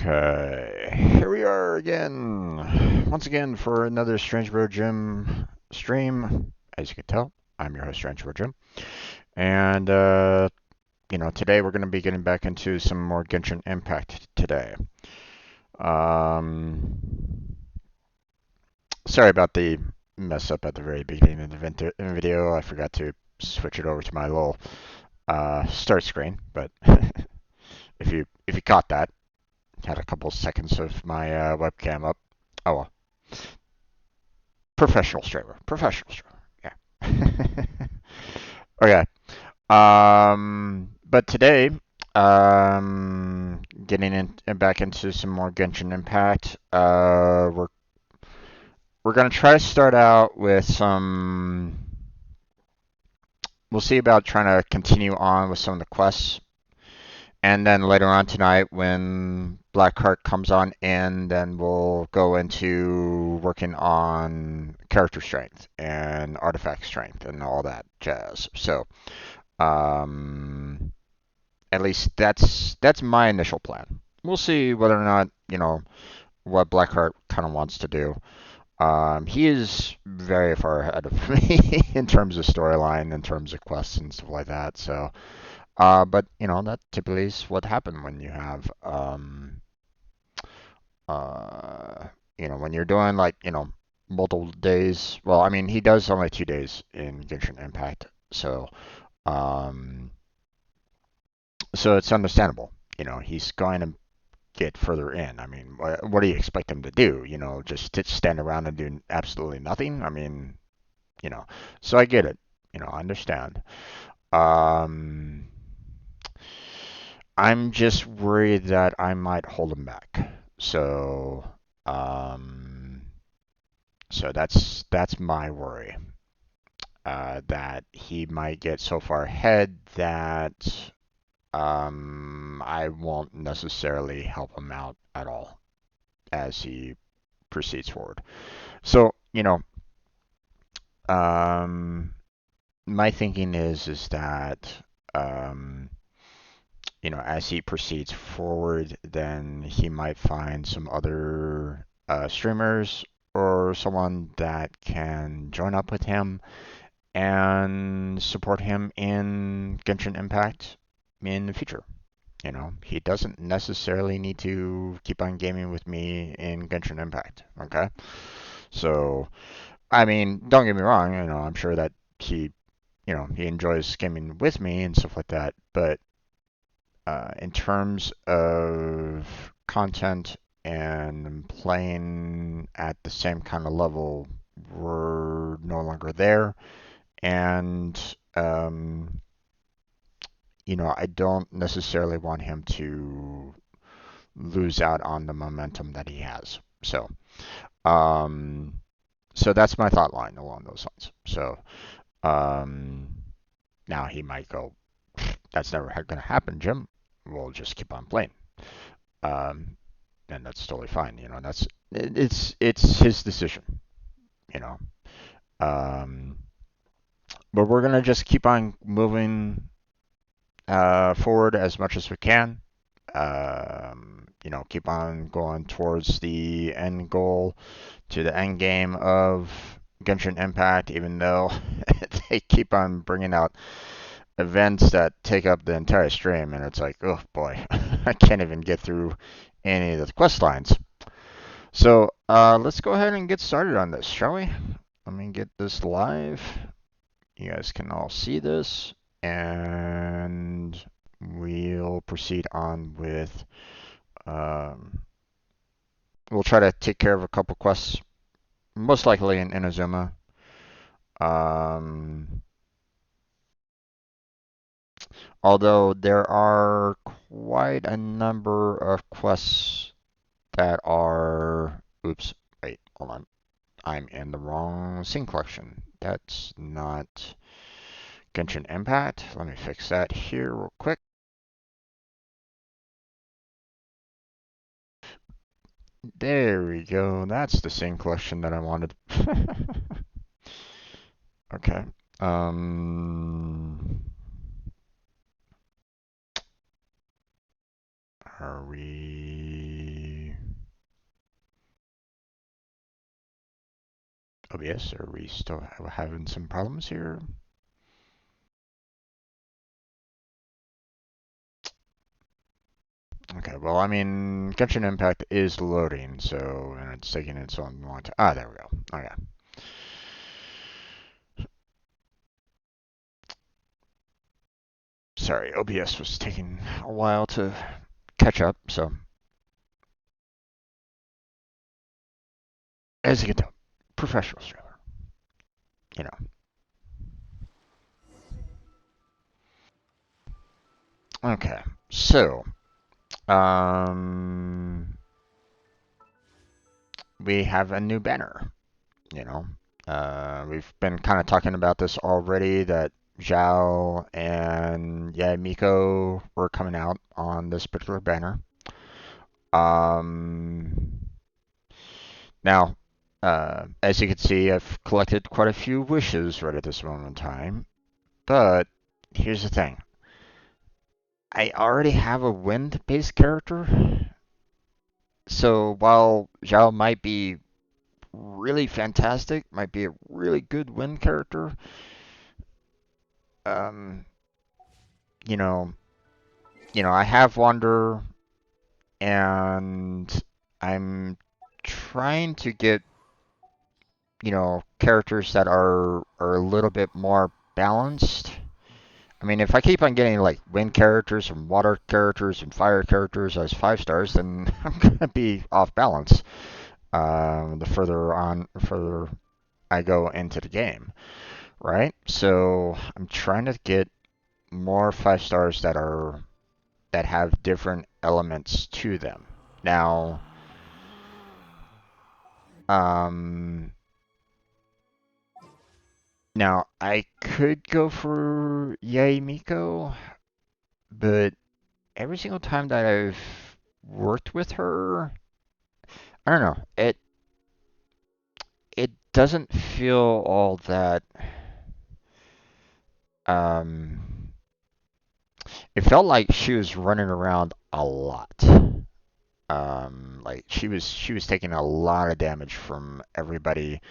Okay, here we are again, once again for another Strange Bro Jim stream. As you can tell, I'm your host, Strange Bro Jim, and today we're going to be getting back into some more Genshin Impact today. Um, Sorry about the mess up at the very beginning of the video. I forgot to switch it over to my little start screen, but if you caught that. Had a couple seconds of my webcam up. Oh well. Professional streamer. Professional streamer. Yeah. Okay. But today, getting back into some more Genshin Impact. We're gonna try to start out with some. We'll see about trying to continue on with some of the quests. And then later on tonight, when Blackheart comes on in, then we'll go into working on character strength and artifact strength and all that jazz. So, um, at least that's my initial plan. We'll see whether or not what Blackheart kind of wants to do. He is very far ahead of me in terms of storyline, in terms of quests and stuff like that. So. But that typically is what happens when you have when you're doing like multiple days. Well, I mean he does only 2 days in Genshin Impact, so um so it's understandable. He's going to get further in. I mean, what do you expect him to do? Just to stand around and do absolutely nothing? I mean, so I get it. I understand. Um I'm just worried that I might hold him back. So, um, so that's my worry. That he might get so far ahead that I won't necessarily help him out at all as he proceeds forward. So, um, my thinking is that um, as he proceeds forward, then he might find some other streamers or someone that can join up with him and support him in Genshin Impact in the future. He doesn't necessarily need to keep on gaming with me in Genshin Impact. Okay, so I mean, don't get me wrong. I'm sure that he enjoys gaming with me and stuff like that, but in terms of content and playing at the same kind of level, we're no longer there. And, I don't necessarily want him to lose out on the momentum that he has. Um, so that's my thought line along those lines. So, um, now he might go, that's never going to happen, Jim. We'll just keep on playing. Um, and that's totally fine. It's his decision. You know, um, but we're gonna just keep on moving forward as much as we can. Keep on going towards the end goal, to the end game of Genshin Impact, even though they keep on bringing out events that take up the entire stream, and it's like, oh boy, I can't even get through any of the quest lines. So let's go ahead and get started on this, shall we? Let me get this live. You guys can all see this, and we'll proceed on with. We'll try to take care of a couple quests, most likely in Inazuma. Um, Although there are quite a number of quests that are. Oops, wait, hold on. I'm in the wrong scene collection. That's not Genshin Impact. Let me fix that here real quick. There we go. That's the scene collection that I wanted. Okay. Are we? OBS, are we still having some problems here? Okay, well, I mean, Genshin Impact is loading, so, and it's taking its own long time. Ah, there we go. Okay. Sorry, OBS was taking a while to catch up, so. As you can tell, professional streamer, you know. Okay, so, um, we have a new banner, you know. We've been kind of talking about this already, that Zhao and Miko were coming out on this particular banner. Um, Now, as you can see, I've collected quite a few wishes right at this moment in time. But here's the thing. I already have a wind-based character. So while Zhao might be really fantastic, might be a really good wind character, um, you know, I have Wander, and I'm trying to get, characters that are a little bit more balanced. I mean, if I keep on getting like wind characters and water characters and fire characters as 5 stars, then I'm gonna be off balance. The further I go into the game, right? So I'm trying to get more 5 stars that have different elements to them. Now, um, I could go for Yay Miko, but every single time that I've worked with her, I don't know. It doesn't feel all that. Um, it felt like she was running around a lot. Like she was taking a lot of damage from everybody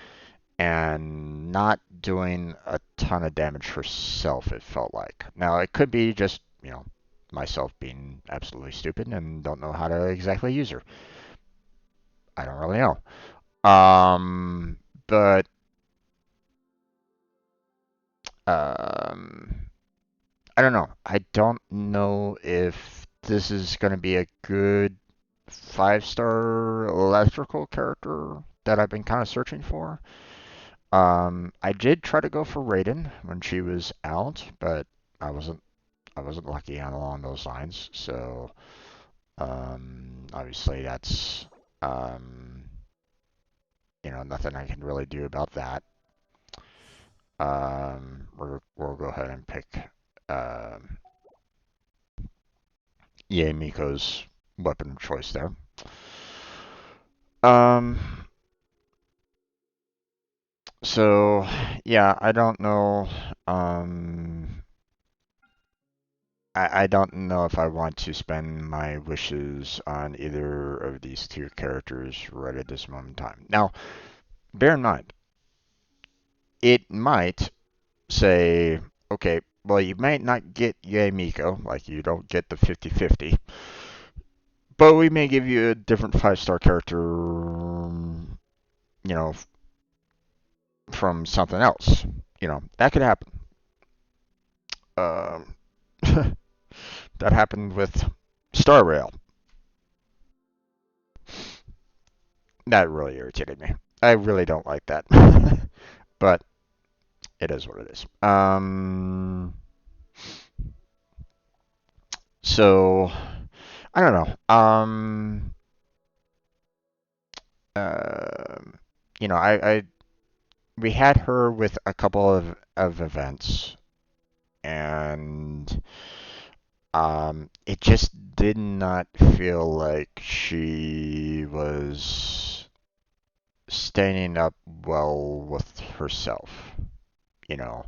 and not doing a ton of damage herself. It felt like. Now it could be just myself being absolutely stupid and don't know how to exactly use her. I don't really know. But um, I don't know. I don't know if this is going to be a good 5 star electrical character that I've been kind of searching for. I did try to go for Raiden when she was out, but I wasn't I wasn't lucky on along those lines. So obviously that's um, nothing I can really do about that. We'll go ahead and pick um, Miko's weapon of choice there. Um, so yeah, I don't know. Um, I don't know if I want to spend my wishes on either of these two characters right at this moment in time. Now, bear in mind, it might say, okay, well, you might not get Yae Miko, like you don't get the 50-50, but we may give you a different 5 star character, you know, from something else. That could happen. Um, that happened with Star Rail. That really irritated me. I really don't like that. But it is what it is. So I don't know. Uh, I we had her with a couple of events, and it just did not feel like she was standing up well with herself. You know,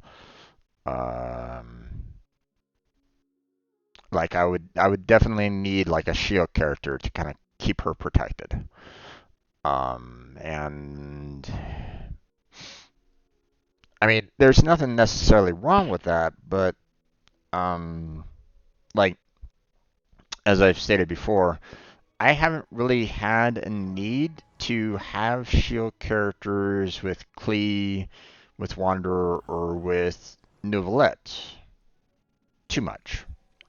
um, like I would definitely need like a shield character to kind of keep her protected. And I mean, there's nothing necessarily wrong with that, but um, like as I've stated before, I haven't really had a need to have shield characters with Klee, with Wanderer, or with Novelette too much.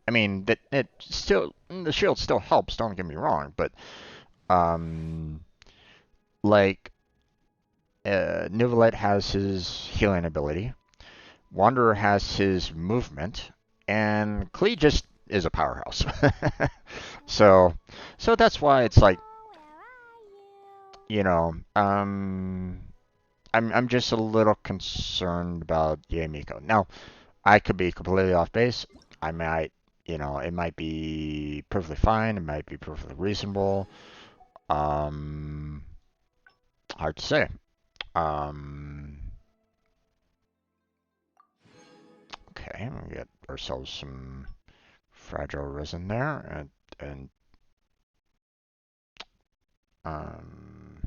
I mean, that it still the shield still helps. Don't get me wrong, but um, like Novelette has his healing ability, Wanderer has his movement, and Klee just is a powerhouse. so, so that's why it's like, you know, I'm just a little concerned about Yamiko. Now, I could be completely off base. I might, it might be perfectly fine. It might be perfectly reasonable. Um, Hard to say. Um, okay, we get ourselves some fragile resin there, and um,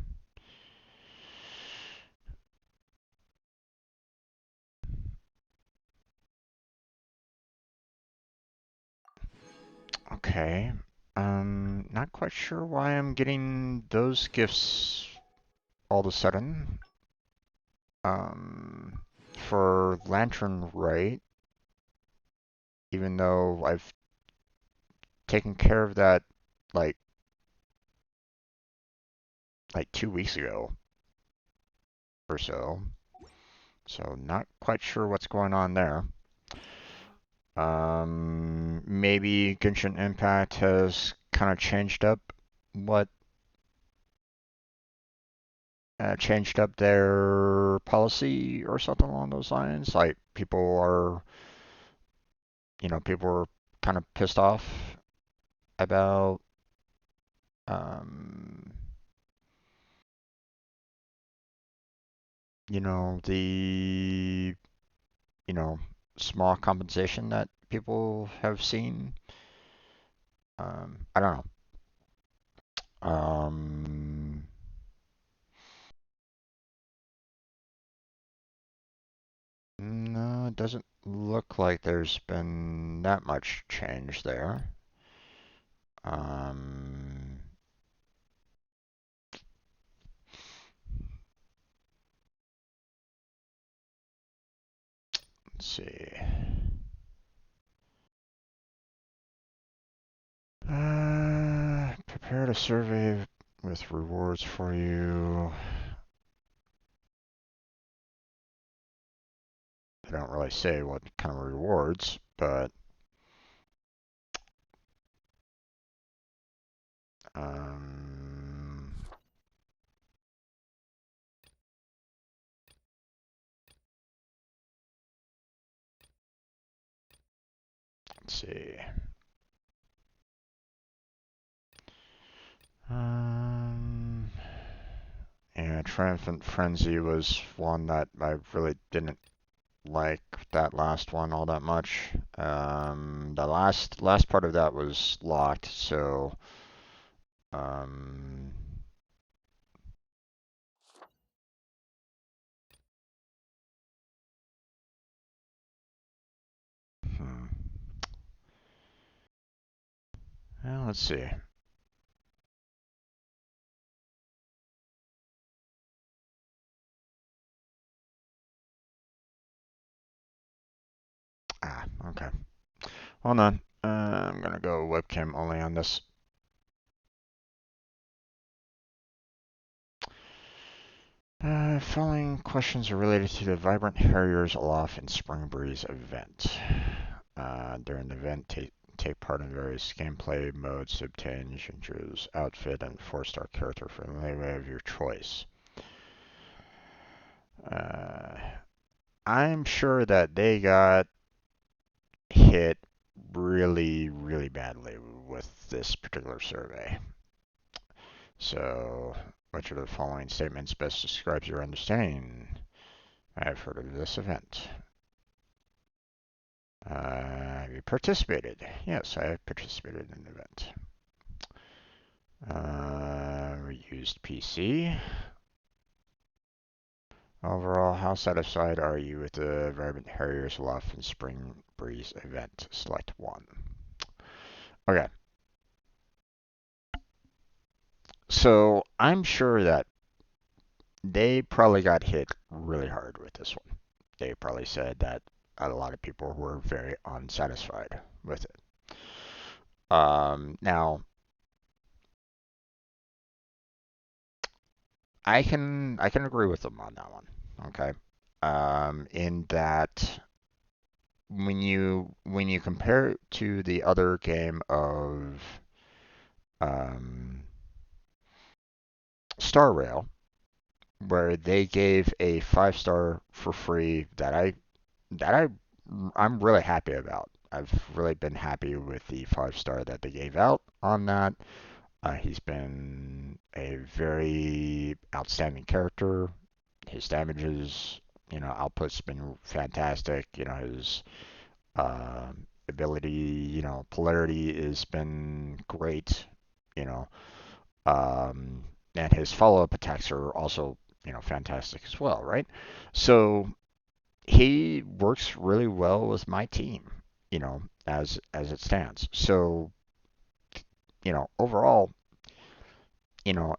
okay. Not quite sure why I'm getting those gifts all of a sudden. Um, for Lantern Right, even though I've taken care of that like 2 weeks ago or so. So not quite sure what's going on there. Maybe Genshin Impact has kind of what changed up their policy or something along those lines. Like people are kind of pissed off about um, the you know small compensation that people have seen. I don't know. Um, no, it doesn't look like there's been that much change there. Um, let's see. Prepared a survey with rewards for you. They don't really say what kind of rewards, but um, let's see. Um, yeah, Triumphant Frenzy was one that I really didn't like that last one all that much. The last part of that was locked, so um, hmm. Well, let's see. Okay. Hold on. I'm gonna go webcam only on this. Following questions are related to the Vibrant Harriers Aloft and Spring Breeze event. During the event, take part in various gameplay modes to obtain Shinju's outfit and 4-star character for any way of your choice. Uh, I'm sure that they got hit really, really badly with this particular survey. So, which of the following statements best describes your understanding? I've heard of this event. Have you participated? Yes, I have participated in the event. Used PC. Overall, how satisfied are you with the Rabbit Harriers Luff and Spring Breeze event? Select one. Okay, so I'm sure that they probably got hit really hard with this one. They probably said that a lot of people were very unsatisfied with it. Now I can agree with them on that one. Okay. In that when you compare it to the other game of um, Star Rail, where they gave a 5 star for free that I'm really happy about. I've really been happy with the 5 star that they gave out on that. He's been a very outstanding character. His damages, output's been fantastic. His ability, polarity has been great. You know, um, and his follow-up attacks are also, fantastic as well, right? So he works really well with my team, as it stands. So, overall, you know,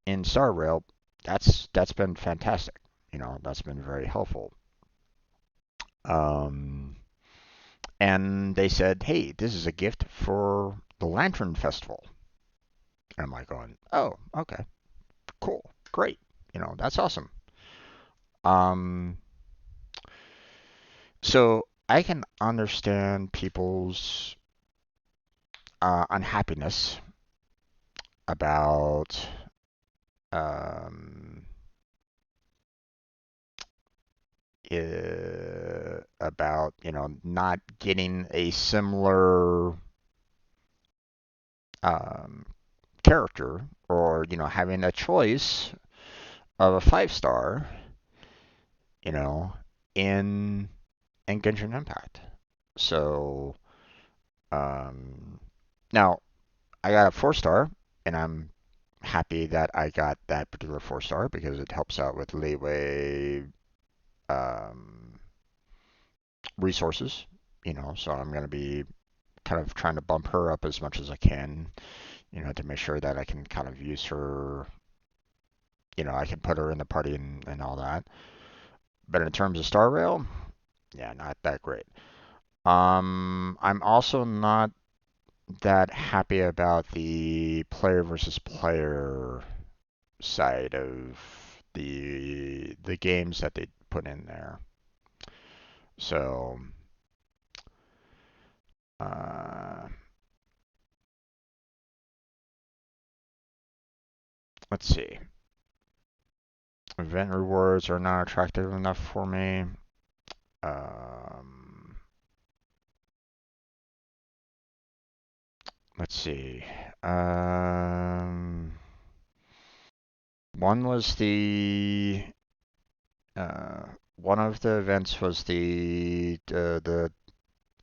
in Star Rail, that's been fantastic. That's been very helpful. Um, and they said, "Hey, this is a gift for the Lantern Festival." And I'm like going, "Oh, okay, cool, great. That's awesome." Um, so I can understand people's unhappiness about um, about not getting a similar um, character, or having a choice of a 5 star, you know in Genshin Impact. So um, now I got a 4 star, and I'm happy that I got that particular 4 star because it helps out with leeway um, resources. So I'm going to be kind of trying to bump her up as much as I can, to make sure that I can kind of use her. I can put her in the party and all that. But in terms of Star Rail, yeah, not that great. I'm also not that happy about the player versus player side of the games that they put in there. So, uh, let's see. Event rewards are not attractive enough for me. Um, let's see. Um, one was uh, one of the events was the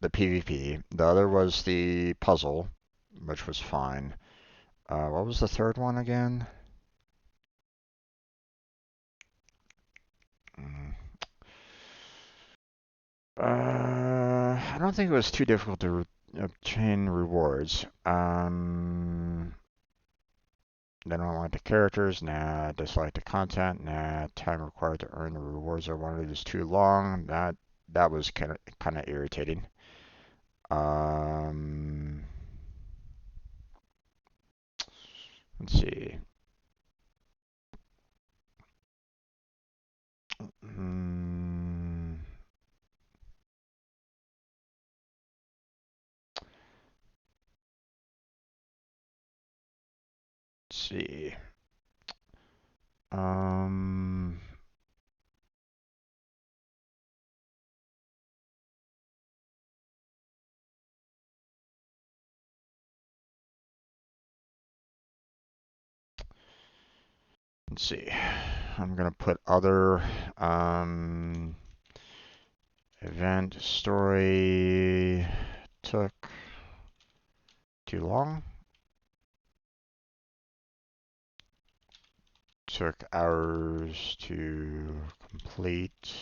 PvP. The other was the puzzle, which was fine. What was the third one again? Mm. I don't think it was too difficult to obtain rewards. They don't like the characters, nah. Dislike the content, nah. Time required to earn the rewards I wanted is too long. That was kind of irritating. Um, let's see. Mm, let's see. Um, let's see. I'm gonna put other um, event story took too long. took hours to complete.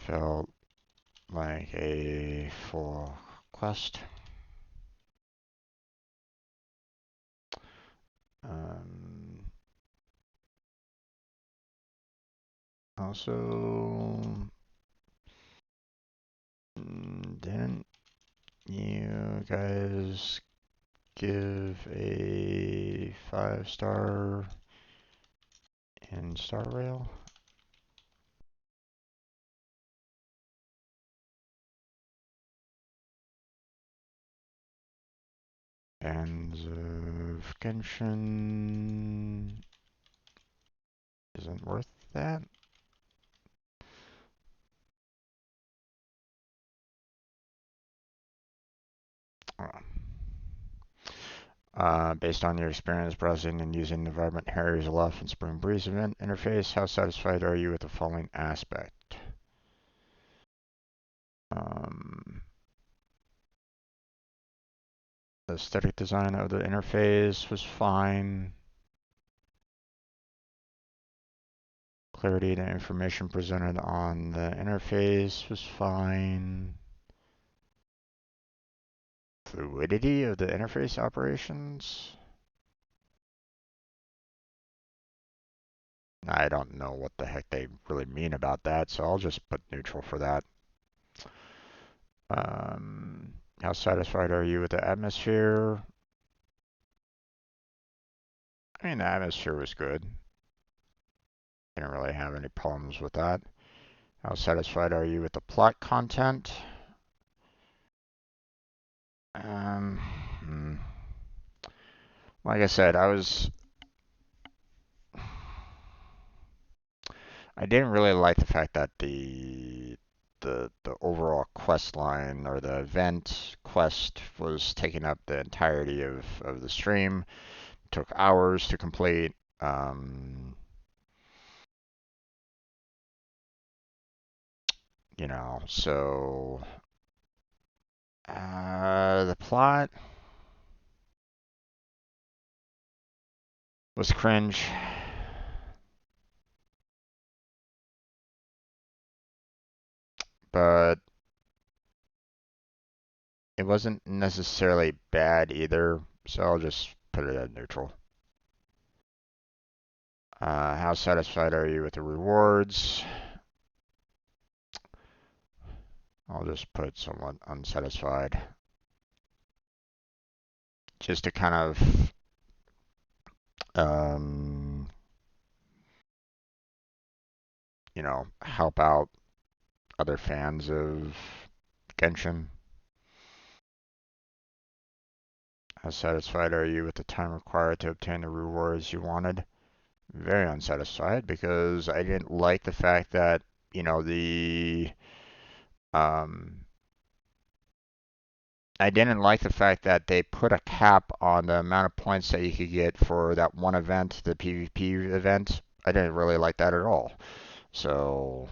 Felt like a full quest. Also, didn't you guys give a 5-star in Star Rail? And Genshin isn't worth that. Based on your experience browsing and using the Environment Harriers Luff and Spring Breeze event interface, how satisfied are you with the following aspect? The aesthetic design of the interface was fine. Clarity to information presented on the interface was fine. Fluidity of the interface operations? I don't know what the heck they really mean about that, so I'll just put neutral for that. How satisfied are you with the atmosphere? I mean, the atmosphere was good. Didn't really have any problems with that. How satisfied are you with the plot content? Like I said, I didn't really like the fact that the overall quest line or the event quest was taking up the entirety of the stream. It took hours to complete. So the plot was cringe. But it wasn't necessarily bad either, so I'll just put it at neutral. How satisfied are you with the rewards? I'll just put somewhat unsatisfied. Just to kind of help out other fans of Genshin. How satisfied are you with the time required to obtain the rewards you wanted? Very unsatisfied because I didn't like the fact that, um, I didn't like the fact that they put a cap on the amount of points that you could get for that one event, the PvP event. I didn't really like that at all. So,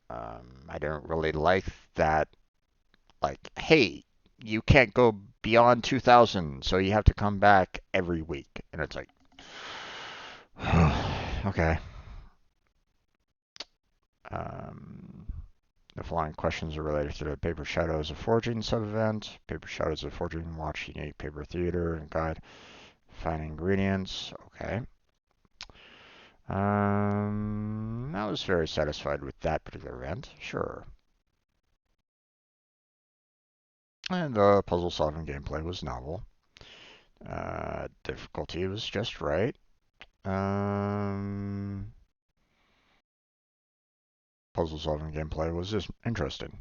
I didn't really like that. Like, hey, you can't go beyond 2,000, so you have to come back every week. And it's like, okay. The following questions are related to the Paper Shadows of Forging sub-event. Paper Shadows of Forging, watch unique paper theater and guide fine ingredients. Okay. I was very satisfied with that particular event. Sure. And the puzzle solving gameplay was novel. Difficulty was just right. Puzzle solving gameplay was just interesting.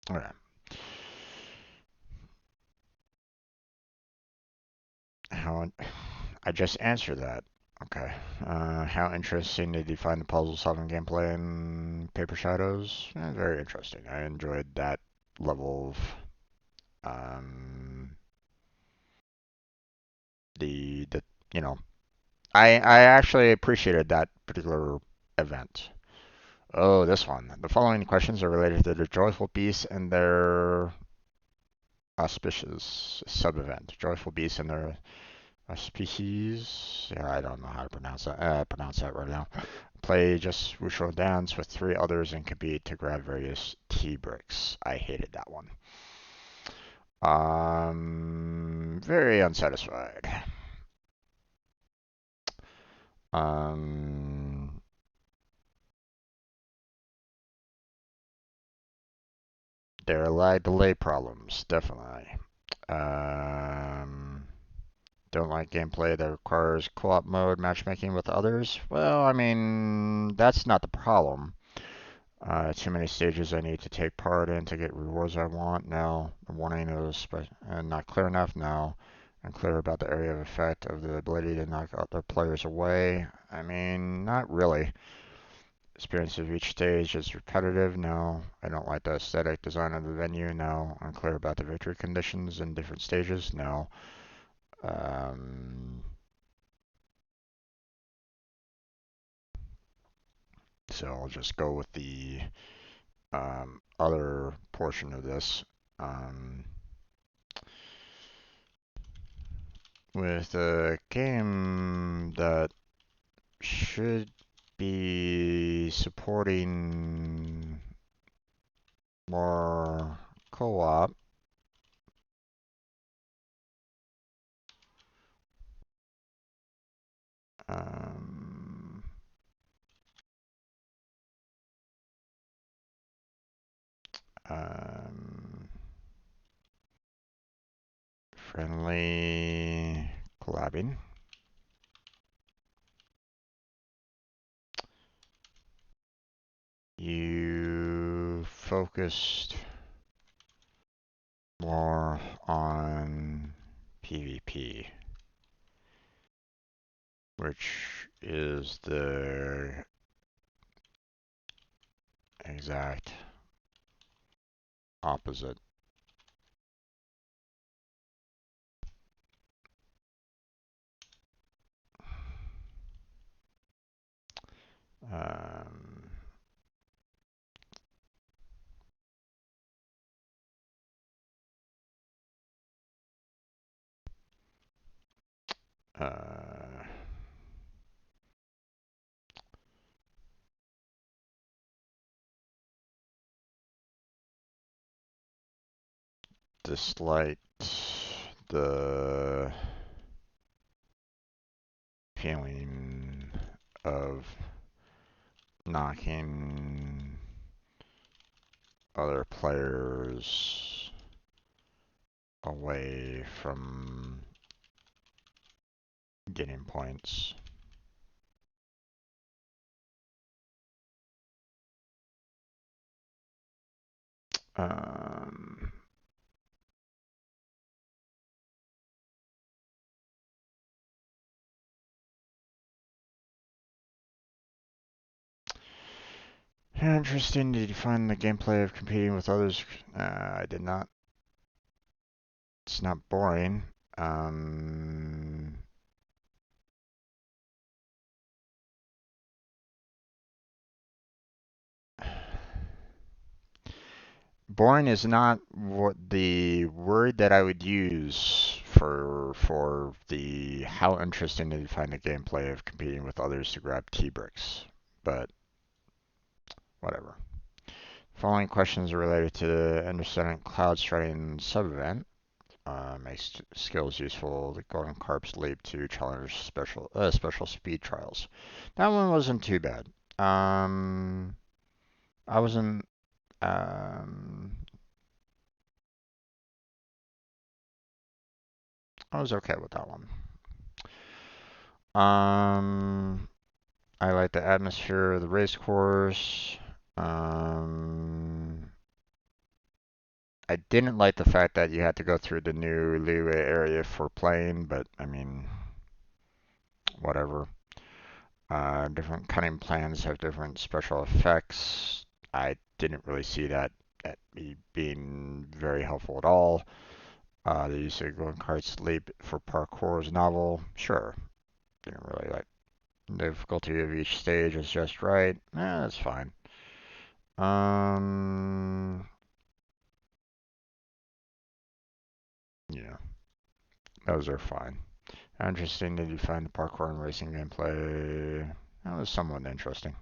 Okay. How I just answered that. Okay. How interesting did you find the puzzle solving gameplay in Paper Shadows? Very interesting. I enjoyed that level of the I actually appreciated that particular event. Oh, this one. The following questions are related to the joyful beasts and their auspicious sub-event. Joyful beasts and their auspicious. Yeah, I don't know how to pronounce that right now. Play just Wushou dance with three others and compete to grab various tea bricks. I hated that one. Very unsatisfied. Um, there are lag delay problems, definitely. Um, don't like gameplay that requires co-op mode matchmaking with others. Well, I mean, that's not the problem. Too many stages I need to take part in to get rewards I want. No. The warning is not clear enough. No. Unclear about the area of effect of the ability to knock other players away. I mean, not really. Experience of each stage is repetitive. No. I don't like the aesthetic design of the venue. No. Unclear about the victory conditions in different stages. No. Um, so I'll just go with the other portion of this. Um, with a game that should be supporting more co-op. Um, um, friendly collabing. You focused more on PvP, which is the exact opposite. Um, uh, disliked the feeling of knocking other players away from getting points. Um, Interesting. Did you find the gameplay of competing with others? I did not. It's not boring. Um, Boring is not what the word that I would use for the how interesting did you find the gameplay of competing with others to grab tea bricks, but whatever. Following questions are related to understanding cloud striding sub-event. Makes skills useful. The golden carps leap to challenge special speed trials. That one wasn't too bad. I wasn't um, I was okay with that one. Um, I like the atmosphere of the race course. Um, I didn't like the fact that you had to go through the new leeway area for playing, but I mean, whatever. Different cunning plans have different special effects. I didn't really see that at me being very helpful at all. The use of going carts leap for parkour is novel. Sure. Didn't really like the difficulty of each stage is just right. That's fine. Um, yeah, those are fine. How interesting did you find the parkour and racing gameplay? That was somewhat interesting.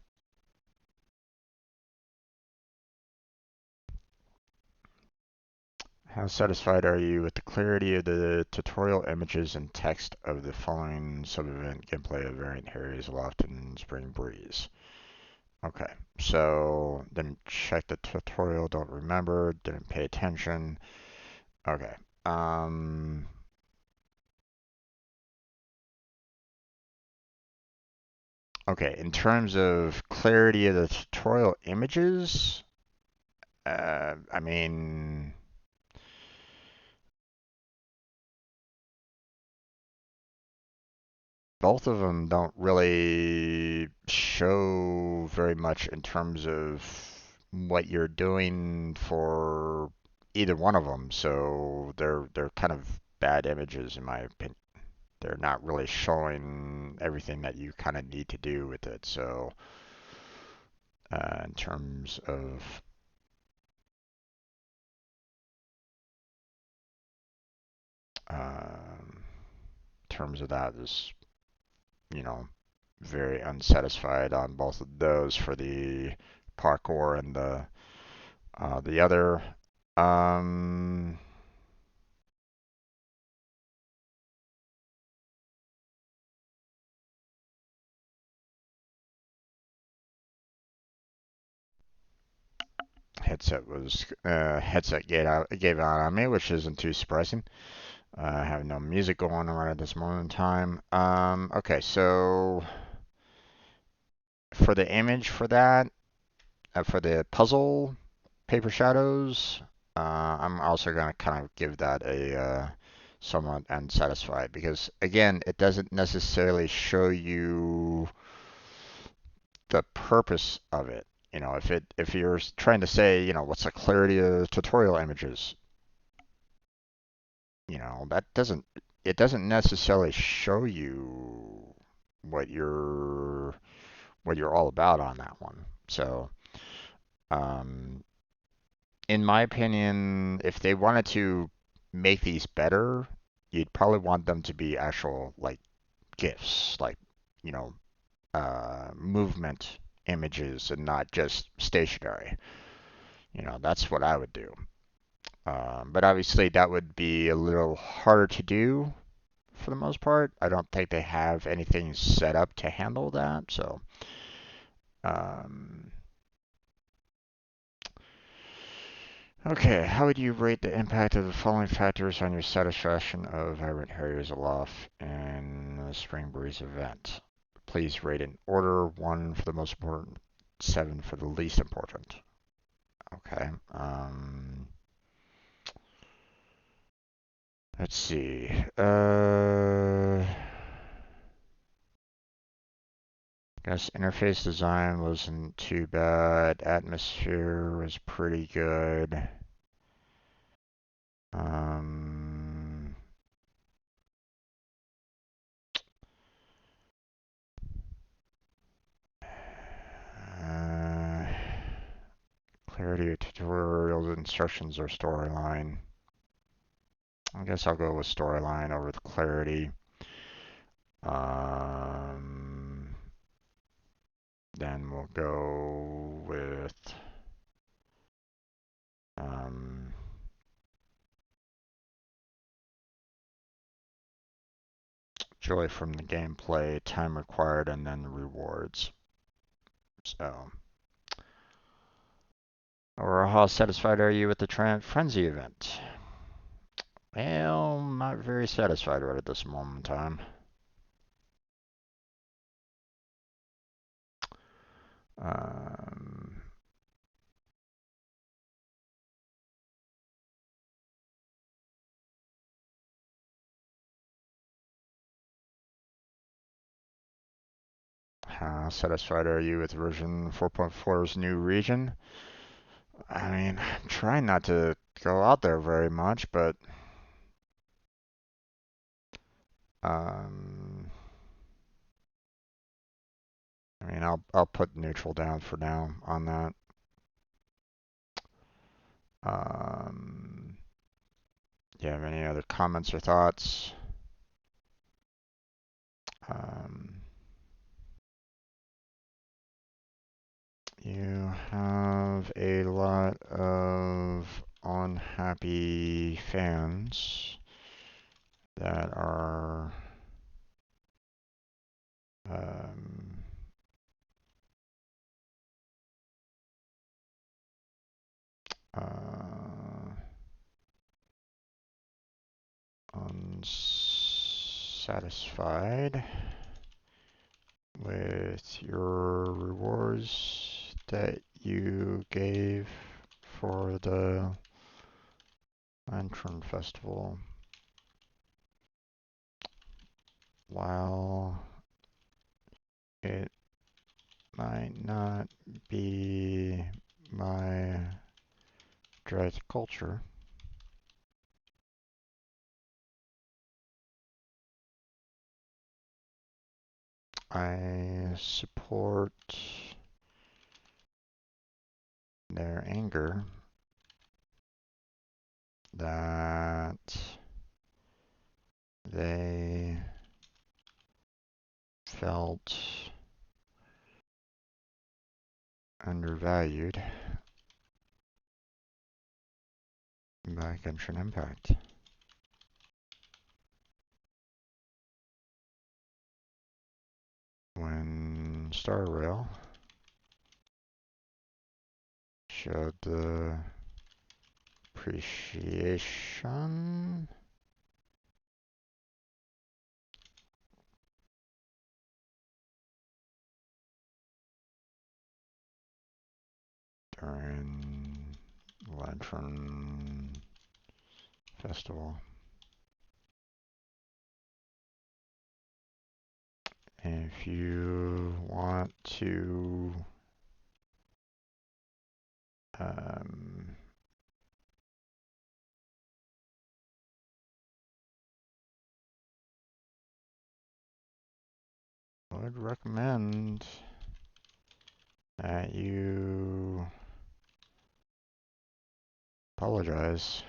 How satisfied are you with the clarity of the tutorial images and text of the following sub-event gameplay of Variant Harry's Loft and Spring Breeze? Okay, so didn't check the tutorial, don't remember, didn't pay attention. Okay, um, okay, in terms of clarity of the tutorial images, I mean, both of them don't really show very much in terms of what you're doing for either one of them. So they're kind of bad images in my opinion. They're not really showing everything that you kind of need to do with it. So in um, terms of that, is you know very unsatisfied on both of those for the parkour and the other. Um, headset gave out on me, which isn't too surprising. I have no music going on at this moment in time. Okay, so for the image for that, for the puzzle paper shadows, I'm also gonna kind of give that a somewhat unsatisfied because again, it doesn't necessarily show you the purpose of it. If you're trying to say, what's the clarity of tutorial images, that doesn't necessarily show you what you're what you're all about on that one. So, um, in my opinion, if they wanted to make these better, you'd probably want them to be actual like GIFs, like you know, movement images and not just stationary. That's what I would do. But obviously, that would be a little harder to do for the most part. I don't think they have anything set up to handle that. So, um, okay, how would you rate the impact of the following factors on your satisfaction of Vibrant Harriers Aloft and the Spring Breeze event? Please rate in order: one for the most important, seven for the least important. Okay. Let's see. Guess interface design wasn't too bad. Atmosphere was pretty good. Um, uh, clarity of tutorials, instructions, or storyline. I guess I'll go with storyline over the clarity. Um, then we'll go with um, joy from the gameplay, time required, and then the rewards. So, or how satisfied are you with the Frenzy event? Well, not very satisfied right at this moment in time. Um, how satisfied are you with version 4.4's new region? I mean, I'm trying not to go out there very much, but um, I mean, I'll put neutral down for now on that. Do you have any other comments or thoughts? You have a lot of unhappy fans that are unsatisfied with your rewards that you gave for the Lantern Festival. While it might not be my dread culture, I support their anger that they felt undervalued by Genshin Impact. When Star Rail showed the appreciation during Lantern Festival. If you want to would recommend that you apologize.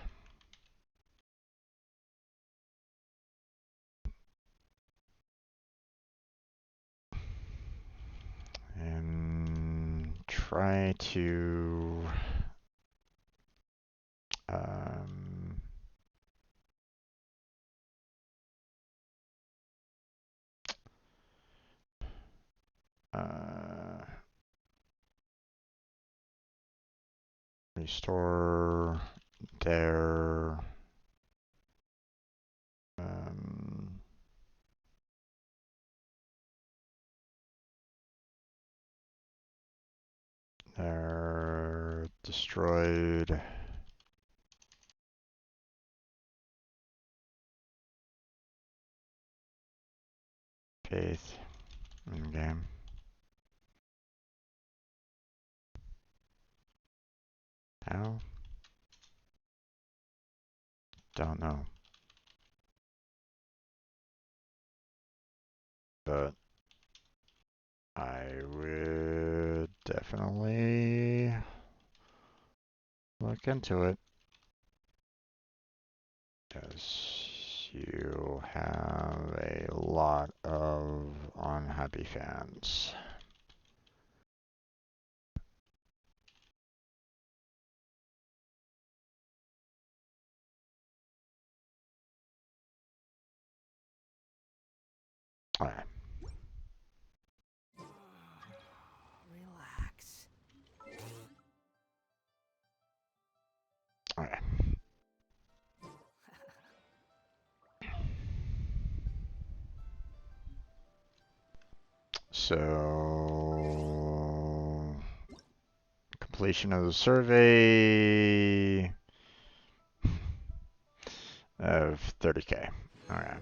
And try to restore their destroyed faith in the game. How? Don't know. But I would definitely look into it, because you have a lot of unhappy fans. All right. Relax. All right. So, completion of the survey of 30K. All right.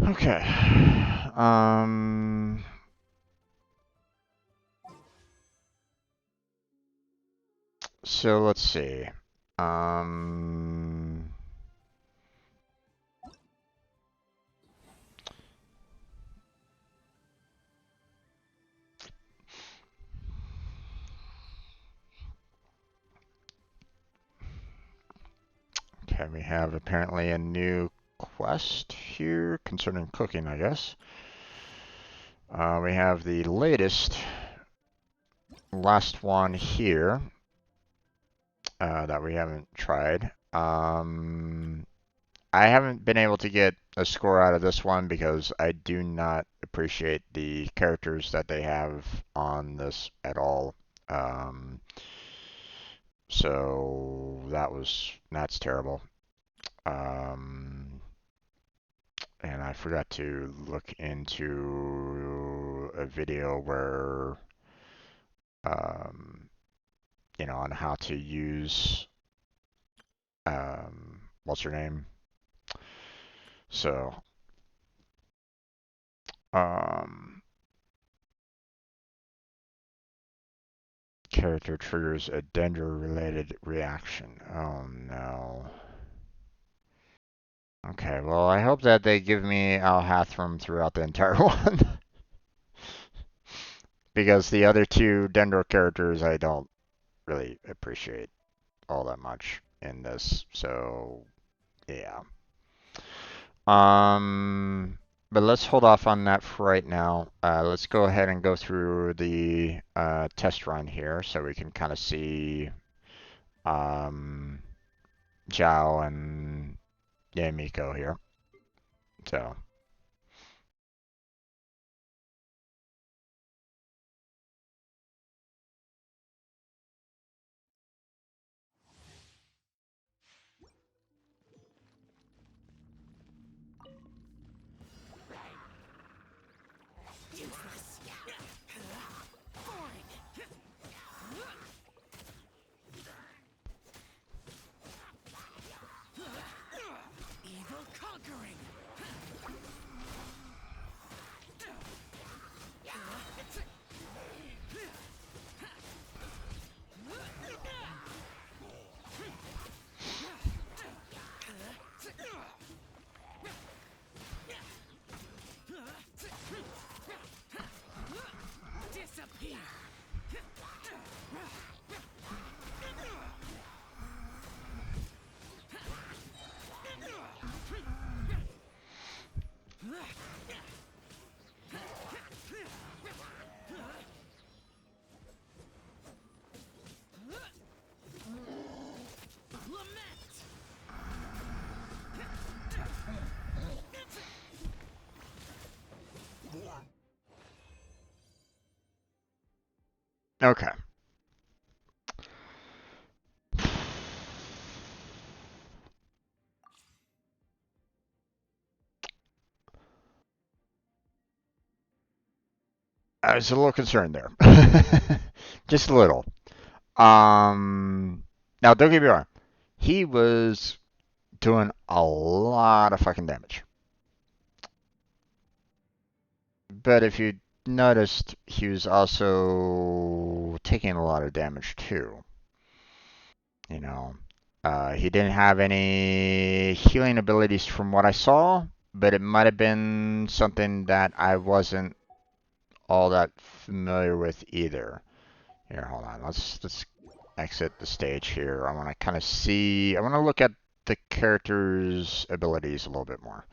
Okay. So let's see. Okay, we have apparently a new quest here concerning cooking, I guess. We have the last one here that we haven't tried. I haven't been able to get a score out of this one because I do not appreciate the characters that they have on this at all. So that's terrible. And I forgot to look into a video where, um, on how to use, what's her name? So, um, character triggers a danger-related reaction. Oh no. Okay, well, I hope that they give me Alhathram throughout the entire one. Because the other two Dendro characters I don't really appreciate all that much in this. So, yeah. But let's hold off on that for right now. Let's go ahead and go through the test run here so we can kind of see um, Zhao and Yamiko here. So, okay. I was a little concerned there. Just a little. Now don't get me wrong. He was doing a lot of fucking damage. But if you noticed, he was also taking a lot of damage too. You know, he didn't have any healing abilities from what I saw, but it might have been something that I wasn't all that familiar with either. Here, hold on. Let's exit the stage here. I want to kind of see. I want to look at the character's abilities a little bit more.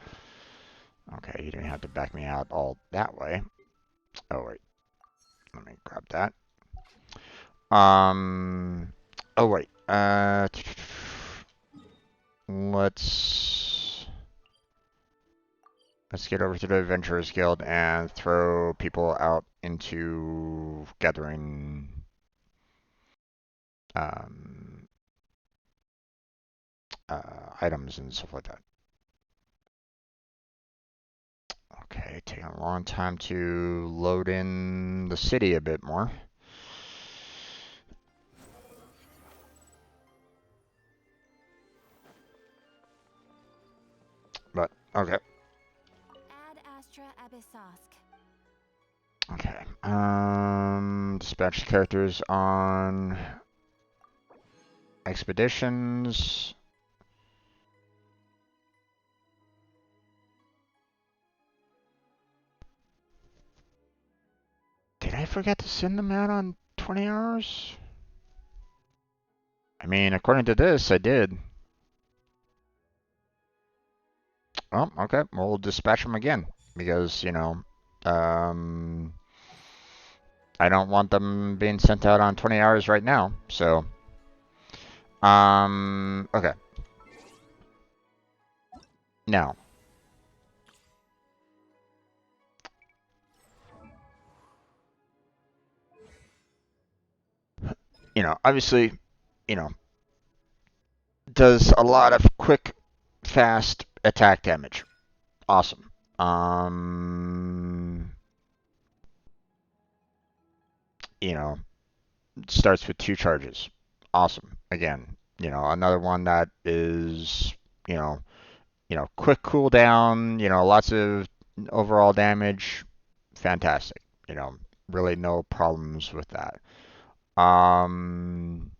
Okay, you didn't have to back me out all that way. Oh wait, let me grab that. Oh wait. Let's get over to the Adventurers Guild and throw people out into gathering um, items and stuff like that. Okay, taking a long time to load in the city a bit more. But, okay. Ad Astra Abyssosk. Okay. Dispatch characters on expeditions. Did I forget to send them out on 20 hours? I mean, according to this, I did. Oh, okay. We'll dispatch them again because, um, I don't want them being sent out on 20 hours right now. So, okay. Now, obviously, you know, does a lot of quick, fast attack damage. Awesome. You know, starts with 2 charges. Awesome. Again, another one that is, you know, quick cooldown, lots of overall damage. Fantastic. Really no problems with that. Um,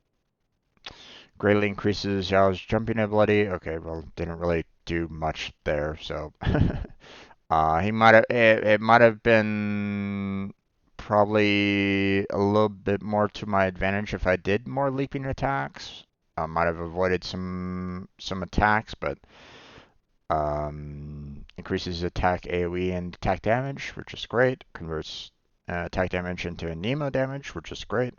Greatly increases Yao's jumping ability. Okay, well, didn't really do much there, so he might have it might have been probably a little bit more to my advantage if I did more leaping attacks. I might have avoided some attacks, but increases attack AoE and attack damage, which is great. Converts attack damage into a Nemo damage, which is great.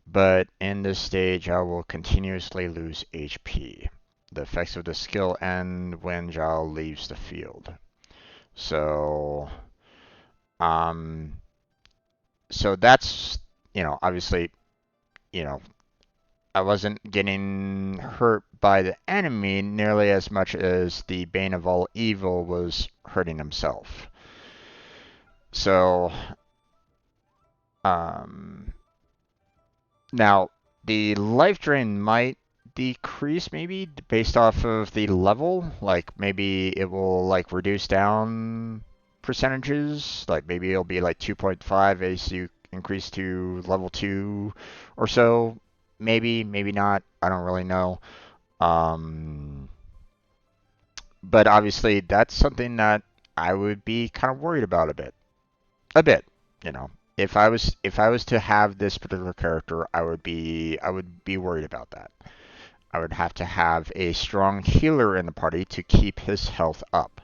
But in this stage, I will continuously lose HP. The effects of the skill end when Zhao leaves the field. So, um, so that's, obviously, you know, I wasn't getting hurt by the enemy nearly as much as the Bane of all evil was hurting himself. So, um, now the life drain might decrease maybe based off of the level. Like maybe it will like reduce down percentages. Like maybe it'll be like 2.5 as you increase to level 2 or so. Maybe not. I don't really know. Um, but obviously that's something that I would be kind of worried about a bit. A bit, you know. If I was to have this particular character, I would be worried about that. I would have to have a strong healer in the party to keep his health up.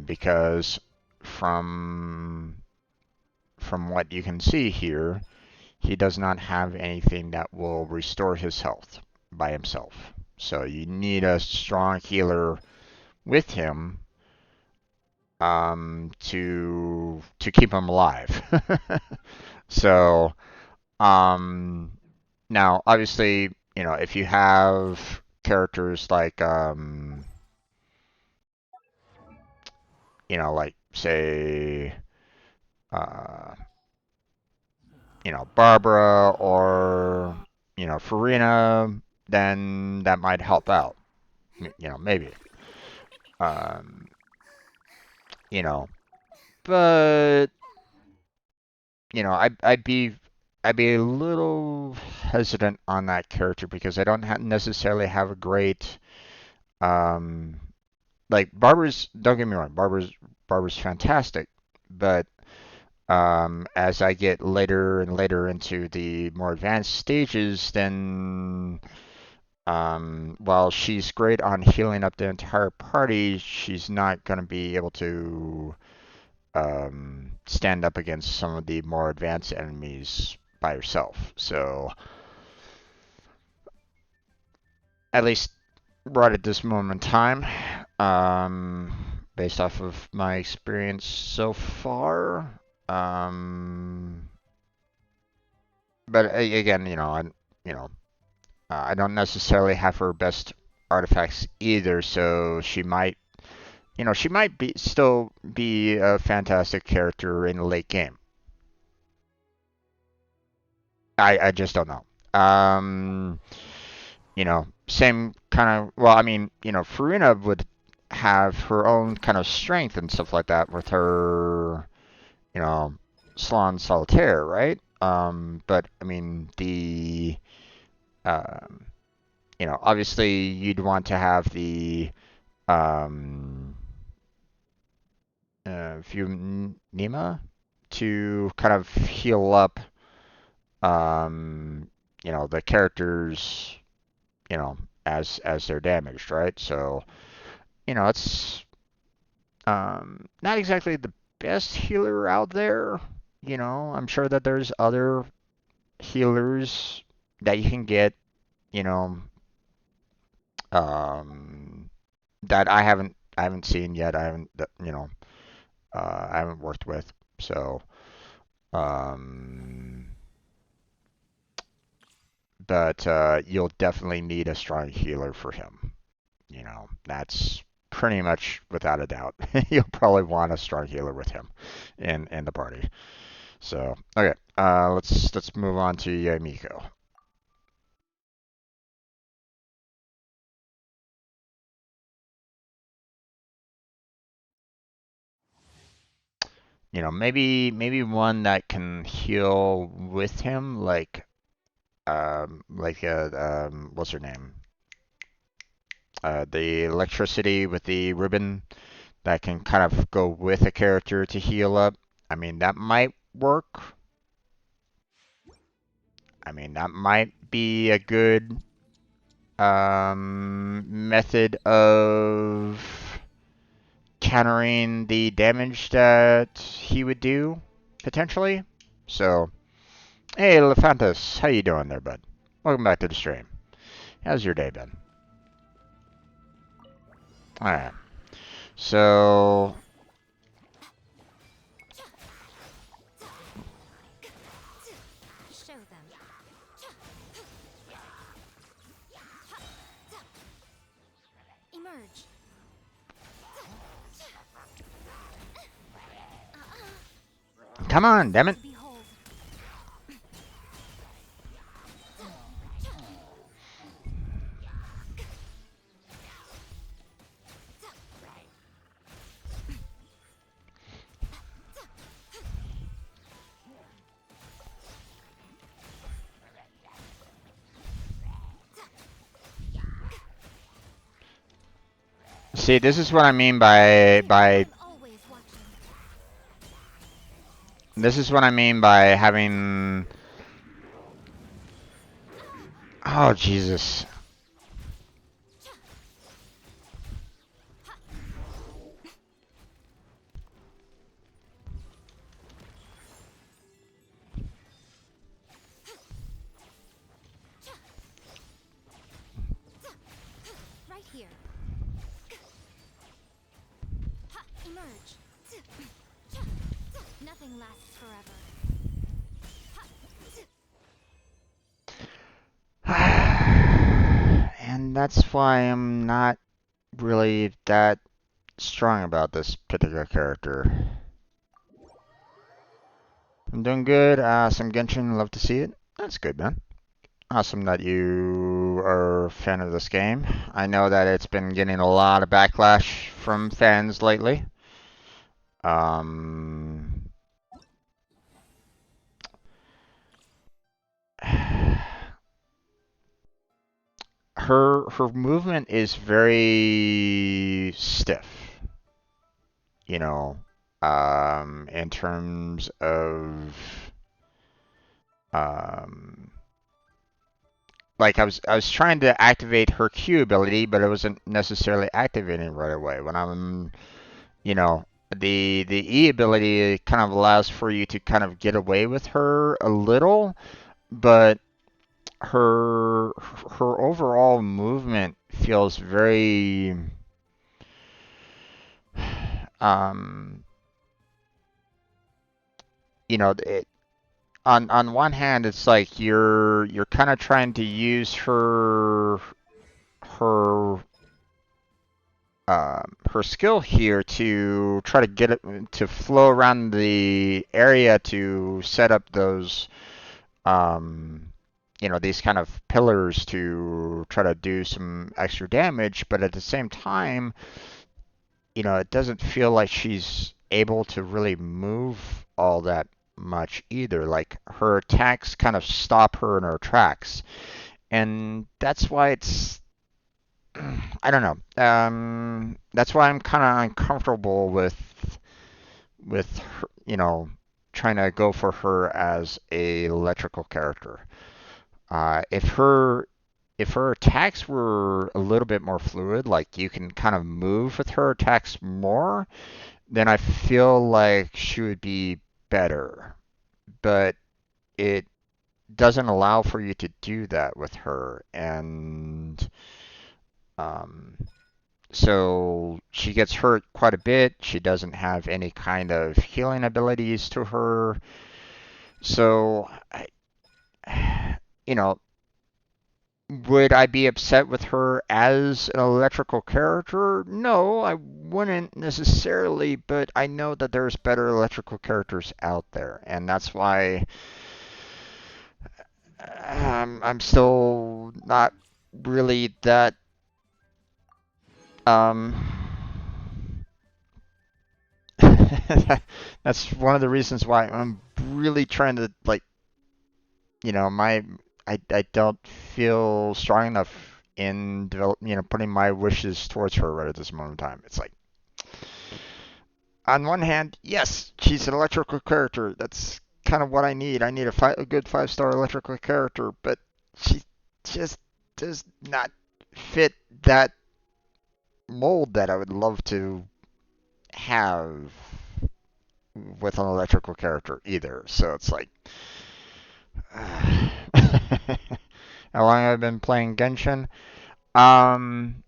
Because from what you can see here, he does not have anything that will restore his health by himself. So you need a strong healer with him to keep him alive. So um, now obviously if you have characters like like say uh, Barbara or Farina, then that might help out. Maybe. Um, you know, but I'd be a little hesitant on that character because I don't necessarily have a great um like Barbara's. Don't get me wrong, Barbara's fantastic, but as I get later and later into the more advanced stages, then while she's great on healing up the entire party, she's not going to be able to stand up against some of the more advanced enemies by herself. So, at least right at this moment in time, based off of my experience so far, but again, I don't necessarily have her best artifacts either, so she might be still be a fantastic character in the late game. I just don't know. Same kind of. Well, I mean, Farina would have her own kind of strength and stuff like that with her, you know, Salon Solitaire, right? But I mean um, obviously you'd want to have the um, Funima to kind of heal up, um, the characters, you know, as they're damaged, right? So, it's not exactly the best healer out there. I'm sure that there's other healers that you can get, you know, um, that I haven't seen yet. I haven't worked with. So, um, but you'll definitely need a strong healer for him. That's pretty much without a doubt. You'll probably want a strong healer with him in the party. So, okay, let's move on to Yamiko. Maybe one that can heal with him, what's her name? The electricity with the ribbon that can kind of go with a character to heal up. I mean, that might work. I mean, that might be a good method of countering the damage that he would do potentially. So, hey, Lefantus, how you doing there, bud? Welcome back to the stream. How's your day been? All right. So, Show them. Emerge. come on, damn it. Behold. See, this is what I mean by I'm always watching. this is what I mean by having. Oh Jesus. Right here. Emerge. Nothing lasts forever. And that's why I'm not really that strong about this particular character. I'm doing good. Some Genshin, love to see it. That's good, man. Awesome that you are a fan of this game. I know that it's been getting a lot of backlash from fans lately. Um, her movement is very stiff, you know, in terms of um, like I was trying to activate her Q ability, but it wasn't necessarily activating right away. When I'm, you know, the E ability kind of allows for you to kind of get away with her a little, but her overall movement feels very um it, on one hand it's like you're kind of trying to use her her skill here to try to get it to flow around the area to set up those um, these kind of pillars to try to do some extra damage, but at the same time, it doesn't feel like she's able to really move all that much either. Like her attacks kind of stop her in her tracks, and that's why it's I don't know. That's why I'm kind of uncomfortable with her, trying to go for her as a electrical character. If her attacks were a little bit more fluid, like you can kind of move with her attacks more, then I feel like she would be better. But it doesn't allow for you to do that with her, and um, so she gets hurt quite a bit. She doesn't have any kind of healing abilities to her. So, you know, would I be upset with her as an electrical character? No, I wouldn't necessarily, but I know that there's better electrical characters out there, and that's why I'm still not really that um that's one of the reasons why I'm really trying to like my I don't feel strong enough in putting my wishes towards her right at this moment in time. It's like on one hand, yes, she's an electrical character. That's kind of what I need. I need a good 5-star electrical character, but she just does not fit that mold that I would love to have with an electrical character either. So it's like, how long have I been playing Genshin? Um,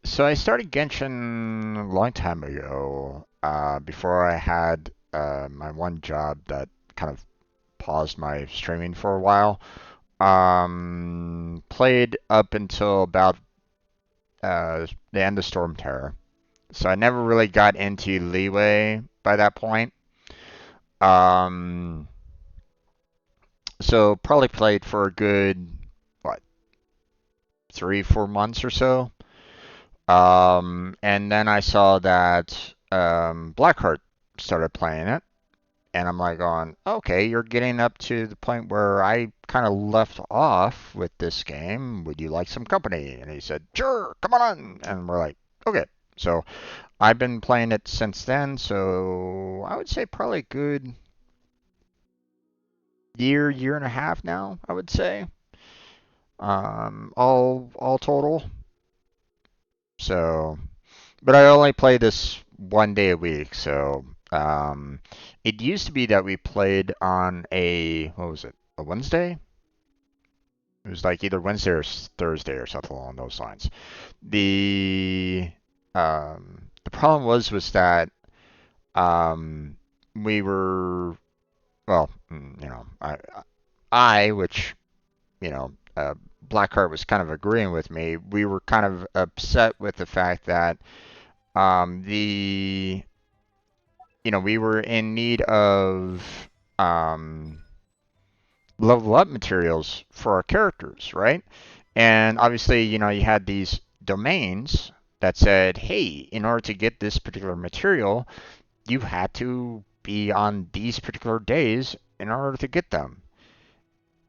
so I started Genshin a long time ago. Before I had my one job that kind of paused my streaming for a while. Played up until about the end of Storm Terror. So I never really got into Leeway by that point. Um, so probably played for a good what 3-4 months or so. And then I saw that Blackheart started playing it, and I'm like going, okay, you're getting up to the point where I kind of left off with this game. Would you like some company? And he said, sure, come on. And we're like, okay. So I've been playing it since then. So I would say probably a good year and a half now. I would say, all total. So, but I only play this one day a week. So it used to be that we played on a what was it? A Wednesday? It was like either Wednesday or Thursday or something along those lines. The the problem was that um, we were well, I which you know Blackheart was kind of agreeing with me. We were kind of upset with the fact that the we were in need of um, level up materials for our characters, right? And obviously, you had these domains that said, hey, in order to get this particular material, you had to be on these particular days in order to get them.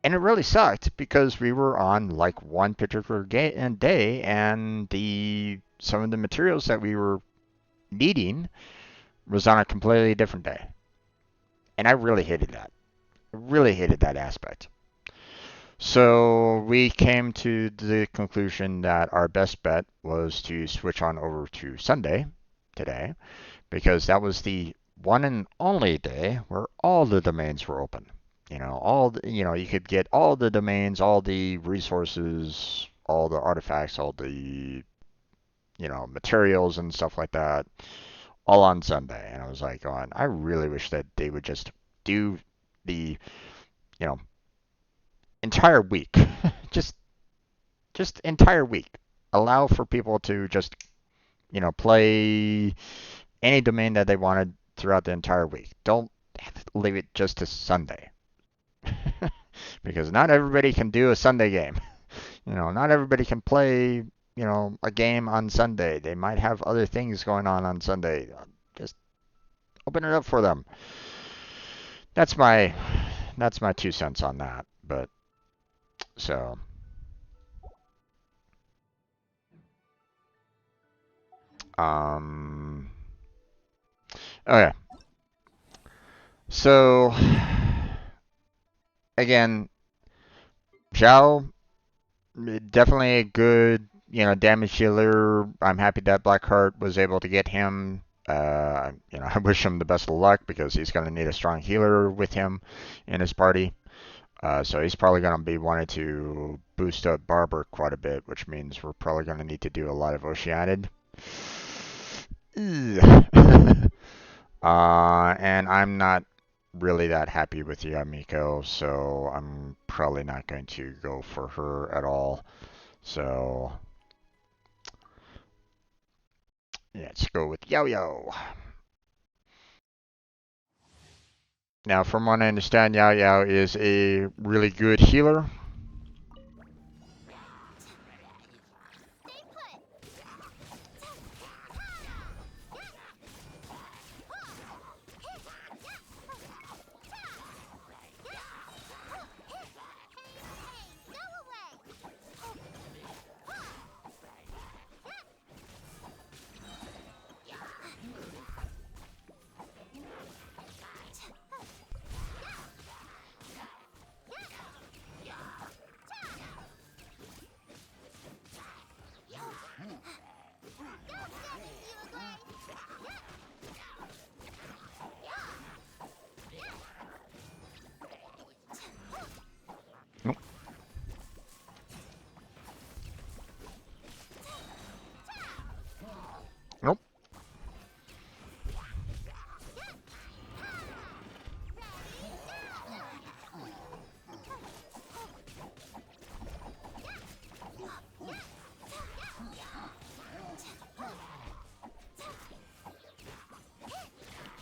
And it really sucked because we were on like one particular day, and the some of the materials that we were needing was on a completely different day. And I really hated that. I really hated that aspect. So we came to the conclusion that our best bet was to switch on over to Sunday today because that was the one and only day where all the domains were open. You could get all the domains, all the resources, all the artifacts, all the materials and stuff like that, all on Sunday. And I was like, oh, I really wish that they would just do the you know entire week, just entire week. Allow for people to just play any domain that they wanted throughout the entire week. Don't leave it just to Sunday. Because not everybody can do a Sunday game. Not everybody can play, a game on Sunday. They might have other things going on Sunday. Just open it up for them. that's my 2 cents on that. But so um okay. So again, Zhao, definitely a good, damage healer. I'm happy that Blackheart was able to get him. I wish him the best of luck because he's going to need a strong healer with him in his party. So he's probably going to be wanting to boost up Barber quite a bit, which means we're probably going to need to do a lot of Oceanid. And I'm not really that happy with Yamiko, so I'm probably not going to go for her at all. So yeah, let's go with Yo-Yo. Now, from what I understand, Yo-Yo is a really good healer. Nope. Nope.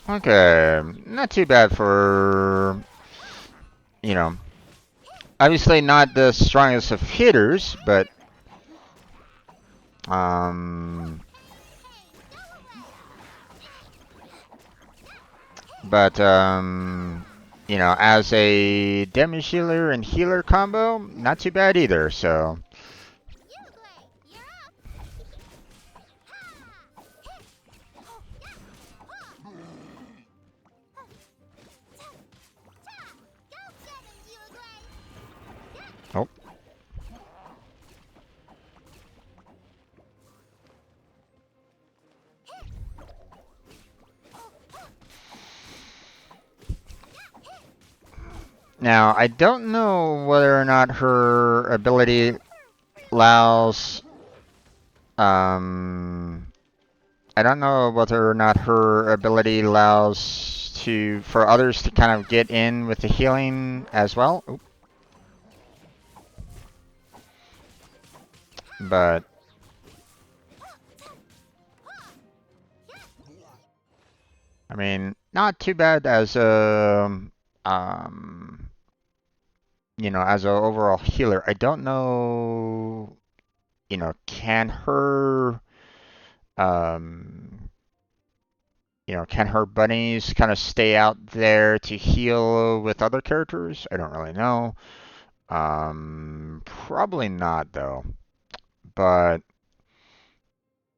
Okay, not too bad for, you know, obviously not the strongest of hitters, um, but as a damage healer and healer combo, not too bad either. So oh. Now, I don't know whether or not her ability allows, um, I don't know whether or not her ability allows for others to kind of get in with the healing as well. Oop. But I mean, not too bad as um, as a overall healer. I don't know, can her um can her bunnies kind of stay out there to heal with other characters? I don't really know. Probably not though. But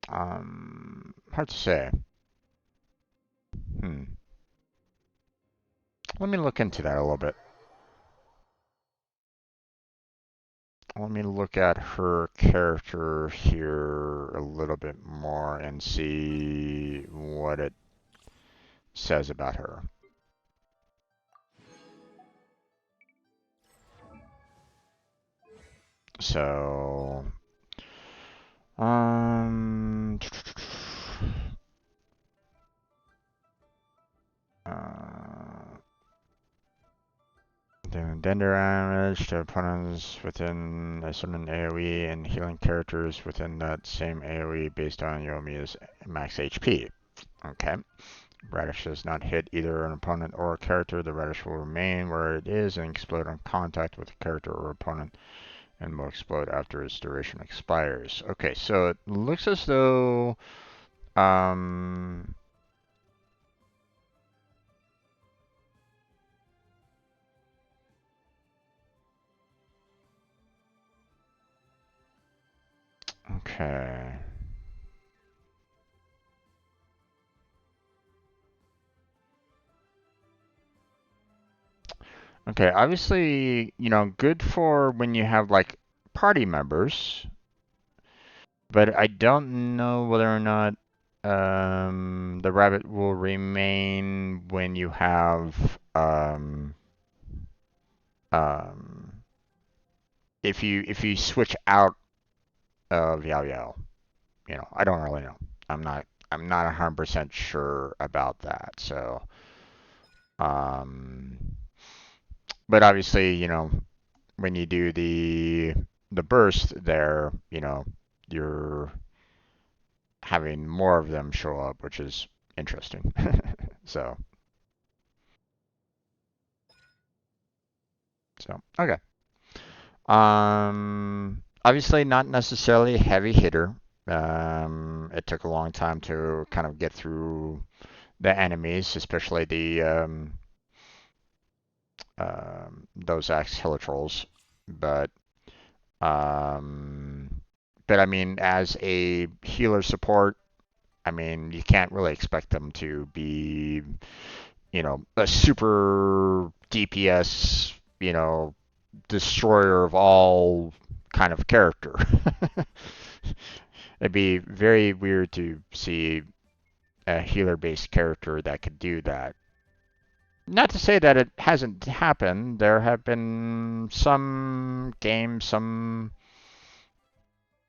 hard to say. Hmm. Let me look into that a little bit. Let me look at her character here a little bit more and see what it says about her. So, um, doing dender damage to opponents within a certain AoE and healing characters within that same AoE based on Yomi's max HP. Okay. Radish does not hit either an opponent or a character. The radish will remain where it is and explode on contact with a character or opponent and will explode after its duration expires. Okay, so it looks as though um, Okay. Okay, obviously, good for when you have like party members, but I don't know whether or not the rabbit will remain when you have um, if you switch out of Yao Yao. I don't really know. I'm not 100% sure about that. So, um, but obviously, when you do the burst there, you're having more of them show up, which is interesting. So, okay. Obviously not necessarily a heavy hitter. It took a long time to kind of get through the enemies, especially the those axe trolls. But um, but I mean, as a healer support, I mean, you can't really expect them to be, a super DPS, destroyer of all kind of character. It'd be very weird to see a healer-based character that could do that. Not to say that it hasn't happened. There have been some games, some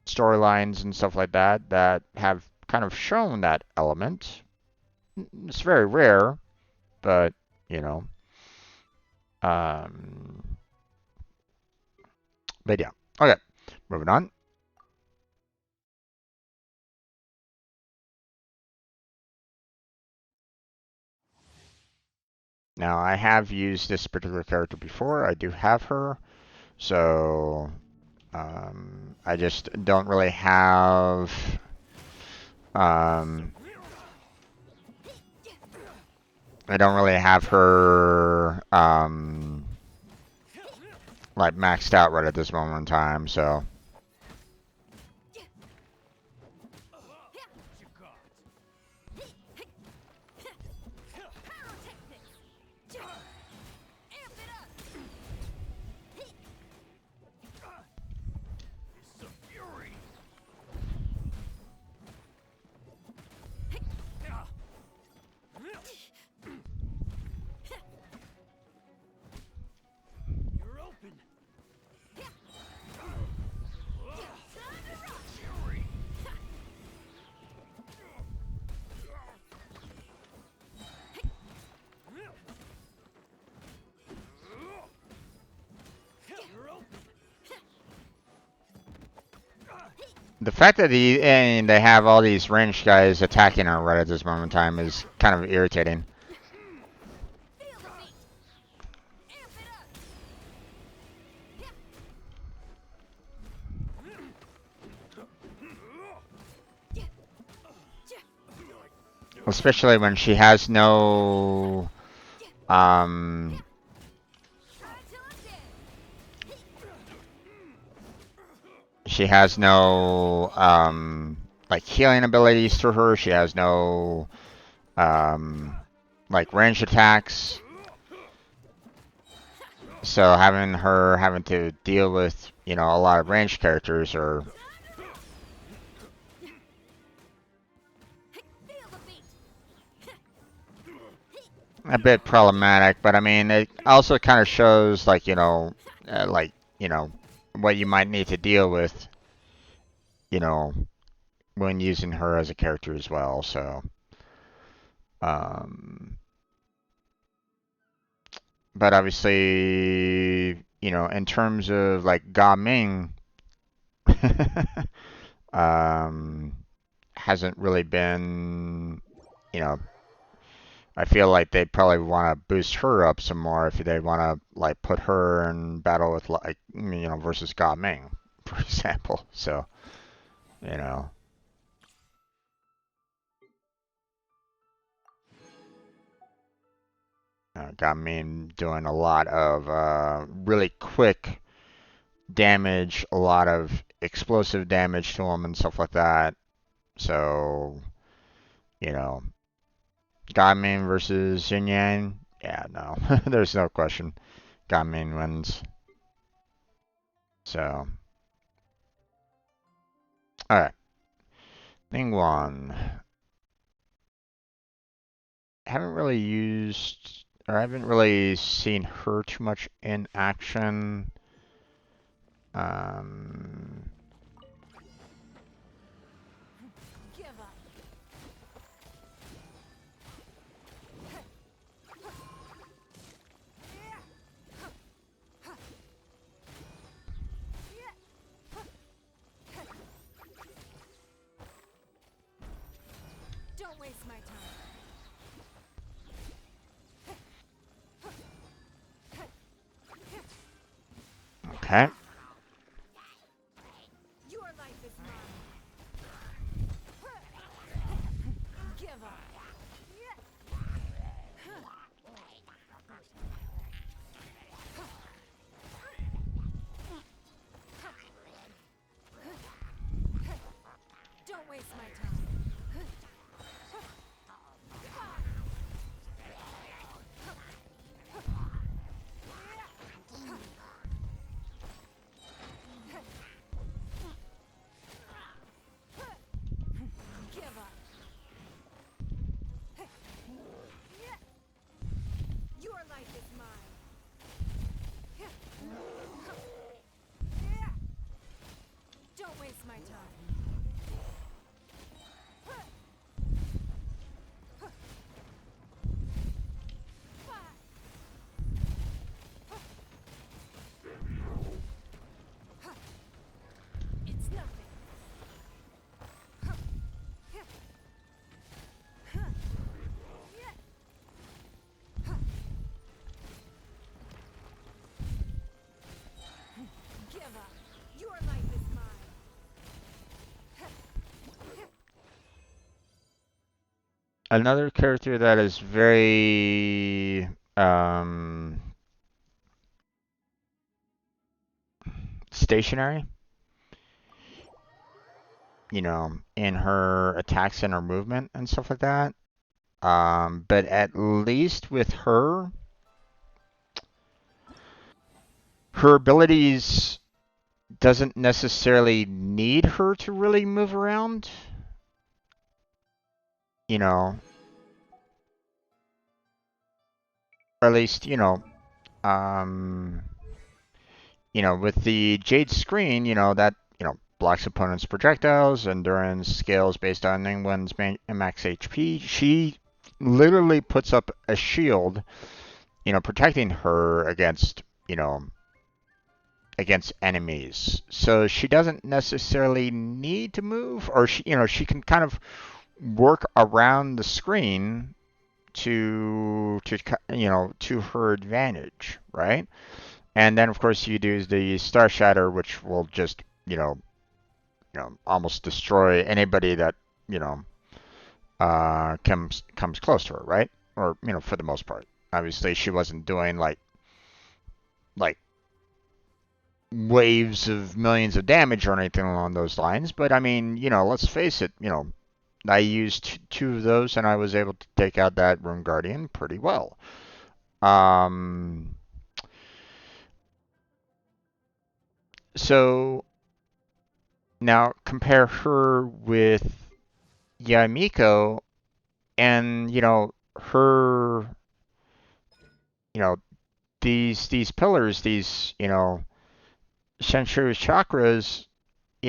storylines and stuff like that that have kind of shown that element. It's very rare, but you know, um, but yeah. Okay, moving on. Now I have used this particular character before. I do have her, so I just don't really have um, I don't really have her like maxed out right at this moment in time. So the fact that they have all these ranged guys attacking her right at this moment in time is kind of irritating. Especially when she has no um she has no like healing abilities to her. She has no um like range attacks. So having to deal with, a lot of ranged characters are a bit problematic, but I mean, it also kind of shows like, like, what you might need to deal with, you know, when using her as a character as well. So, um, but obviously, in terms of like Ga Ming, um, hasn't really been, you know, I feel like they probably want to boost her up some more if they want to like put her in battle with like versus Ga Ming, for example. So you know, Ga Ming doing a lot of really quick damage, a lot of explosive damage to him and stuff like that. So, you know, Godmin versus Yin Yang. Yeah, no, there's no question. Godmin wins. So, all right. Thing one. Haven't really used, or I haven't really seen her too much in action. Um, Give up. Don't waste my time. okay. Your life is mine. Give up. Don't waste my time. Give up. Your life is mine. Don't waste my time. It's nothing. Give up. Your life is mine. Another character that is very stationary, in her attacks and her movement and stuff like that. But at least with her, her abilities doesn't necessarily need her to really move around. You know, or at least, um, with the Jade screen, that, blocks opponents' projectiles, endurance scales based on anyone's max HP. She literally puts up a shield, protecting her against, against enemies. So she doesn't necessarily need to move, or she can kind of work around the screen to her advantage, right? And then of course you do the Star Shatter, which will just almost destroy anybody that you know comes close to her, right? Or for the most part. Obviously, she wasn't doing like waves of millions of damage or anything along those lines, but I mean, let's face it, I used two of those and I was able to take out that Rune Guardian pretty well. Um, so now compare her with Yamiko and her you know these pillars, these Senshu chakras,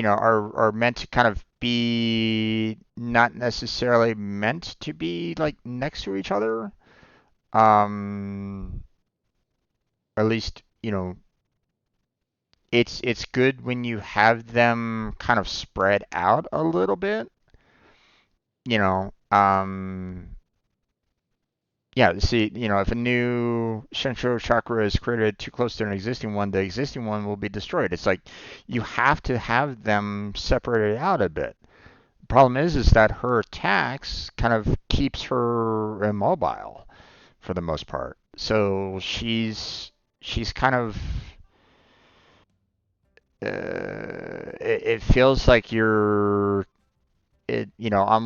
are meant to kind of be not necessarily meant to be like next to each other. Um, at least it's good when you have them kind of spread out a little bit. You know, yeah. See, if a new Senshu chakra is created too close to an existing one, the existing one will be destroyed. It's like you have to have them separated out a bit. Problem is that her attacks kind of keeps her immobile for the most part. So she's kind of it feels like on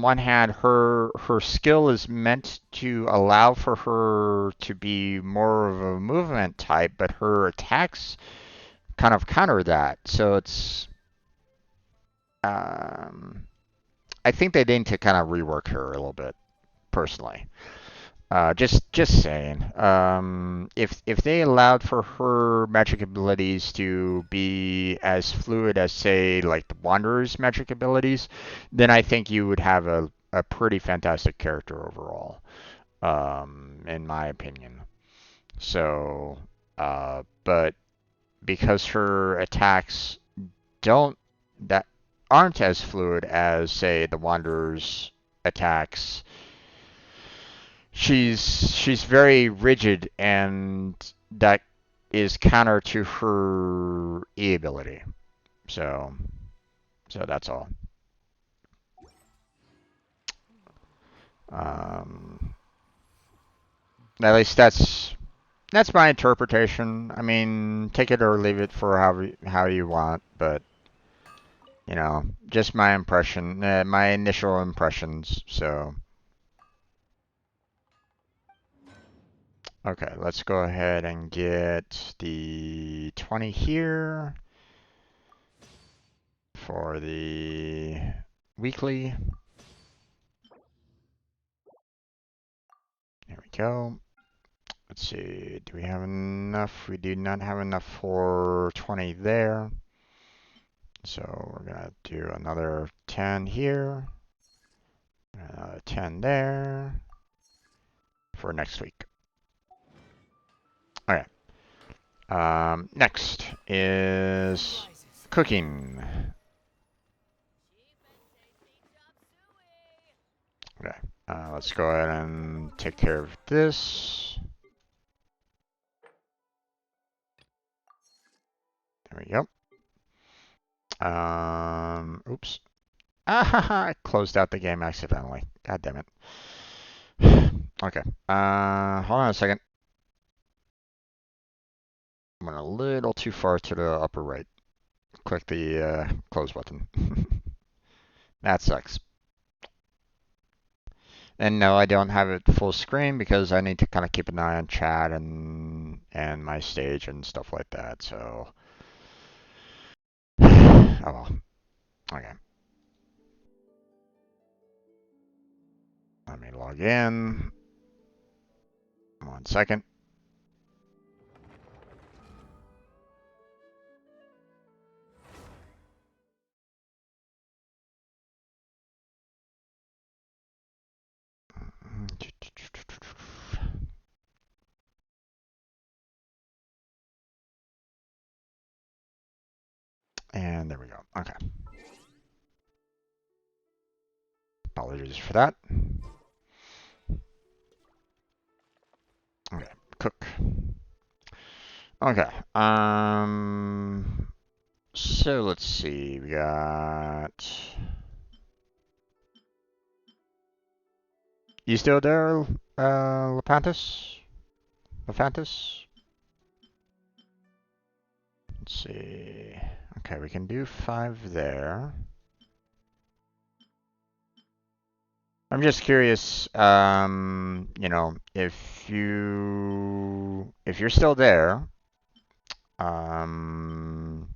one hand, her skill is meant to allow for her to be more of a movement type, but her attacks kind of counter that. So it's um, I think they need to kind of rework her a little bit, personally. Just saying. If they allowed for her magic abilities to be as fluid as, say, like the Wanderer's magic abilities, then I think you would have a pretty fantastic character overall, in my opinion. So, but because her attacks don't that aren't as fluid as, say, the Wanderer's attacks, she's very rigid, and that is counter to her E ability. So so that's all. Um, at least that's my interpretation. I mean, take it or leave it for how you want, but just my impression, my initial impressions. So okay, let's go ahead and get the 20 here for the weekly. There we go. Let's see, do we have enough? We do not have enough for 20 there. So we're gonna do another 10 here, another 10 there for next week. Okay. Next is cooking. Okay. Let's go ahead and take care of this. There we go. Oops. Ah, I closed out the game accidentally. God damn it. Okay. Hold on a second. I went a little too far to the upper right. Click the close button. That sucks. And no, I don't have it full screen because I need to kind of keep an eye on chat and my stage and stuff like that. So, oh well. Okay. Let me log in. 1 second. And there we go. Okay. Apologies for that. Okay. Cook. Okay. So let's see. We got. You still there, Lepantis? Lepantis? Let's see. Okay, we can do 5 there. I'm just curious, if you're still there, um,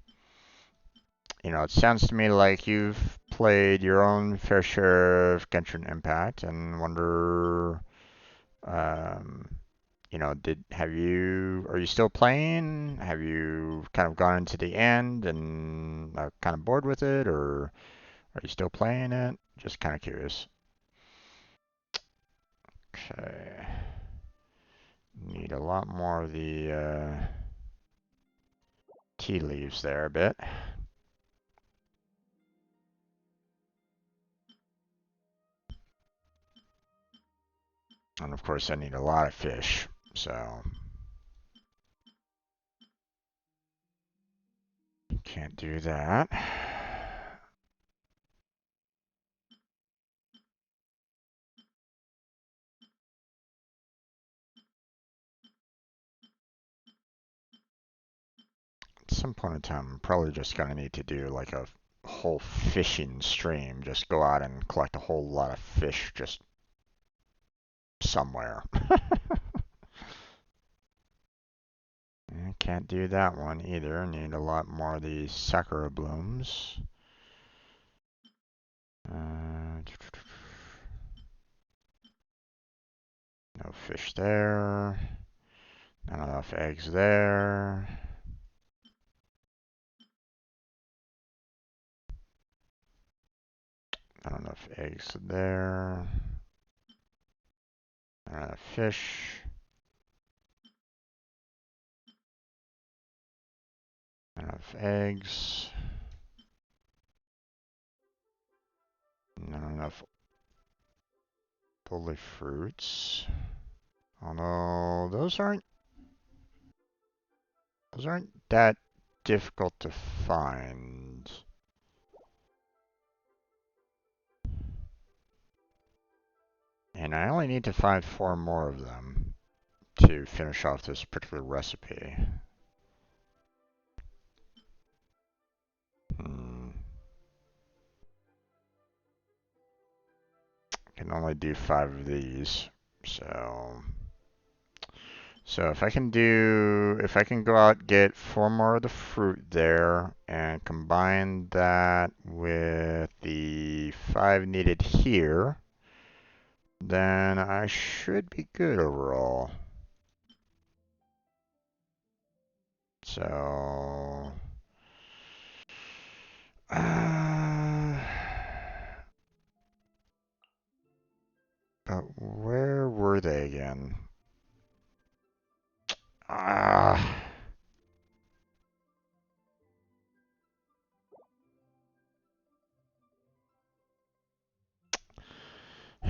it sounds to me like you've played your own fair share of Genshin Impact, and wonder, um, are you still playing? Have you kind of gone into the end and are kind of bored with it, or are you still playing it? Just kind of curious. Okay. Need a lot more of the tea leaves there a bit. And of course I need a lot of fish, so can't do that. some point in time, I'm probably just gonna need to do like a whole fishing stream. Just go out and collect a whole lot of fish just somewhere. I can't do that one either. I need a lot more of these sakura blooms. No fish there. Not enough eggs there. Not enough eggs there. Not enough fish. Not enough eggs. Not enough bully fruits. Although those aren't that difficult to find. And I only need to find 4 more of them to finish off this particular recipe. I can only do 5 of these. So if I can go out, get 4 more of the fruit there and combine that with the 5 needed here, then I should be good overall. So, but where were they again? Ah.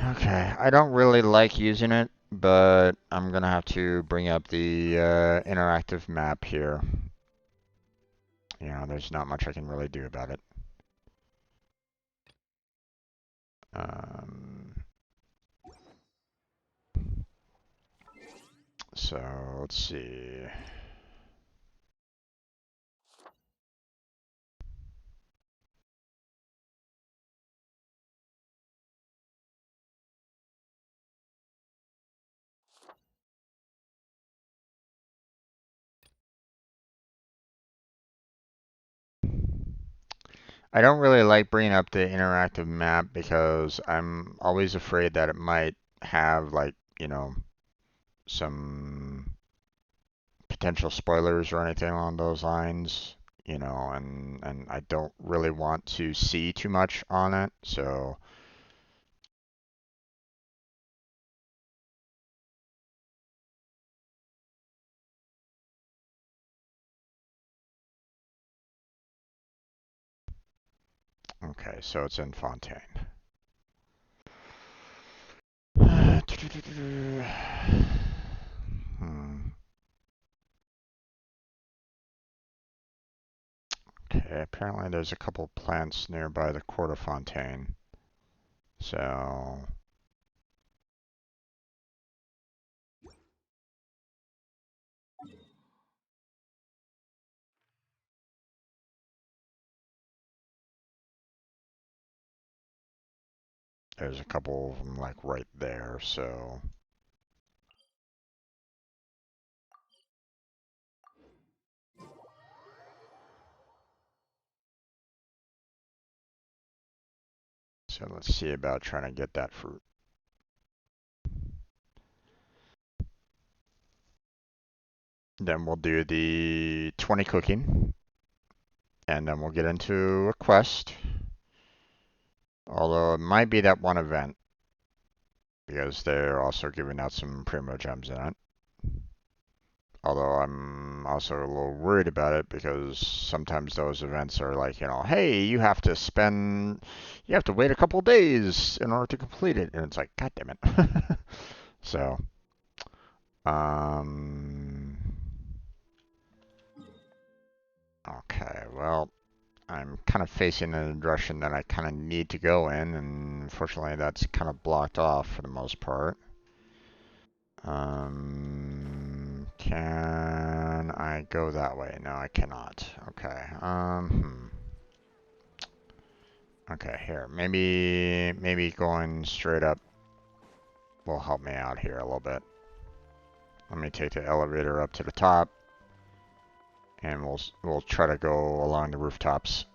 Okay, I don't really like using it, but I'm gonna have to bring up the interactive map here. You know, there's not much I can really do about it. Um, so let's see. I don't really like bringing up the interactive map because I'm always afraid that it might have like, you know, some potential spoilers or anything along those lines, you know, and I don't really want to see too much on it, so okay, so it's in Fontaine. Hmm. Okay, apparently there's a couple plants nearby the Court of Fontaine. So there's a couple of them like right there, so let's see about trying to get that fruit. Then we'll do the 20 cooking, and then we'll get into a quest. Although it might be that one event, because they're also giving out some Primo Gems in it. Although I'm also a little worried about it because sometimes those events are like, you know, hey, you have to wait a couple days in order to complete it. And it's like, God damn it. So, um, okay, well, I'm kind of facing a direction that I kind of need to go in, and unfortunately that's kind of blocked off for the most part. Can I go that way? No, I cannot. Okay. Okay, here. Maybe going straight up will help me out here a little bit. Let me take the elevator up to the top, and we'll try to go along the rooftops.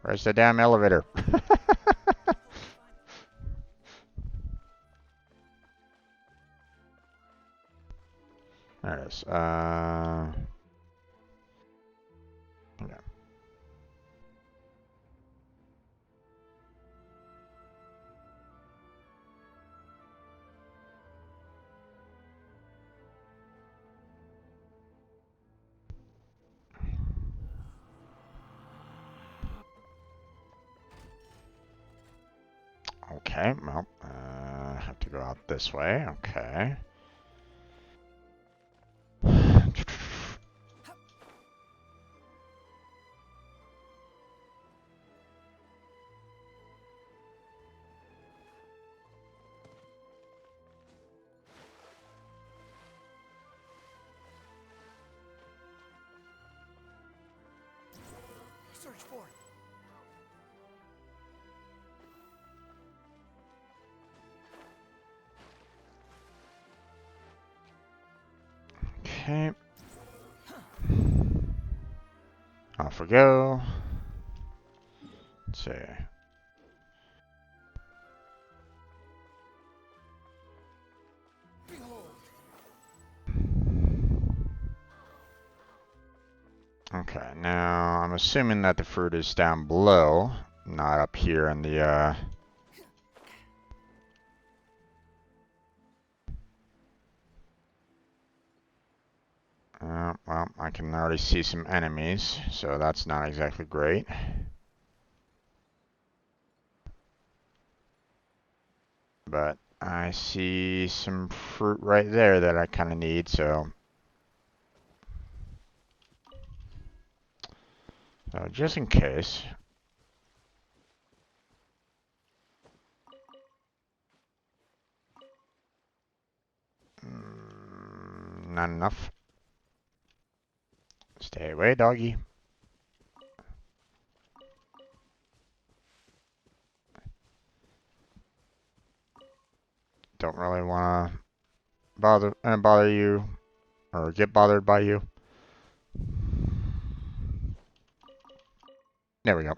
Where's the damn elevator? There it is. Okay. Okay, well, have to go out this way. Okay. Search for it. Okay. Off we go. Let's see. Behold. Okay, now I'm assuming that the fruit is down below, not up here in the well, I can already see some enemies, so that's not exactly great. But I see some fruit right there that I kind of need, so just in case. Not enough. Stay away, doggy. Don't really want to bother you or get bothered by you. There we go.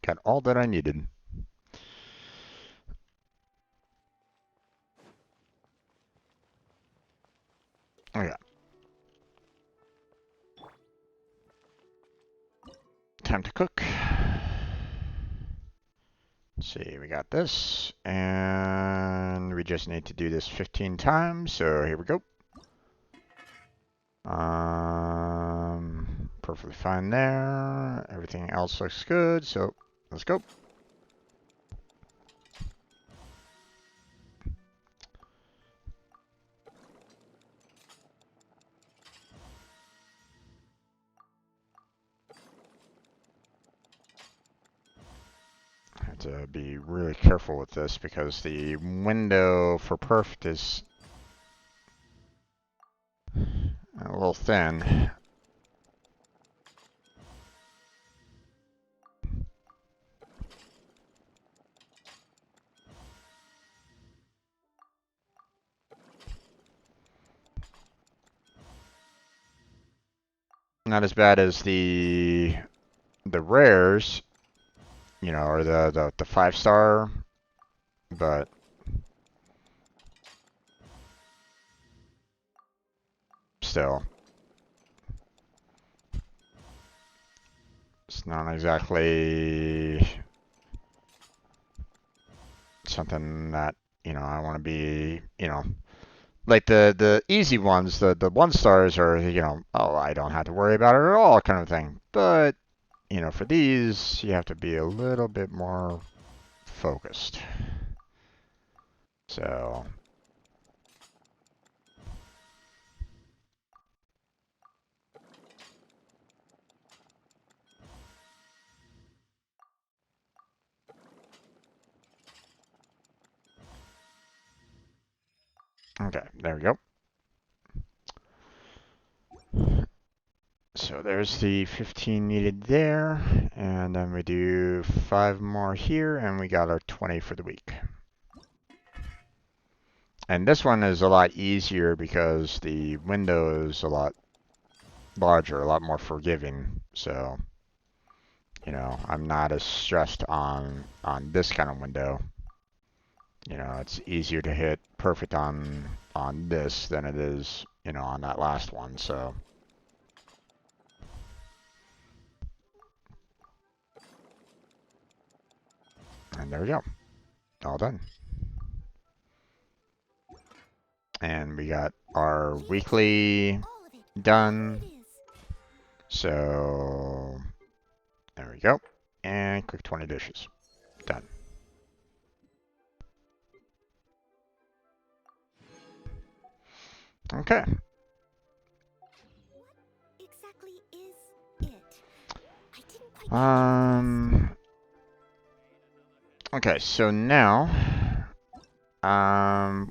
Got all that I needed. Okay. Time to cook. Let's see, we got this, and we just need to do this 15 times, so here we go. Perfectly fine there. Everything else looks good, so let's go. I have to be really careful with this because the window for perfect is a little thin. Not as bad as the rares, you know, or the 5-star, but still. It's not exactly something that, you know, I want to be, you know, like the easy ones, the 1-stars are, you know, oh, I don't have to worry about it at all kind of thing. But, you know, for these, you have to be a little bit more focused. So okay, there we go. So there's the 15 needed there, and then we do 5 more here, and we got our 20 for the week. And this one is a lot easier because the window is a lot larger, a lot more forgiving. So, you know, I'm not as stressed on this kind of window. You know, it's easier to hit perfect on this than it is, you know, on that last one. So. And there we go. All done. And we got our weekly done. So there we go. And cook 20 dishes. Done. Okay. What exactly is it? I didn't quite Okay, so now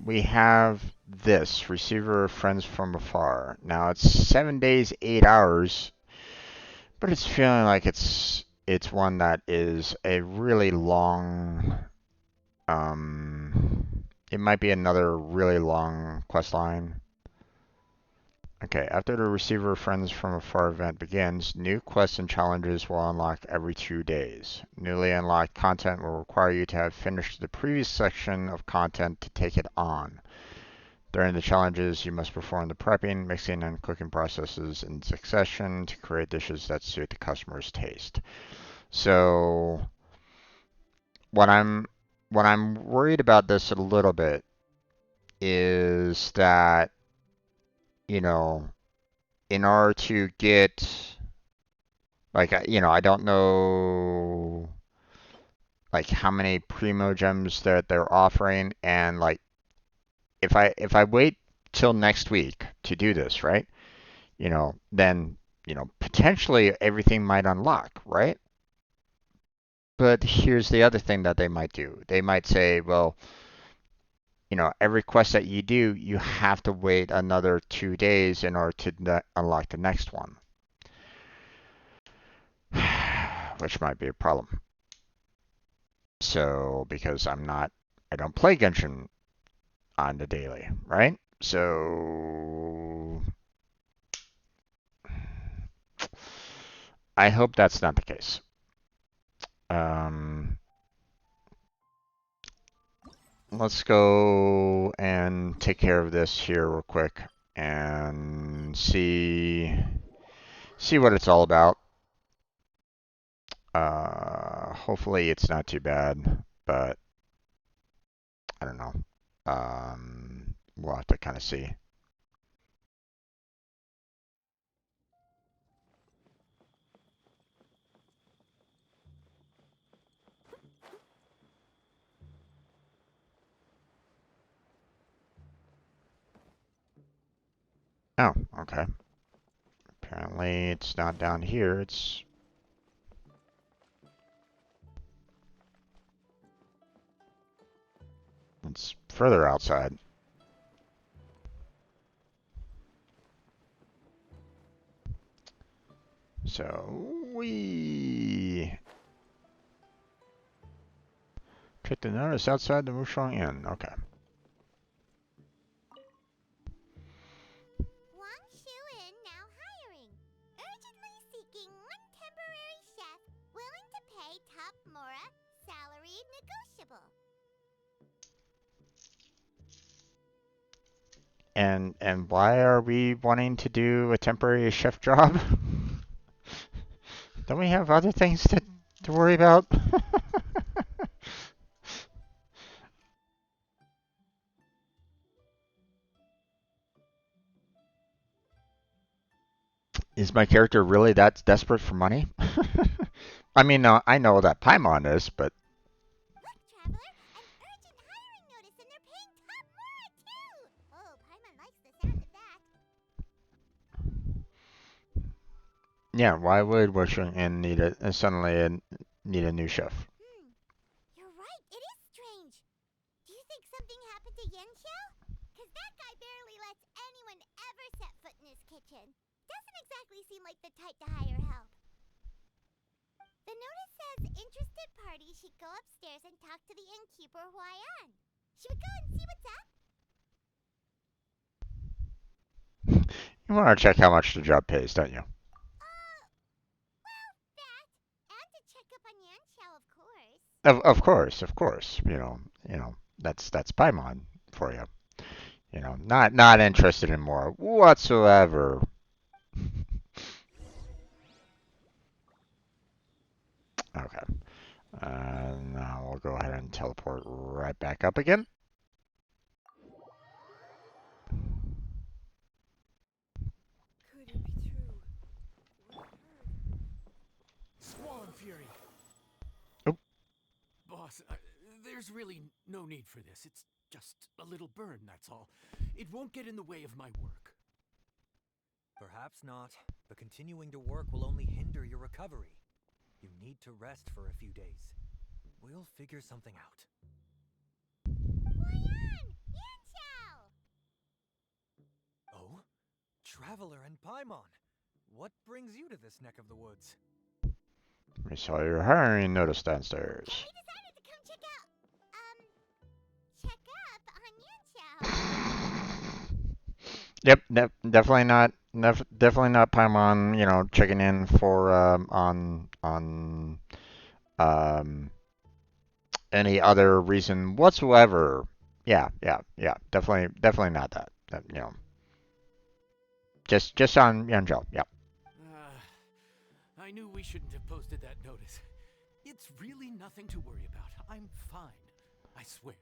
we have this receiver of friends from afar. Now it's 7 days, 8 hours, but it's feeling like it's one that is a really long it might be another really long quest line. Okay, after the receiver friends from afar event begins, new quests and challenges will unlock every 2 days. Newly unlocked content will require you to have finished the previous section of content to take it on. During the challenges, you must perform the prepping, mixing, and cooking processes in succession to create dishes that suit the customer's taste. So, what I'm worried about this a little bit is that, you know, in order to get, like, you know, I don't know, like, how many primo gems that they're offering, and like, if I wait till next week to do this, right? You know, then, you know, potentially everything might unlock, right? But here's the other thing that they might do. They might say, well, you know, every quest that you do, you have to wait another 2 days in order to unlock the next one. Which might be a problem. So, because I don't play Genshin on the daily, right? So, I hope that's not the case. Let's go and take care of this here real quick and see what it's all about. Hopefully it's not too bad, but I don't know. We'll have to kind of see. Oh, okay. Apparently it's not down here. It's further outside. So we check the notice outside the Mushong Inn. Okay. Inn now hiring. Urgently seeking one temporary chef willing to pay top Mora, salary negotiable. And why are we wanting to do a temporary chef job? Don't we have other things to worry about? Is my character really that desperate for money? I mean, I know that Paimon is, but Look, traveler, an urgent hiring notice and they're paying Yeah, why would Wishing Inn suddenly need a new chef? You're right, it is strange. Do you think something happened to Yen Xiao? Cause that guy barely lets anyone ever set foot in his kitchen. Doesn't exactly seem like the type to hire help. The notice says interested parties should go upstairs and talk to the innkeeper Huayan. Should we go and see what's up? You want to check how much the job pays, don't you? Well, that. And to check up on Yan Xiao, of course. Of course. That's Paimon for you. Not interested in more whatsoever. Okay. Now we'll go ahead and teleport right back up again. Could it be true? What I heard? Squall and Fury. Oh. Boss, there's really no need for this. It's just a little burn, that's all. It won't get in the way of my work. Perhaps not, but continuing to work will only hinder your recovery. You need to rest for a few days. We'll figure something out. Huayan! Yan Xiao! Oh? Traveler and Paimon! What brings you to this neck of the woods? We saw your hiring notice downstairs. We decided to come check up on Yan Xiao. Yep, definitely not Paimon. Checking in for on any other reason whatsoever. Yeah. Definitely not that. Just on Yanzhou. Yep. I knew we shouldn't have posted that notice. It's really nothing to worry about. I'm fine. I swear.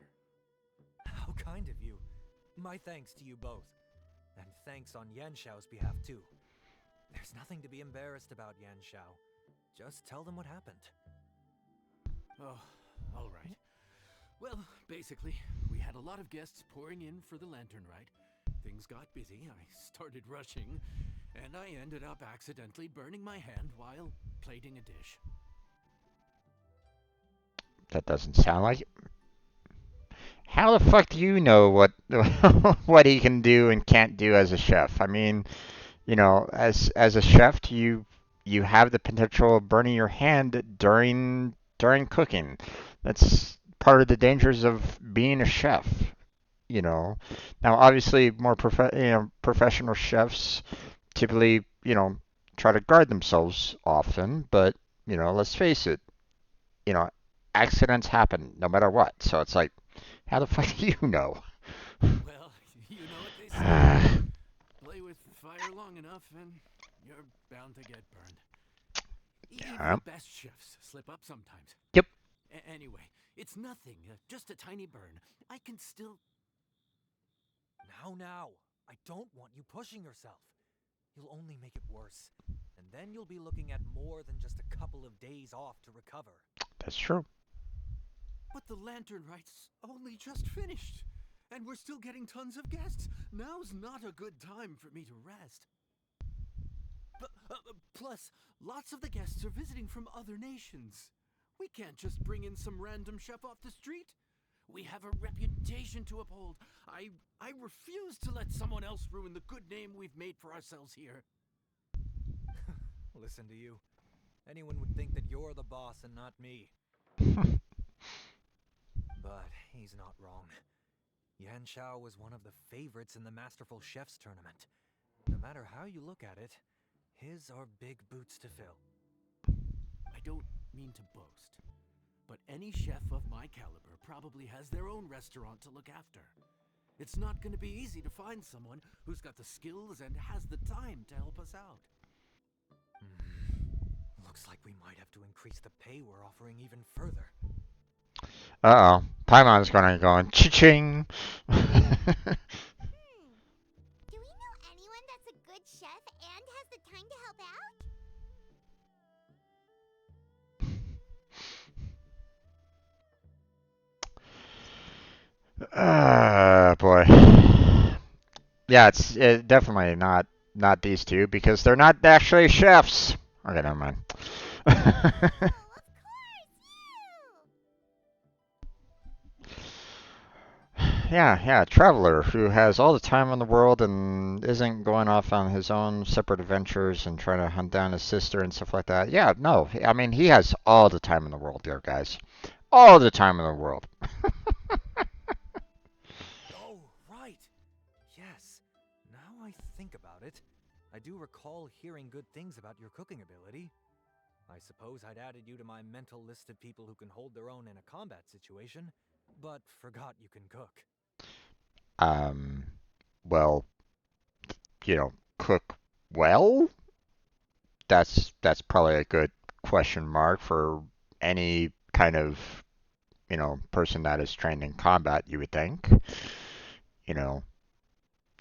How kind of you. My thanks to you both. And thanks on Yanxiao's behalf too. There's nothing to be embarrassed about, Yanxiao. Just tell them what happened. Oh, all right. Well, basically, we had a lot of guests pouring in for the lantern rite. Things got busy, I started rushing, and I ended up accidentally burning my hand while plating a dish. That doesn't sound like it. How the fuck do you know what what he can do and can't do as a chef? I mean, as a chef, you have the potential of burning your hand during cooking. That's part of the dangers of being a chef. Now obviously professional chefs typically try to guard themselves often, but let's face it, you know accidents happen no matter what. So it's like, how the fuck do you know? Well, you know what they say. Play with fire long enough and you're bound to get burned. Even Yeah. the best chefs slip up sometimes. Yep. Anyway, it's nothing, just a tiny burn. I can still... Now. I don't want you pushing yourself. You'll only make it worse. And then you'll be looking at more than just a couple of days off to recover. That's true. But the lantern rite's only just finished. And we're still getting tons of guests. Now's not a good time for me to rest. Plus, lots of the guests are visiting from other nations. We can't just bring in some random chef off the street. We have a reputation to uphold. I refuse to let someone else ruin the good name we've made for ourselves here. Listen to you. Anyone would think that you're the boss and not me. But he's not wrong. Yan Shao was one of the favorites in the Masterful Chefs tournament. No matter how you look at it, his are big boots to fill. I don't mean to boast, but any chef of my caliber probably has their own restaurant to look after. It's not going to be easy to find someone who's got the skills and has the time to help us out. Looks like we might have to increase the pay we're offering even further. Uh-oh. Paimon's gonna go cha-ching. Do we know anyone that's a good chef and has the time to help out? Boy. Yeah, it's definitely not these two because they're not actually chefs. Okay, never mind. Oh, of course, you! Yeah, traveler who has all the time in the world and isn't going off on his own separate adventures and trying to hunt down his sister and stuff like that. Yeah, no, I mean, he has all the time in the world there, guys. All the time in the world. Oh, right. Yes. Now I think about it, I do recall hearing good things about your cooking ability. I suppose I'd added you to my mental list of people who can hold their own in a combat situation, but forgot you can cook. Um, well, cook well? That's probably a good question mark for any kind of, person that is trained in combat, you would think. You know,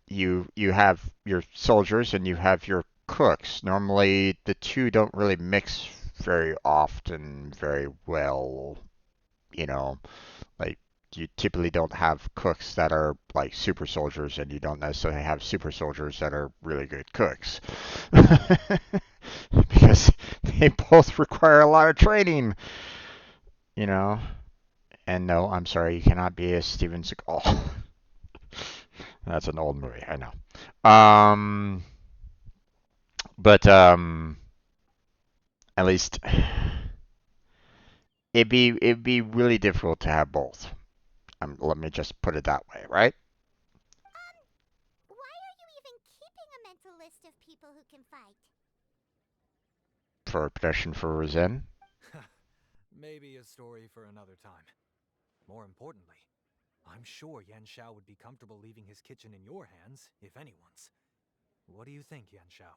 you have your soldiers and you have your cooks. Normally, the two don't really mix very often, very well. You know, like you typically don't have cooks that are like super soldiers, and you don't necessarily have super soldiers that are really good cooks. Because they both require a lot of training, you know. And no, I'm sorry, you cannot be a Steven Seagal. That's an old movie, I know. But at least it'd be really difficult to have both. Let me just put it that way, right? Why are you even keeping a mental list of people who can fight? For protection for Rizin. Maybe a story for another time. More importantly, I'm sure Yan Shao would be comfortable leaving his kitchen in your hands, if anyone's. What do you think, Yan Shao?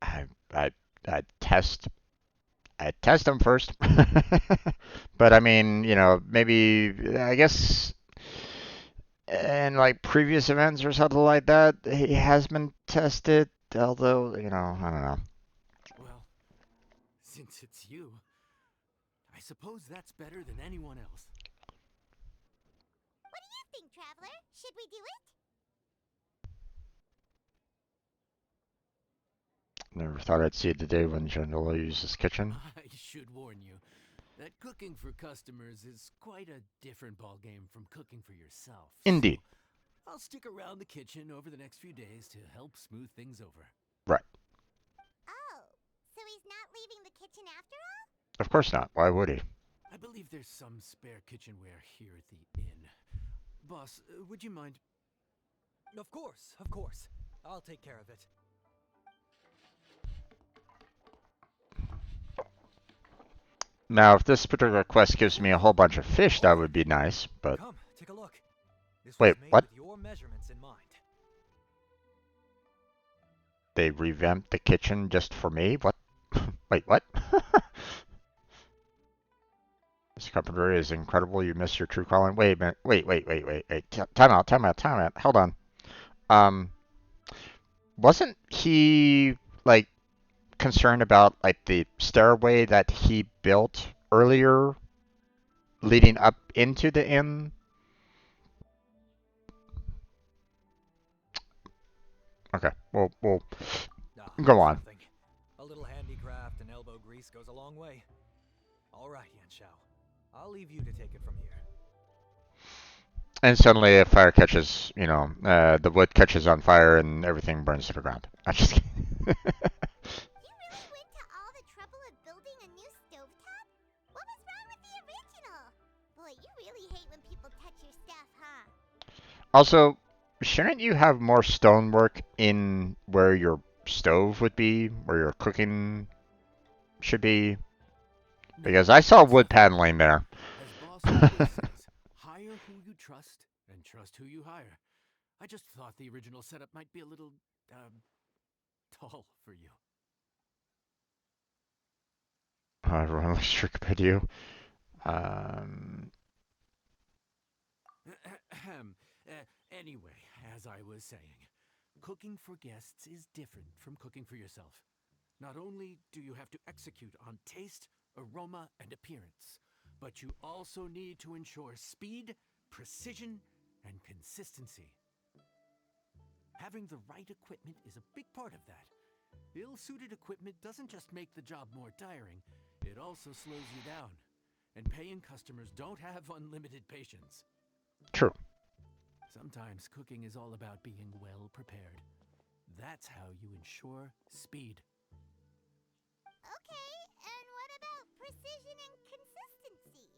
I I I test them first. But I mean, maybe I guess in like previous events or something like that, he has been tested. Although, I don't know. Well, since it's you, I suppose that's better than anyone else. What do you think, Traveler? Should we do it? Never thought I'd see the day when General uses kitchen. I should warn you that cooking for customers is quite a different ballgame from cooking for yourself. Indeed. So I'll stick around the kitchen over the next few days to help smooth things over. Right. Oh, so he's not leaving the kitchen after all? Of course not. Why would he? I believe there's some spare kitchenware here at the inn. Boss, would you mind? Of course, of course. I'll take care of it. Now, if this particular quest gives me a whole bunch of fish, that would be nice. But Come, take a look. This wait, was made what? with your measurements in mind. They revamped the kitchen just for me? What? Wait, what? This carpentry is incredible. You missed your true calling. Wait a minute. Wait. Time out. Hold on. Um, wasn't he like concerned about like the stairway that he built earlier, leading up into the inn? Okay. Well, Ah, go it's on. nothing. A little handicraft and elbow grease goes a long way. All right, Yan Shao. I'll leave you to take it from here. And suddenly a fire catches, the wood catches on fire and everything burns to the ground. I'm just kidding. You really went to all the trouble of building a new stovetop? What was wrong with the original? Boy, you really hate when people touch your stuff, huh? Also, shouldn't you have more stonework in where your stove would be, where your cooking should be? No, Because I saw it's wood nothing like paneling that. there. As Boss always says, hire who you trust and trust who you hire. I just thought the original setup might be a little, tall for you. Everyone looks trick at you. Um, Anyway, as I was saying, cooking for guests is different from cooking for yourself. Not only do you have to execute on taste, aroma, and appearance, but you also need to ensure speed, precision, and consistency. Having the right equipment is a big part of that. Ill-suited equipment doesn't just make the job more tiring, it also slows you down. And paying customers don't have unlimited patience. True. Sometimes cooking is all about being well prepared. That's how you ensure speed. Okay, and what about precision and consistency?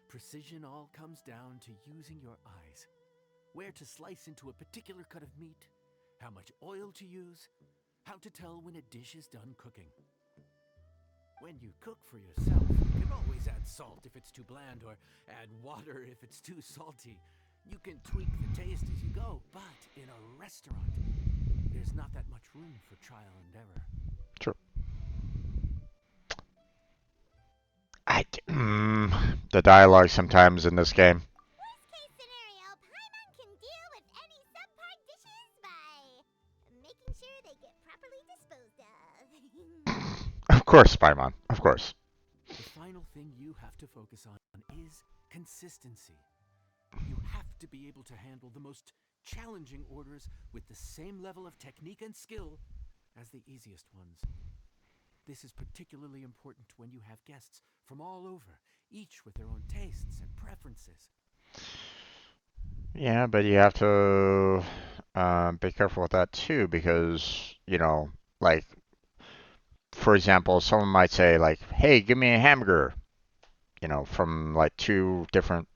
Precision all comes down to using your eyes. Where to slice into a particular cut of meat, how much oil to use, how to tell when a dish is done cooking. When you cook for yourself, you can always add salt if it's too bland or add water if it's too salty. You can tweak the taste as you go, but in a restaurant, there's not that much room for trial and error. True. The dialogue sometimes in this game. Worst case scenario, Paimon can deal with any subpar dishes by making sure they get properly disposed of. Of course, Paimon. Of course. The final thing you have to focus on is consistency. You have to be able to handle the most challenging orders with the same level of technique and skill as the easiest ones. This is particularly important when you have guests from all over, each with their own tastes and preferences. Yeah, but you have to be careful with that too, because, like, for example, someone might say, like, hey, give me a hamburger, from like two different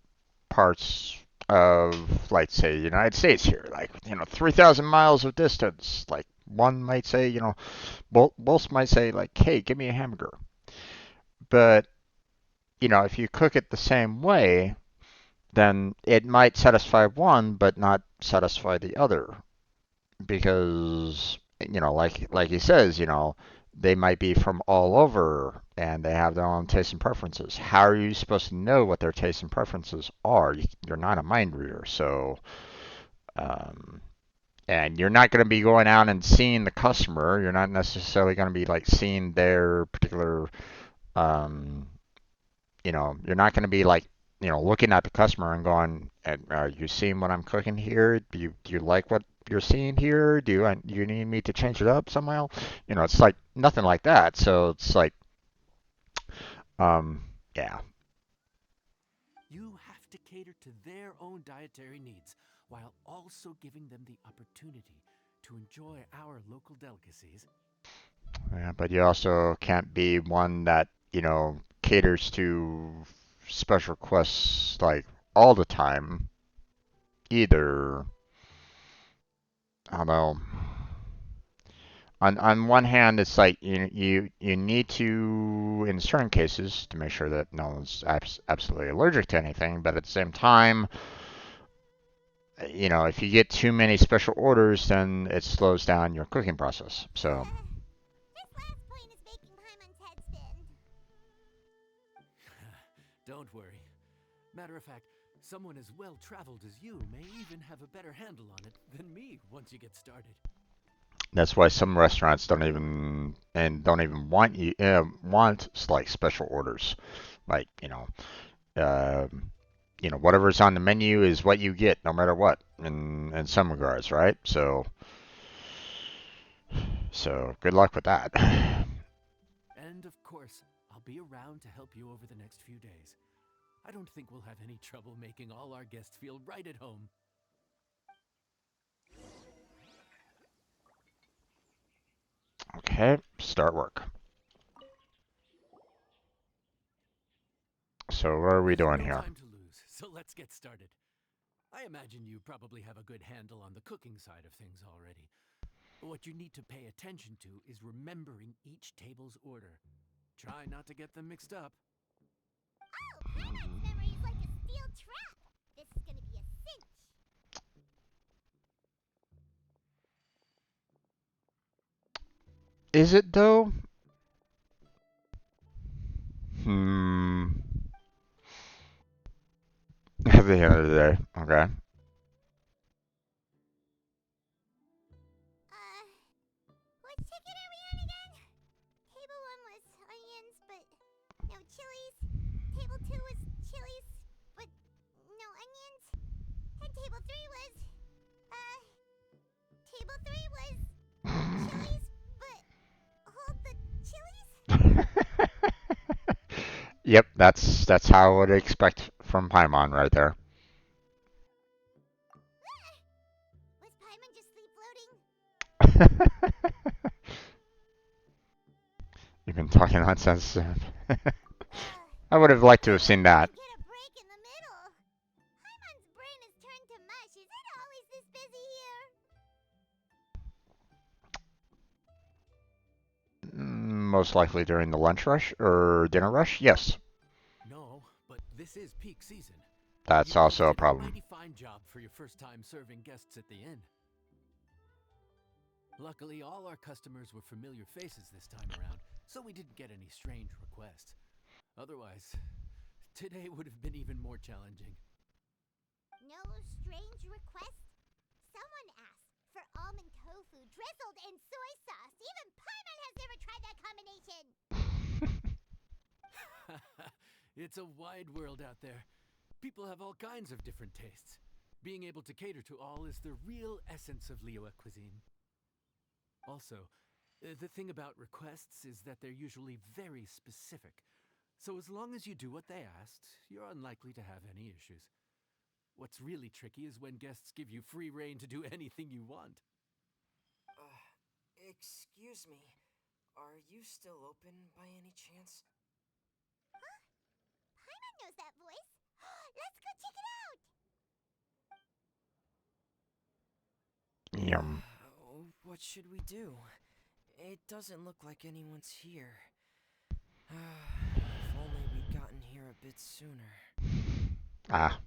parts of, like, say, the United States here, like, 3,000 miles of distance. Like, one might say, both might say, like, hey, give me a hamburger. But, if you cook it the same way, then it might satisfy one, but not satisfy the other. Because, like he says, they might be from all over and they have their own tastes and preferences. How are you supposed to know what their tastes and preferences are? You're not a mind reader, so and you're not going to be going out and seeing the customer. You're not necessarily going to be like seeing their particular, um, you're not going to be like, looking at the customer and going, "Are you seeing what I'm cooking here? Do you like what you're seeing here? Do you need me to change it up somehow?" It's like nothing like that. So it's like, yeah, You have to cater to their own dietary needs while also giving them the opportunity to enjoy our local delicacies. yeah. But you also can't be one that caters to special requests like all the time either. Although on one hand, it's like you need to, in certain cases, to make sure that no one's absolutely allergic to anything. But at the same time, if you get too many special orders, then it slows down your cooking process. So This last point is making Paimon's head spin. Don't worry. Matter of fact, someone as well traveled as you may even have a better handle on it than me once you get started. that's why some restaurants don't even want like special orders, like uh, whatever's on the menu is what you get, no matter what, in some regards, right? So good luck with that. And of course, I'll be around to help you over the next few days. I don't think we'll have any trouble making all our guests feel right at home. Okay, start work. So what are we We have doing no here? time to lose, so let's get started. I imagine you probably have a good handle on the cooking side of things already. What you need to pay attention to is remembering each table's order. Try not to get them mixed up. Oh, Paimon's memory is like a steel trap. This is gonna be a cinch. Is it though? Hmm. At the end of the day, okay. Which ticket are we on again? Table 1 was onions, but no chilies. Table 2 was chilies, but no onions. And table 3 was, Yep, that's how I would expect from Paimon right there. Was Paimon just sleep floating? You've been talking nonsense. I would Ugh. have liked to have Can't seen wait till that. we get a break in the middle. Paimon's brain has turned to mush. Is it always this busy here? Most likely during the lunch rush or dinner rush. Yes, No, but this is peak season. that's You both also a did a problem. mighty fine job for your first time serving guests at the inn. Luckily, all our customers were familiar faces this time around, so we didn't get any strange requests. Otherwise, today would have been even more challenging. No strange request? Someone asked for almond tofu drizzled in soy sauce. Even Paimon has never tried that combination. It's a wide world out there. People have all kinds of different tastes. Being able to cater to all is the real essence of Liyue cuisine. Also, the thing about requests is that they're usually very specific. So as long as you do what they asked, you're unlikely to have any issues. What's really tricky is when guests give you free rein to do anything you want. Excuse me. Are you still open by any chance? Huh? Paimon knows that voice. Let's go check it out. Yum. What should we do? It doesn't look like anyone's here. If only we'd gotten here a bit sooner. Ah.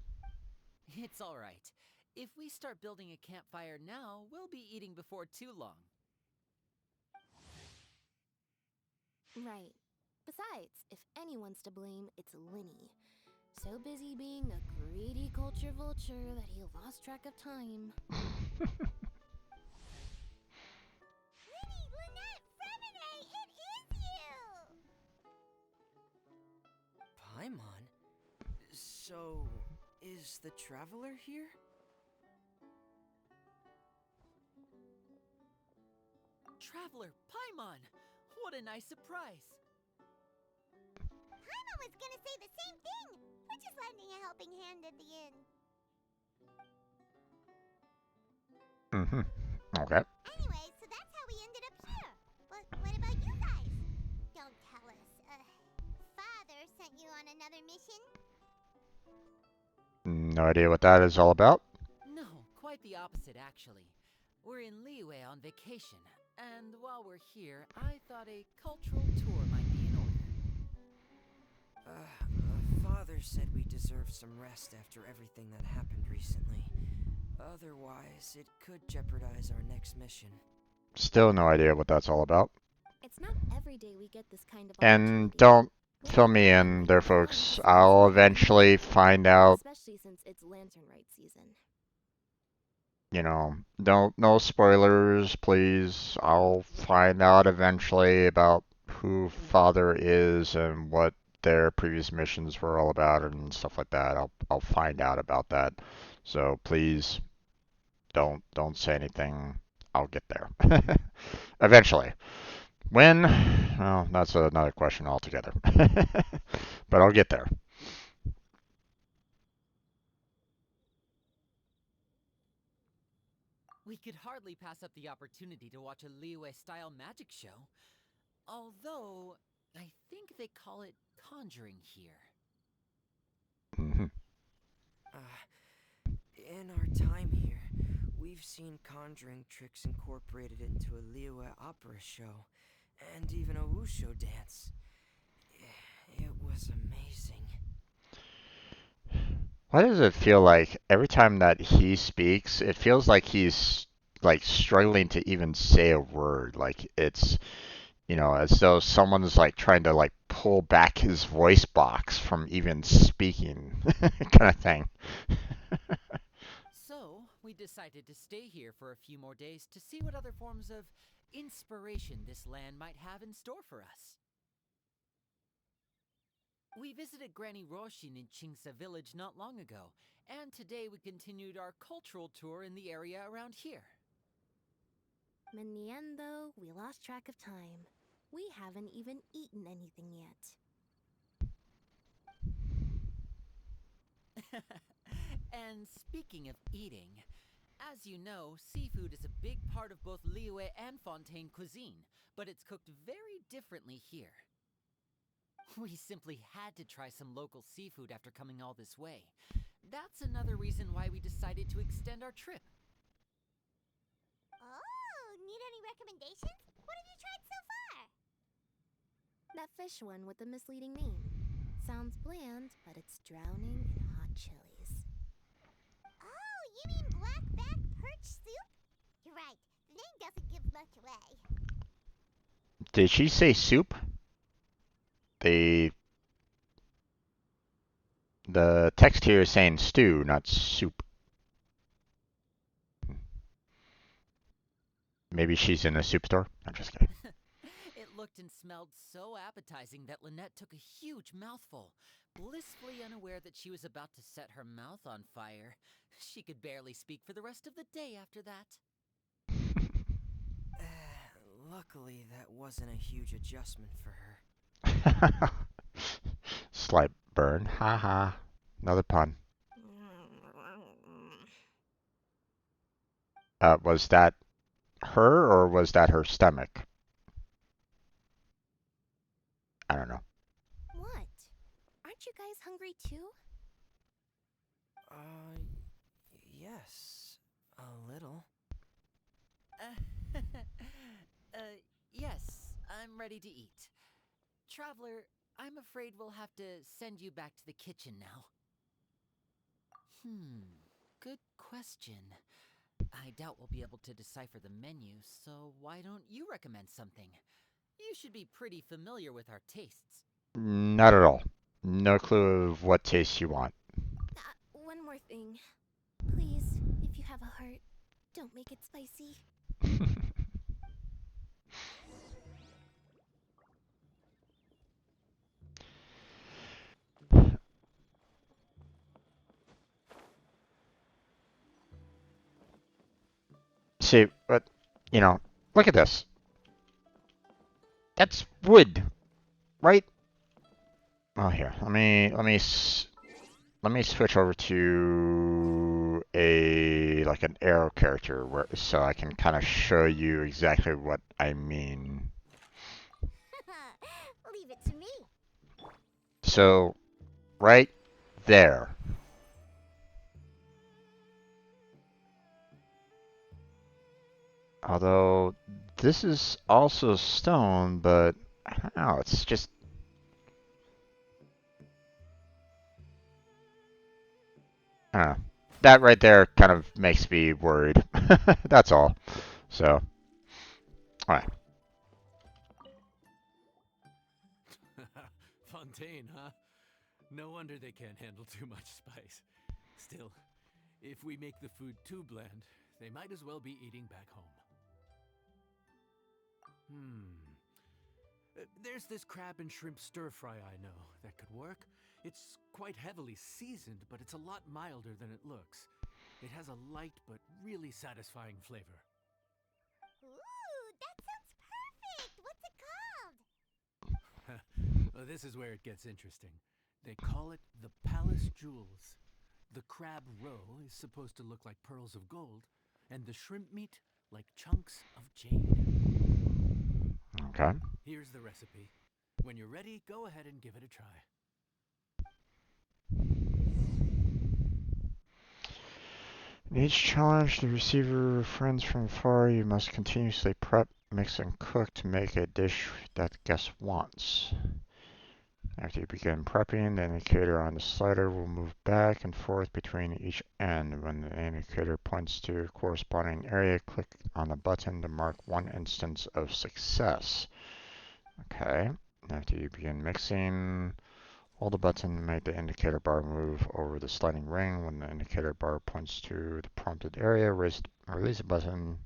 It's all right. If we start building a campfire now, we'll be eating before too long. Right. Besides, if anyone's to blame, it's Linny. So busy being a greedy culture vulture that he lost track of time. Linny, Lynette, Fremine, it is you! Paimon? So, is the traveler here? Traveler Paimon! What a nice surprise! Paimon was gonna say the same thing. We're just lending a helping hand at the inn. Mm-hmm. Okay. Anyway, so that's how we ended up here. But what about you guys? Don't tell us. Father sent you on another mission? No idea what that is all about. No, quite the opposite actually. We're in Liyue on vacation, and while we're here, I thought a cultural tour might be in order. Father said we deserve some rest after everything that happened recently. Otherwise, it could jeopardize our next mission. Still no idea what that's all about. It's not every day we get this kind of And opportunity. don't We'll fill have me to in make there, it fun folks. to spend I'll some time eventually together, find out. especially since it's lantern rite season. You know, no spoilers, please. I'll find out eventually about who Father is and what their previous missions were all about and stuff like that. I'll find out about that. So please don't say anything. I'll get there. Eventually. When? Well, that's another question altogether. But I'll get there. We could hardly pass up the opportunity to watch a Liyue-style magic show. Although, I think they call it conjuring here. Mhm. In our time here, we've seen conjuring tricks incorporated into a Liyue opera show, and even a wushu dance. It was amazing. Why does it feel like every time that he speaks, it feels like he's like struggling to even say a word? Like it's, as though someone's like trying to like pull back his voice box from even speaking, kind of thing. So, we decided to stay here for a few more days to see what other forms of inspiration this land might have in store for us. We visited Granny Roshin in Chingsa village not long ago, and today we continued our cultural tour in the area around here. In the end, though, we lost track of time. We haven't even eaten anything yet. And speaking of eating, as you know, seafood is a big part of both Liyue and Fontaine cuisine, but it's cooked very differently here. We simply had to try some local seafood after coming all this way. That's another reason why we decided to extend our trip. Oh, need any recommendations? What have you tried so far? That fish one with the misleading name. Sounds bland, but it's drowning in hot chilies. Oh, you mean blackback perch soup? You're right. The name doesn't give much away. Did she say soup? The text here is saying stew, not soup. Maybe she's in a soup store. I'm just kidding. It looked and smelled so appetizing that Lynette took a huge mouthful, blissfully unaware that she was about to set her mouth on fire. She could barely speak for the rest of the day after that. Luckily, that wasn't a huge adjustment for her. Slight burn. Haha. Another pun. Was that her or was that her stomach? I don't know. What? Aren't you guys hungry too? Yes. A little. Yes, I'm ready to eat. Traveler, I'm afraid we'll have to send you back to the kitchen now. Good question. I doubt we'll be able to decipher the menu, so why don't you recommend something? You should be pretty familiar with our tastes. Not at all. No clue of what taste you want. One more thing. Please, if you have a heart, don't make it spicy. See, but, look at this. That's wood, right? Oh, here. Let me switch over to an arrow character so I can kind of show you exactly what I mean. Leave it to me. So, right there. Although this is also stone, but I don't know, it's just I don't know. That right there kind of makes me worried. That's all. So, alright. Fontaine, huh? No wonder they can't handle too much spice. Still, if we make the food too bland, they might as well be eating back home. There's this crab and shrimp stir-fry I know that could work. It's quite heavily seasoned, but it's a lot milder than it looks. It has a light but really satisfying flavor. Ooh, that sounds perfect. What's it called? This is where it gets interesting. They call it the Palace Jewels. The crab roe is supposed to look like pearls of gold, and the shrimp meat like chunks of jade. Okay. Here's the recipe. When you're ready, go ahead and give it a try. In each challenge, the receiver friends from afar. You must continuously prep, mix, and cook to make a dish that the guest wants. After you begin prepping, the indicator on the slider will move back and forth between each end. When the indicator points to a corresponding area, click on the button to mark one instance of success. Okay. After you begin mixing, hold the button to make the indicator bar move over the sliding ring. When the indicator bar points to the prompted area, release the button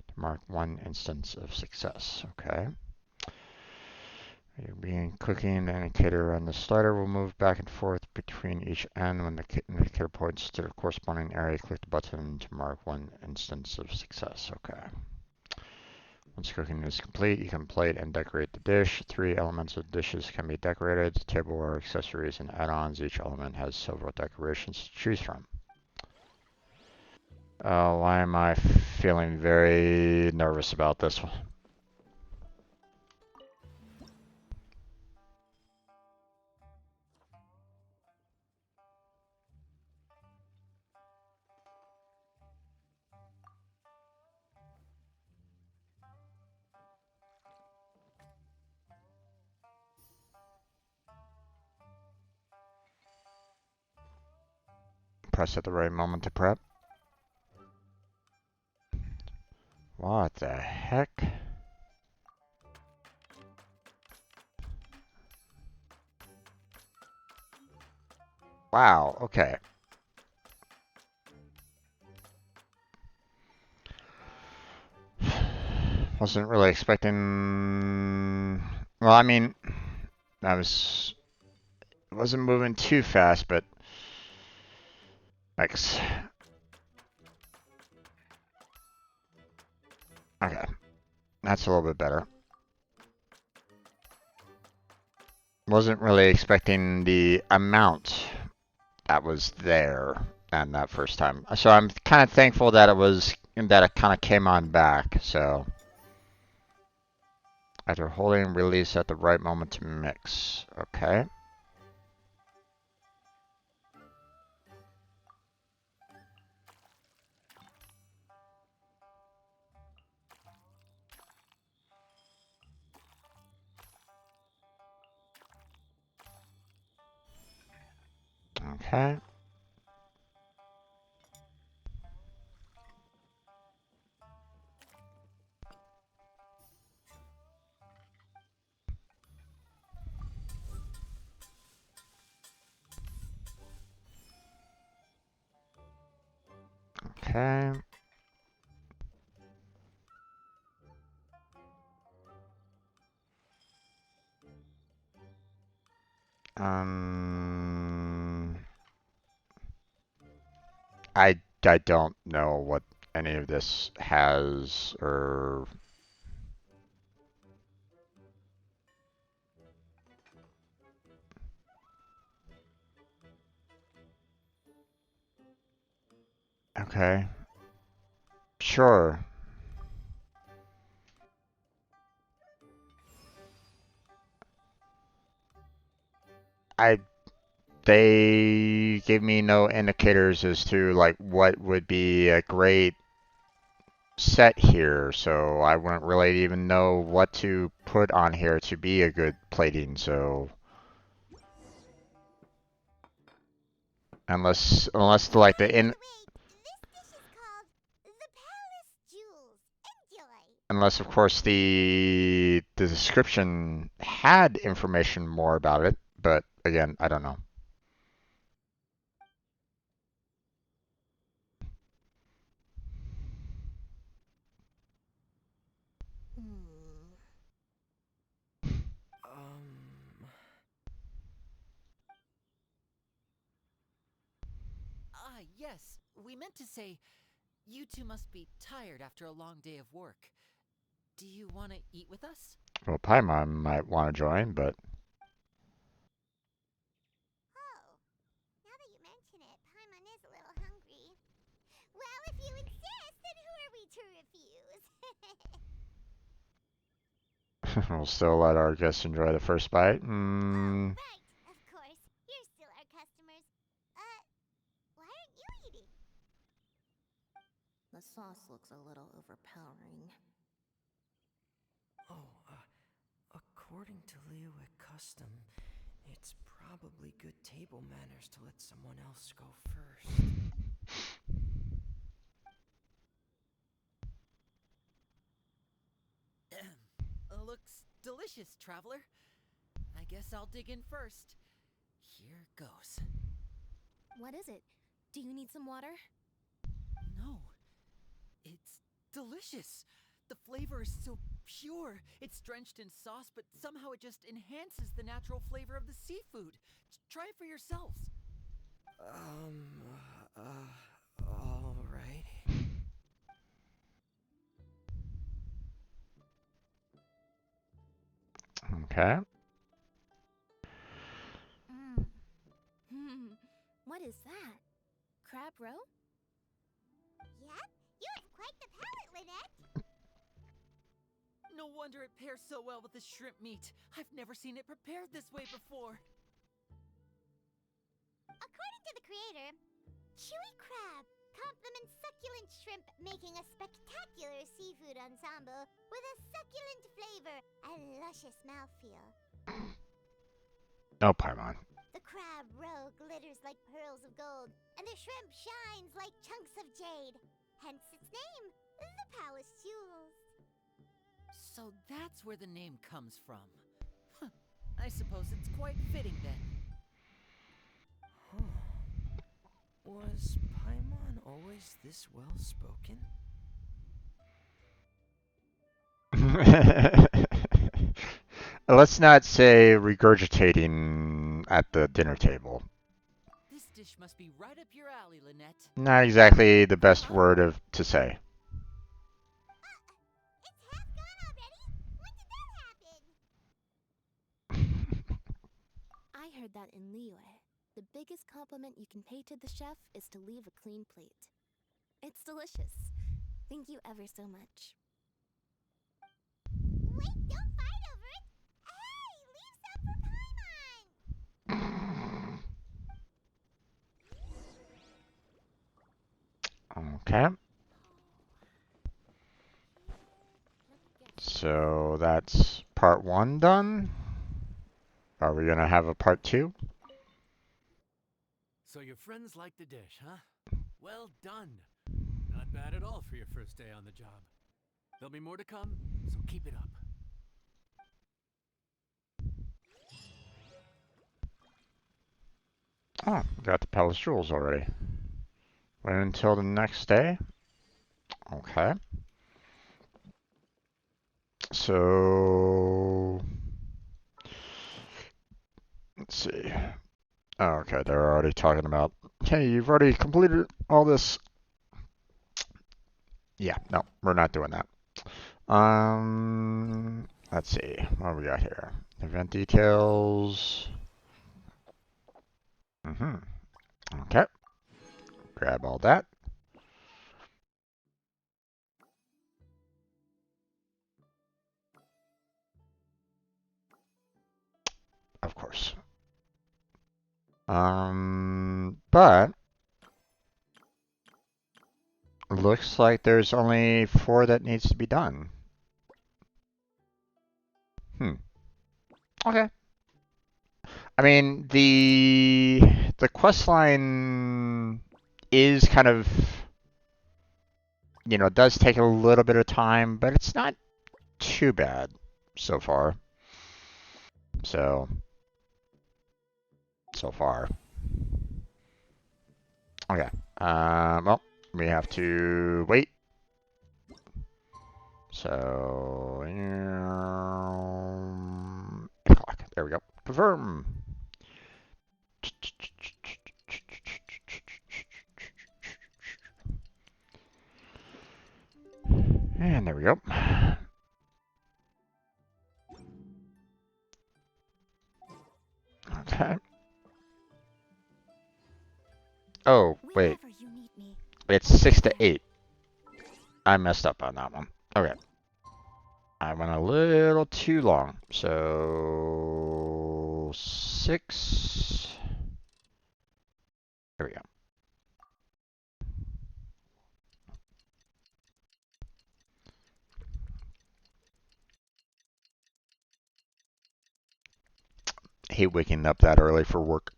to mark one instance of success. Okay. You begin cooking, the indicator on the slider will move back and forth between each end. When the indicator points to the corresponding area, click the button to mark one instance of success. Okay. Once cooking is complete, you can plate and decorate the dish. 3 elements of dishes can be decorated: tableware, accessories, and add-ons. Each element has several decorations to choose from. Why am I feeling very nervous about this one? Press at the right moment to prep. What the heck? Wow, okay. Wasn't really expecting... Well, I mean, wasn't moving too fast, but... X. Okay. That's a little bit better. Wasn't really expecting the amount that was there on that first time. So I'm kind of thankful that it kind of came on back. So after holding release at the right moment to mix. Okay. Okay. Okay. Um, I don't know what any of this has or okay. Sure. I They gave me no indicators as to like what would be a great set here, so I wouldn't really even know what to put on here to be a good plating, so unless like the in Wait, this dish is called the Palace Jewels. Enjoy. unless of course the description had information more about it, but again, I don't know. Ah, yes. We meant to say, you two must be tired after a long day of work. Do you want to eat with us? Well, Paimon might want to join, but Oh, now that you mention it, Paimon is a little hungry. Well, if you insist, then who are we to refuse? we'll still let our guests enjoy the first bite. Oh, right, of course. You're still our customers. Why aren't you eating? The sauce looks a little overpowering. Oh, according to Liyue custom, it's probably good table manners to let someone else go first. Looks delicious, traveler. I guess I'll dig in first. Here goes. What is it? Do you need some water? No. It's delicious. The flavor is so pure. It's drenched in sauce, but somehow it just enhances the natural flavor of the seafood. Try it for yourselves. All right. Okay. What is that? Crab roe? Yep, you have quite the palate, Lynette. No wonder it pairs so well with the shrimp meat. I've never seen it prepared this way before. According to the creator, chewy crab complements succulent shrimp, making a spectacular seafood ensemble with a succulent flavor and luscious mouthfeel. Oh, Paimon. The crab roe glitters like pearls of gold, and the shrimp shines like chunks of jade. Hence its name, the Palace Jewels. So that's where the name comes from. Huh. I suppose it's quite fitting then. Was Paimon always this well spoken? Let's not say regurgitating at the dinner table. This dish must be right up your alley, Lynette. Not exactly the best word to say. It's half gone already? When did that happen? I heard that in Liyue. The biggest compliment you can pay to the chef is to leave a clean plate. It's delicious. Thank you ever so much. Wait, don't fight over it! Hey, leave some for Paimon! Okay. So that's part 1 done. Are we gonna have a part 2? So your friends like the dish, huh? Well done. Not bad at all for your first day on the job. There'll be more to come, so keep it up. Oh, got the Palace Jewels already. Wait until the next day. Okay. So let's see. Oh, okay, they're already talking about, hey, you've already completed all this. Yeah, no, we're not doing that. Let's see. What do we got here? Event details. Okay. Grab all that. Of course. But looks like there's only 4 that needs to be done. Okay. I mean, the quest line is kind of, does take a little bit of time, but it's not too bad so far. So far. Okay. Well, we have to wait. So, 8 o'clock. There we go. Confirm. And there we go. Okay. Oh, wait. Whenever you need me. It's 6 to 8. I messed up on that one. Okay. I went a little too long. So 6. There we go. Hate waking up that early for work.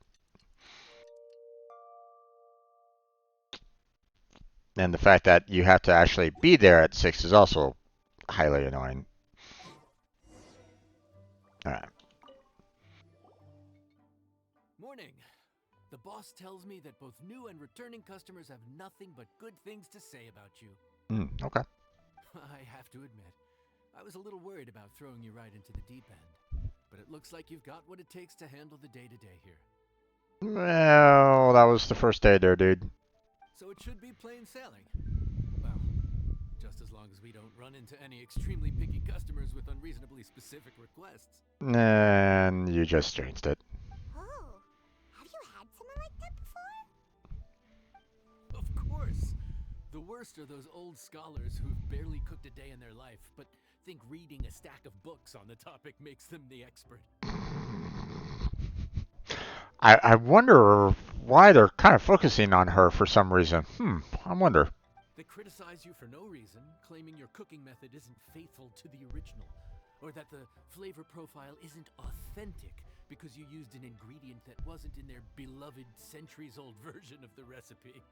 And the fact that you have to actually be there at 6 is also highly annoying. Alright. Morning. The boss tells me that both new and returning customers have nothing but good things to say about you. Okay. I have to admit, I was a little worried about throwing you right into the deep end. But it looks like you've got what it takes to handle the day-to-day here. Well, that was the first day there, dude. So it should be plain sailing. Well, just as long as we don't run into any extremely picky customers with unreasonably specific requests. And you just changed it. Oh, have you had someone like that before? Of course. The worst are those old scholars who've barely cooked a day in their life, but think reading a stack of books on the topic makes them the expert. I wonder why they're kind of focusing on her for some reason. I wonder. They criticize you for no reason, claiming your cooking method isn't faithful to the original, or that the flavor profile isn't authentic because you used an ingredient that wasn't in their beloved centuries-old version of the recipe.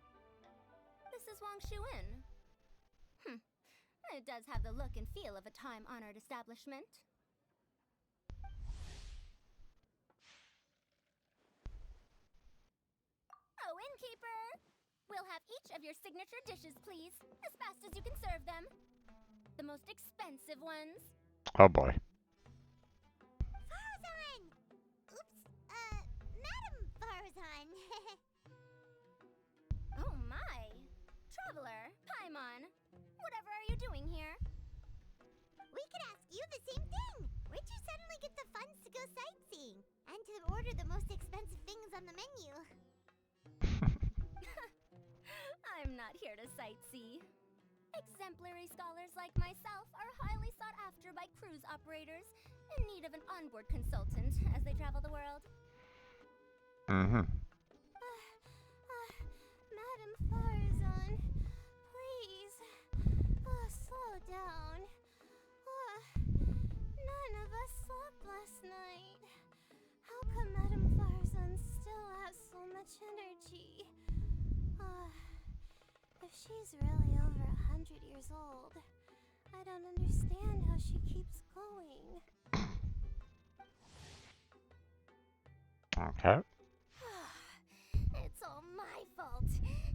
This is Wang Shuin. It does have the look and feel of a time-honored establishment. Oh, innkeeper! We'll have each of your signature dishes, please, as fast as you can serve them. The most expensive ones. Oh boy. Farzan! Oops, Madam Farzan. Oh my! Traveler, Paimon, whatever are you doing here? We could ask you the same thing. Where'd you suddenly get the funds to go sightseeing? And to order the most expensive things on the menu? I'm not here to sightsee. Exemplary scholars like myself are highly sought after by cruise operators in need of an onboard consultant as they travel the world. Mm-hmm. Madam Farzan, please, slow down. None of us slept last night. How come Madam Farzan still has so much energy? If she's really over 100 years old, I don't understand how she keeps going. Okay. It's all my fault.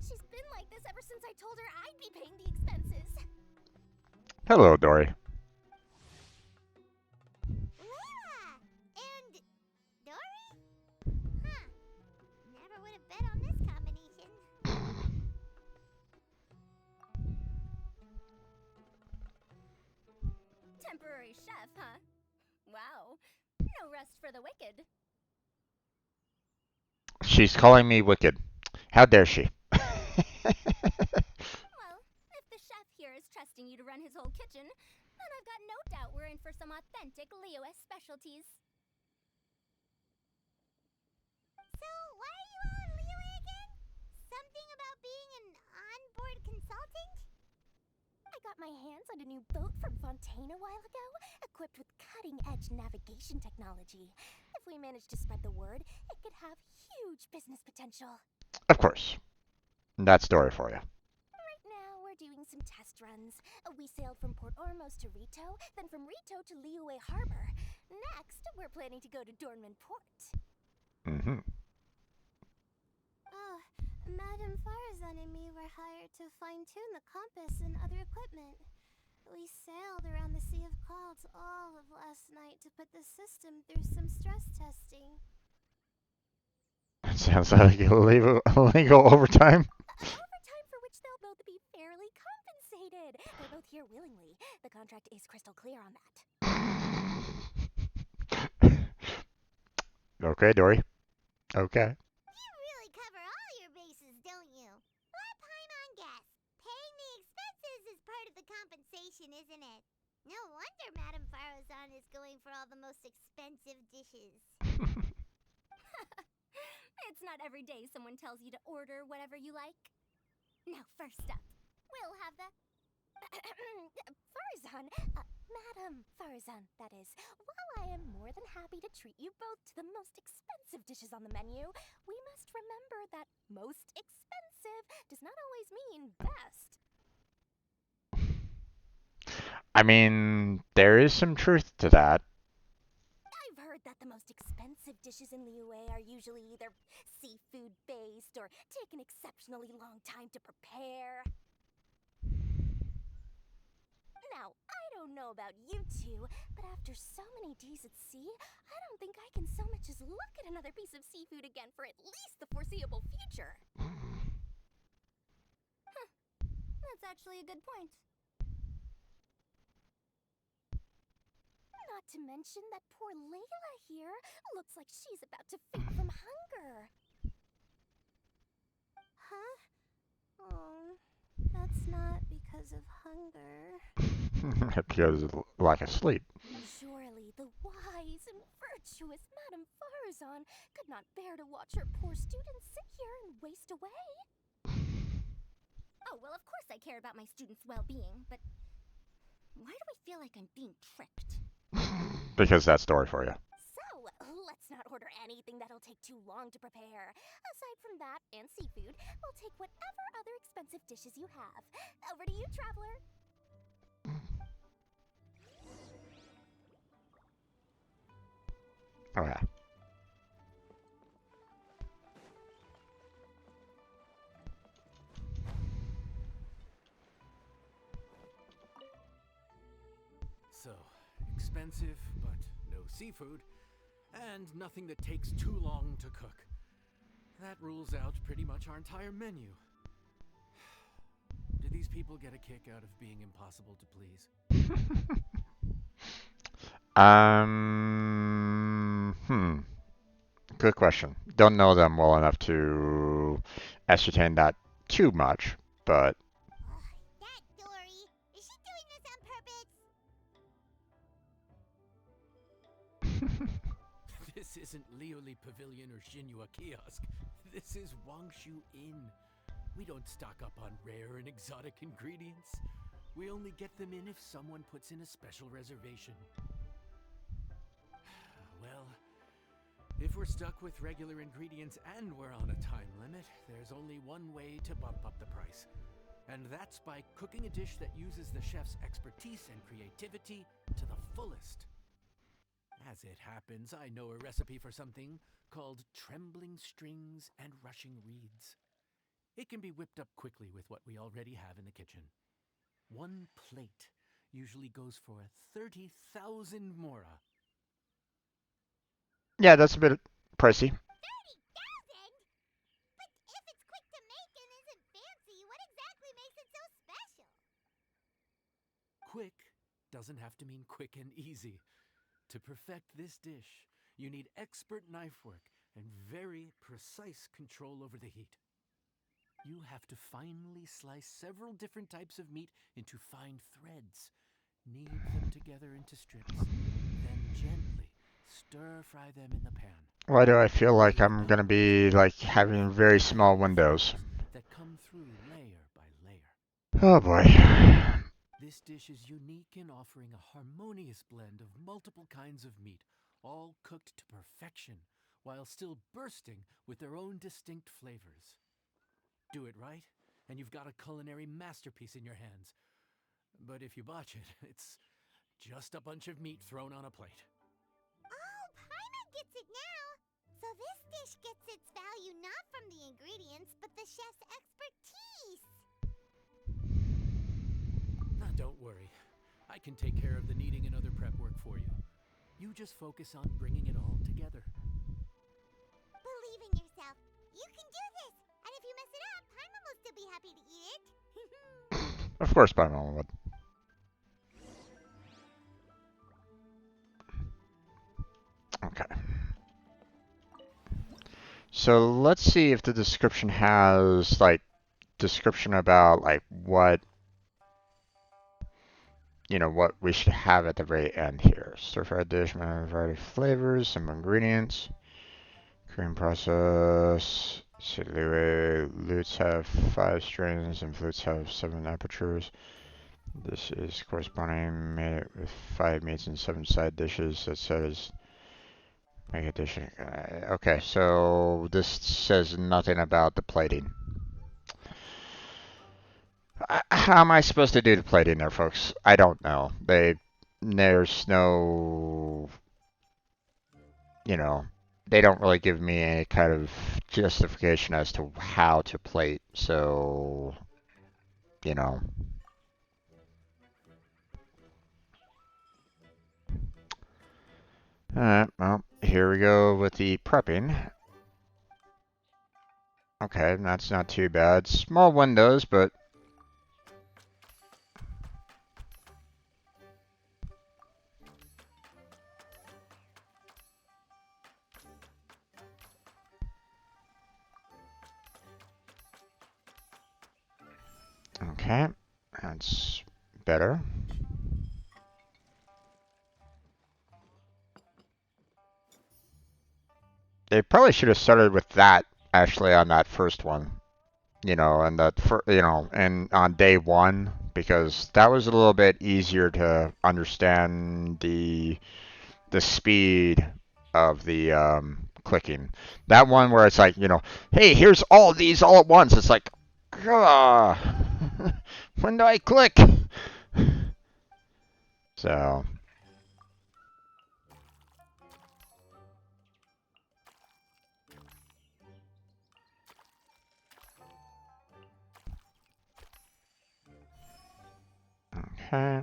She's been like this ever since I told her I'd be paying the expenses. Hello, Dory. Layla! And Dory? Huh. Never would have bet on this combination. Temporary chef, huh? Wow. No rest for the wicked. She's calling me wicked. How dare she? Well, if the chef here is trusting you to run his whole kitchen, then I've got no doubt we're in for some authentic Liyue specialties. So, why are you all in Liyue again? Something about being an onboard consultant? I got my hands on a new boat from Fontaine a while ago, equipped with cutting-edge navigation technology. If we manage to spread the word, it could have huge business potential. Of course. That's Dory for you. Right now, we're doing some test runs. We sailed from Port Ormos to Rito, then from Rito to Liyue Harbor. Next, we're planning to go to Dornman Port. Mm-hmm. Oh, Madam Farzan and me were hired to fine-tune the compass and other equipment. We sailed around the Sea of Clouds all of last night to put the system through some stress testing. That sounds like illegal overtime. Overtime for which they'll both be fairly compensated. They're both here willingly. The contract is crystal clear on that. Okay, Dory. Okay. You really cover all your bases, don't you? Let Paimon guess. Paying the expenses is part of the compensation, isn't it? No wonder Madame Farazan is going for all the most expensive dishes. It's not every day someone tells you to order whatever you like. Now, first up, we'll have the... Farzan, Madam Farzan, that is. While I am more than happy to treat you both to the most expensive dishes on the menu, we must remember that most expensive does not always mean best. I mean, there is some truth to that. I've heard that the most expensive dishes in Liyue are usually either seafood-based or take an exceptionally long time to prepare. Now, I don't know about you two, but after so many days at sea, I don't think I can so much as look at another piece of seafood again for at least the foreseeable future. Huh. That's actually a good point. to mention that poor Layla here looks like she's about to faint from hunger. Huh? Oh, that's not because of hunger. Because of lack of sleep. Surely the wise and virtuous Madame Farazan could not bear to watch her poor students sit here and waste away. Oh, well, of course I care about my students' well-being, but why do I feel like I'm being tricked? Because that's story for you. So, let's not order anything that'll take too long to prepare. Aside from that and seafood, we'll take whatever other expensive dishes you have. Over to you, traveler. Okay. So, expensive, but no seafood, and nothing that takes too long to cook. That rules out pretty much our entire menu. Do these people get a kick out of being impossible to please? Good question. Don't know them well enough to ascertain that too much, but That Dory! Is she doing this on purpose? This isn't Lioli Pavilion or Xinhua Kiosk. This is Wangshu Inn. We don't stock up on rare and exotic ingredients. We only get them in if someone puts in a special reservation. Well, if we're stuck with regular ingredients and we're on a time limit, there's only one way to bump up the price. And that's by cooking a dish that uses the chef's expertise and creativity to the fullest. As it happens, I know a recipe for something called trembling strings and rushing reeds. It can be whipped up quickly with what we already have in the kitchen. One plate usually goes for 30,000 mora. yeah, that's a bit pricey. 30,000? But if it's quick to make and isn't fancy, what exactly makes it so special? Quick doesn't have to mean quick and easy. To perfect this dish, you need expert knife work and very precise control over the heat. You have to finely slice several different types of meat into fine threads, knead them together into strips, then gently stir-fry them in the pan. Why do I feel like I'm gonna be like having very small windows? That come through layer by layer. Oh boy. This dish is unique in offering a harmonious blend of multiple kinds of meat, all cooked to perfection, while still bursting with their own distinct flavors. Do it right, and you've got a culinary masterpiece in your hands. But if you botch it, it's just a bunch of meat thrown on a plate. Oh, Paimon gets it now! So this dish gets its value not from the ingredients, but the chef's expertise! Now, don't worry. I can take care of the kneading and other prep work for you. You just focus on bringing it all together. Believe in yourself. You can do this! And if you mess it up, Paimon will still be happy to eat it. Of course, by my would. Okay. So let's see if the description has like description about like what what we should have at the very end here. Stir-fried dish, variety of flavors, some ingredients, cream process. Lutes have 5 strings and flutes have 7 apertures. This is corresponding made with 5 meats and 7 side dishes. That says make a dish. Okay, so this says nothing about the plating. How am I supposed to do the plating there, folks? I don't know. There's no, they don't really give me any kind of justification as to how to plate. So, Alright, well, here we go with the prepping. Okay, that's not too bad. Small windows, but Okay, that's better. They probably should have started with that actually on that first one, you know, and that for you know, and on day one because that was a little bit easier to understand the speed of the clicking. That one where it's like, you know, hey, here's all of these all at once. It's like, ah, when do I click? So, okay.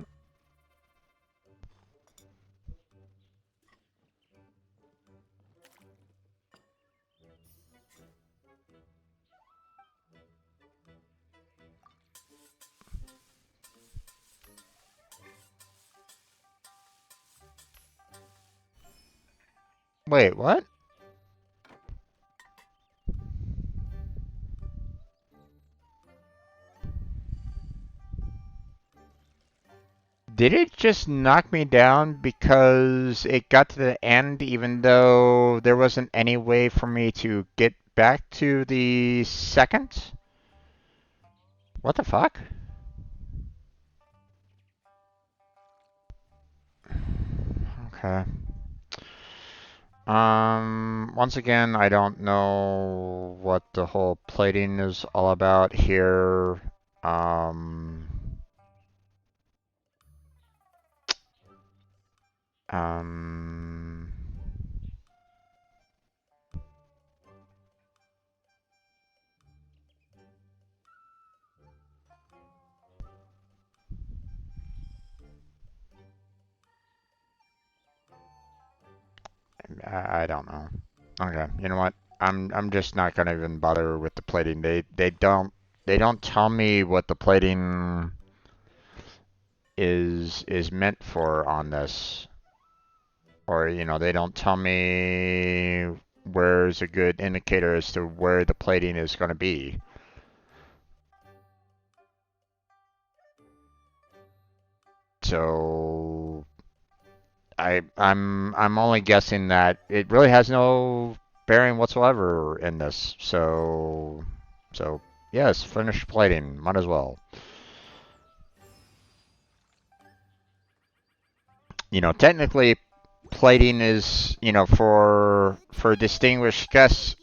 Wait, what? Did it just knock me down because it got to the end even though there wasn't any way for me to get back to the second? What the fuck? Okay. Once again, I don't know what the whole plating is all about here. Um, um, I don't know. Okay, you know what? I'm just not gonna even bother with the plating. They don't tell me what the plating is meant for on this. Or, you know, they don't tell me where's a good indicator as to where the plating is gonna be. So I'm only guessing that it really has no bearing whatsoever in this. So yes, finish plating. Might as well. You know, technically plating is, you know, for distinguished guests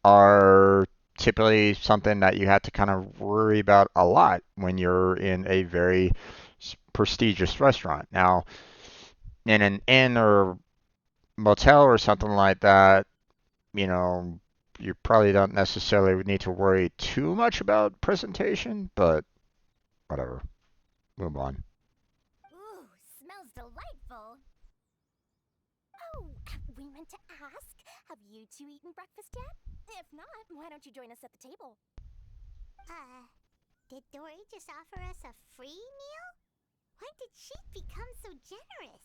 are typically something that you have to kind of worry about a lot when you're in a very prestigious restaurant. Now, in an inn or motel or something like that, you know, you probably don't necessarily need to worry too much about presentation, but whatever. Move on. Ooh, smells delightful. Oh, we meant to ask, have you two eaten breakfast yet? If not, why don't you join us at the table? Did Dory just offer us a free meal? When did she become so generous?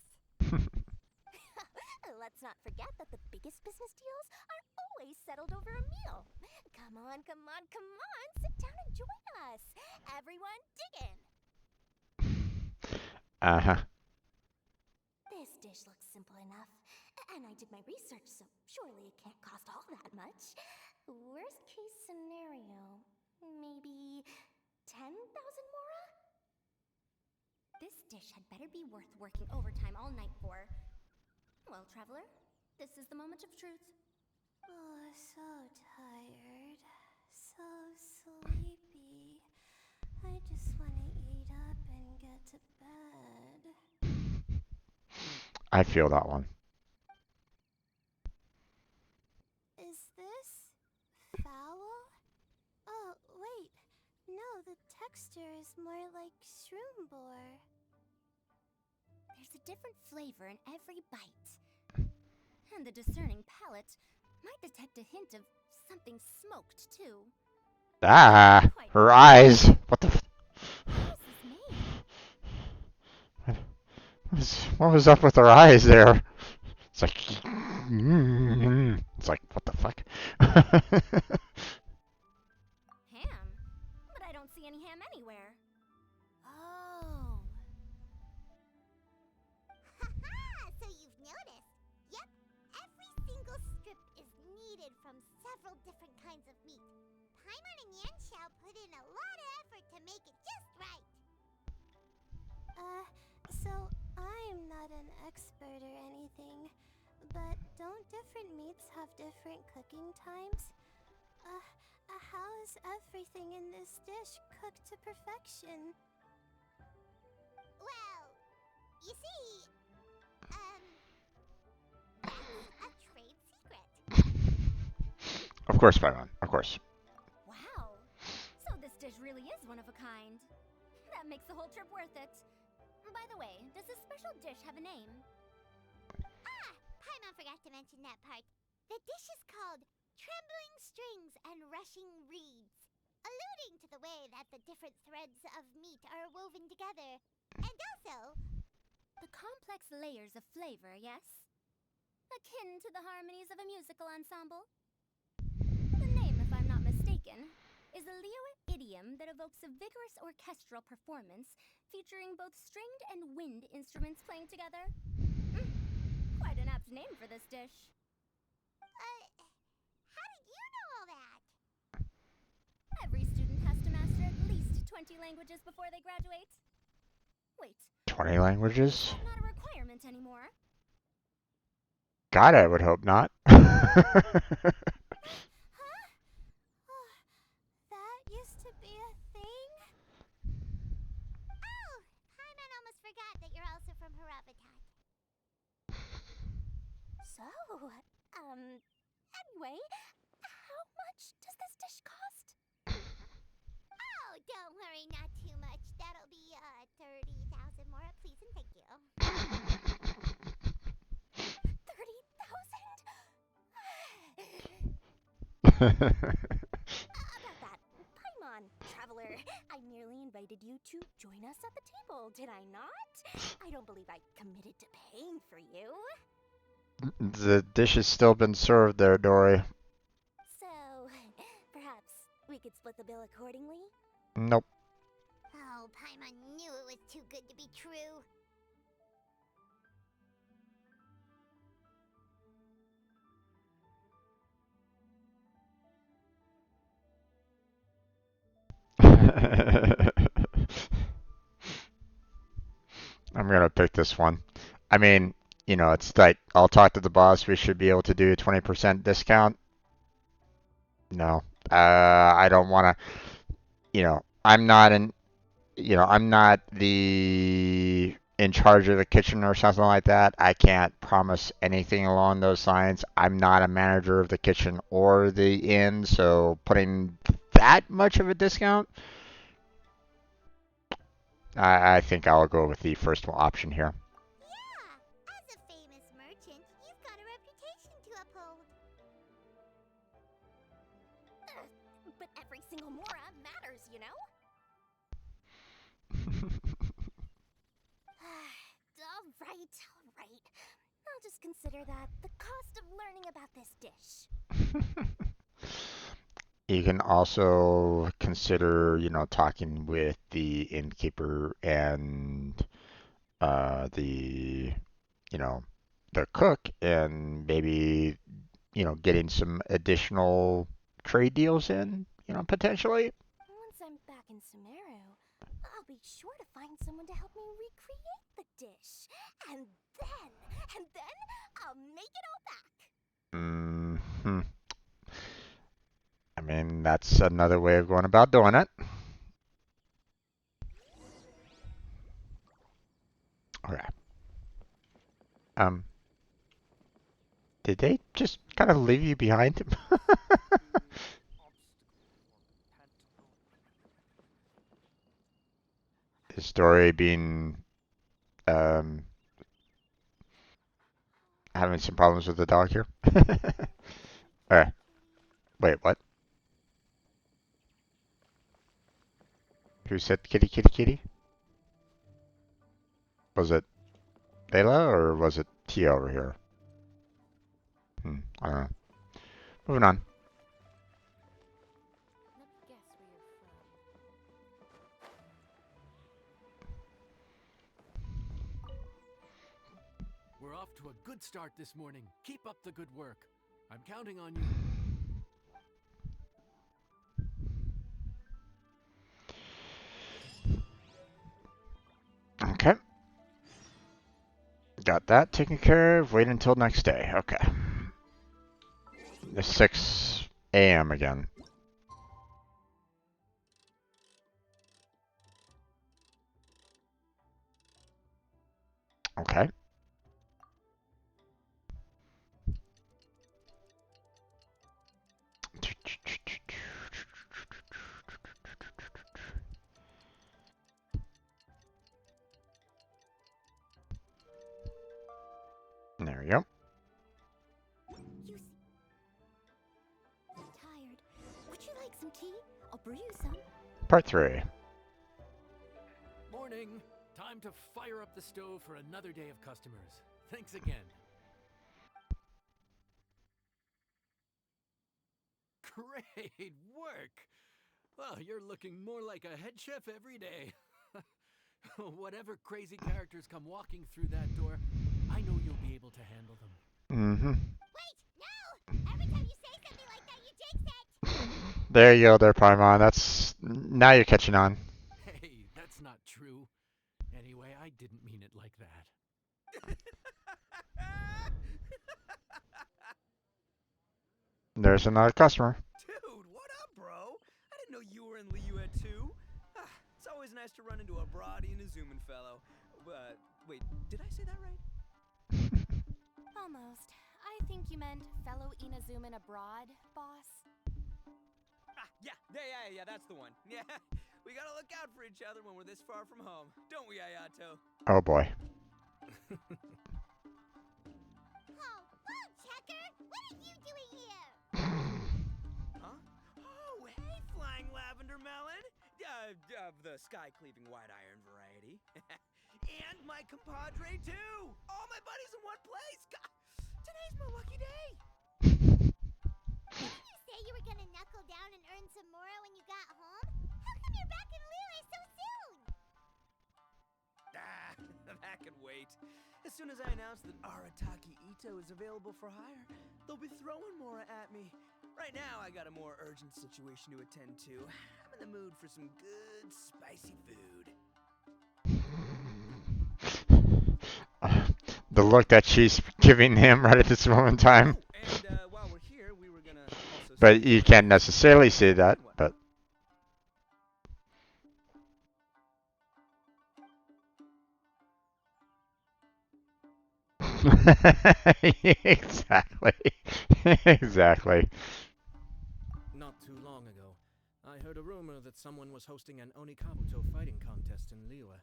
Let's not forget that the biggest business deals are always settled over a meal. Come on, come on, come on, sit down and join us. Everyone, dig in. Uh-huh. This dish looks simple enough, and I did my research, so surely it can't cost all that much. Worst case scenario, maybe 10,000 mora? This dish had better be worth working overtime all night for. Well, traveler, this is the moment of truth. Oh, so tired. So sleepy. I just want to eat up and get to bed. I feel that one. Is this foul? Oh, wait. No, the texture is more like shroom boar. There's a different flavor in every bite. And the discerning palate might detect a hint of something smoked, too. Ah, her eyes. What the? How is this made? What was up with her eyes there? It's like, it's like, what the fuck? Ham? But I don't see any ham anywhere. from several different kinds of meat. Paimon and Yanxiao put in a lot of effort to make it just right. So I'm not an expert or anything, but don't different meats have different cooking times? How is everything in this dish cooked to perfection? Well, you see, that's a trade secret. Of course, Paimon. Of course. Wow. So this dish really is one of a kind. That makes the whole trip worth it. By the way, does this special dish have a name? Ah, Paimon forgot to mention that part. The dish is called Trembling Strings and Rushing Reeds, alluding to the way that the different threads of meat are woven together. And also, The complex layers of flavor, yes? Akin to the harmonies of a musical ensemble? The name, if I'm not mistaken, is a Liyue idiom that evokes a vigorous orchestral performance featuring both stringed and wind instruments playing together. Quite an apt name for this dish. how did you know all that? Every student has to master at least 20 languages before they graduate. Wait, 20 languages? that's not a requirement anymore. God, I would hope not. Huh? That used to be a thing? Oh, Paimon almost forgot that you're also from Harabatat. So, anyway, how much does this dish cost? Oh, don't worry, not too much. That'll be 30,000 more, please and thank you. 30,000? About that, Paimon, traveler, I merely invited you to join us at the table, did I not? I don't believe I committed to paying for you. The dish has still been served there, Dory. So, perhaps we could split the bill accordingly? Nope. Oh, Paimon knew it was too good to be true. I'm gonna pick this one. I mean, it's like I'll talk to the boss. We should be able to do a 20% discount. No, I don't want to. I'm not I'm not the in charge of the kitchen or something like that. I can't promise anything along those lines. I'm not a manager of the kitchen or the inn, so putting that much of a discount, I think I'll go with the first option here. Yeah, as a famous merchant, you've got a reputation to uphold. But every single mora matters, you know? Alright. I'll just consider that the cost of learning about this dish. You can also consider, talking with the innkeeper and you know, the cook and maybe, getting some additional trade deals in, potentially. Once I'm back in Sumeru, I'll be sure to find someone to help me recreate the dish. And then I'll make it all back. Hmm. I mean, that's another way of going about doing it. Okay. Did they just kind of leave you behind? Is Story being um having some problems with the dog here? Alright. Wait, what? Who said kitty kitty kitty? Was it Layla or was it Tia over here? I don't know. Moving on. Let me guess where you're from. We're off to a good start this morning. Keep up the good work. I'm counting on you. got that taken care of. Wait until next day. Okay. It's 6 a.m. again. Okay. There we go. I'm tired. Would you like some tea? I'll brew you some. Part 3. Morning. Time to fire up the stove for another day of customers. Thanks again. Great work! Well, you're looking more like a head chef every day. Whatever crazy characters come walking through that door, I know you'll be able to handle them. Mm-hmm. Wait, no! Every time you say something like that, you jinx it! There you go there, Paimon. That's... Now you're catching on. Hey, that's not true. Anyway, I didn't mean it like that. There's another customer. Dude, what up, bro? I didn't know you were in Liyue too. It's always nice to run into a Brody and a Zoomin fellow. Wait, did I say that right? Almost. I think you meant fellow Inazuman abroad, boss. Yeah, that's the one. Yeah, we gotta look out for each other when we're this far from home, don't we, Ayato? Oh boy. Oh, Checker! What are you doing here? Huh? Oh, hey, Flying Lavender Melon! Of the sky-cleaving white iron variety. And my compadre, too! All my buddies in one place! God, today's my lucky day! Didn't you say you were gonna knuckle down and earn some more when you got home? How come you're back in Liyue so soon? That can wait. As soon as I announce that Arataki Ito is available for hire, they'll be throwing Mora at me. Right now, I got a more urgent situation to attend to. I'm in the mood for some good, spicy food. The look that she's giving him right at this moment in time. Oh, and while we're here, we were gonna also... But you can't necessarily say that, but... Exactly. Exactly. Not too long ago, I heard a rumor that someone was hosting an Onikabuto fighting contest in Liyue.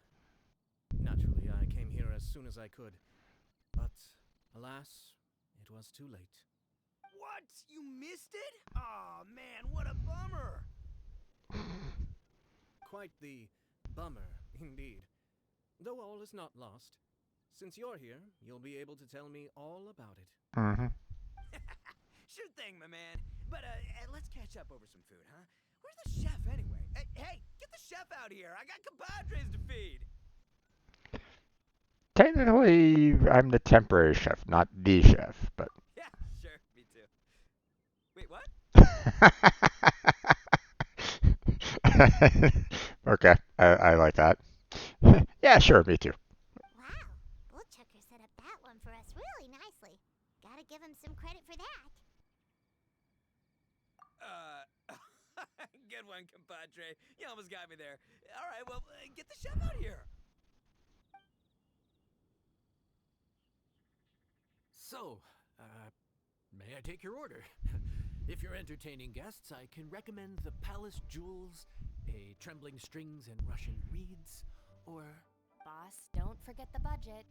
Naturally, I came here as soon as I could. But, alas, it was too late. What? You missed it? Aw, man, what a bummer! Quite the bummer, indeed. Though all is not lost. Since you're here, you'll be able to tell me all about it. Mm-hmm. Sure thing, my man. But let's catch up over some food, huh? Where's the chef anyway? Hey, get the chef out here. I got compadres to feed. Technically, I'm the temporary chef, not the chef, but... Yeah, sure, me too. Wait, what? Okay, I like that. Yeah, sure, me too. Wow, Bullchucker set up that one for us really nicely. Gotta give him some credit for that. Good one, compadre. You almost got me there. All right, well, get the chef out here. So, may I take your order? If you're entertaining guests, I can recommend the Palace Jewels, a Trembling Strings and Russian Reeds, or... Boss, don't forget the budget.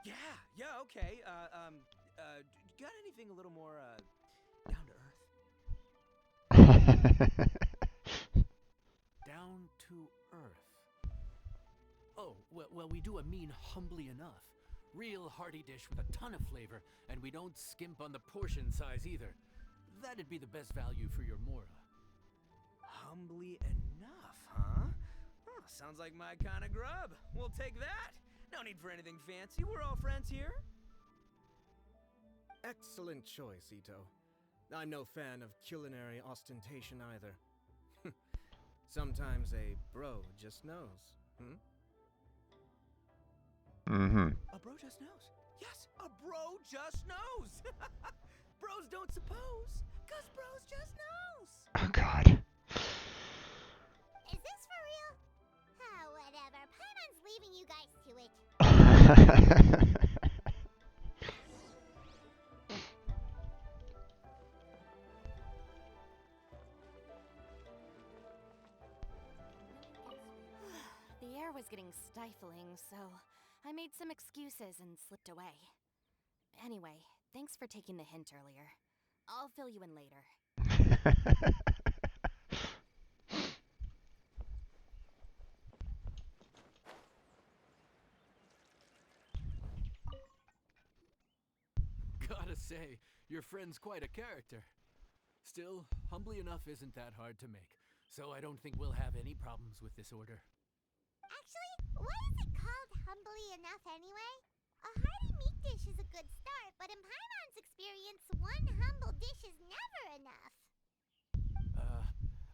Yeah, okay. Got anything a little more, down to earth? Down to earth. Oh, well, we do a mean humbly enough. Real hearty dish with a ton of flavor, and we don't skimp on the portion size either. That'd be the best value for your Mora. Humbly enough, huh? Oh, sounds like my kind of grub. We'll take that. No need for anything fancy. We're all friends here. Excellent choice, Ito. I'm no fan of culinary ostentation either. Sometimes a bro just knows, hmm? Mm-hmm. A bro just knows. Yes, a bro just knows. Bros don't suppose, cause bros just knows. Oh God. Is this for real? Oh, whatever. Paimon's leaving you guys to it. The air was getting stifling, so I made some excuses and slipped away. Anyway, thanks for taking the hint earlier. I'll fill you in later. Gotta say, your friend's quite a character. Still, humbly enough isn't that hard to make, so I don't think we'll have any problems with this order. Actually, why is it called humbly enough anyway? A hearty meat dish is a good start, but in Paimon's experience, one humble dish is never enough.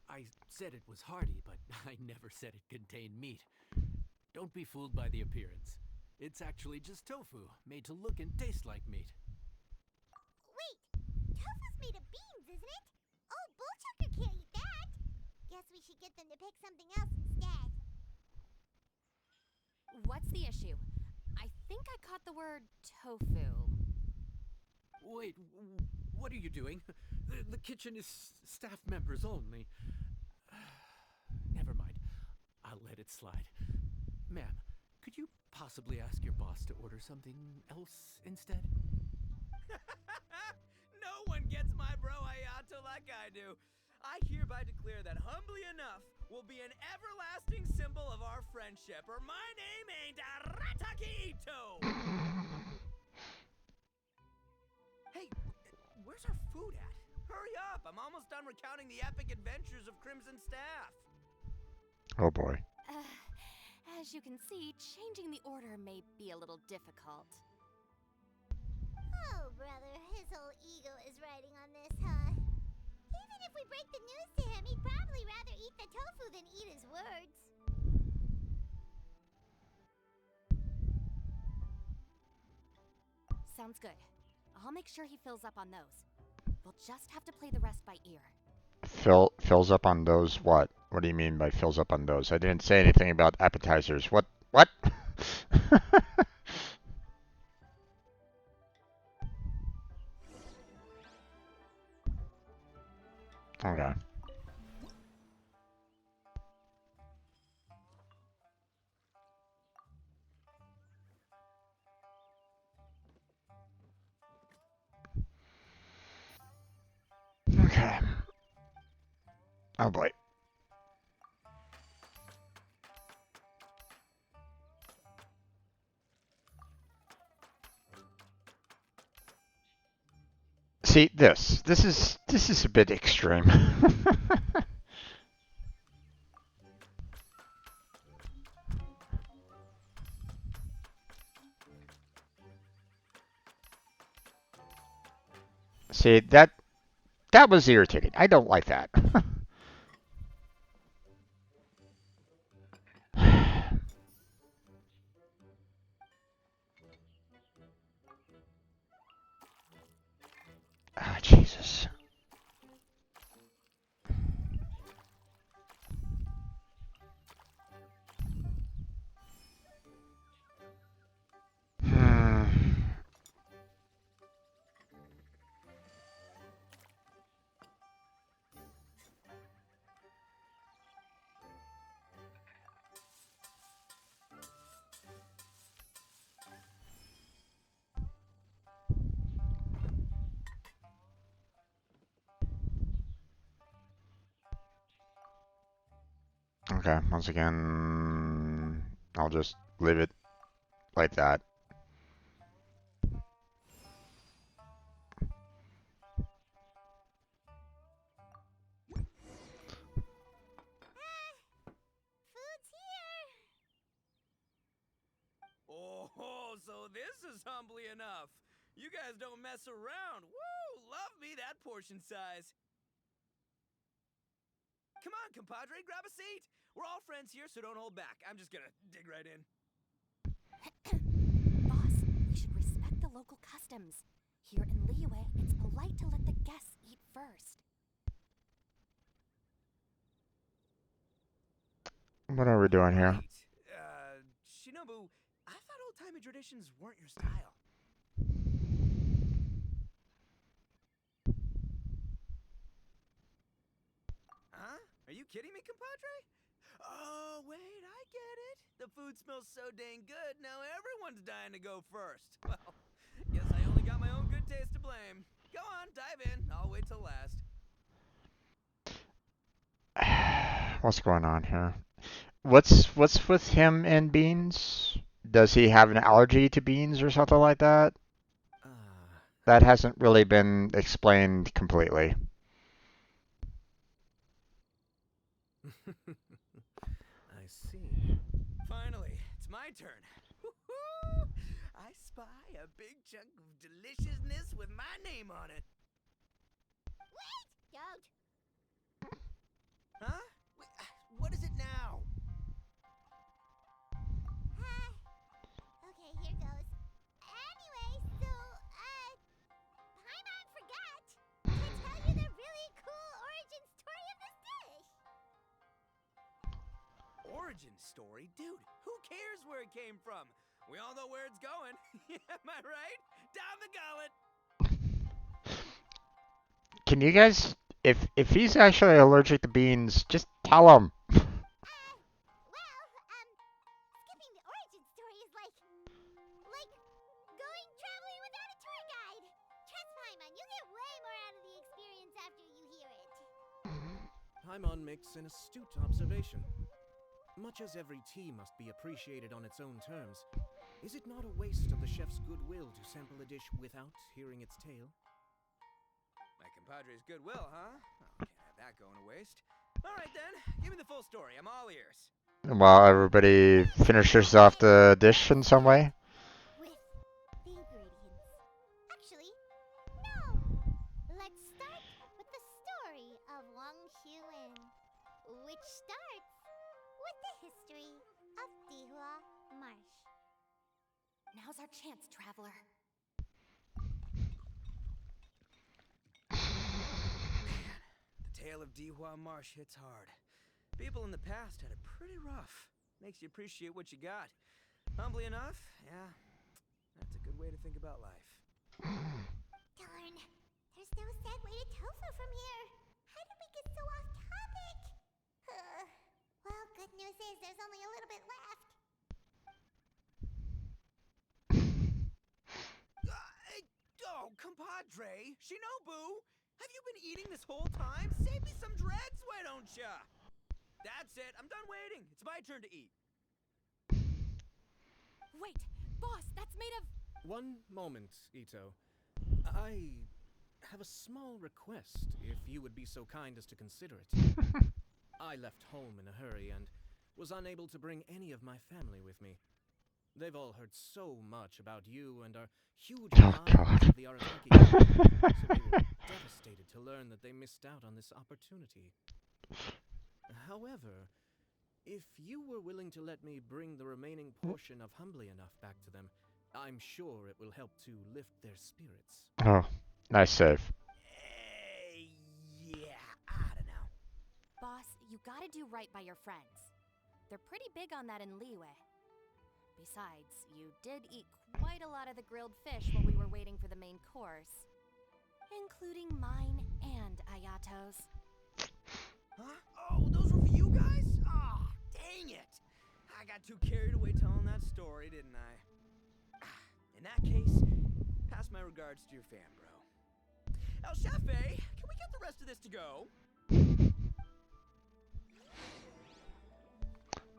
I said it was hearty, but I never said it contained meat. Don't be fooled by the appearance. It's actually just tofu, made to look and taste like meat. Wait, tofu's made of beans, isn't it? Oh, Bullchucker can't eat that. Guess we should get them to pick something else instead. What's the issue? I think I caught the word tofu. Wait, what are you doing? The kitchen is staff members only. Never mind. I'll let it slide. Ma'am, could you possibly ask your boss to order something else instead? No one gets my bro Hayato like I do. I hereby declare that humbly enough will be an everlasting symbol of our friendship, or my name ain't Aratakito! Hey, where's our food at? Hurry up! I'm almost done recounting the epic adventures of Crimson Staff. Oh boy. As you can see, changing the order may be a little difficult. Oh, brother, his whole ego is riding on this, huh? Even if we break the news to him, he'd probably rather eat the tofu than eat his words. Sounds good. I'll make sure he fills up on those. We'll just have to play the rest by ear. Fills up on those what? What do you mean by fills up on those? I didn't say anything about appetizers. What? What? Okay. Okay. Oh boy. See, this is a bit extreme. See, that was irritating. I don't like that. Ah, Jesus. Hmm. Okay, once again, I'll just leave it like that. Food's here. Oh, so this is humbly enough. You guys don't mess around. Woo! Love me that portion size. Come on, compadre, grab a seat. We're all friends here, so don't hold back. I'm just gonna dig right in. whims. Here in Liyue, it's polite to let the guests eat first. What are we doing here? Right. Shinobu, I thought old-timey traditions weren't your style. Huh? Are you kidding me, compadre? Oh, wait, I get it. The food smells so dang good, now everyone's dying to go first. Well, guess I only got my own good taste to blame. Go on, dive in. I'll wait till last. What's going on here? What's with him and beans? Does he have an allergy to beans or something like that? That hasn't really been explained completely. I see. Finally, it's my turn. Woo-hoo! I spy a big chunk of deliciousness with my name on it. Wait! Don't. Huh? Wait, what is it now? Okay, here goes. Anyway, so, Paimon forgot to tell you the really cool origin story of this dish. Origin story? Dude, who cares where it came from? We all know where it's going. Am I right? Down the gullet! Can you guys, if he's actually allergic to beans, just tell him. Skipping the origin story is like going traveling without a tour guide. Trust Paimon, you get way more out of the experience after you hear it. Paimon makes an astute observation. Much as every tea must be appreciated on its own terms, is it not a waste of the chef's goodwill to sample a dish without hearing its tale? My compadre's goodwill, huh? Oh, can't have that going to waste. All right then, give me the full story. I'm all ears. While everybody finishes off the dish in some way. With the ingredients. Actually, no. Let's start with the story of Wang Xuan, which starts with the history of Dihua Marsh. Now's our chance, traveler. The tale of Dihua Marsh hits hard. People in the past had it pretty rough. Makes you appreciate what you got. Humbly enough, yeah, that's a good way to think about life. Darn. There's no sad way to tofu from here. How did we get so off topic? Well, good news is there's only a little bit left. Oh, compadre, Shinobu, have you been eating this whole time? Save me some dreads, why don't ya? That's it, I'm done waiting. It's my turn to eat. Wait, boss, that's made of... One moment, Ito. I have a small request, if you would be so kind as to consider it. I left home in a hurry and was unable to bring any of my family with me. They've all heard so much about you and are huge fans of the Arataki game, so they were devastated to learn that they missed out on this opportunity. However, if you were willing to let me bring the remaining portion of Humbly Enough back to them, I'm sure it will help to lift their spirits. Oh, nice save. Yeah, I don't know. Boss, you gotta do right by your friends. They're pretty big on that in Liyue. Besides, you did eat quite a lot of the grilled fish while we were waiting for the main course. Including mine and Ayato's. Huh? Oh, those were for you guys? Aw, dang it. I got too carried away telling that story, didn't I? In that case, pass my regards to your fan, bro. El Chefe, can we get the rest of this to go?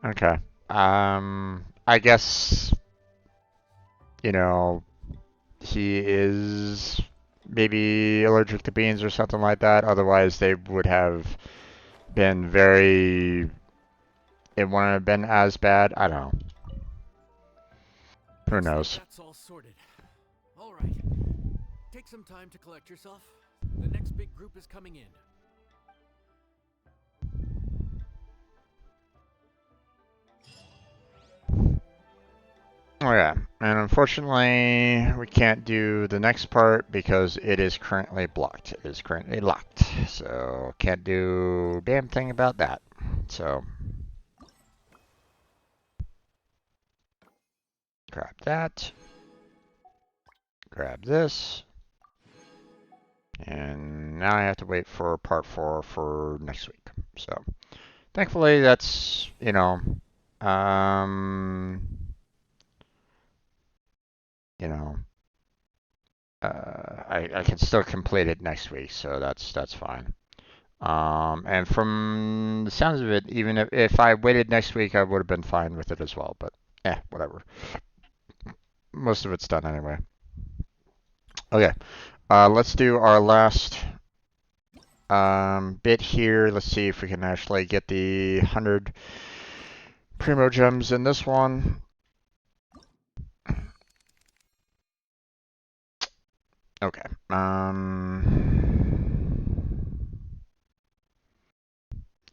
Okay. I guess, you know, he is maybe allergic to beans or something like that. Otherwise, they would have been very. It wouldn't have been as bad. I don't know. Who Looks like knows? that's all sorted. All right. Take some time to collect yourself. The next big group is coming in. Oh yeah, and unfortunately we can't do the next part because it is currently blocked. It is currently locked, so can't do a damn thing about that. So grab that, grab this, and now I have to wait for part 4 for next week. So thankfully that's, um, you know, I can still complete it next week, so that's fine. And from the sounds of it, even if I waited next week, I would have been fine with it as well. But whatever. Most of it's done anyway. Okay, let's do our last bit here. Let's see if we can actually get the 100 Primo Gems in this one. Okay.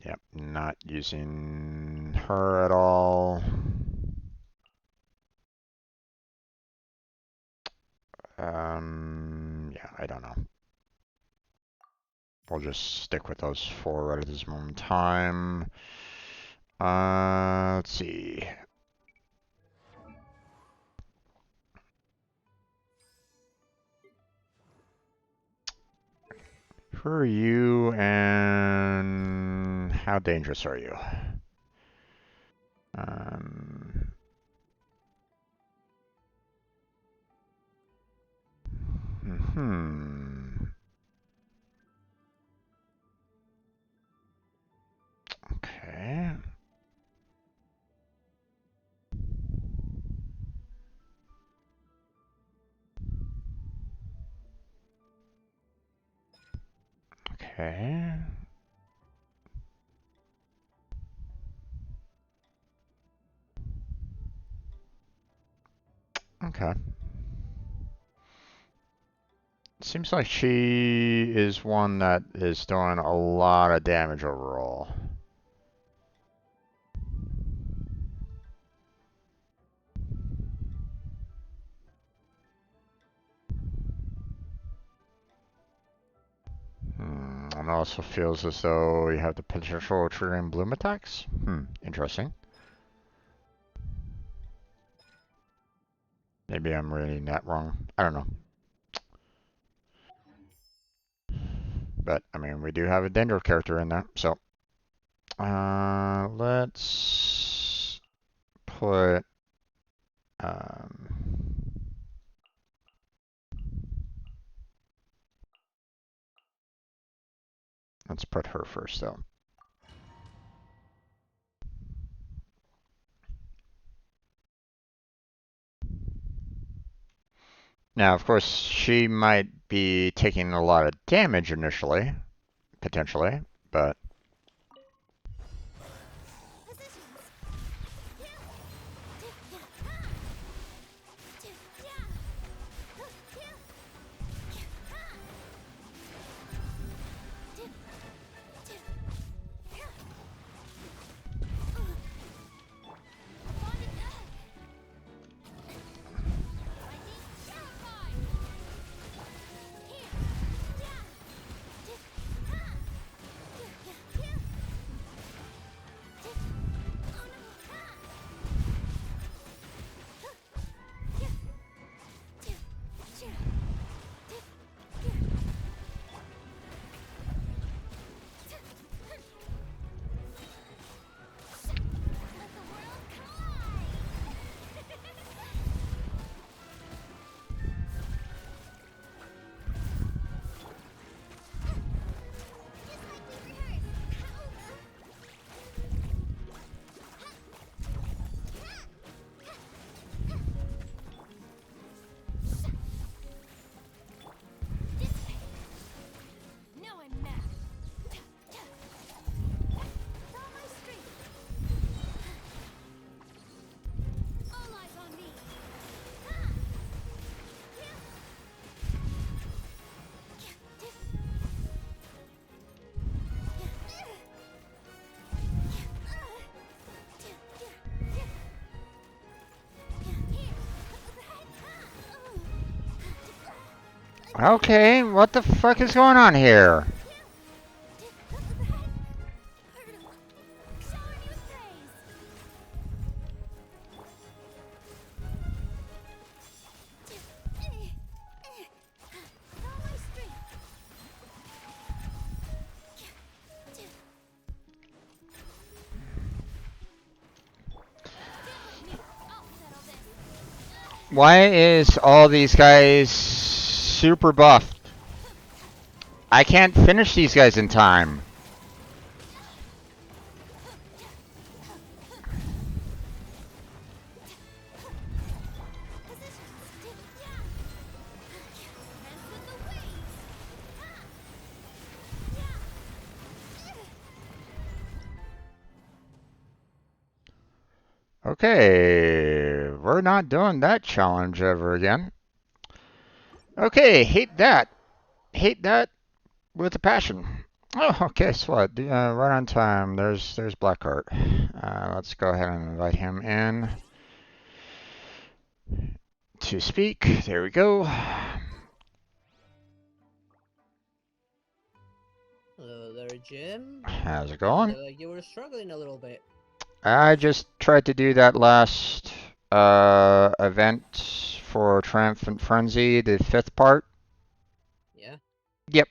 Yep, not using her at all. Yeah, I don't know. We'll just stick with those 4 right at this moment in time. Let's see. Who are you and how dangerous are you? Um, hmm. Okay. Okay. Okay. Seems like she is one that is doing a lot of damage overall. And it also feels as though you have the potential of triggering bloom attacks. Interesting. Maybe I'm reading that wrong. I don't know. But, I mean, we do have a Dendro character in there, so. Let's put, let's put her first, though. Now, of course, she might be taking a lot of damage initially, potentially, but Okay, what the fuck is going on here? Why is all these guys super buffed? I can't finish these guys in time. Okay, we're not doing that challenge ever again. Okay, hate that. Hate that with a passion. Oh, guess what? Right on time. There's Blackheart. Let's go ahead and invite him in to speak. There we go. Hello there, Jim. How's it going? Sounded like you were struggling a little bit. I just tried to do that last event for Triumphant Frenzy, the 5th part. Yeah? Yep,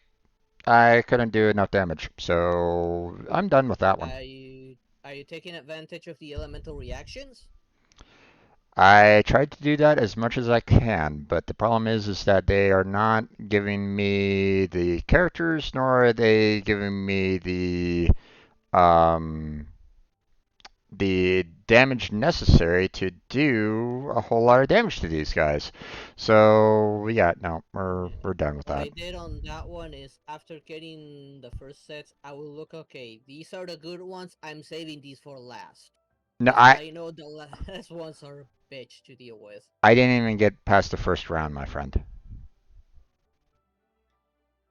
I couldn't do enough damage, so I'm done with that one. Are you taking advantage of the elemental reactions? I tried to do that as much as I can, but the problem is that they are not giving me the characters, nor are they giving me the damage necessary to do a whole lot of damage to these guys. So yeah, no, we're done with What that. I did on that one is after getting the first sets, I will look, okay, these are the good ones, I'm saving these for last. No, I know the last ones are a bitch to deal with. I didn't even get past the first round, my friend.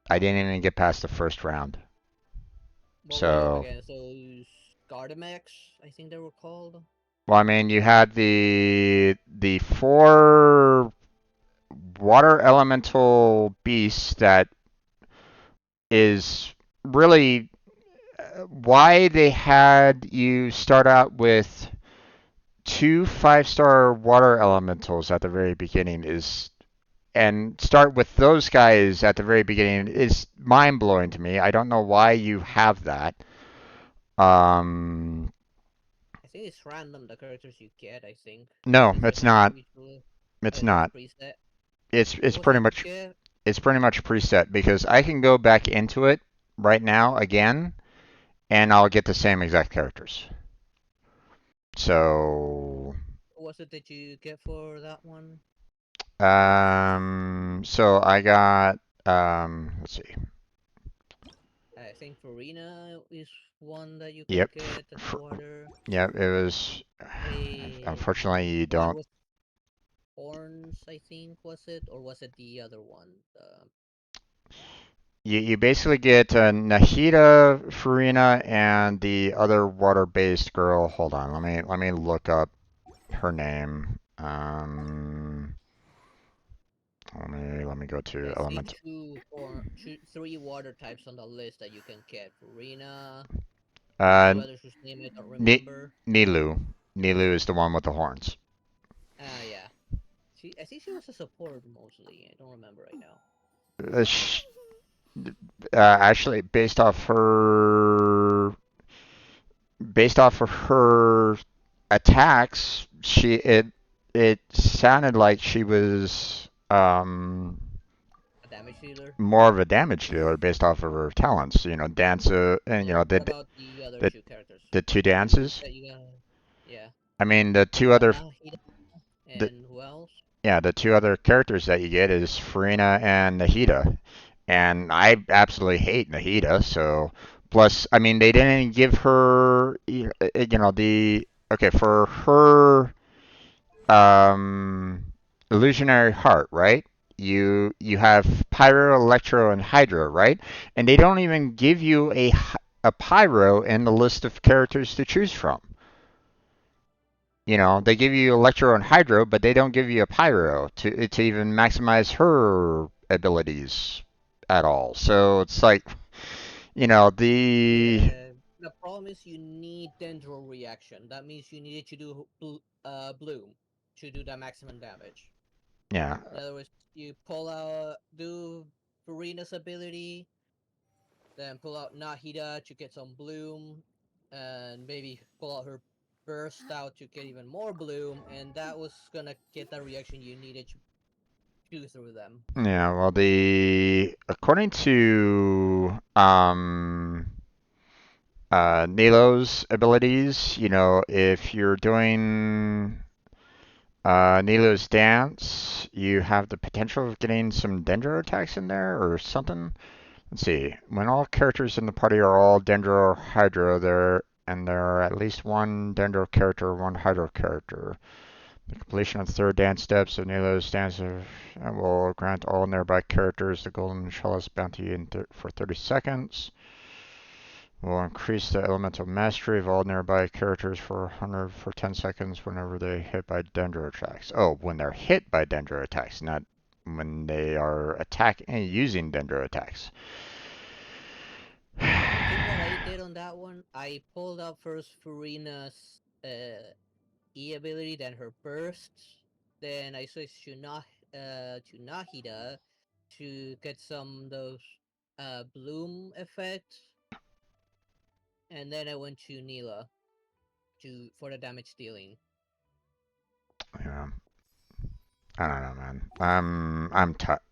I didn't even get past the first round. What were you up So, against? Those Gardamex, I think they were called? well, I mean, you had the 4 water elemental beasts that is really why they had you start out with 2 5-star water elementals at the very beginning is and start with those guys at the very beginning is mind blowing to me. I don't know why you have that. Um, I think it's random, the characters you get, I think. no, Since they're it's not not. usually... It's it's not. preset. What It's was pretty it you much get? it's pretty much preset because I can go back into it right now again and I'll get the same exact characters. So, What was it that you get for that one? so I got, let's see. I think Farina is one that you can Yep. get at the water. Yep, it was, unfortunately you One don't, with horns, I think, was it? Or was it the other one? you basically get Nahida, Farina, and the other water-based girl. Hold on, let me look up her name. Let me go to I see Element. three water types on the list that you can get. Farina, Uh, two others whose name I don't Ni remember. Nilu. Nilu is the one with the horns. Yeah. I think she was a support mostly. I don't remember right now. Uh, sh Actually, based off of her attacks, it sounded like she was A damage dealer. more of a damage dealer based off of her talents. You know, dance and you know What about the other the two characters? the two The two dances. that you got. Yeah. I mean, the two other Nahida the, and who else? yeah, the two other characters that you get is Farina and Nahida. And I absolutely hate Nahida, so plus I mean they didn't give her you know the okay for her illusionary heart, right? You have Pyro, Electro, and Hydro, right? And they don't even give you a Pyro in the list of characters to choose from. You know, they give you Electro and Hydro, but they don't give you a Pyro to even maximize her abilities at all. So it's like, the Yeah, the problem is you need Dendro reaction. That means you needed to do Bloom to do the maximum damage. yeah. In other words, you pull out, do Furina's ability, then pull out Nahida to get some Bloom, and maybe pull out her Burst out to get even more Bloom, and that was gonna get the reaction you needed to do through them. Yeah, well, the according to Nilo's abilities, if you're doing Nilo's dance, you have the potential of getting some Dendro attacks in there or something. Let's see. When all characters in the party are all Dendro or Hydro, there are at least one Dendro character, one Hydro character. The completion of the third dance steps of Nilo's dance will grant all nearby characters the Golden Chalice bounty for 30 seconds. Will increase the elemental mastery of all nearby characters for 100 for 10 seconds whenever they hit by Dendro attacks. Oh, when they're hit by Dendro attacks, not when they are attacking using Dendro attacks. I think what I did on that one, I pulled out first Furina's E ability, then her burst, then I switched to Nahida to get some of those bloom effects, and then I went to Neela for the damage dealing. Yeah. I don't know, man.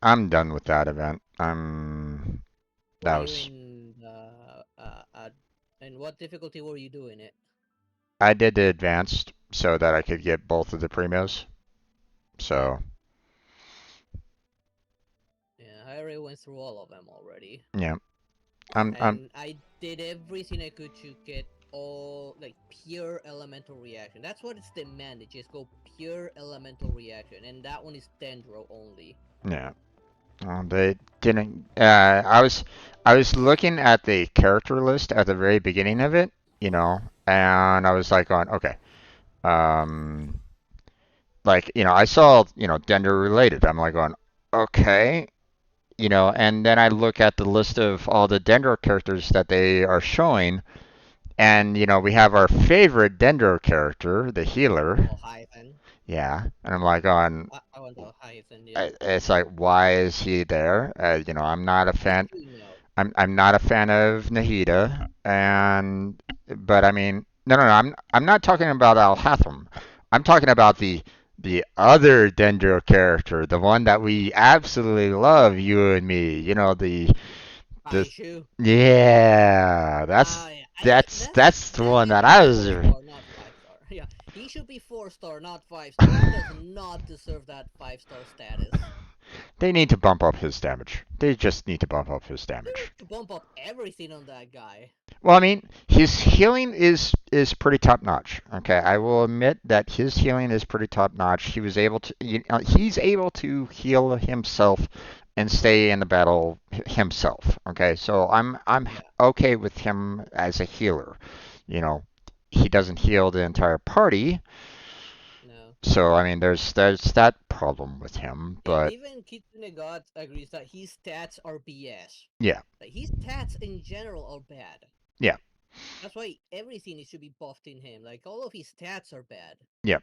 I'm done with that event. That Were you was in and what difficulty were you doing it? I did the advanced so that I could get both of the primos. So Yeah, I already went through all of them already. yeah, I'm And I did everything I could to get all like pure elemental reaction. That's what it's demanded. Just go pure elemental reaction, and that one is Dendro only. yeah. They didn't. I was looking at the character list at the very beginning of it, and I was like, going, okay, um, like I saw Dender related. I'm like going, okay, and then I look at the list of all the Dendro characters that they are showing, and we have our favorite Dendro character, the healer. Oh, Hyphen. Yeah, and I'm like on. I want the Hyphen. Yeah. It's like, why is he there? I'm not a fan. You know. I'm not a fan of Nahida, but I mean, no, no, no. I'm not talking about Al Hatham. I'm talking about the other Dendro character, the one that we absolutely love, you and me. The Aishu. yeah, that's Yeah. that's the That one should that be I was. 4-star, not 5-star. Yeah, he should be 4-star, not 5-star. He does not deserve that 5-star status. They need to bump up his damage. They just need to bump up his You damage. need to bump up everything on that guy. Well, I mean, his healing is pretty top notch. Okay, I will admit that his healing is pretty top notch. He's able to heal himself and stay in the battle himself. Okay, so I'm Yeah. okay with him as a healer. You know, he doesn't heal the entire party, No. so I mean, there's that problem with him. Yeah, But even Kitsune God agrees that his stats are BS. yeah, Like, his stats in general are bad. yeah, That's why everything should be buffed in him. Like, all of his stats are bad. yeah.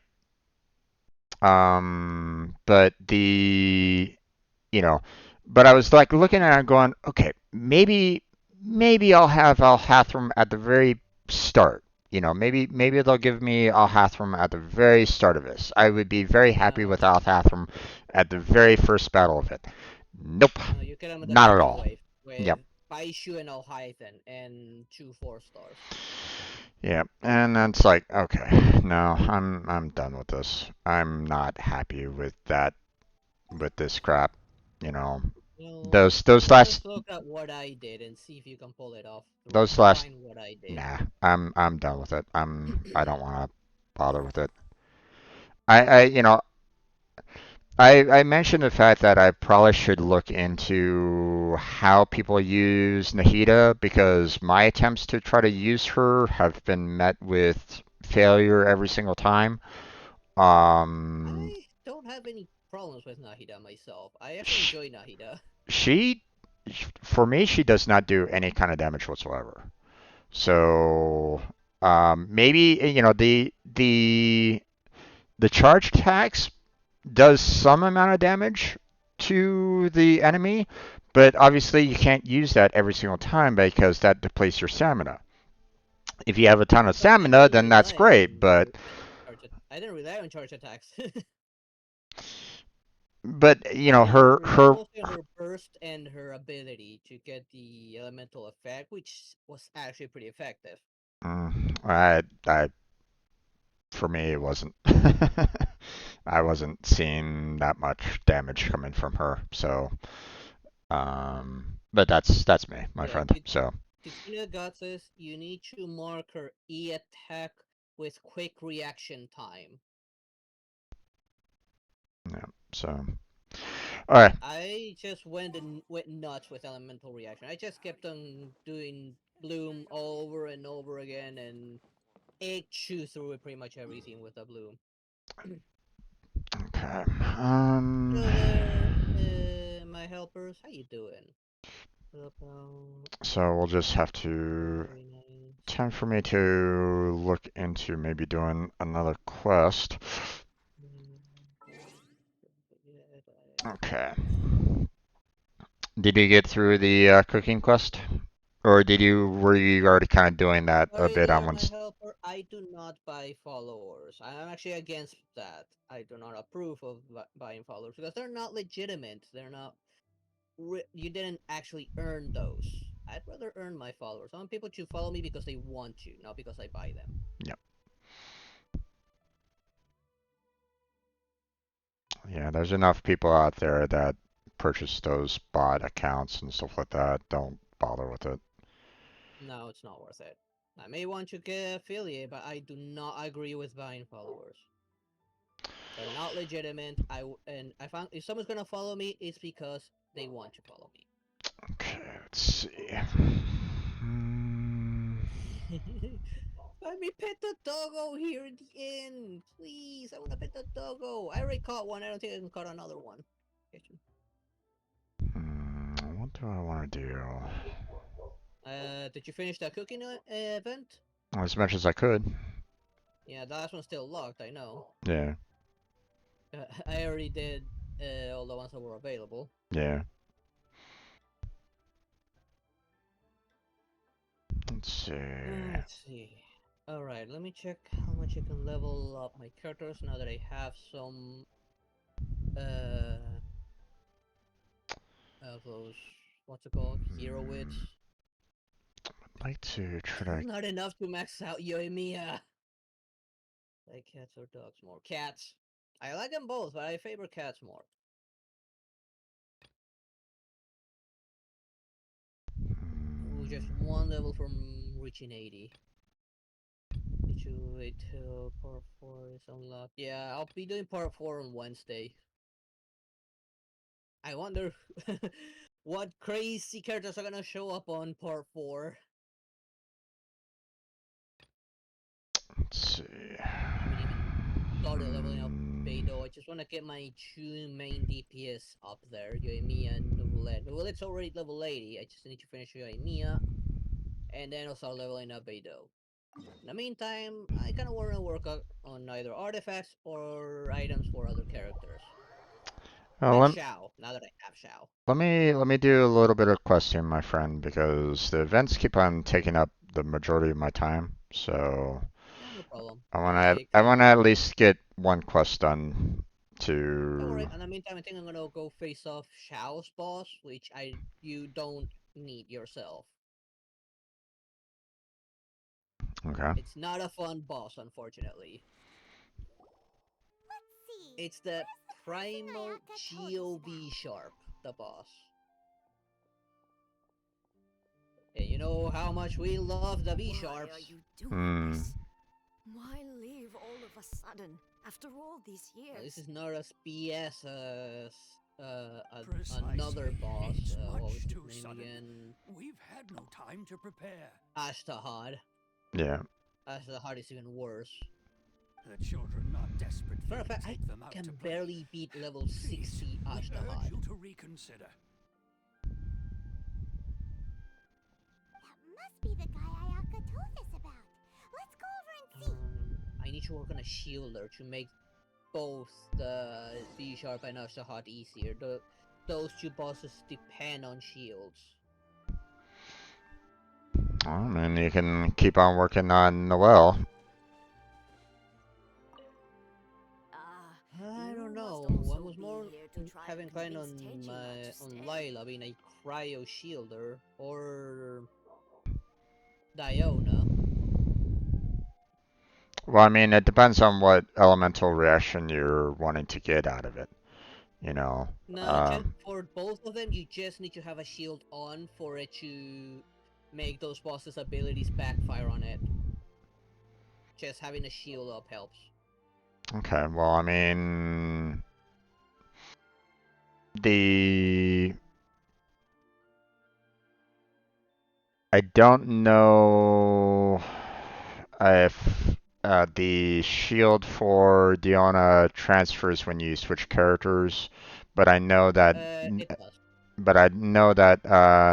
But you know, but I was like looking at it going, okay, maybe I'll have Al Hathram at the very start. Maybe they'll give me Al Hathram at the very start of this. I would be very happy No. with Al Hathram at the very first battle of it. Nope, No, you get him at the not at second all. wave. With Yep. Baishu and Alhaithan and 2 4-stars. Yeah, and it's like, okay, no, I'm done with this. I'm not happy with this crap. You know, Well, those let's last look at what I did and see if you can pull it off. those last Find what I did. nah, I'm done with it. I don't want to bother with it. I you know I mentioned the fact that I probably should look into how people use Nahida because my attempts to try to use her have been met with failure every single time. I don't have any problems with Nahida myself. I actually enjoy Nahida. She, for me, she does not do any kind of damage whatsoever. So maybe the charge attacks does some amount of damage to the enemy, but obviously you can't use that every single time because that depletes your stamina. If you have a ton of But I didn't stamina, really then that's rely great, on but I didn't rely on charge attacks. you I know mainly her relied her mostly on her burst and her ability to get the elemental effect, which was actually pretty effective. I for me it wasn't. I wasn't seeing that much damage coming from her, so but that's me, my Yeah, friend. So to finish Gotses, you need to mark her E attack with quick reaction time. yeah, so all right. I just went nuts with elemental reaction. I just kept on doing bloom over and over again and egg chew through pretty much everything with a bloom. Okay. Hello there, my helpers. How you doing? So we'll just have to. Time for me to look into maybe doing another quest. Okay. Did you get through the cooking quest, or were you already kind of doing that a Sorry bit on there, my once? helper. I do not buy followers. I'm actually against that. I do not approve of buying followers because they're not legitimate. They're not. You didn't actually earn those. I'd rather earn my followers. I want people to follow me because they want to, not because I buy them. Yep. Yeah, there's enough people out there that purchase those bot accounts and stuff like that. Don't bother with it. No, it's not worth it. I may want to get affiliate, but I do not agree with buying followers. They're not legitimate. And I found if someone's gonna follow me, it's because they want to follow me. Okay, let's see. Let me pet the doggo here at the end, please. I want to pet the doggo. I already caught one. I don't think I can caught another one. What do I want to do? Did you finish that cooking event? As much as I could. Yeah, the last one's still locked. I know. Yeah. I already did all the ones that were available. Yeah. Let's see. Let's see. Alright, let me check how much I can level up my characters now that I have some of those, what's it called? Hero wits. I'd like to try to. Not enough to max out Yoimiya. Like cats or dogs more? Cats. I like them both, but I favor cats more. Ooh, just one level from reaching 80. Did you wait till part 4 is unlocked? Yeah, I'll be doing part 4 on Wednesday. I wonder what crazy characters are gonna show up on part 4. Let's see. I haven't even started leveling up Beidou. I just want to get my 2 main DPS up there, Yoimiya and Nuvulet. Nuvulet's already level 80. I just need to finish Yoimiya, and then I'll start leveling up Beidou. In the meantime, I kind of want to work on either artifacts or items for other characters. Like Let, Xiao, now that I have Xiao. let me do a little bit of questing, my friend, because the events keep on taking up the majority of my time. So Yeah, no problem. I wanna at least get one quest done Don't worry. to. In the meantime, I think I'm gonna go face off Xiao's boss, which you don't need yourself. Okay. It's not a fun boss, unfortunately. Let's see. It's the Where's the person Primal Ayaka told us GOV about? Sharp, the boss. And you know how much we love the V Why Sharps. are you doing Hmm. this? Why leave all of a sudden after all these years? This is not as BS as Precisely. another boss. It's What was much his too name sudden. again? We've had no time to prepare. Ashtahad. Yeah. Ashtahad is even worse. The children not desperate Matter of thing fact, to I take them out can to play. barely beat level Please, 60 we urge Ashtahad. you to reconsider. That must be the guy Ayaka told us about. Let's go over and see. I need to work on a shielder to make both the V-Sharp and Ashtahad easier. Those two bosses depend on shields. I mean, you can keep on working on Noelle. I don't know. I was more having planned on Lila being a cryo shielder or Diona. Well, I mean, it depends on what elemental reaction you're wanting to get out of it. You know. No, for both of them, you just need to have a shield on for it to make those bosses' abilities backfire on it. Just having a shield up helps. Okay, well, I mean, I don't know if the shield for Diona transfers when you switch characters, but I know that It does.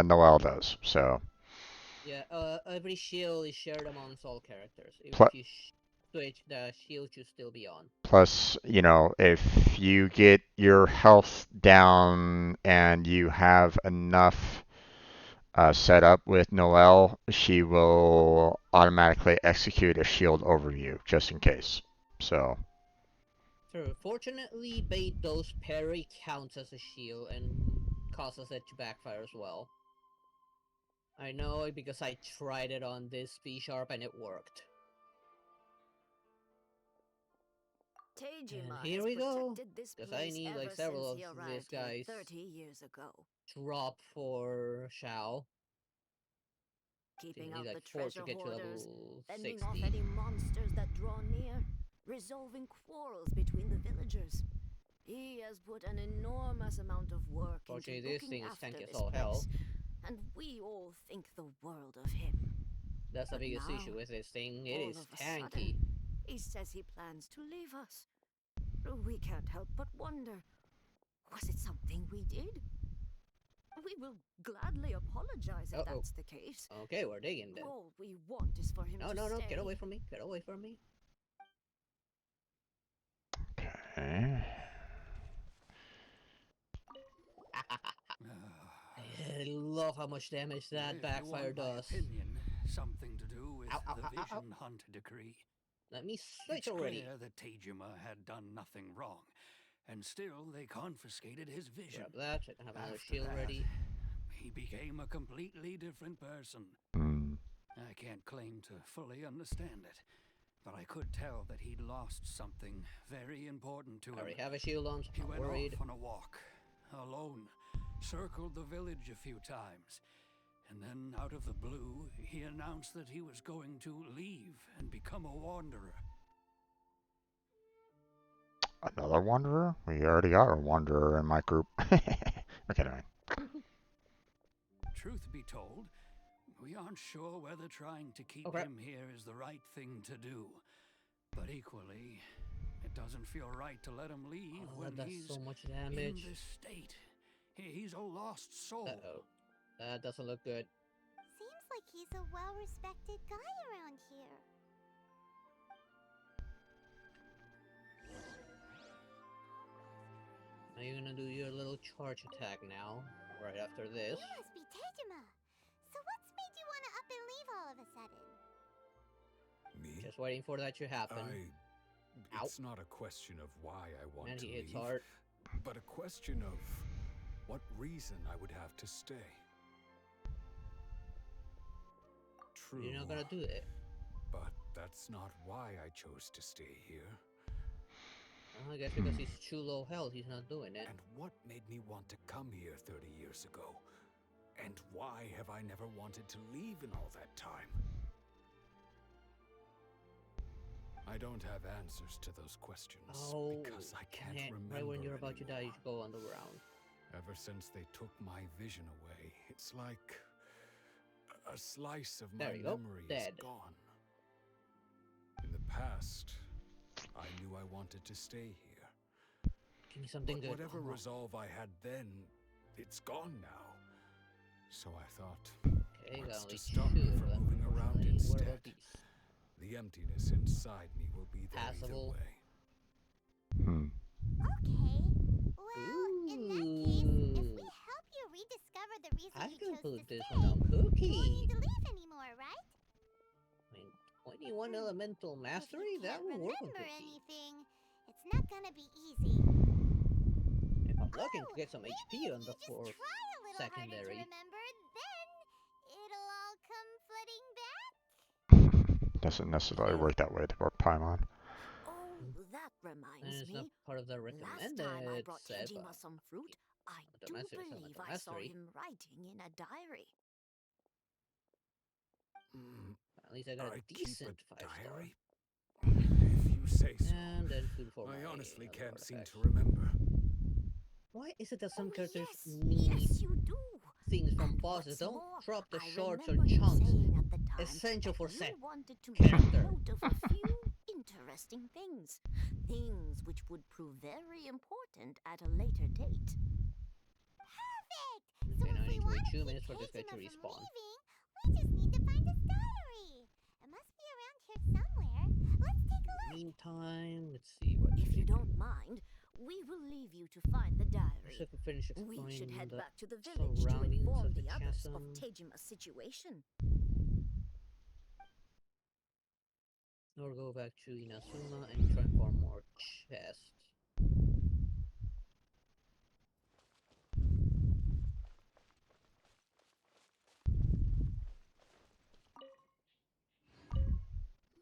Noelle does. So Yeah, every shield is shared amongst all characters. Even Pl if you switch, the shield should still be on. plus, you know, if you get your health down and you have enough set up with Noelle, she will automatically execute a shield over you just in case. So. True. Fortunately, those parry counts as a shield and causes it to backfire as well. I know it because I tried it on this V-Sharp and it worked. Tejima here has we go. protected this Because place I need ever like several since he of these arrived here guys 30 years ago. drop for Shao. Keeping need out like the 4 to treasure get to hoarders, level fending 60. off any monsters that draw near, resolving quarrels between the villagers. He has put an enormous amount of work into Fortunately, this looking thing is after tanky as this all place, hell. and we all think the world of him. That's the But biggest now, issue with this thing. It all is of a tanky. sudden, he says he plans to leave us. We can't help but wonder, was it something we did? We will gladly apologize if that's the case. Okay, we're digging then. All we want is for him to No, stay. get away from me. Get away from me. Okay. I love how much damage that backfire does. Opinion, something to do with the Vision ow. Hunt decree. Let me switch already. It's clear that Tejima had done nothing wrong, and still they confiscated his vision. Grab that. I can have another After shield that, ready. he became a completely different person. I can't claim to fully understand it, but I could tell that he'd lost something very important to him. I already have a shield on, so He I'm went not worried. off on a walk, alone, circled the village a few times, and then out of the blue, he announced that he was going to leave and become a wanderer. Another wanderer? We already got a wanderer in my group. Okay, never mind. Truth be told, we aren't sure whether trying to keep him here is the right thing to do. But equally, it doesn't feel right to let him leave when he's so much damage. in this state. He's a lost soul. That doesn't look good. Seems like he's a well-respected guy around here. Now you're gonna do your little charge attack now, right after this. You must be Tejima. So what's made you want to up and leave all of a sudden? Me? Just waiting for that to happen. It's not a question of why I want to hits leave, hard. but a question of what reason I would have to stay. True. You're not gonna do it. But that's not why I chose to stay here. I guess because he's too low health, he's not doing it. And what made me want to come here 30 years ago? And why have I never wanted to leave in all that time? I don't have answers to those questions because I can't remember. Right when you're about to anymore. die, you go underground. Ever since they took my vision away, it's like a slice of my memory is gone. In the past, I knew I wanted to stay here. Give me something But good. whatever Come on. resolve I had then, it's gone now. So I thought, Okay, what's only to stop two me of from them. moving around Unfortunately. What instead? about these? The emptiness inside me will be there Passable. either way. Okay. Well, in that case, if we Ooh. help you rediscover the reason I you can chose put to this stay, one on you won't Cookie. need to leave anymore, right? I mean, 21 elemental mastery? If you That can't will work on remember Cookie. anything, it's not gonna be easy. If I'm looking to Oh, get some maybe HP if on the you just fourth try a little harder to secondary. remember, then it'll all come flooding back. Doesn't necessarily work that way for Paimon. Oh, that And reminds it's not me. part of the Last time I recommended brought set, Tejima some fruit, I the do mastery is believe elemental I saw mastery. him writing in a diary. At least I got a I keep decent a 5-star. diary? If you say so. And then food for I my honestly other can't seem artifacts. to remember. Why is it that some Oh, characters yes, need yes, you do. things from And bosses? what's Don't more, drop the I shards or remember you chunks saying at the time essential that for you set wanted to make character. note of a few interesting things. Things which would prove very important at a later date. Perfect! So Okay, now if I we need to want wait to 2 keep minutes for this guy Tejima to from respawn. leaving, we just need to find his diary. It must be around here somewhere. Let's take a look. Meantime, let's see what If you we don't mind, we will leave you to find the diary. I could finish We should exploring head the back to the village to surroundings inform of the the others of chasm. Tejima's situation. Or go back to Inazuma and try for more chests.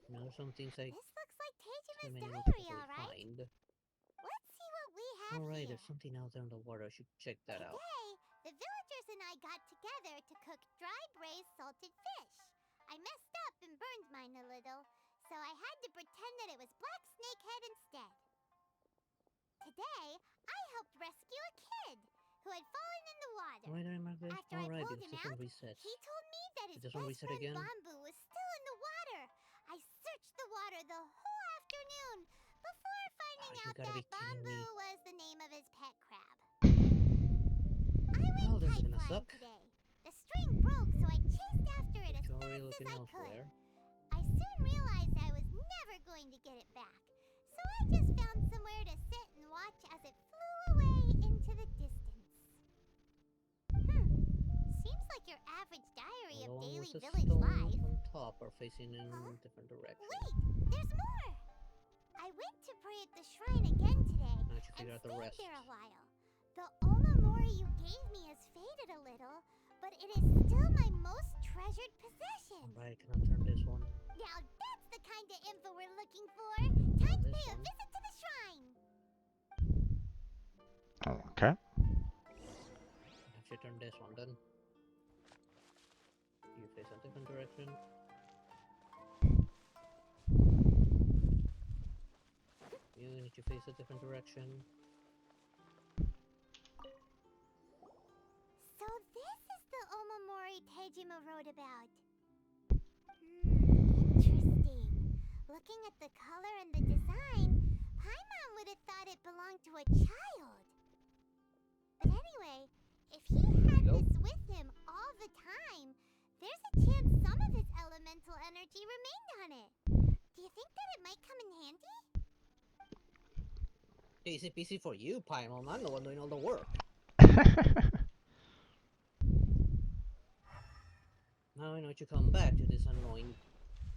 You know, some things I This looks like too Tejima's many diary, multiple alright? find. Let's see what we have Alright, here. there's something out there in the water. I should check that out. Today, the villagers and I got together to cook dry braised salted fish. I messed up and burned mine a little, so I had to pretend that it was black snakehead instead. Today, I helped rescue a kid who had fallen in the water. Why did I mark this? After I Alright, pulled because him this one out, resets. he told me that his Does this one best reset friend again? Bamboo was still in the water. I searched the water the whole afternoon before finding Oh, you out gotta that be kidding me. Bamboo was the name of his pet crab. Well, I this went is gonna kite suck. flying today. The string broke, so I chased after it as You're fast already as looking I could. elsewhere. I soon realized I was never going to get it back, so I just found somewhere to sit and watch as it flew away into the distance. Seems like your average diary of The one daily with the village stone life. on top are facing in different directions. Wait, there's more! I went to pray at the shrine again today Now you and figure out the stayed rest. there a while. The Omamori you gave me has faded a little, but it is still my most treasured possession. Alright, can I turn this one? Now that's the kind of info we're looking for. Time to This pay a one. visit to the shrine. Okay. I should turn this one then. You face a different direction. You need to face a different direction. So this is the Omamori Tejima wrote about. Interesting. Looking at the color and the design, Paimon would have thought it belonged to a child. But anyway, if he had this with him all the time, there's a chance some of his elemental energy remained on it. Do you think that it might come in handy? Easy peasy for you, Paimon. I'm the one doing all the work. Now I know to come back to this annoying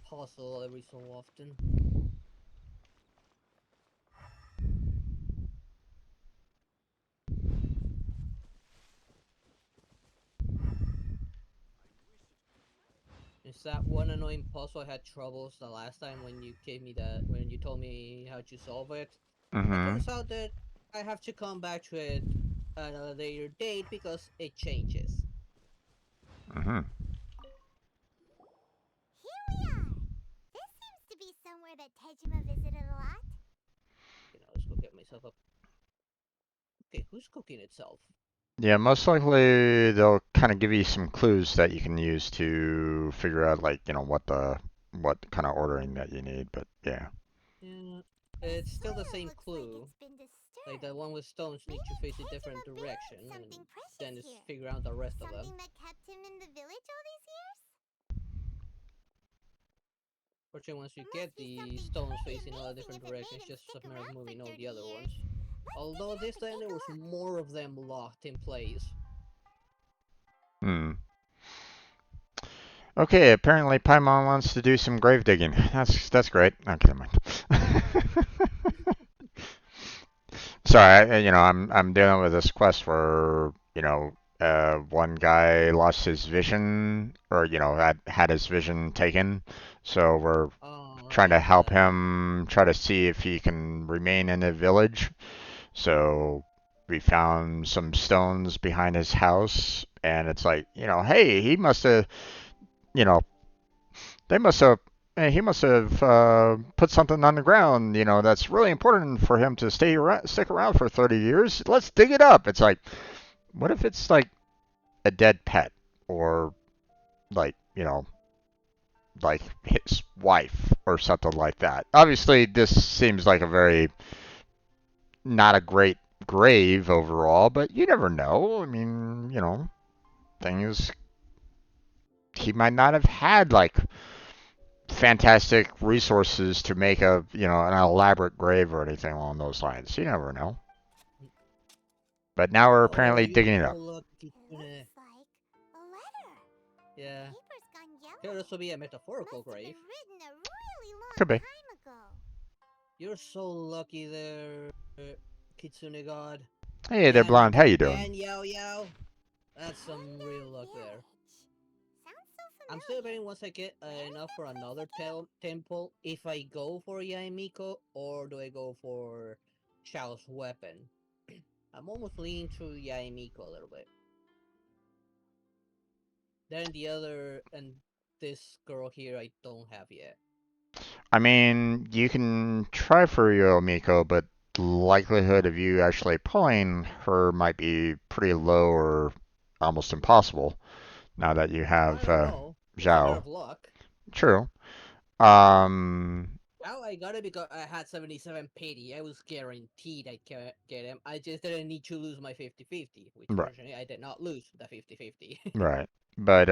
puzzle every so often. It's that one annoying puzzle I had troubles the last time when you gave me that, when you told me how to solve it. It turns out that I have to come back to it at a later date because it changes. Here we are! This seems to be somewhere that Tejima visited a lot. You know, let's go get myself up. Okay, who's cooking itself? Yeah, most likely they'll kind of give you some clues that you can use to figure out, like, you know, what kind of ordering that you need, but yeah. Yeah. I It's still the swear it same looks clue. like it's been disturbed. Like the one with stones need to Maybe face a Cajun different buried direction, and something precious then it's here. figure out the rest of them. Something that kept him in the village all these years? Fortunately, once you Must get be the something stones pretty facing all amazing different if it made directions, him just stick a matter of around for moving all 30 the other years. ones. Let's Although dig it this up and time there take a was look. more of them locked in place. Hmm. Okay, apparently Paimon wants to do some grave digging. That's great. Okay, never mind. Sorry, I'm dealing with this quest where one guy lost his vision, or had his vision taken. So we're Oh, trying to right, help him try to see if he can remain in the village. So we found some stones behind his house, and it's like, hey, he must have, you know, they must have. He must have put something on the ground, that's really important for him to stick around for 30 years. Let's dig it up. It's like, what if it's like a dead pet, or like, like his wife or something like that? Obviously, this seems like a very not a great grave overall, but you never know. I mean, things he might not have had like fantastic resources to make an elaborate grave or anything along those lines. You never know. But now we're Oh, apparently you're digging it so up. lucky, It Kitsune. looks like a letter. Yeah. The paper's gone Could yellow. also be a metaphorical Must have grave. been written a really long Could be. time ago. You're so lucky there, Kitsune God. Hey there, Man, blonde. How Miko you doing? and Yao Yao. That's some real luck there. Sounds so familiar. I'm still debating once I get enough for another temple, if I go for Yaemiko or do I go for Chao's weapon. I'm almost leaning to Yaemiko a little bit. Then the other, and this girl here I don't have yet. I mean, you can try for Miko, but the likelihood of you actually pulling her might be pretty low or almost impossible now that you I have don't know. It's a matter Zhao. of luck. True. Now I got it because I had 77 pity. I was guaranteed I'd get him. I just didn't need to lose my 50-50, which Right. fortunately I did not lose the 50-50. Right. But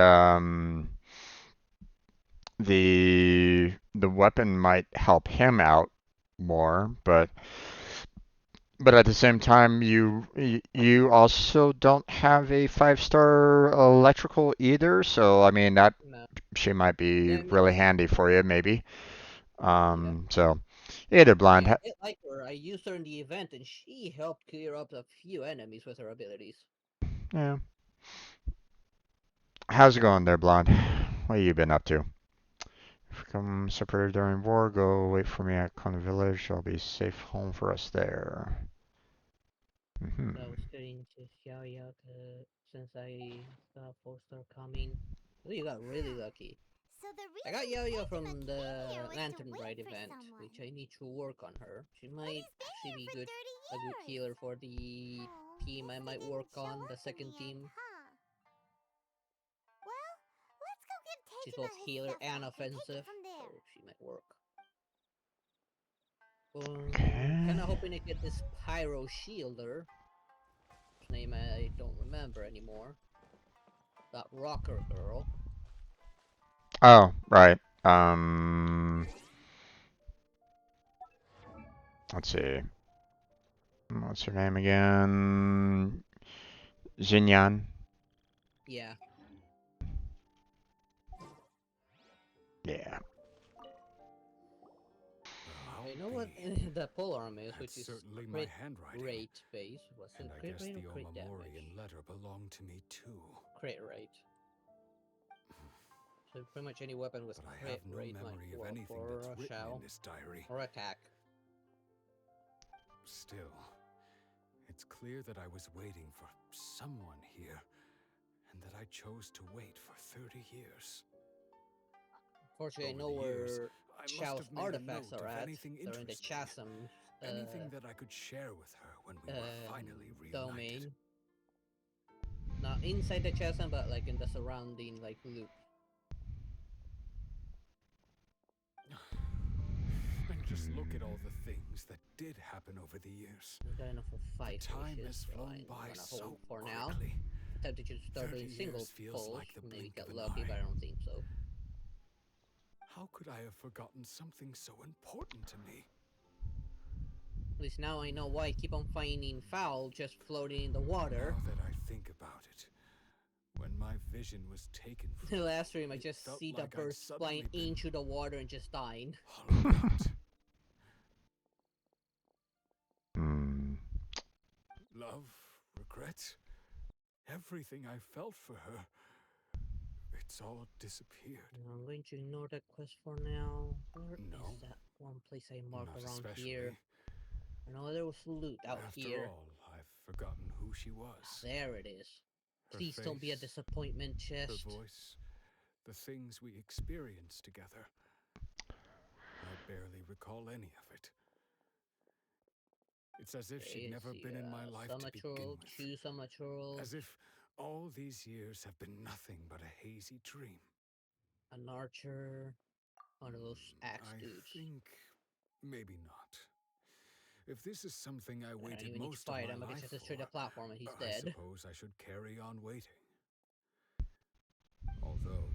the weapon might help him out more, but at the same time you also don't have a 5-star electrical either, so I mean that No. she might be Yeah, I mean, really handy for you maybe. yeah. So either blind. Yeah, I did like her. I used her in the event and she helped clear up a few enemies with her abilities. Yeah. How's it going there, blonde? What have you been up to? If you come separated during war, go wait for me at Kona Village. I'll be safe home for us there. So I was getting to Xiao Yao since I saw poster coming. Oh, you got really lucky. So the I got reason Yao Yao Kajima from came the here was to Lantern wait Ride for event, someone. which I need to work on her. She might He's been actually be here for good, 30 a good years. healer for the Oh, team I guess he might didn't work show on, up the in second the team. end, huh? Well, let's go give She's Tajima both his healer stuff and back and take offensive, it from so there. she might work. Okay. Kinda hoping to get this Pyro Shielder, whose name I don't remember anymore. That rocker girl. Oh, right. Let's see. What's her name again? Xinyan. Yeah. Yeah. I know what the pole arm is, which is certainly my crit handwriting. rate base. Was And it I crit guess rate or the crit Omamorian damage? letter belonged to me too. Crit rate. So pretty much any weapon with But I crit have no rate might memory of work anything for that's written Shao in this diary. or attack. Still, it's clear that I was waiting for someone here, and that I chose to wait for 30 years. Fortunately, I Over know the years, where I must Shao's have made a artifacts note are of at. anything They're in the interesting. chasm Anything that I could share with her when we were finally reunited. domain. Not inside the chasm, but like in the surrounding like loop. Thank Just look at all the things that did happen over the years. We got enough for 5 time wishes, has so flown I'm by gonna so hold for now. quickly. Tempted to start 30 doing single years feels pulls, like the maybe blink get of an lucky, but eye. I don't think so. How could I have forgotten something so important to me? At least now I know why I keep on finding foul just floating in the water. Now that I think about it, when my vision was taken from The me, last stream I it just felt see the like I'd birds suddenly flying been into the water and just dying. hollowed out. Love, regret, everything I felt for her, it's all disappeared. I'm going to ignore that quest for now. Where No, is that one place I marked not around especially. here? I know there was loot out After here. all, I've forgotten who she was. There it is. Her Please don't be a face, disappointment, chest. Her voice, the things we experienced together. I barely recall any of it. It's as if she'd never been in my life to begin with. Choose a material. As if all these years have been nothing but a hazy dream. An archer. One of those axe dudes. I think maybe not. If this is something I waited even need to most of fight my him. I life can just destroy for, the platform and he's I dead. suppose I should carry on waiting. Although,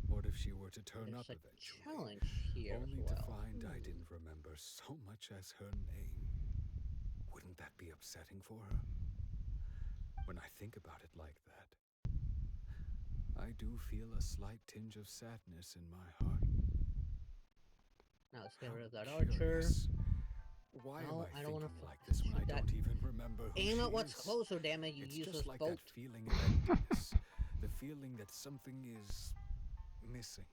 what if she were to turn up eventually? Challenge here only as well. to find I didn't remember so much as her name. Wouldn't that be upsetting for her? When I think about it like that, I do feel a slight tinge of sadness in my heart. Now let's get rid of that archer. Curious. Why No, am I don't want to thinking like this when I don't even remember who Aim she at what's is? closer, damn it, you It's useless just like boat. that feeling of emptiness, the feeling that something is missing.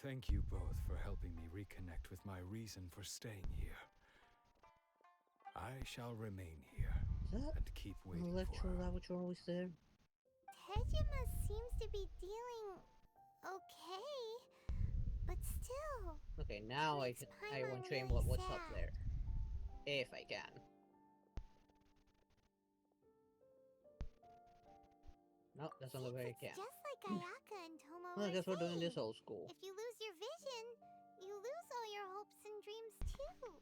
Thank you both for helping me reconnect with my reason for staying here. I shall remain here and keep waiting for her. Laboratory there? Tejima seems to be dealing okay, but still. Okay, now I want to aim what's up there. If I can. No, that's not where I can. Just like Ayaka and Tomo Well, I guess we're doing this saying. old school. If you lose your vision, you lose all your hopes and dreams too.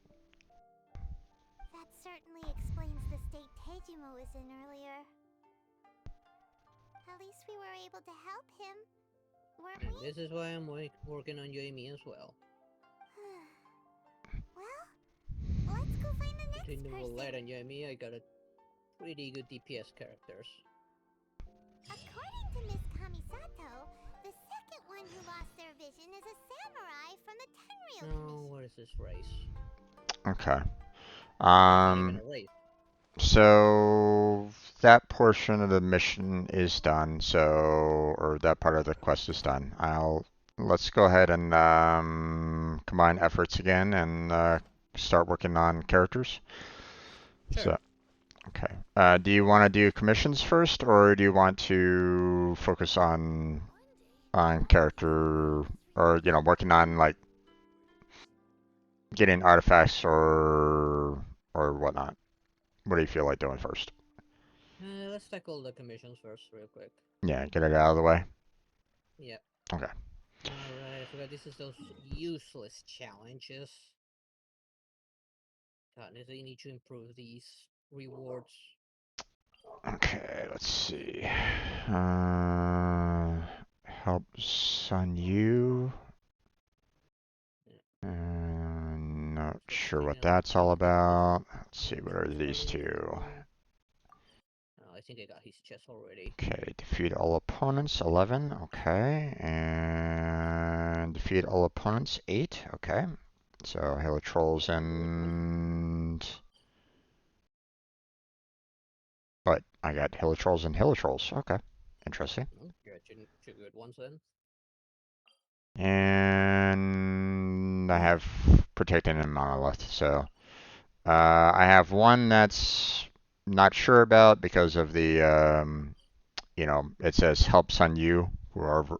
That certainly explains the state Tejima was in earlier. At least we were able to help him, weren't And we? this is why I'm working on Jamie as well. Well, let's go find the next Between the person. Roulette and Jamie, I got a pretty good DPS characters. According to Miss Kamisato, the second one who lost their vision is a samurai from the Tenryou Oh, what is this race? Okay. Even a race. So that portion of the mission is done. So, or that part of the quest is done. Let's go ahead and combine efforts again and start working on characters. Sure. So, okay. Do you want to do commissions first, or do you want to focus on character, or working on like getting artifacts or whatnot? What do you feel like doing first? Let's tackle the commissions first, real quick. Yeah, get it out of the way. Yep. Okay. Alright, I forgot this is those useless challenges. God, you need to improve these rewards. Okay, let's see. Help Sun Yu. Not sure what that's all about. Let's see, what are these two? Oh, I think I got his chest already. Okay, defeat all opponents, 11. Okay, and defeat all opponents, 8. Okay, so Halo Trolls and... What? I got Hilitrolls and Hilitrolls. Okay. Interesting. You're two good ones then. And I have Protecting and Monolith. So I have one that's not sure about because of the, it says help Sun Yu, whoever,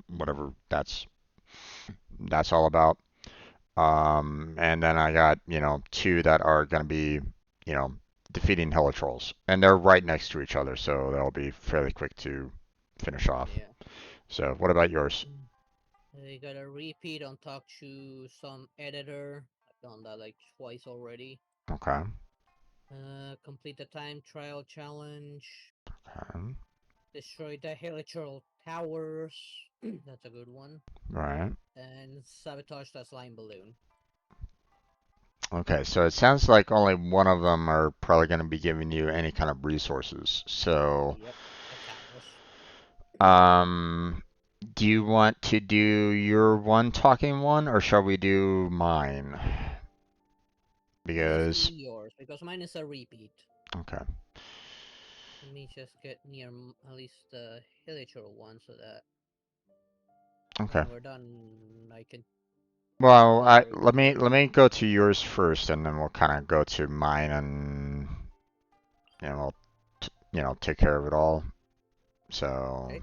whatever that's all about. And then I got, two that are going to be, defeating Helitrolls. And they're right next to each other, so they'll be fairly quick to finish off. Yeah. So what about yours? I gotta repeat and talk to some editor. I've done that like twice already. Okay. Complete the time trial challenge. Okay. Destroy the Helichurl towers. That's a good one. Right. And sabotage the slime balloon. Okay, so it sounds like only one of them are probably going to be giving you any kind of resources. So, Yep, the towers. do you want to do your one talking one, or shall we do mine? Let's do Because, yours, because mine is a repeat. okay. Let me just get near at least the Helichurl one so that Okay. when we're done, I can. Well, Whatever. let me go to yours first, and then we'll kind of go to mine, and we'll take care of it all. So, Okay.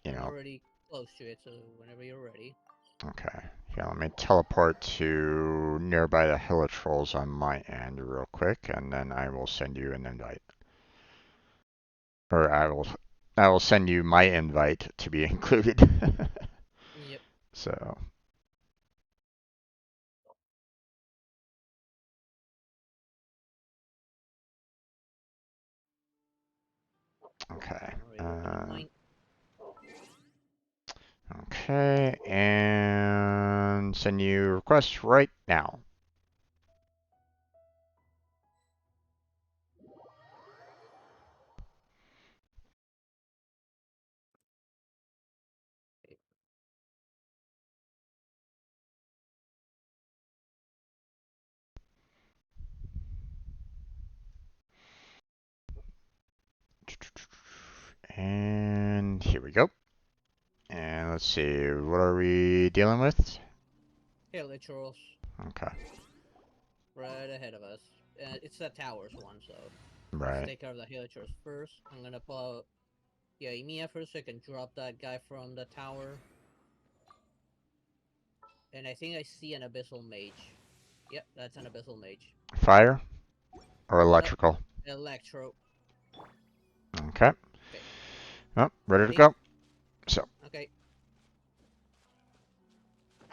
you I'm know, already close to it, so whenever you're ready. okay. Yeah, let me teleport to nearby the Helitrolls on my end real quick, and then I will send you an invite. Or I will send you my invite to be included. Yep. So, okay. I'm already looking at mine. Okay, and send you request right now. And here we go. And let's see, what are we dealing with? Helichurls. Okay. Right ahead of us. It's the towers one, so let's Right. take care of the Helichurls first. I'm gonna pull out Mia first so I can drop that guy from the tower. And I think I see an Abyssal Mage. Yep, that's an Abyssal Mage. Fire or electrical? Electro. Okay. Okay. Oh, ready to go. So. Okay.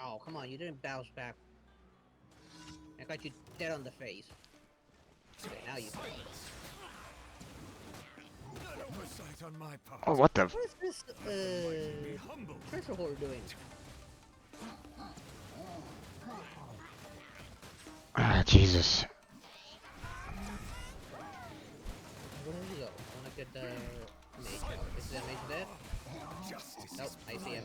Oh, come on, you didn't bounce back. I got you dead on the face. Okay, now you fall. On my part. Oh, what the? What is this, treasure hoard doing? Ah, Jesus. Where did he go? I wanna get the mage out. Is the mage dead? Nope, I see him.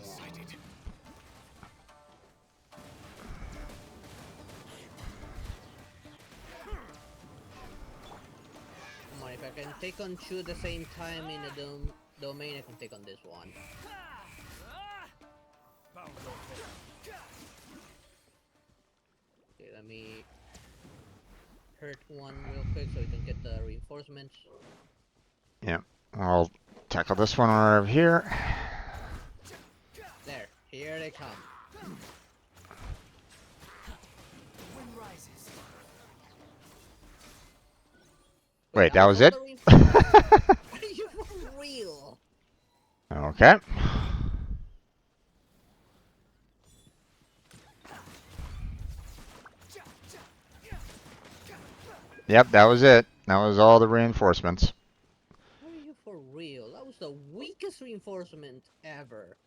Come on, if I can take on two at the same time in the domain, I can take on this one. Okay, let me hurt one real quick so we can get the reinforcements. Yeah, I'll tackle this one over here. There, here they come. Wait, that was it? Are you for real? Okay. Yep, that was it. That was all the reinforcements. Are you for real? That was the weakest reinforcement ever.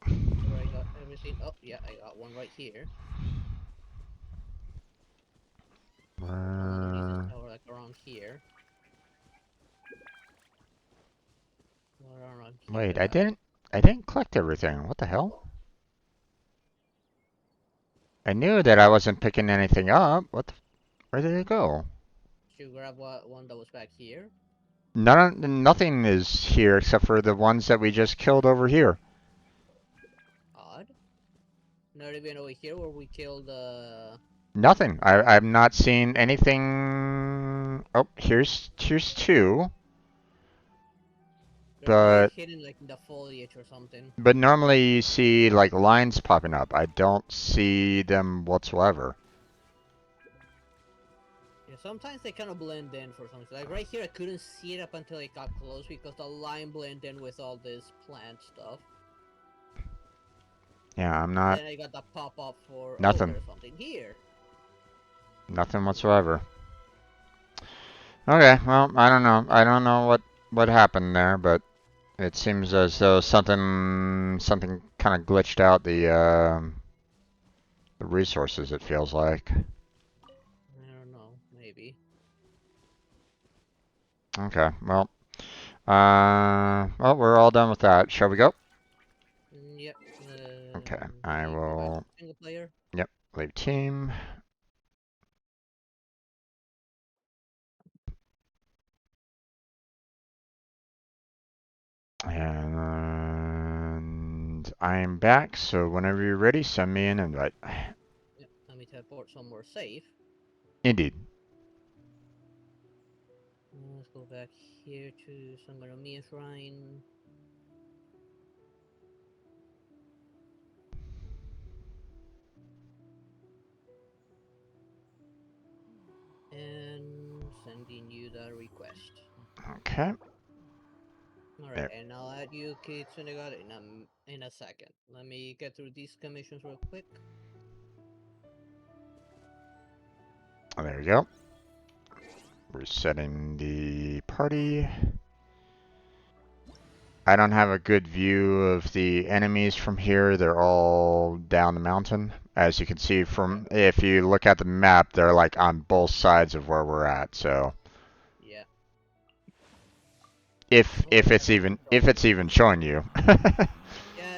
Sure, I got everything. Oh, yeah, I got one right here. One underneath the tower, like around here. Around here. Wait, I didn't collect everything. What the hell? I knew that I wasn't picking anything up. Where did it go? Did you grab one that was back here? Nothing is here except for the ones that we just killed over here. Odd. Not even over here where we killed Nothing. I've not seen anything. Oh, here's two. they're probably But hidden like in the foliage or something. normally you see like lines popping up. I don't see them whatsoever. Yes, Sometimes they kind of blend in for some. Like right here, I couldn't see it up until it got close because the line blended in with all this plant stuff. Yeah, I'm not. Then I got the pop up for oh, Nothing. there's something here. Nothing whatsoever. Okay, well, I don't know. I don't know what happened there, but it seems as though something kind of glitched out the resources. It feels like. I don't know, maybe. Okay, well, well, we're all done with that. Shall we go? Yep. Okay, I Go back will. to single player. Yep, leave team. And I'm back, so whenever you're ready, send me an invite. Yep. Let me teleport somewhere safe. Indeed. Let's go back here to Sanganomiya Shrine. And sending you the request. Okay. Alright, There. and I'll add you Kitsunegata in a second. Let me get through these commissions real quick. There we go. Resetting the party. I don't have a good view of the enemies from here. They're all down the mountain. As you can see from, if you look at the map, they're like on both sides of where we're at, so. Yeah. If it's even showing you. Yeah,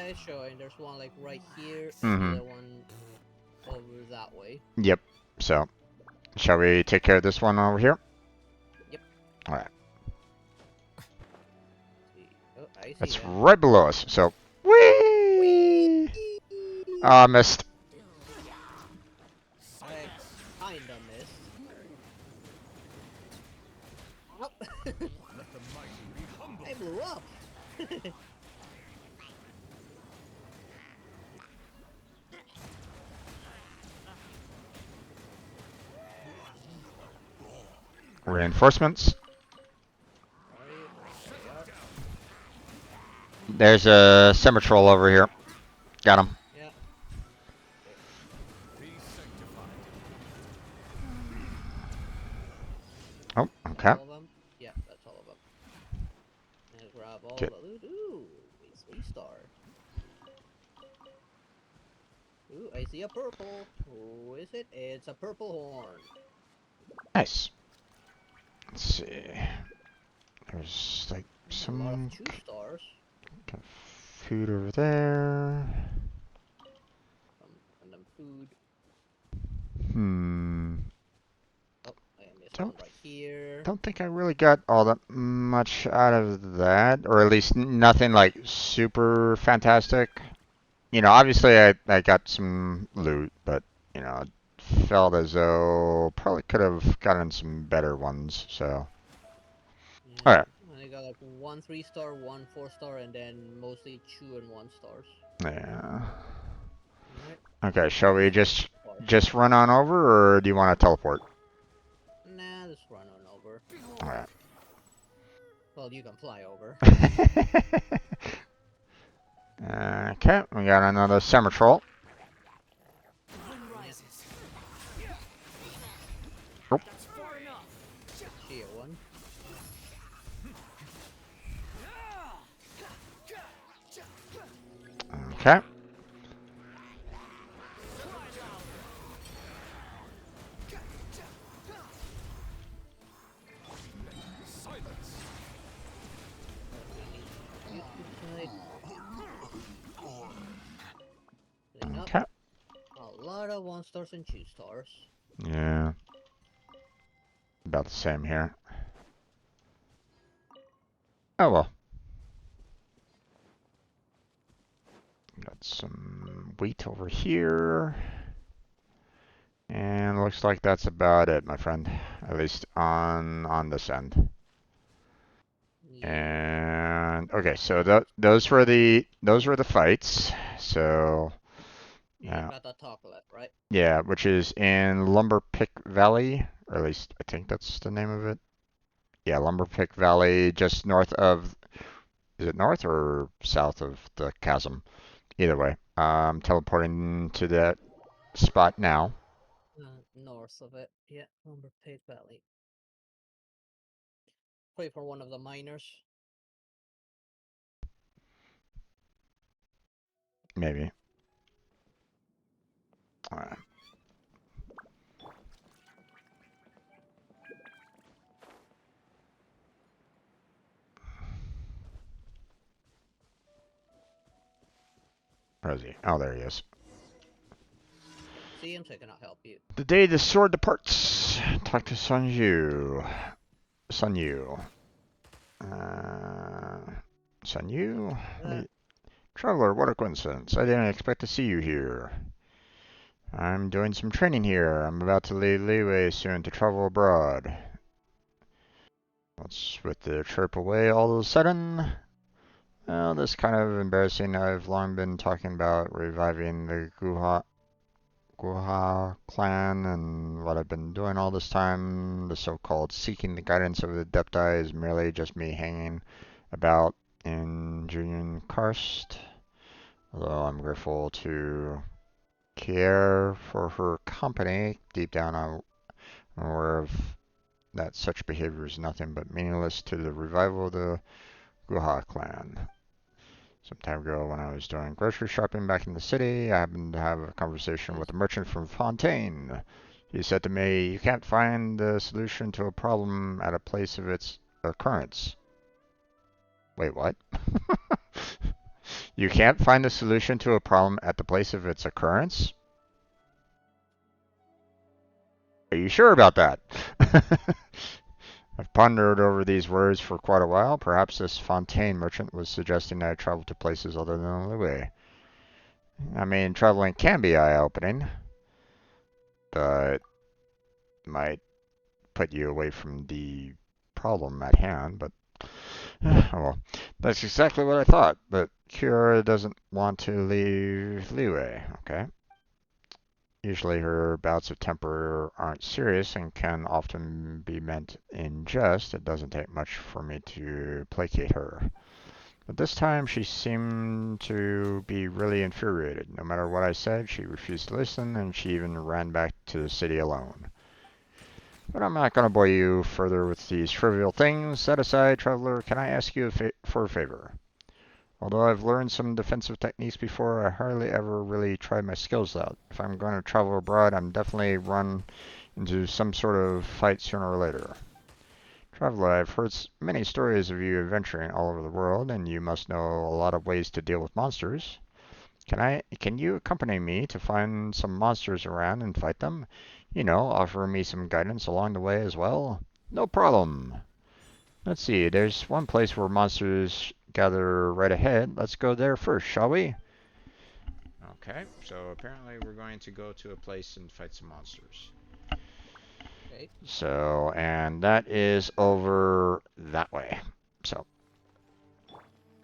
it's showing. There's one like right here and the Mm-hmm. other one over that way. Yep. So, shall we take care of this one over here? Yep. All right. Oh, I see That's that. right below us. So, whee! Ah, missed. I kinda missed. Oh. I blew up. Reinforcements. There's a semi-troll over here. Got him. Yeah. Oh, okay. All of them? Yeah, that's all of them. And grab all Good. the loot. Ooh, it's 3-star. Ooh, I see a purple. Who is it? It's a purple horn. Nice. Let's see. There's like A lot of some 2-stars. food over there. Some random food. Hmm. Oh, I missed one right here. Don't think I really got all that much out of that, or at least nothing like super fantastic. You know, obviously I got some loot, but you know, it felt as though probably could have gotten some better ones. So, Yeah, all right, I got like 1 3-star, 1 4-star, and then mostly 2 and 1 stars. yeah. Alright. Okay, shall we just run on over, or do you want to teleport? Nah, just run on over. All right. Well, you can fly over. Okay, we got another semi-troll. Oh. Here one. Okay. Okay. A lot of 1 stars and 2 stars. Yeah. About the same here. Oh well. Got some wheat over here. And looks like that's about it, my friend. At least on this end. And okay, so those were the fights. So Yeah, you got the top left, right? yeah, which is in Lumber Pick Valley Or at least I think that's the name of it. Yeah, Lumberpick Valley, just north of. Is it north or south of the chasm? Either way, I'm teleporting to that spot now. North of it. Yeah, Lumberpick Valley. Pray for one of the miners. Maybe. Alright. Where is he? Oh, there he is. See him, so I cannot help you. The day the sword departs. Talk to Sun Yu. Sun Yu. Sun Yu? Traveler, what a coincidence. I didn't expect to see you here. I'm doing some training here. I'm about to leave Liyue soon to travel abroad. What's with the trip away all of a sudden? Well, this kind of embarrassing. I've long been talking about reviving the Guha clan, and what I've been doing all this time, the so-called seeking the guidance of the Adepti, is merely just me hanging about in Julian Karst. Although I'm grateful to Kier for her company, deep down I'm aware of that such behavior is nothing but meaningless to the revival of the Guha clan. Some time ago, when I was doing grocery shopping back in the city, I happened to have a conversation with a merchant from Fontaine. He said to me, "You can't find the solution to a problem at a place of its occurrence." Wait, what? You can't find the solution to a problem at the place of its occurrence? Are you sure about that? I've pondered over these words for quite a while. Perhaps this Fontaine merchant was suggesting that I travel to places other than Liyue. I mean, traveling can be eye-opening, but might put you away from the problem at hand. But, well, that's exactly what I thought. But Kira doesn't want to leave Liyue, okay? Usually her bouts of temper aren't serious and can often be meant in jest. It doesn't take much for me to placate her. But this time she seemed to be really infuriated. No matter what I said, she refused to listen, and she even ran back to the city alone. But I'm not going to bore you further with these trivial things. That aside, traveler, can I ask you for a favor? Although I've learned some defensive techniques before, I hardly ever really try my skills out. If I'm going to travel abroad, I'm definitely run into some sort of fight sooner or later. Traveler, I've heard many stories of you adventuring all over the world, and you must know a lot of ways to deal with monsters. Can you accompany me to find some monsters around and fight them? You know, offer me some guidance along the way as well? No problem. Let's see, there's one place where monsters gather right ahead. Let's go there first, shall we? Okay, so apparently we're going to go to a place and fight some monsters. Okay. So, and that is over that way. So.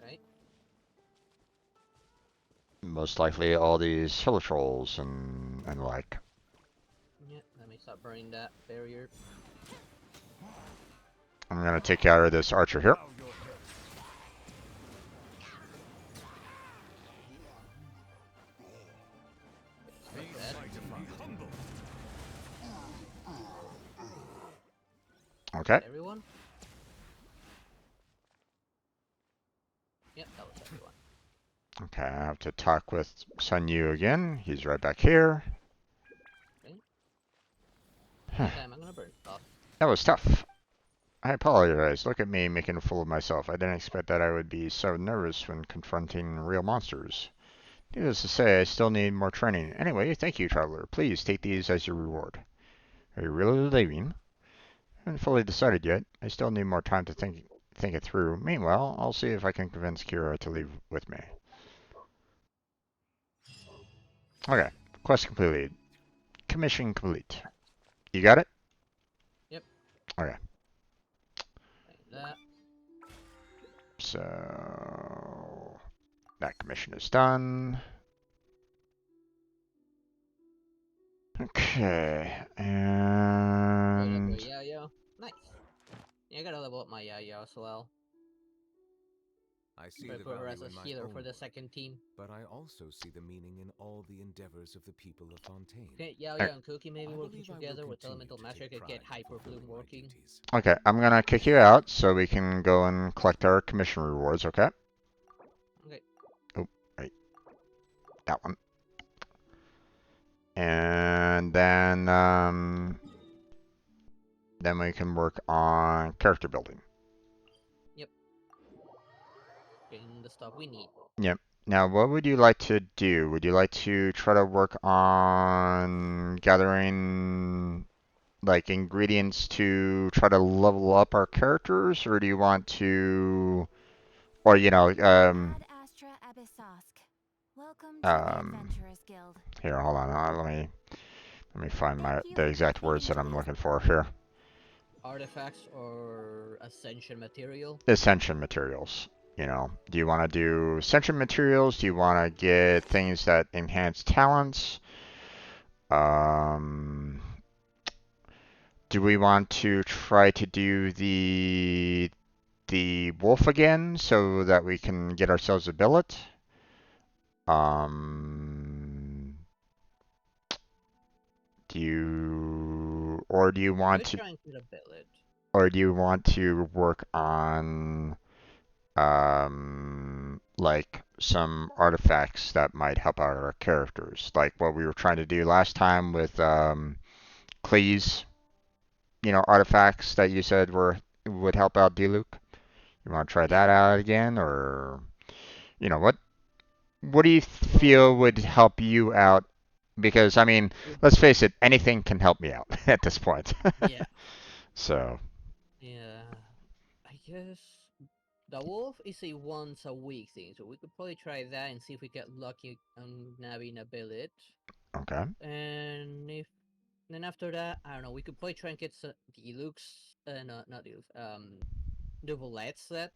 Okay. Most likely all these hill trolls and like. Yeah, let me stop burning that barrier. I'm gonna take out of this archer here. Okay. Everyone? Yep, that was everyone. Okay, I have to talk with Sun Yu again. He's right back here. Okay. Time I'm gonna burn stuff. That was tough. I apologize. Look at me making a fool of myself. I didn't expect that I would be so nervous when confronting real monsters. Needless to say, I still need more training. Anyway, thank you, traveler. Please take these as your reward. Are you really leaving? I haven't fully decided yet. I still need more time to think it through. Meanwhile, I'll see if I can convince Kira to leave with me. Okay, quest completed. Commission complete. You got it? Yep. Okay. Like that. So that commission is done. Okay, and And Yeah. Nice. Yeah, I gotta level up my Yaya as well. I see But the put her value as a in my healer own for the work, second team. but I also see the meaning in all the endeavors of the people of Fontaine. Okay, Yaya and Cookie maybe I working believe I will together with continue elemental to magic take and get pride in Hyper Bloom fulfilling my working. duties. okay, I'm gonna kick you out so we can go and collect our commission rewards. Okay. Okay. Oh, right, that one. And then we can work on character building. Yep. Getting the stuff we need. Yep. Now, what would you like to do? Would you like to try to work on gathering like ingredients to try to level up our characters, or do you want to, or Ad Astra Abyssosk. Welcome to the um, Adventurers Guild. here, hold on, let me find Thank you the for exact words completing that the I'm basic. looking for here. Artifacts or ascension material? Ascension materials. Do you want to do ascension materials? Do you want to get things that enhance talents? Um, do we want to try to do the wolf again so that we can get ourselves a billet? Do you or do you We want could to try and get a billet. or do you want to work on like some artifacts that might help out our characters, like what we were trying to do last time with Cleese, artifacts that you said would help out Diluc. You want to try that out again, or what do you feel would help you out? Because I mean, let's face it, anything can help me out at this point. Yeah. So, Yeah. I guess the wolf is a once a week thing, so we could probably try that and see if we get lucky on nabbing a billet. okay. And if then after that, I don't know, we could probably try and get some deluxe, no, not deluxe, Novelette set.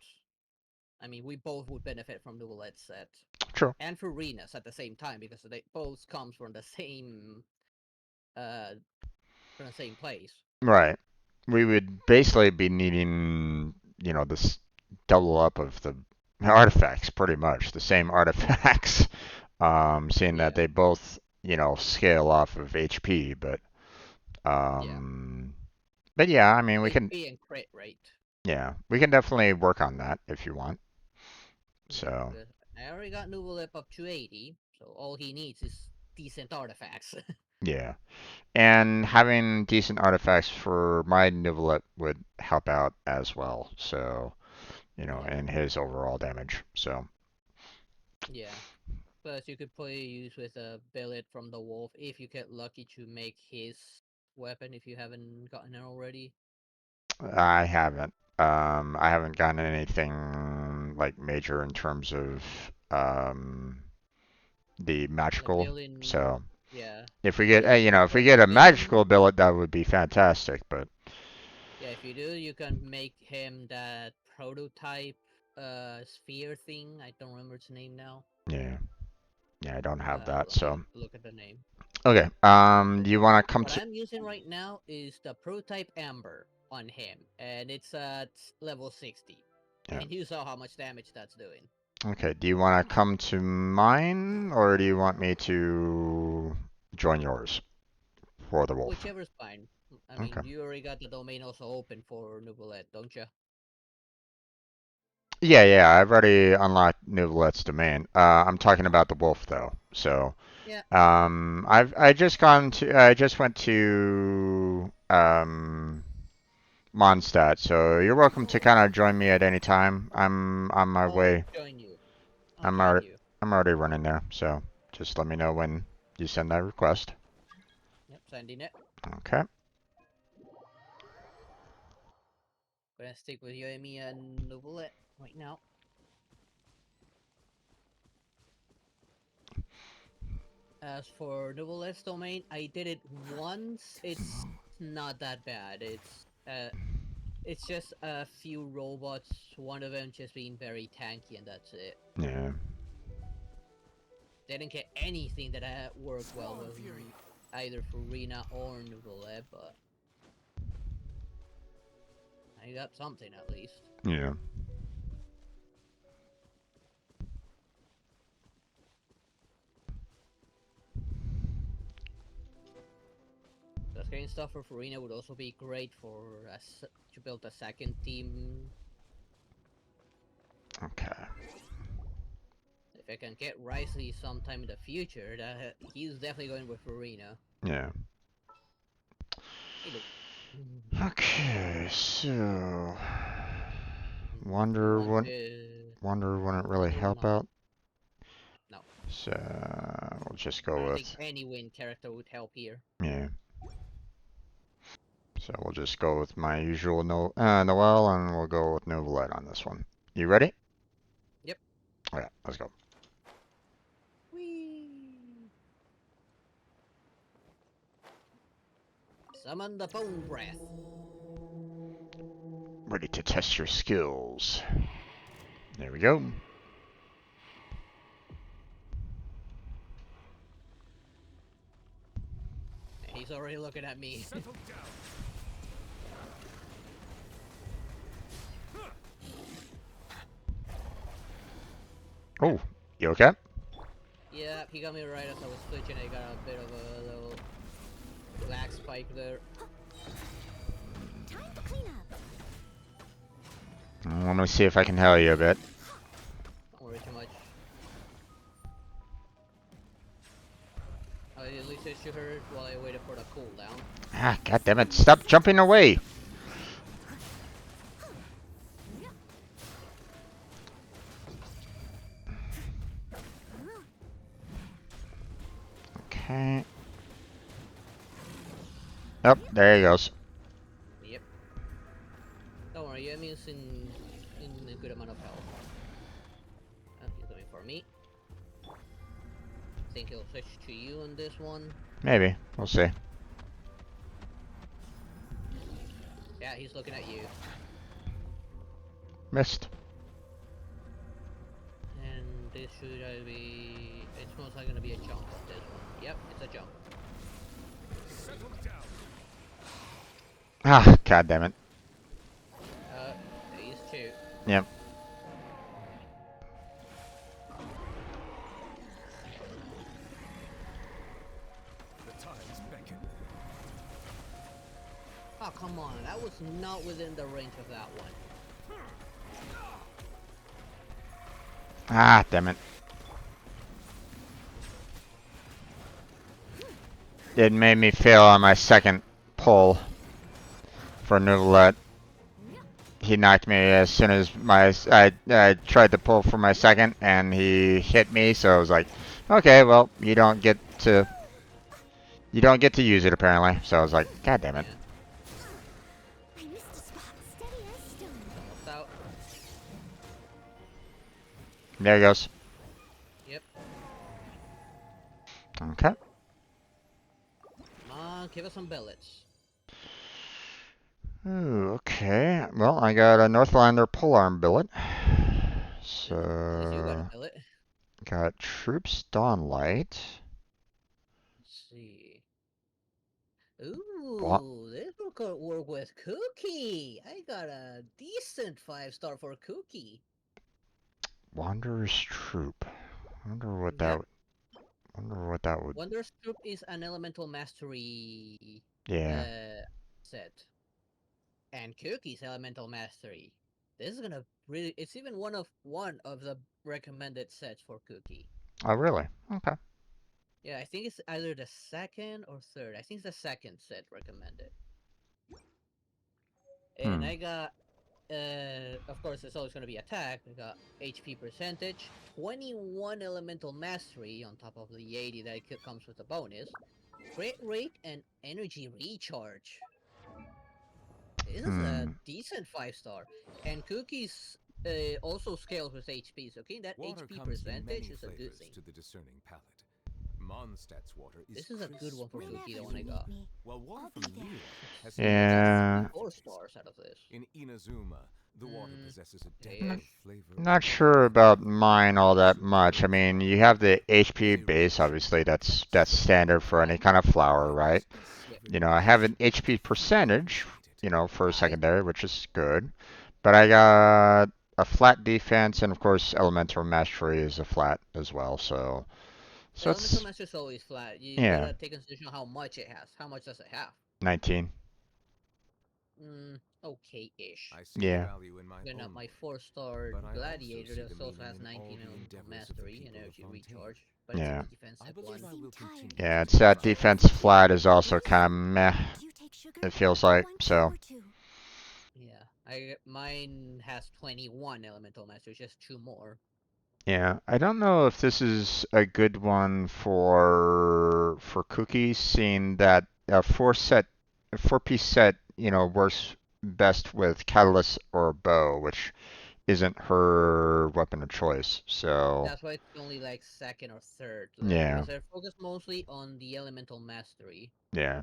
I mean, we both would benefit from Novelette set. True. And Furinas at the same time, because they both comes from the same, place. Right. We would basically be needing, this double up of the artifacts, pretty much the same artifacts. Seeing that Yeah. they both, scale off of HP, Yeah. but yeah, I mean, we can, HP and crit rate. yeah, we can definitely work on that if you want. Yeah, So, because I already got Novelette up to 80, so all he needs is decent artifacts. yeah. And having decent artifacts for my Nivelette would help out as well. So, Yeah. in his overall damage. So, Yeah. Plus, you could probably use with a billet from the wolf if you get lucky to make his weapon if you haven't gotten it already. I haven't gotten anything like major in terms of the Like magical. building, So, yeah. if we get, So if we for get a building, magical billet, that would be fantastic. But yeah, if you do, you can make him that prototype sphere thing. I don't remember its name now. yeah, I don't have I'll that. have to So, look at the name. okay. Do you want to come What to? I'm using right now is the prototype Amber on him, and it's at level 60. Yeah. And you saw how much damage that's doing. Okay. Do you want to come to mine, or do you want me to join yours for the wolf? Whichever's fine. I Okay. mean, you already got the domain also open for Novelette, don't you? Yeah, I've already unlocked Nuvolet's domain. I'm talking about the wolf though. So, Yeah. I just went to Mondstadt, so you're welcome to kind of join me at any time. I'm on my I'll way. join you. I'll I'm join already you. I'm already running there, so just let me know when you send that request. Yep, sending it. Okay. Gonna stick with Yoemi and Novelette right now. As for Novelette's domain, I did it once. It's not that bad. It's just a few robots, one of them just being very tanky, and that's it. Yeah. They didn't get anything that worked well with either Furina or Novelette, but I got something at least. Yeah. Just getting stuff for Farina would also be great for to build a second team. Okay. If I can get Risley sometime in the future, that he's definitely going with Farina. Yeah. Hey, look. Okay, so You wonder want what to... wonder wouldn't really Wonder help not. out. No. So we'll just I go don't think with any win character would help here. yeah. So we'll just go with my usual Noel, and we'll go with Novelette on this one. You ready? Yep. Alright, let's go. Whee! Summon the bone breath. Ready to test your skills. There we go. He's already looking at me. Oh, you okay? Yeah, he got me right as I was switching. I got a bit of a little black spike there. Time to clean up. Let me see if I can heal you a bit. Don't worry too much. At least I shoot her while I waited for the cooldown. Ah, goddammit, stop jumping away! Okay. Yep, there he goes. Yep. Don't worry, Yemi's in a good amount of health. He's going for me. Think he'll switch to you on this one. Maybe. We'll see. Yeah, he's looking at you. Missed. And this should be... It's most likely gonna be a jump on this one. Yep, it's a jump. Ah, goddammit. He's two. Yep. Oh, come on. That was not within the range of that one. Ah, damn it. It made me fail on my second pull for Novelette. He knocked me as soon as I tried to pull for my second, and he hit me. So I was like, okay, well, you don't get to use it apparently. So I was like, god damn it. I missed a spot. Steady as stone. Out. There he goes. Yep. Okay. Come on, give us some billets. Ooh, okay. Well, I got a Northlander polearm billet. So At least you got a billet. got Troops Dawnlight. Let's see. Ooh, this will work with Cookie. I got a decent 5-star for Cookie. Wanderer's Troop. Wonder what that would. Wanderer's Troop is an elemental mastery set. And Cookie's elemental mastery. This is gonna really, it's even one of the recommended sets for Cookie. Oh really? Okay. Yeah, I think it's either the second or third. I think it's the second set recommended. And I got of course it's always gonna be attack. I got HP percentage, 21 elemental mastery on top of the 80 that comes with a bonus, crit rate, and energy recharge. This is a decent 5-star. And Cookies also scales with HP, so getting that Water HP comes in percentage many is a good flavors thing. to the discerning palate. Mondstadt's water is This is a good one for crisp, Cookie, the one I got. while water from Liyue has Yeah. 4 stars out of this. In Inazuma, the water possesses a depth Yeah. of flavor. Not sure about mine all that much. I mean, you have the HP base, obviously. That's standard for any kind of flower, right? You know, I have an HP percentage, you know, for a I secondary, which is good. But I got a flat defense, and of course, elemental mastery is a flat as well. So Elemental it's Master is always flat. You yeah, gotta take into consideration how much it has. How much does it have? 19. Okay-ish. I see the Yeah. value in my Then own my work, 4-star but I Gladiator also see that the also meaning has in all 19 the Elemental endeavors of the Mastery, people of Energy Fontaine. Recharge, but it's a Yeah. defensive I believe one. I will continue Yeah, to it's take that pride defense in flat fulfilling is my also duties. kind of meh, Do you take sugar? it feels like, I'm so. sober too. Yeah, mine has 21 Elemental Mastery, just 2 more. Yeah, I don't know if this is a good one for cookies, seeing that a 4-piece set, you know, works best with Catalyst or Bow, which isn't her weapon of choice. So, That's why it's only like second or third, like yeah, because they're focused mostly on the Elemental Mastery. yeah.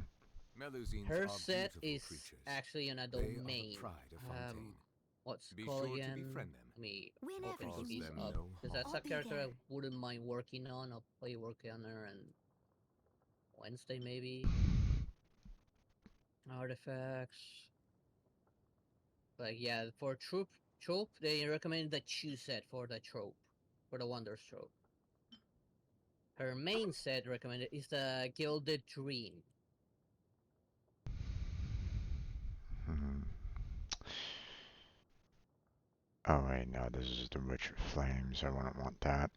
Melusines Her are set beautiful is creatures. actually on a They are the domain. pride of Fontaine. What's it Be called sure to again? befriend them. Let me Whenever open you Cause need these them me. up. no Because harm. that's I'll a be character I there. wouldn't mind working on. I'll play working on her and Wednesday maybe. Artifacts. Like yeah, for trope, they recommend the Chew set for the trope. For the Wonders trope. Her main set recommended is the Gilded Dream. Mhm. Oh wait, no, this is the Witch Flames. I wouldn't want that.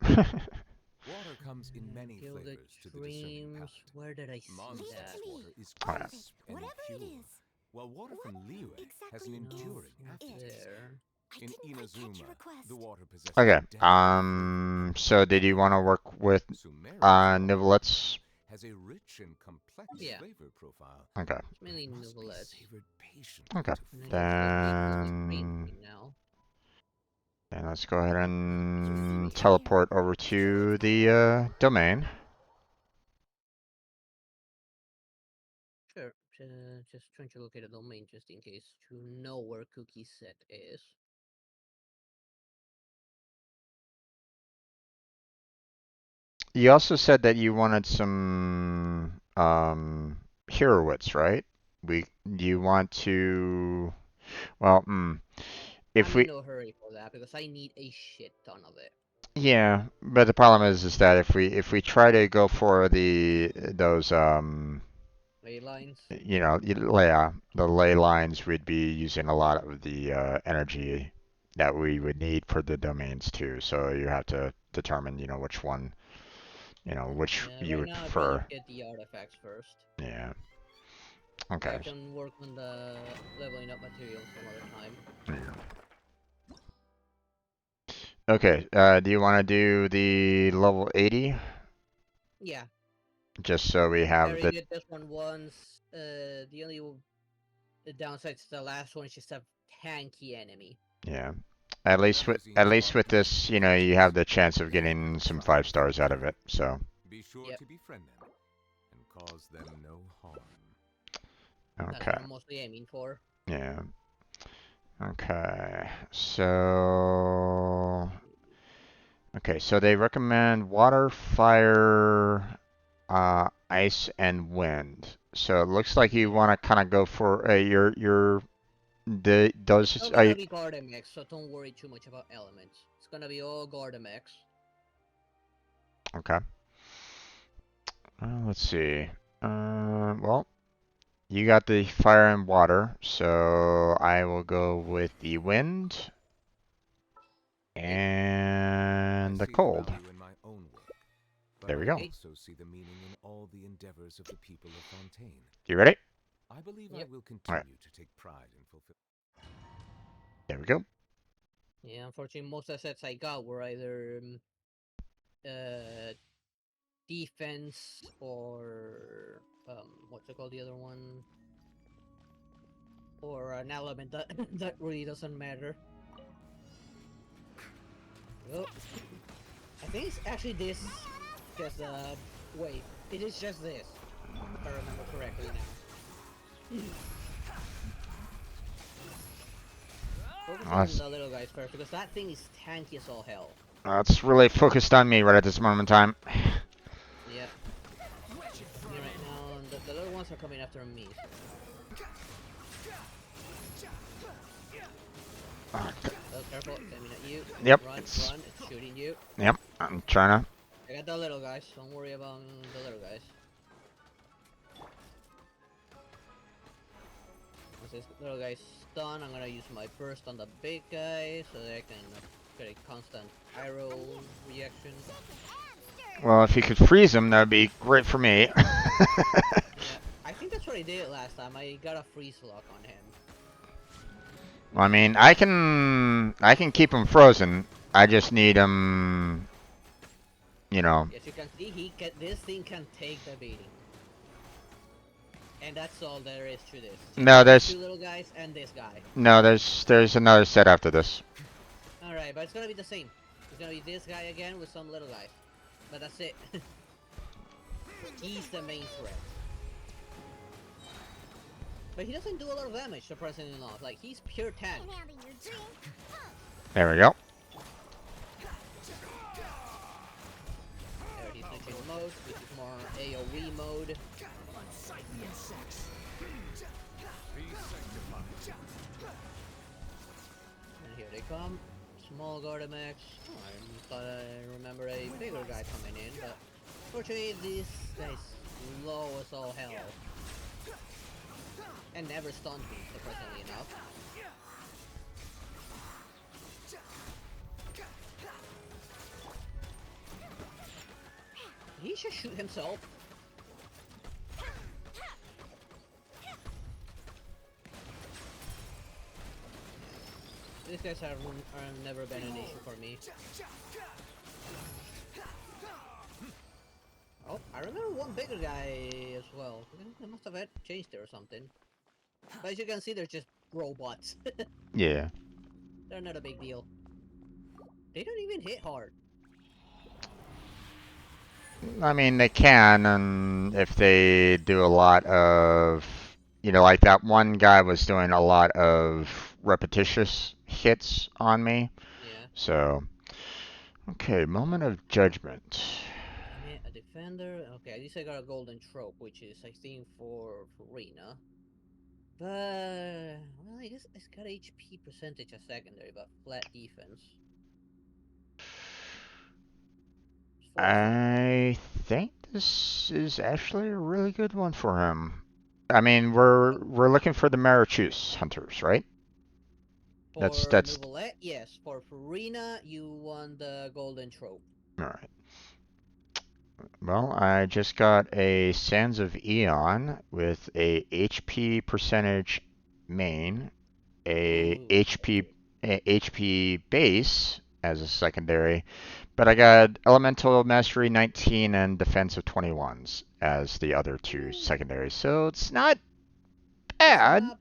Water comes in many Gilded flavors to the discerning Dreams. palate. Where did I see Monstrous Leave it that? to me. water is All of Alright. crisp it. and Whatever it pure, is. while water What from Liyue has an exactly No, enduring not is it? aftertaste. there. I In didn't quite catch your Inazuma, request. the water possesses Okay. a depth and flavor So did you want to work with Sumeria's water, Nivelettes? has a rich and complex Yeah. flavor profile Okay. It's mainly that must be Novelets. savored patiently Okay. to And I full use mostly effect. Green Then now. let's go ahead You seem and tired. teleport over Would you like to that? the domain. Sure. Just trying to locate a domain just in case to know where cookie set is. You also said that you wanted some heroics, right? We you want to well, if I'm in we no hurry for that because I need a shit ton of it. yeah, but the problem is that if we try to go for the those Ley lines. you know, yeah, the ley lines, we'd be using a lot of the energy that we would need for the domains too. So you have to determine, you know, which one, you know, which Yeah, you right would now I'd rather prefer. get the artifacts first. Yeah. So I Okay. can work on the leveling up materials some other time. Okay. Do you want to do the level 80? Yeah. Just so we I have already the did this one once. The only the downside to the last one is just a tanky enemy. yeah. At least with this, you know, you have the chance of getting some 5 stars out of it. So. Be sure Yep. to befriend them and cause them no harm. That's Okay. what I'm mostly aiming for. Yeah. Okay. So. Okay, so they recommend water, fire, ice, and wind. So it looks like you want to kind of go for It's those still I gonna be Gardemex, so don't worry too much about elements. It's gonna be all Gardemex. okay. Let's see. Well, you got the fire and water, so I will go with the wind and the I see the cold. value in my own work, but There we I go. also see the meaning in all the endeavors of the people of Fontaine. You ready? I believe Yep. I will All right. continue to take pride in fulfilling. There we go. Yeah, unfortunately, most of the sets I got were either uh defense or what's it called, the other one, or an element that that really doesn't matter. Well, I think it's actually this. Just wait, it is just this. If I remember correctly now. Focus on That's the little guys first because that thing is tanky as all hell. that's really focused on me right at this moment in time. Yep. Yeah, right now the little ones are coming after me. So. Oh, Oh, careful, it's aiming at you. yep, Run, it's run, it's shooting you. yep. I'm trying to. I got the little guys, don't worry about the little guys. Once this little guy's done, I'm gonna use my burst on the big guy so that I can get a constant arrow reaction. Well, if you could freeze him, that'd be great for me. Yeah, I think that's what I did last time. I got a freeze lock on him. I mean, I can keep him frozen. I just need him, you know. As you can see, this thing can take the beating. And that's all there is to this. No, These there's two little guys and this guy. no, there's another set after this. Alright, but it's gonna be the same. It's gonna be this guy again with some little guys. But that's it. He's the main threat. But he doesn't do a lot of damage, surprisingly enough. Like, he's pure tank. There we go. There, he's switching modes, which is more AoE mode. And here they come. Small Gardemex. Oh, I thought I remember a bigger guy coming in, but fortunately this guy's low as all hell. And never stunned me, surprisingly enough. He should shoot himself. These guys have never been an issue for me. Oh, I remember one bigger guy as well. They must have had changed it or something. But as you can see, they're just robots. Yeah. They're not a big deal. They don't even hit hard. I mean, they can, and if they do a lot of, you know, like that one guy was doing a lot of repetitious hits on me. Yeah. So, okay, moment of judgment. A defender. Okay, at least I got a golden trope, which is, I think, for Rena. But, well, I guess it's got HP percentage as secondary, but flat defense. I think this is actually a really good one for him. I mean, we're looking for the Marichus hunters, right? For That's Nouvellette, yes. For Farina, you won the golden trope. all right. Well, I just got a Sands of Eon with a HP percentage main, a HP base as a secondary, but I got Elemental Mastery 19 and Defense of 21s as the other two secondaries. So it's not bad. It's not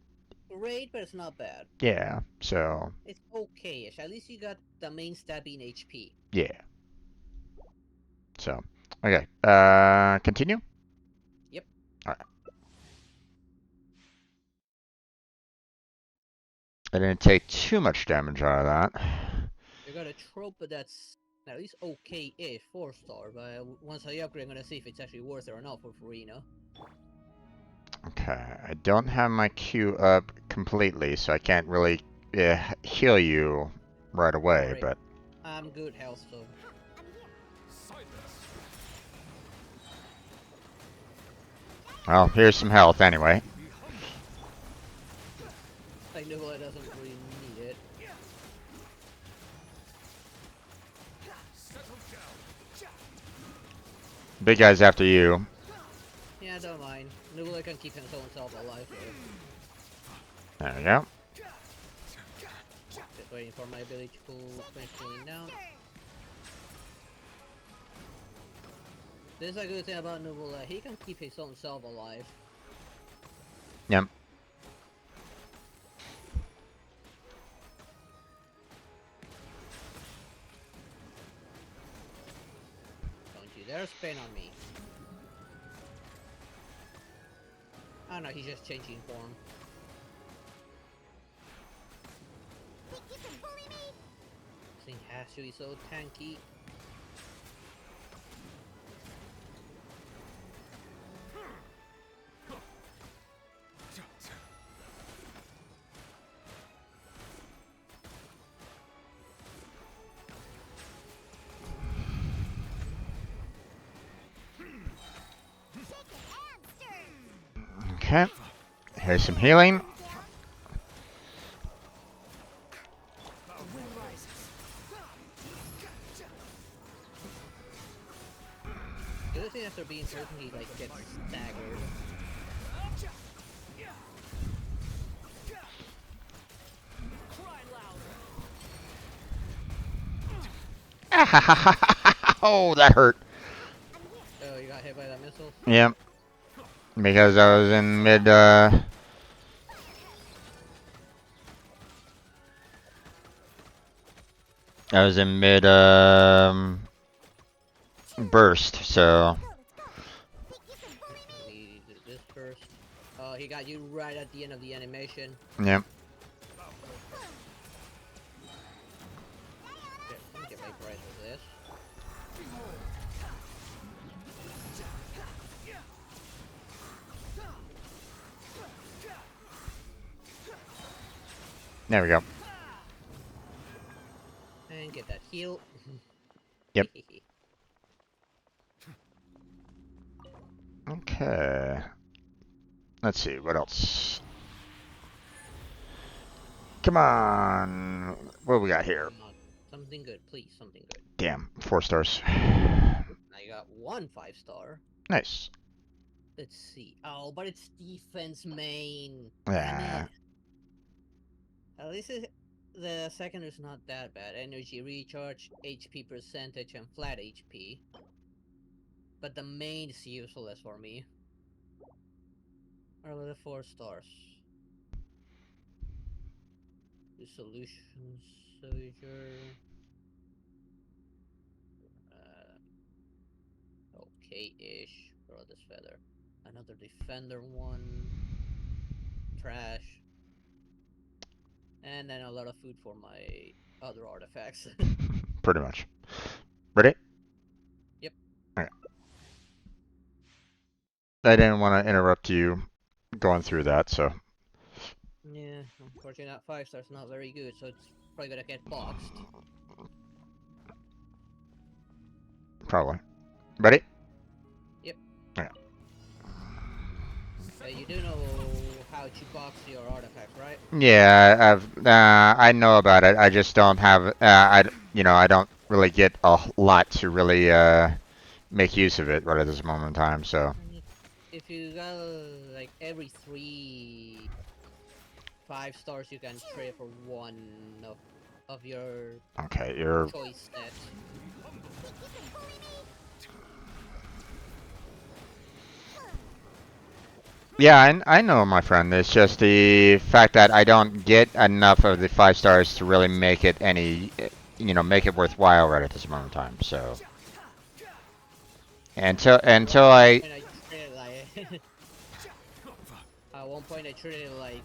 great, but it's not bad. Yeah, so it's okay-ish. At least you got the main stat being HP. Yeah. So, okay. Continue? Yep. Alright. I didn't take too much damage out of that. You got a trope, but that's at least okay-ish, 4-star, but once I upgrade, I'm gonna see if it's actually worth it or not for Farina. Okay, I don't have my Q up completely, so I can't really heal you right away, but... I'm good health, so... Well, here's some health anyway. I know I doesn't really need it. Big guy's after you. Yeah, don't mind. Nubula can keep himself alive. So. There we go. Just waiting for my ability to finish cooling down. This is a good thing about Nubula. He can keep his own self alive. Yep. Don't you dare spin on me. Oh no, he's just changing form. Think you can bully me? This thing has to be so tanky. Okay. Here's some healing. The other thing after being hurt, he like gets staggered. Oh, that hurt. Oh, you got hit by that missile? Yep. Because I was in mid, burst, so. He did this first. Oh, he got you right at the end of the animation. Yep. Okay, let me get my price for this. There we go. And get that heal. Yep. Okay. Let's see, what else? Come on. What do we got here? Something good, please, something good. Damn, 4 stars. Now you got 1 5-star. Nice. Let's see. Oh, but it's defense main. Yeah. At least the second is not that bad. Energy recharge, HP percentage, and flat HP. But the main is useless for me. Are the 4 stars? The solution soldier. Okay-ish. Throw this feather. Another defender one. Trash. And then a lot of food for my other artifacts. Pretty much. Ready? Yep. Okay. I didn't want to interrupt you going through that, so. Yeah, unfortunately that 5-star's not very good, so it's probably gonna get boxed. Probably. Ready? Yep. Okay. You do know how to box your artifacts, right? Yeah, I know about it. I just don't have, I don't really get a lot to really, make use of it right at this moment in time, so. If you got, like, every 3 5-stars, you can trade for 1 of your Okay, you're... choice set. Yeah, I know, my friend. It's just the fact that I don't get enough of the 5 stars to really make it any, make it worthwhile right at this moment in time. So until I At one point I traded like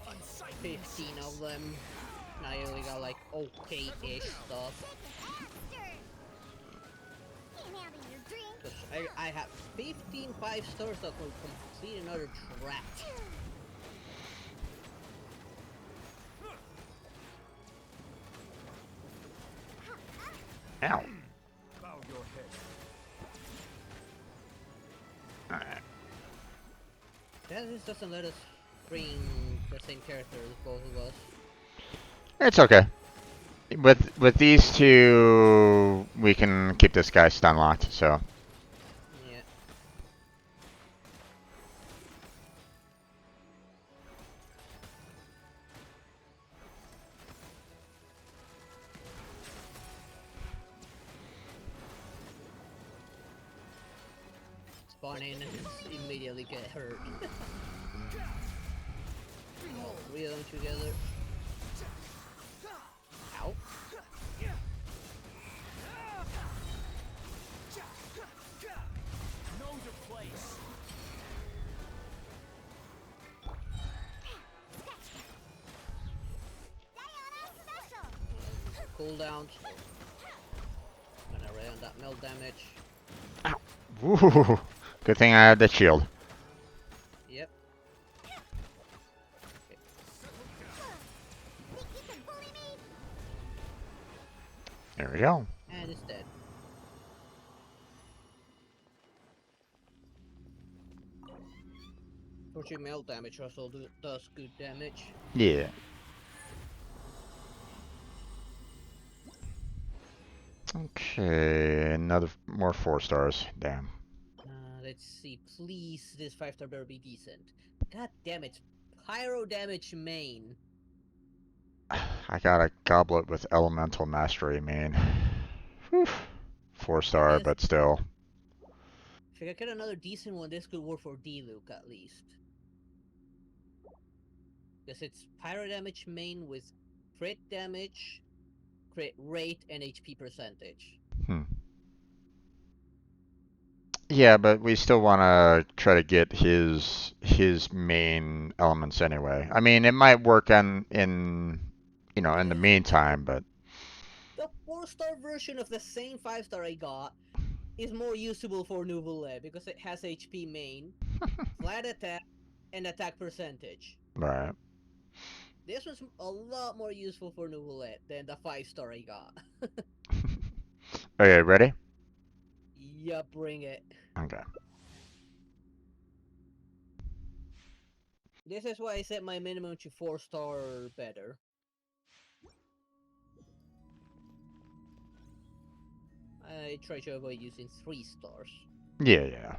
15 of them. And I only got like okay-ish stuff. Because I have 15 5-stars that will complete another track. Ow. Bow your head. Alright. This doesn't let us bring the same character as both of us. It's okay. With these two, we can keep this guy stun locked. So. Yeah. Spawn in and immediately get hurt. All 3 of them together. Ow. Know your place. Cooldowns. Gonna rely on that melt damage. Ow. Woo. Good thing I had the shield. Yep. There we go. And it's dead. Unfortunately, melt damage also does good damage. Yeah. Okay, another more 4 stars. Damn. Let's see. Please, this 5-star better be decent. God damn it. Pyro damage main. I got a goblet with elemental mastery, man. Whew. 4 star, but still. If I could get another decent one, this could work for D-Luke at least. Because it's pyro damage main with crit damage, crit rate, and HP percentage. Yeah, but we still want to try to get his main elements anyway. I mean, it might work in the meantime, but The 4-star version of the same 5-star I got is more usable for Nouvelle because it has HP main, flat attack, and attack percentage. right. This one's a lot more useful for Nouvelle than the 5-star I got. Okay, ready? Yup, bring it. Okay. This is why I set my minimum to 4-star or better. I try to avoid using 3 stars. Yeah.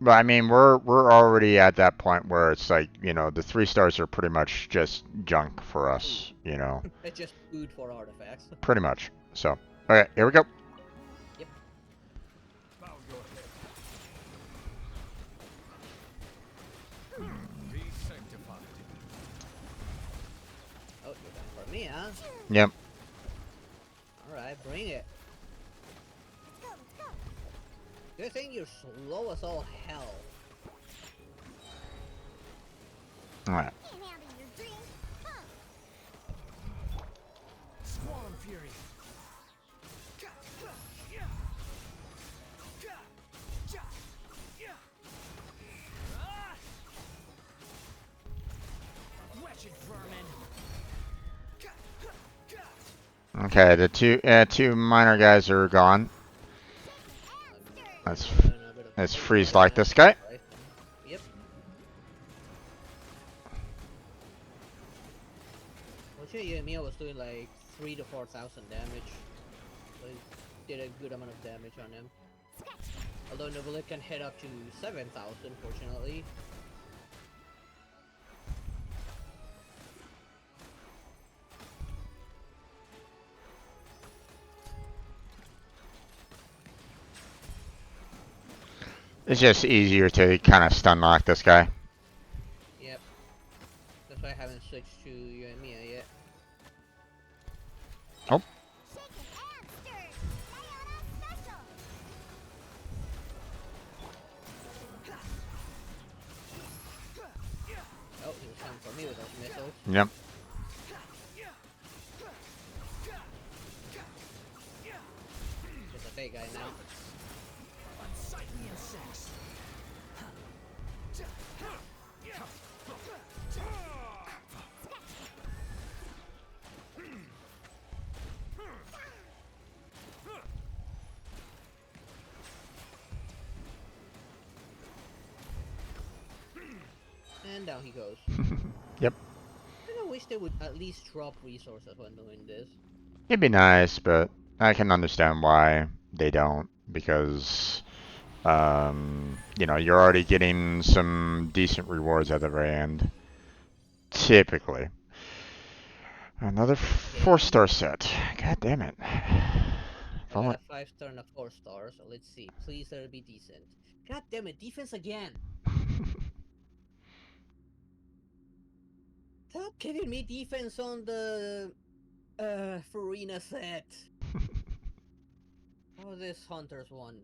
But I mean, we're already at that point where it's like, the 3 stars are pretty much just junk for us, It's just food for artifacts. Pretty much. So, okay, here we go. Yep. Be sanctified. Oh, you're going for me, huh? Yep. Alright, bring it. Let's go. Good thing you're slow as all hell. Alright. Can't handle your drink, huh? Squall Fury. Wretched vermin. Okay, the two minor guys are gone. Let's freeze like this guy. Yep. Fortunately, Mia was doing like 3,000 to 4,000 damage. So it did a good amount of damage on him. Although Nouvelle can hit up to 7,000, fortunately. It's just easier to kind of stun lock this guy. Yep. That's why I haven't switched to Mia yet. Oh. Oh, he was coming for me with those missiles. Yep. Just a big guy now. And down he goes. Yep. I wish they would at least drop resources when doing this. It'd be nice, but I can understand why they don't, because you're already getting some decent rewards at the very end. Typically. Another 4-star set. God damn it. I got a 5-star and a 4-star, so let's see. Please let it be decent. God damn it, defense again! Stop giving me defense on the Farina set. Oh, this Hunter's one.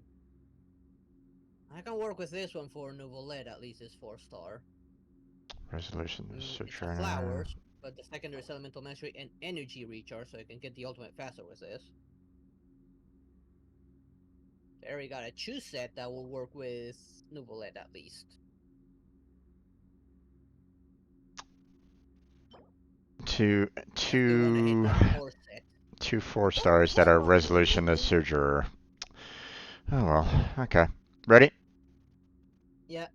I can work with this one for Nouvelle, at least it's 4-star. Resolution It's Searcher. flowers, but the secondary is elemental mastery and energy recharge, so I can get the ultimate faster with this. There we got a choose set that will work with Nouvelle at least. Two 4 stars that are resolution the Searcher. Oh well, okay. Ready? Yeah.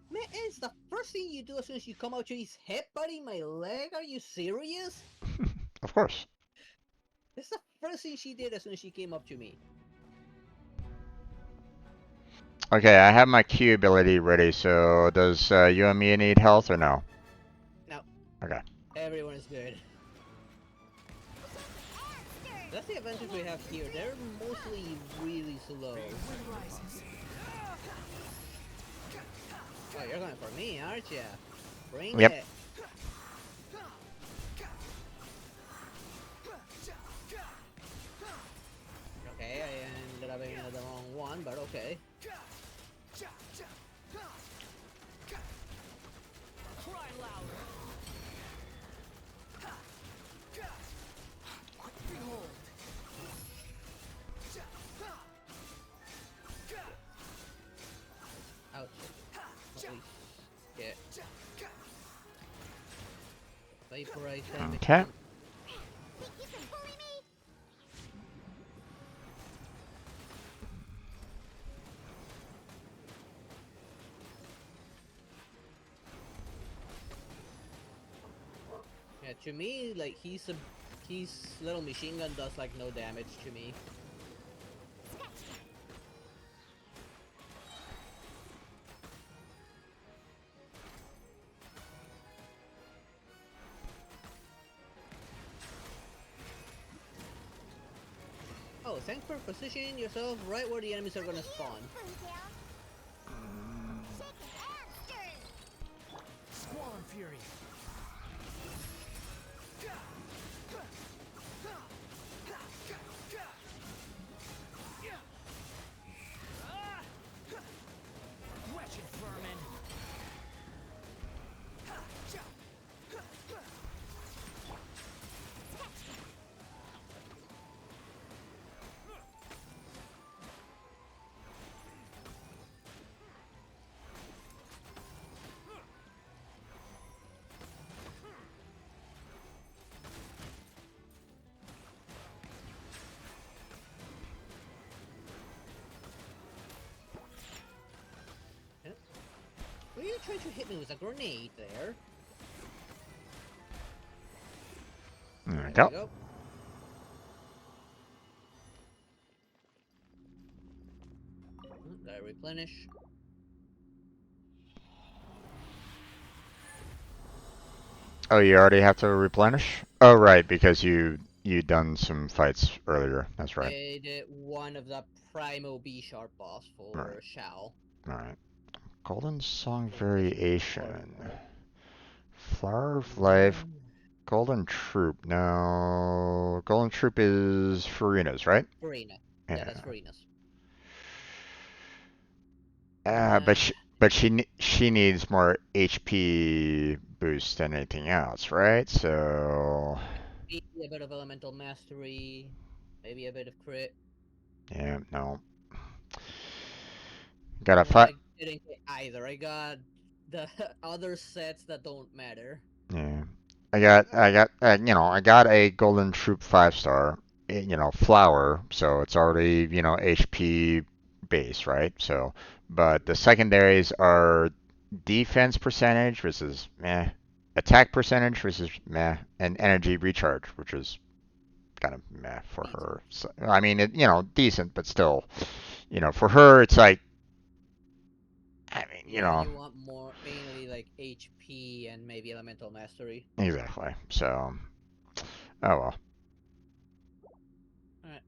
Man, it's the first first thing you do as soon as you come out to is headbutting my leg? Are you serious? Of course. That's the first thing she did as soon as she came up to me. Okay, I have my Q ability ready, so does you and me need health or no? No. Okay. Everyone is good. That's the advantage we have here. They're mostly really slow. Oh, you're going for me, aren't ya? Bring Yep. it. Okay, I ended up being the wrong one, but okay. Ouch. Holy shit. Vaporize them. Okay. Think you can bully me? Yeah, to me, like, his little machine gun does, like, no damage to me. Oh, thanks for positioning yourself right where the enemies are gonna spawn. Squall and Fury. Wretched vermin. Were you trying to hit me with a grenade there? There we There go. we go. Did I replenish? Oh, you already have to replenish? Oh, right, because you done some fights earlier. That's right. I did one of the Primo B-sharp boss for Right. Shao. Alright. Golden Song So just Variation. for Flower of Life. Golden Troop. No. Golden Troop is Farina's, right? Farina. Yeah, Yeah. that's Farina's. But she needs more HP boost than anything else, right? So Maybe a bit of elemental mastery, maybe a bit of crit. yeah, no. Gotta No, fight. I didn't get either. I got the other sets that don't matter. Yeah, I got a Golden Troop 5-star, flower, so it's already, HP base, right? So, but the secondaries are defense percentage, which is meh, attack percentage, which is meh, and energy recharge, which is kind of meh for Decent. her. So, I mean, decent, but still, for her, it's like, I mean, Yeah, you want more, mainly like HP and maybe elemental mastery. exactly. So, oh well. Alright,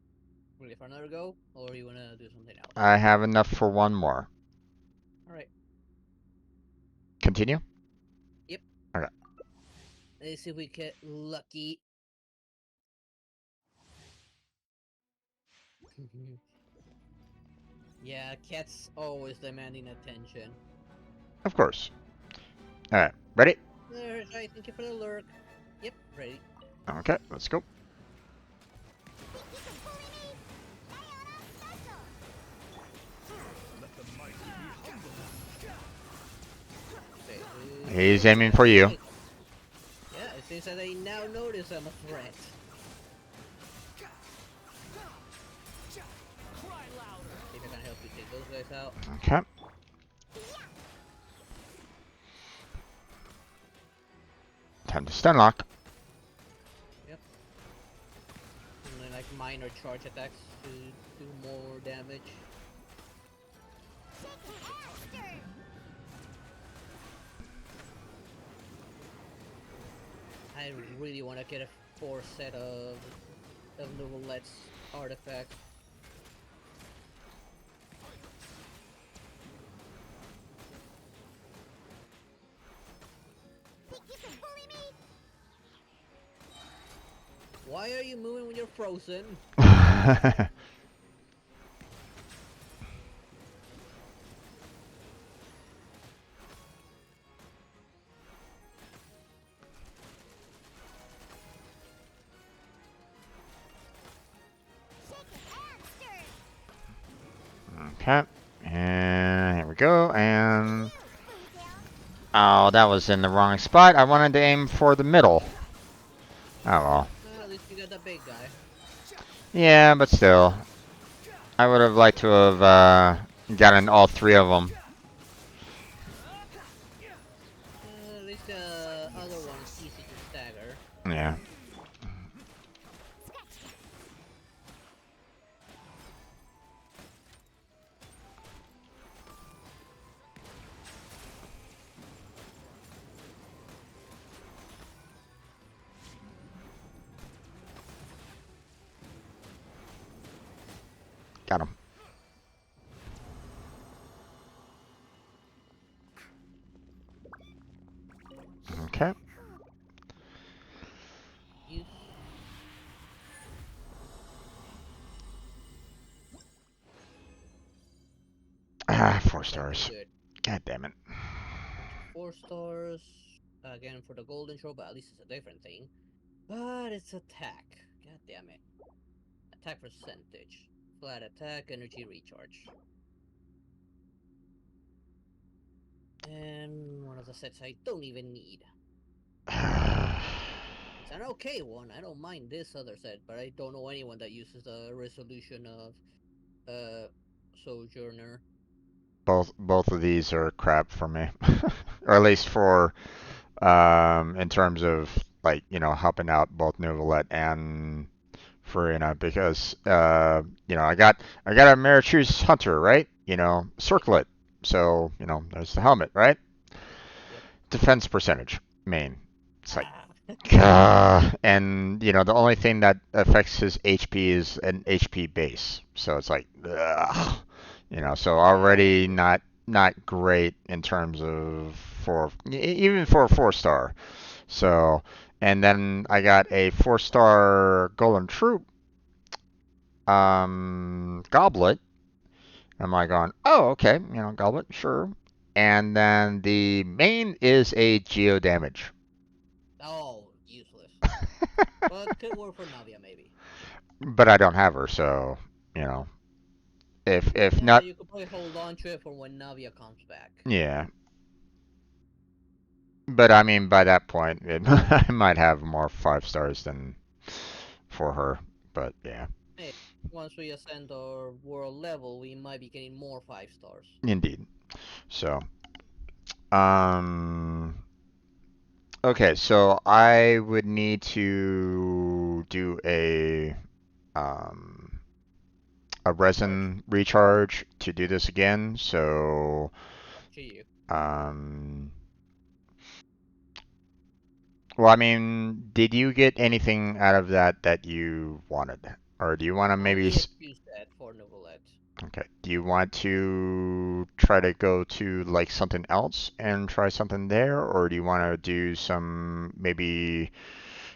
ready for another go, or you wanna do something else? I have enough for one more. Alright. Continue? Yep. Okay. Let's see if we get lucky. Yeah, cats always demanding attention. Of course. Alright, ready? There, I thank you for the lurk. Yep, ready. Okay, let's go. Think you can bully me? Diana Special! Let the mighty be humble. Okay, He's aiming for you. Yeah, it seems that I now notice I'm a threat. Cry louder. See if I can help you take those guys out. Okay. Time to stun lock. Yep. And then like minor charge attacks to do more damage. I really want to get a 4 set of Novelette's artifacts. Why are you moving when you're frozen? Okay. And here we go. And oh, that was in the wrong spot. I wanted to aim for the middle. Oh well. At least you got the big guy. Yeah, but still. I would have liked to have gotten all 3 of them. At least the other one's easy to stagger. Yeah. Got him. Okay. Use. Ah, 4 stars. Good. God damn it. 4 stars. Again for the golden show, but at least it's a different thing. But it's attack. God damn it. Attack percentage. Flat attack, energy recharge. And one of the sets I don't even need. It's an okay one. I don't mind this other set, but I don't know anyone that uses the resolution of Sojourner. Both of these are crap for me. Or at least for in terms of like, helping out both Novelette and Farina, because I got a Marichu's Hunter, right? Circlet. So, there's the helmet, right? Yep. Defense percentage, main. It's like Ah. and the only thing that affects his HP is an HP base. So it's like ugh. So already not great in terms of even for a 4-star. So, and then I got a 4-star Golden Troop goblet. I'm like going, oh, okay, goblet, sure. And then the main is a geo damage. Oh, useless. Well, it could work for Navia, maybe. But I don't have her, so if Yeah, not, you could probably hold on to it for when Navia comes back. yeah. But I mean, by that point, I might have more 5 stars than for her. But yeah, Hey, once we ascend our world level, we might be getting more 5 stars. indeed. So, um, okay, so I would need to do um a Recharge. resin recharge to do this again. So, Up to you. um, well, I mean, did you get anything out of that you wanted, or do you want to maybe? Only a few set for Novelette. Okay. Do you want to try to go to like something else and try something there, or do you want to do some maybe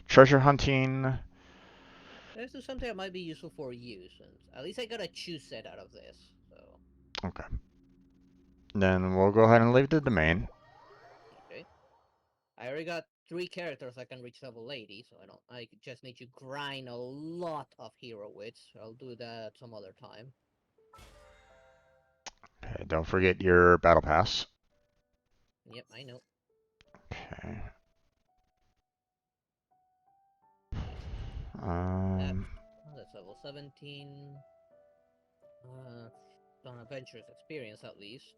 treasure hunting? This is something that might be useful for you, since at least I got a choose set out of this. So. Okay. Then we'll go ahead and leave the domain. Okay. I already got 3 characters I can reach level 80, so I just need to grind a lot of hero wits. I'll do that some other time. Okay. Don't forget your battle pass. Yep, I know. Okay. That, Um. that's level 17. On adventurous experience at least.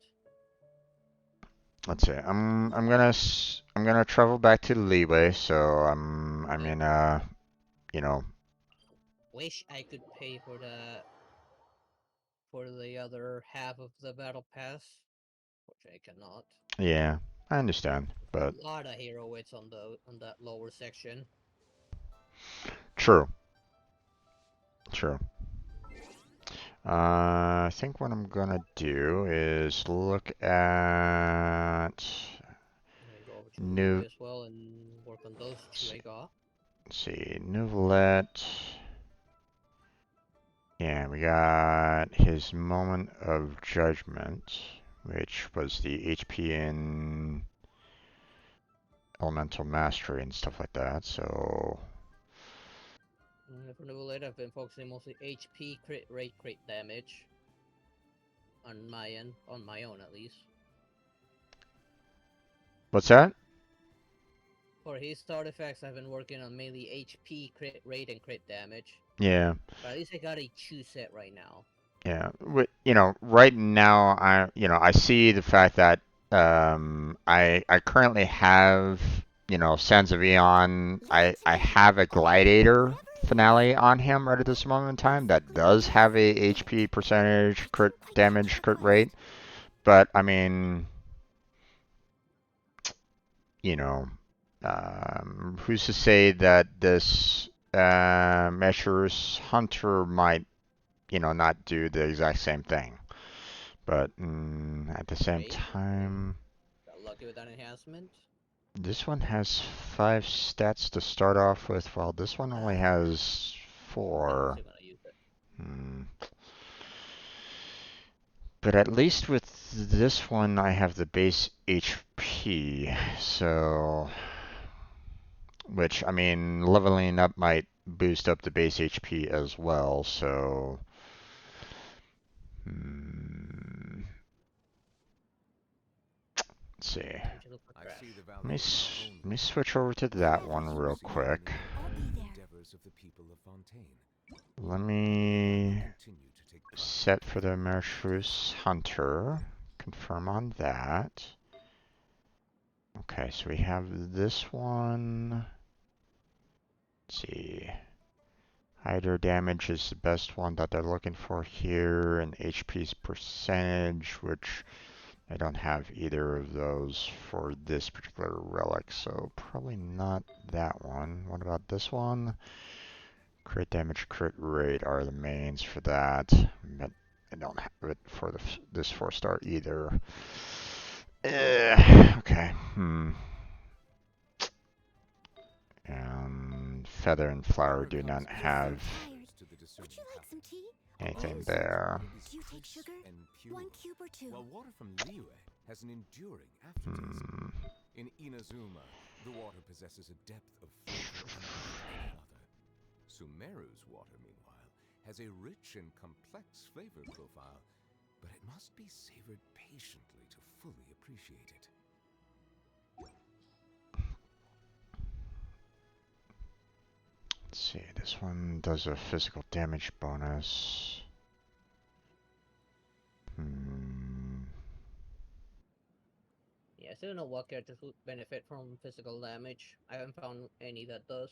Let's see. I'm gonna I'm gonna travel back to Leeway, so I'm in you know, Wish I could pay for the other half of the battle pass, which I cannot. yeah, I understand, There's but a lot of hero hits on that lower section. true, true. I think what I'm gonna do is look at I'm gonna go over to new. Leeway as well and work on those two I got. Let's see, Nouvellette. Yeah, we got his moment of judgment, which was the HP in elemental mastery and stuff like that. So For Nouvellette, I've been focusing mostly HP, crit rate, crit damage. On my end, on my own at least. what's that? For his artifacts, I've been working on mainly HP, crit rate, and crit damage. Yeah, But at least I got a 2 set right now. yeah. Right now, I see the fact that I currently have, Sands of Eon. I have a Gladiator finale on him right at this moment in time that does have a HP percentage, crit damage, crit rate. But I mean, you know, who's to say that this Measures Hunter might, not do the exact same thing? But at the same Right? time, Got lucky with that enhancement. this one has 5 stats to start off with, while this one only has I'm 4. still gonna use it. Hmm. But at least with this one, I have the base HP, so which, I mean, leveling up might boost up the base HP as well, so let's see. I see the Let me, value let me switch over to that one real quick. I'll be there. endeavors of the people of Fontaine. Let me set for the Mershus Hunter. Confirm on that. Okay, so we have this one. Let's see. Hydro damage is the best one that they're looking for here, and HP's percentage, which I don't have either of those for this particular relic, so probably not that one. What about this one? Crit damage, crit rate are the mains for that. But I don't have it for this 4-star either. Okay. And Feather and Flower do not have Would you like some tea? anything there. Do you take sugar? 1 cube or 2? While water from Liyue has an enduring aftertaste. In Inazuma, the water possesses a depth of flavor unlike any other. Sumeru's water, meanwhile, has a rich and complex flavor profile, but it must be savored patiently to fully appreciate it. Let's see, this one does a physical damage bonus. Yeah, I still don't know what characters would benefit from physical damage. I haven't found any that does.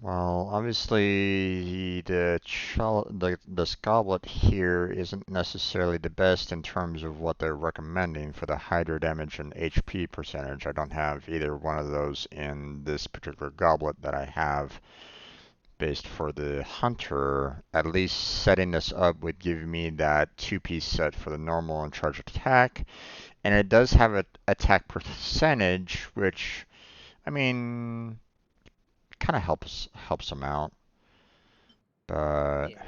Well, obviously the goblet here isn't necessarily the best in terms of what they're recommending for the hydro damage and HP percentage. I don't have either one of those in this particular goblet that I have based for the hunter. At least setting this up would give me that 2-piece set for the normal and charged attack, and it does have an attack percentage, which, I mean, kind of helps them out, but Yeah.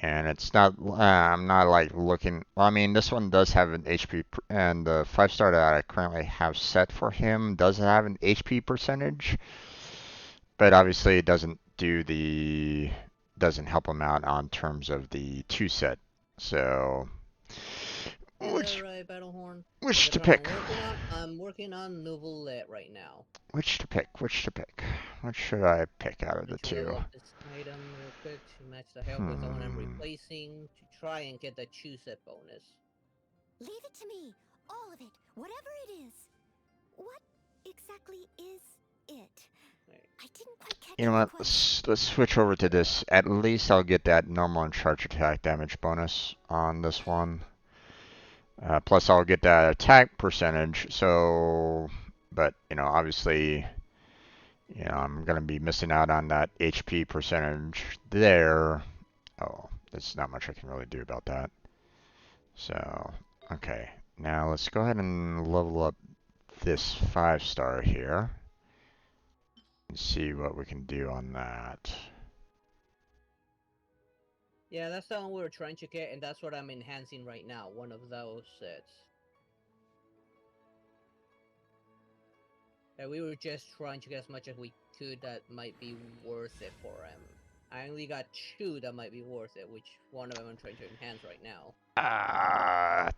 and it's not. I'm not like looking. Well, I mean, this one does have an HP, and the 5-star that I currently have set for him does have an HP percentage, but obviously it doesn't help him out on terms of the 2 set. So Which right, Battlehorn? which That's to what I'm pick? working on. I'm working on Nouvelle right now. Which to pick? Which to pick? What should I pick out of the Let's two? level up this item real quick to match the health with the one I'm replacing to try and get the choose it bonus. Leave it to me. All of it. Whatever it is. What exactly is it? Right. I didn't quite catch You know your what? question. Let's switch over to this. At least I'll get that normal and charge attack damage bonus on this one. Plus I'll get that attack percentage. So, but you know, obviously, you know, I'm gonna be missing out on that HP percentage there. Oh, there's not much I can really do about that. So, okay. Now let's go ahead and level up this 5-star here and see what we can do on that. Yeah, that's the one we were trying to get, and that's what I'm enhancing right now. One of those sets. And we were just trying to get as much as we could that might be worth it for him. I only got 2 that might be worth it, which one of them I'm trying to enhance right now.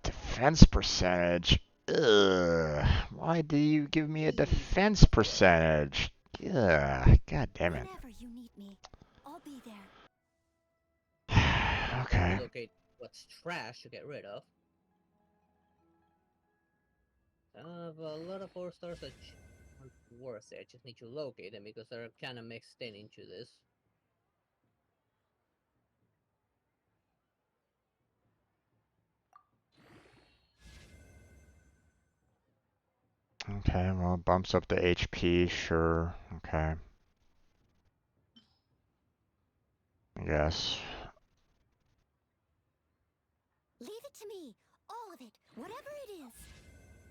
Defense percentage. Ugh. Why do you give me a defense percentage? Ugh. God damn it. Whenever you need me, I'll be there. Okay. Locate what's trash to get rid of. I have a lot of 4 stars that aren't worth it. I just need to locate them because they're kind of mixed in into this. Okay, well, it bumps up the HP, sure. Okay. I guess. Leave it to me. All of it. Whatever it is.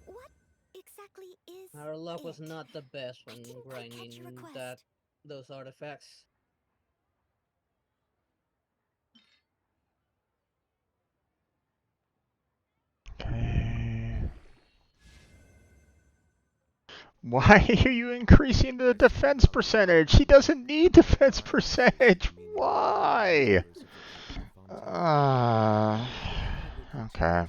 What exactly is Our luck was it? not the best I when didn't quite catch grinding your request. those artifacts. Okay. Why are you increasing the defense percentage? He doesn't need defense percentage. Why? Okay.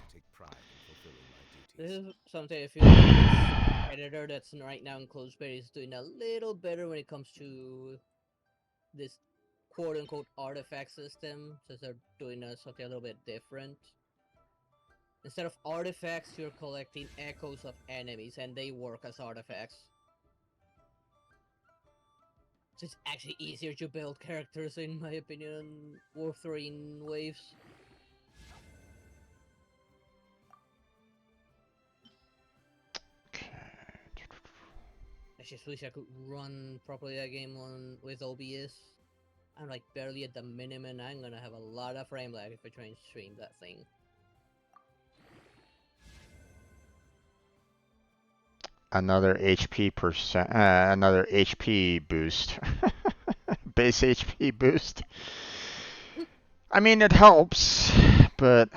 This is something I feel like this editor that's right now in closed beta is doing a little better when it comes to this quote-unquote artifact system, since they're doing something a little bit different. Instead of artifacts, you're collecting echoes of enemies, and they work as artifacts. So it's actually easier to build characters, in my opinion, War 3 in waves. I just wish I could run properly that game with OBS. I'm like barely at the minimum. I'm gonna have a lot of frame lag if I try and stream that thing. Another another HP boost. Base HP boost. I mean, it helps, but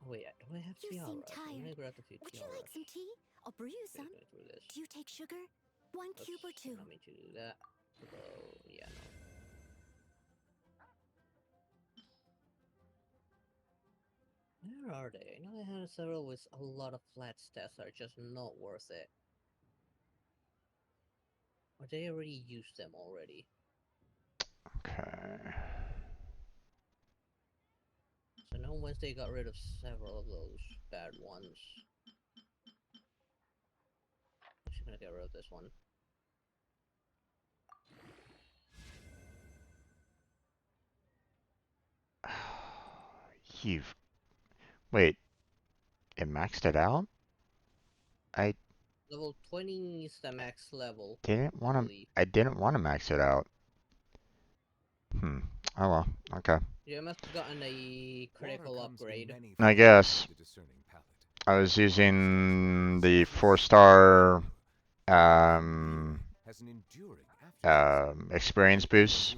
Wait, do I have You tea? seem Alright, I'm gonna tired. grab the tea. Would you like some tea? I'll brew you some. Do you take sugar? 1 cube or 2? Not mean to do that. So, yeah, no. Where are they? I know I had several with a lot of flat stats that are just not worth it. Or they already used them already. okay. So now Wednesday got rid of several of those bad ones. I'm just gonna get rid of this one. You've wait. It maxed it out? I Level 20 is the max level. didn't want to. believe. I didn't want to max it out. Oh well. Okay. You must have gotten a critical upgrade. I guess. I was using the 4-star experience boost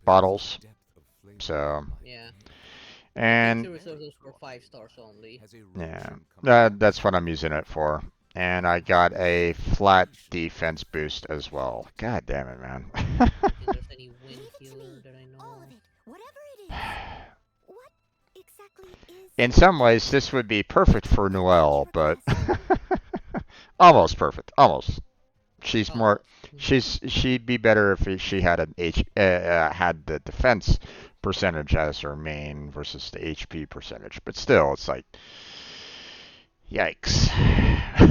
bottles. So Yeah. and Resources for 5 stars only. yeah, that's what I'm using it for. And I got a flat defense boost as well. God damn it, man. If there's any wind healer that I know. All of it. Whatever it is. What in some ways, this would be perfect for Noelle, but almost perfect. Almost. She's more. She'd be better if she had had the defense percentage as her main versus the HP percentage. But still, it's like, yikes. You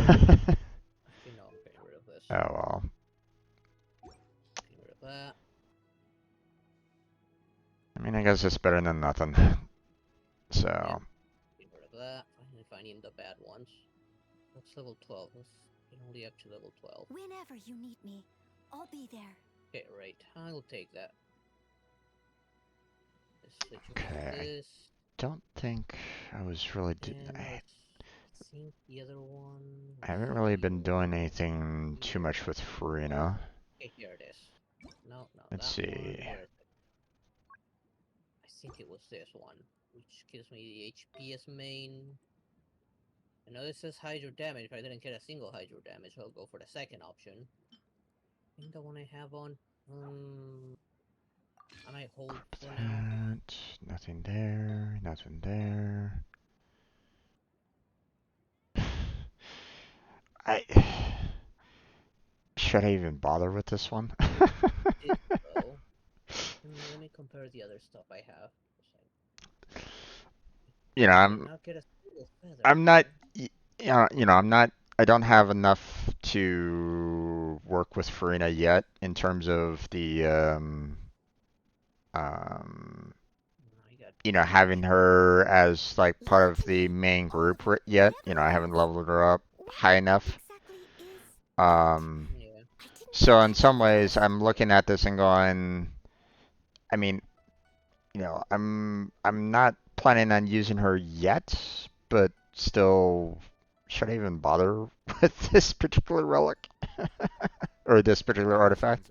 know, get rid of this. Oh well. Get rid of that. I mean, I guess it's better than nothing. So. Get rid of that. Finally finding the bad ones. That's level 12. Let's get only up to level 12. Whenever you need me, I'll be there. Okay, right. I'll take that. Let's switch Okay, over this. don't think I was really I think the other one. I haven't really been doing anything too much with Farina. Okay, here it is. No, Let's that see. one. Where is it? I think it was this one, which gives me the HP as main. I know this says Hydro damage, but I didn't get a single Hydro damage, so I'll go for the second option. I think the one I have on. I might hold for now. Nothing there. Nothing there. Should I even bother with this one? Let me compare the other stuff I have. You know, I'm not, I'm not, I don't have enough to work with Farina yet in terms of the, having her as like part of the main group yet. I haven't leveled her up high enough. So in some ways, I'm looking at this and going, I mean, I'm not planning on using her yet, but still, should I even bother with this particular relic or this particular artifact?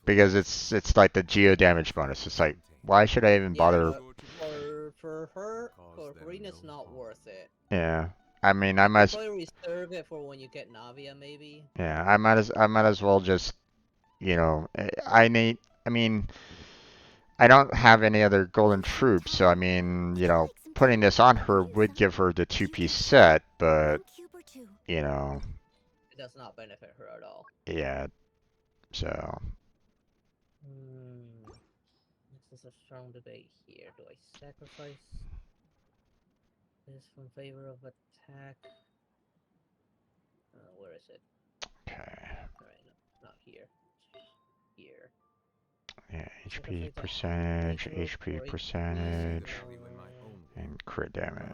Because it's like the geo damage bonus. It's like, why should I even bother? For Farina's not worth it. Yeah, I mean, I might probably reserve it for when you get Navia, maybe. Yeah, I might as well just, I mean, I don't have any other golden troops, so I mean, putting this on her would give her the two-piece set, but, It does not benefit her at all. Yeah, so. This is a strong debate here. Do I sacrifice this in favor of attack? Where is it? Okay. Alright, no, not here. Here. Yeah, HP percentage, and crit damage.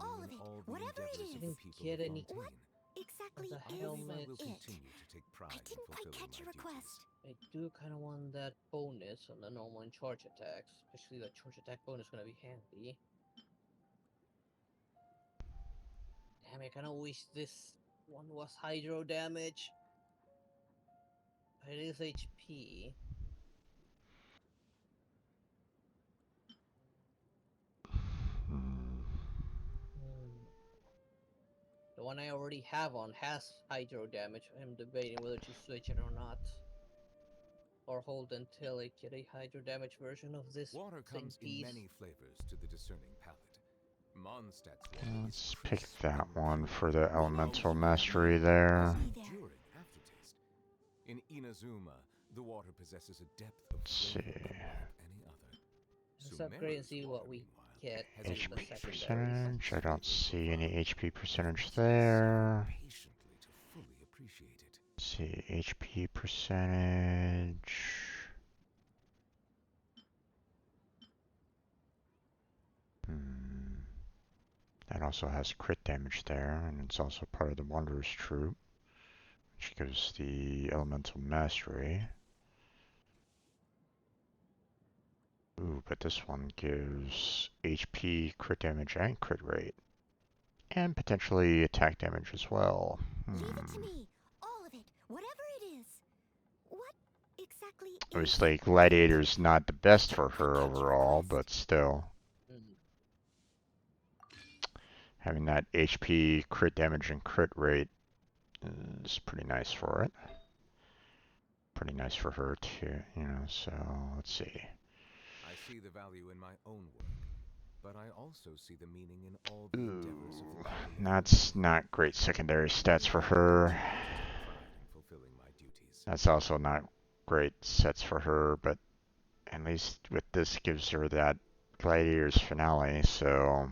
All of it, whatever it is. Get any What exactly the is helmet? it? I didn't quite catch your request. I do kind of want that bonus on the normal and charge attacks, especially the charge attack bonus gonna be handy. Damn, I kind of wish this one was Hydro damage. It is HP. The one I already have on has Hydro damage. I'm debating whether to switch it or not. Or hold until I get a Hydro damage version of this. Water comes in many flavors to the discerning palate. Let's pick that one for the elemental mastery there. In Inazuma, the water possesses a depth of Let's see. any other. Let's upgrade and see what we get. HP percentage. I don't see any HP percentage there. Let's see, HP percentage. That also has crit damage there, and it's also part of the Wanderer's Troop, which gives the elemental mastery. Ooh, but this one gives HP, crit damage, and crit rate. And potentially attack damage as well. Leave it to me. All of it. Whatever it is. What exactly is Obviously, Gladiator's not the best for her overall, but still. Having that HP, crit damage, and crit rate is pretty nice for it. Pretty nice for her too, so let's see. I see the value in my own work, but I also see the meaning in all the endeavors of Ooh, the people of that's Earth. not great secondary stats for I her. continue to take pride in fulfilling my duties. That's also not great sets for her, but at least with this gives her that Gladiator's finale, so,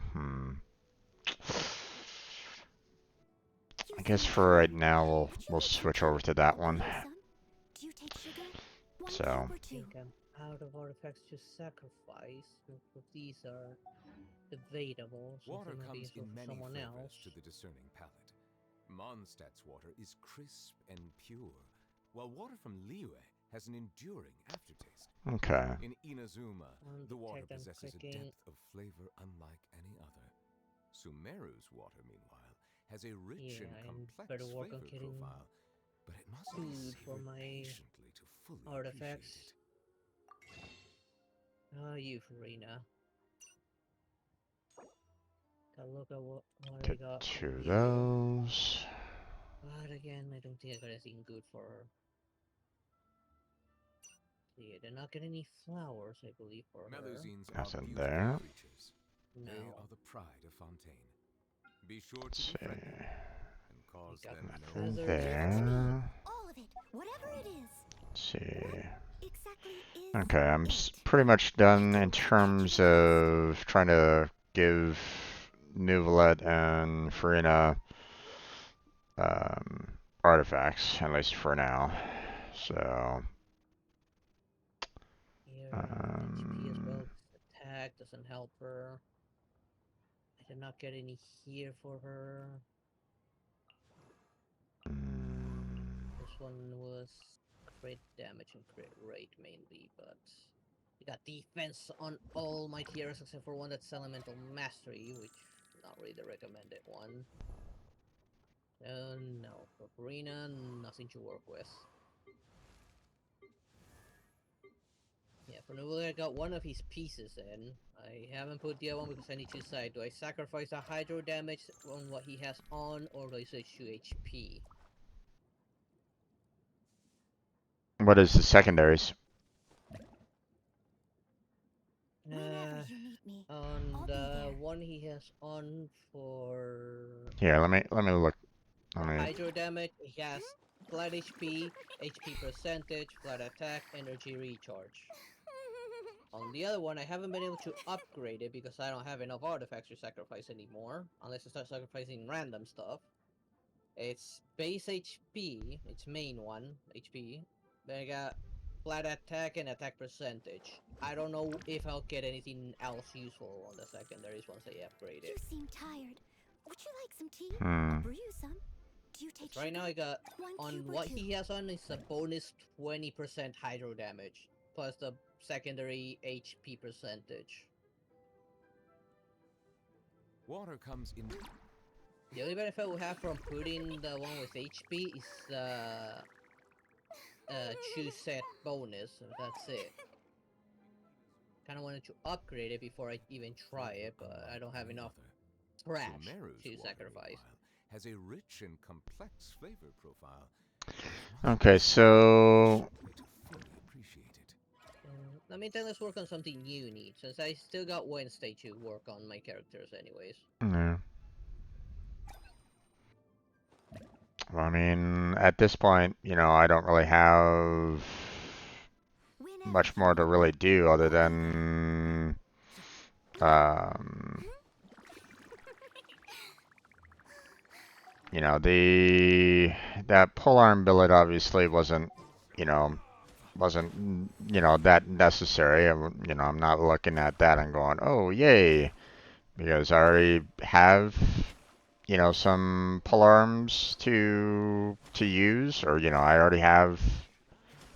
I guess for right now we'll switch over to that one. Do you take sugar? One So, cube or I two? think I'm out of artifacts to sacrifice. Most of these are debatable, since Water they might be comes useful in for many someone flavors else. to the discerning palate. Mondstadt's water is crisp and pure, while water from Liyue has an enduring aftertaste. okay. In Inazuma, the water Detect and possesses a clicking. depth of flavor unlike any other. Sumeru's water, meanwhile, has a rich Yeah, and I complex better work on flavor getting profile, but it must be food for savored my patiently to fully appreciate artifacts. it. Ah, you, Farina. Gotta look at what I Get got two from of you. those. But again, I don't think I got anything good for her. Yeah, did not get any flowers, I believe, for her. Melusines are Nothing beautiful there. creatures. No. They are the pride of Fontaine. Be sure Let's to see. befriend them and I cause got them no Nothing feathered Give it to me! there. All of it! Whatever it is! Let's see. Exactly is Okay, I'm it? pretty much I done in can put that terms in a list. of trying to give Nuvalet and Farina um, artifacts, at least for now. So, here, HP as um, well. Attack doesn't help her. I did not get any here for her. This one was crit damage and crit rate mainly, but we got defense on all my tiers except for one that's elemental mastery, which not really the recommended one. No, for Karina, nothing to work with. Yeah, for Nubula, I got one of his pieces in. I haven't put the other one because I need to decide. Do I sacrifice the hydro damage on what he has on, or do I switch to HP? what is the secondaries? Whenever you need me, On I'll be the there. one he has on for Here, let me look. the Let me. hydro damage, he has flat HP, HP percentage, flat attack, energy recharge. On the other one, I haven't been able to upgrade it because I don't have enough artifacts to sacrifice anymore, unless I start sacrificing random stuff. It's base HP, its main one, HP. Then I got flat attack and attack percentage. I don't know if I'll get anything else useful on the secondaries once I upgrade You it. seem tired. Would you like some tea? Hmm. I'll brew you some. Do you take Right sugar? now I got, One on cube or what two? he has on is a bonus 20% hydro damage, plus the secondary HP percentage. Water comes in. The only benefit we have from putting the one with HP is choose set bonus, so that's it. Kinda wanted to upgrade it before I even try it, but I don't have enough scratch Sumeru's to water, sacrifice. meanwhile, has a rich and complex flavor profile. Okay, so I mean, then let's work on something you need, since I still got Wednesday to work on my characters anyways. yeah. Well, I mean, at this point, I don't really have much more to really do other than um, that polearm billet obviously wasn't that necessary. I'm not looking at that and going, oh yay, because I already have some polearms to use, or I already have.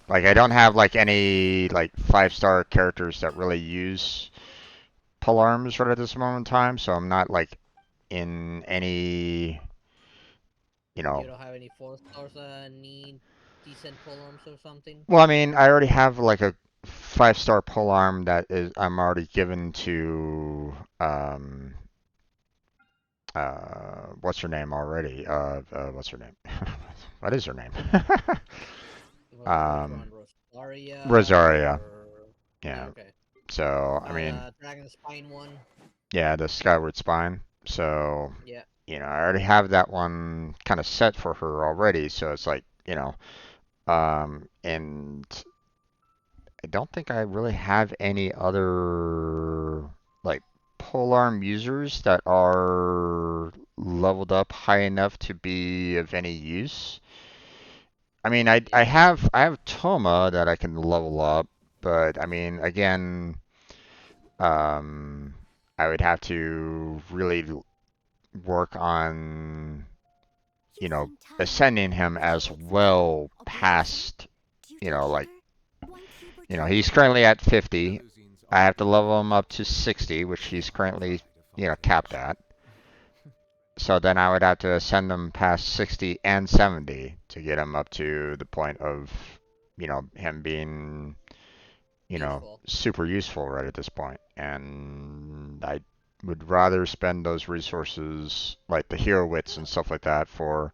Like, I don't have, like, any, like, 5-star characters that really use polearms right at this moment in time, so I'm not, like, in any, you You know... don't have any 4 stars that need decent polearms or something? Well, I mean, I already have, like, a 5-star polearm that I'm already given to, what's her name already? What's her name? What is her name? Which one? Rosaria? Rosaria. Or... Yeah. Okay. So, I Oh, mean... the Dragon Spine one? Yeah, the Skyward Spine. So, Yeah. I already have that one kind of set for her already. So it's like, and I don't think I really have any other like polearm users that are leveled up high enough to be of any use. I mean, I Yeah. have Toma that I can level up, but I mean, again, um, I would have to really work on, You seem tired. ascending him Would as you like some tea? well I'll brew you some. past, Do you take like, sugar? One cube or two? he's currently at 50. Melusine's I have to already level him leveled up up to to 60, which he's I'll currently, try to find him capped soon. at. So then I would have to ascend him past 60 and 70 to get him up to the point of, him being, Useful. super useful right at this point. And I would rather spend those resources, like the hero wits and stuff like that, for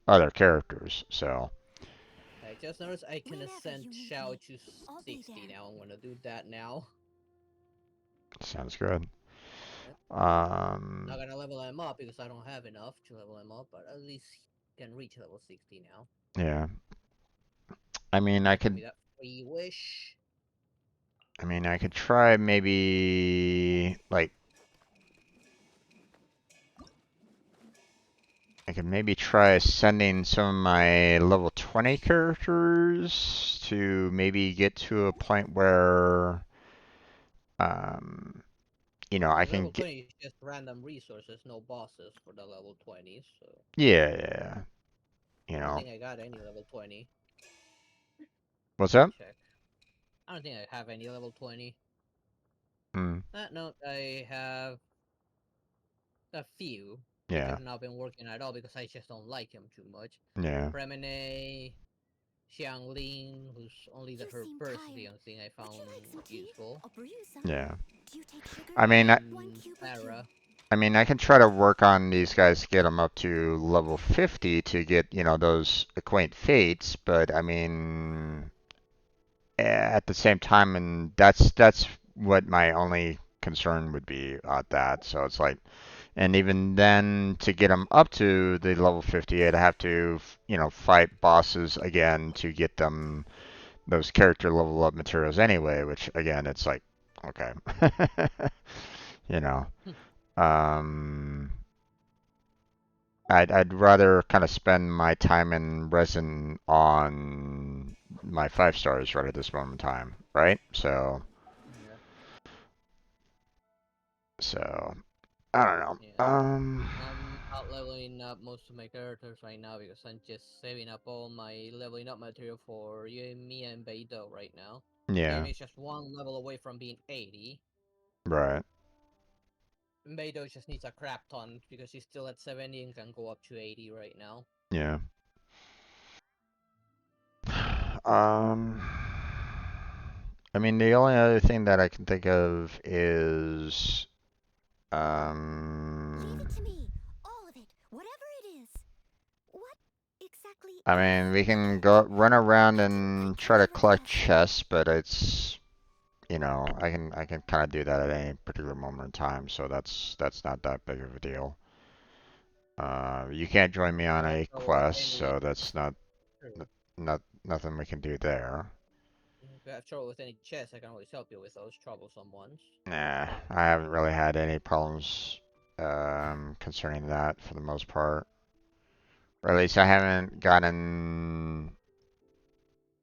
other characters. So, I just noticed I can Whenever ascend you need Shao me, to I'll be 60 there. now. I'm gonna do that now. sounds good. Yep. Not Um, gonna level him up because I don't have enough to level him up, but at least he can reach level 60 now. yeah. I mean, I So give could, me that free wish. I could try maybe like I could maybe try sending some of my level 20 characters to maybe get to a point where, um, I Because can level get, 20 is just random resources, no bosses for the level 20s, so yeah, yeah, I don't think I got any level 20. what's Let me up? check. I don't think I have any level 20. Mm, No, I have a few, which yeah, I've not been working at all because I just don't like him too much. yeah, Premene, Xiangling, who's only You her seem first tired. thing I Would found you like some tea? useful. I'll brew you some. yeah. Do you take sugar? I mean, One And cube or two? Sarah. I can try to work on these guys to get them up to level 50 to get, those Acquaint Fates, but I mean, at the same time, and that's what my only concern would be at that. So it's like, and even then, to get them up to the level 50, I'd have to, fight bosses again to get them those character level up materials anyway. Which again, it's like, okay, you know, um, I'd rather kind of spend my time in resin on my 5 stars right at this moment in time, right? So. Yeah. So I don't know. Yeah. I'm out leveling up most of my characters right now because I'm just saving up all my leveling up material for you and me and Beidou right now. Yeah, Yumi is just one level away from being 80. right. Beidou just needs a crap ton because he's still at 70 and can go up to 80 right now. Yeah. Um, the only other thing that I can think of is, Leave um, it to me. All of it. Whatever it is. What exactly we is can Pega? go run around I didn't and quite try catch to your collect last. chests, but it's, I can kind of do that at any particular moment in time, so that's not that big of a deal. You can't join me You on can a throw with quest, any. so that's not nothing we can do there. If you have trouble with any chest, I can always help you with those troublesome ones. Nah, I haven't really had any problems concerning that for the most part. Or at least I haven't gotten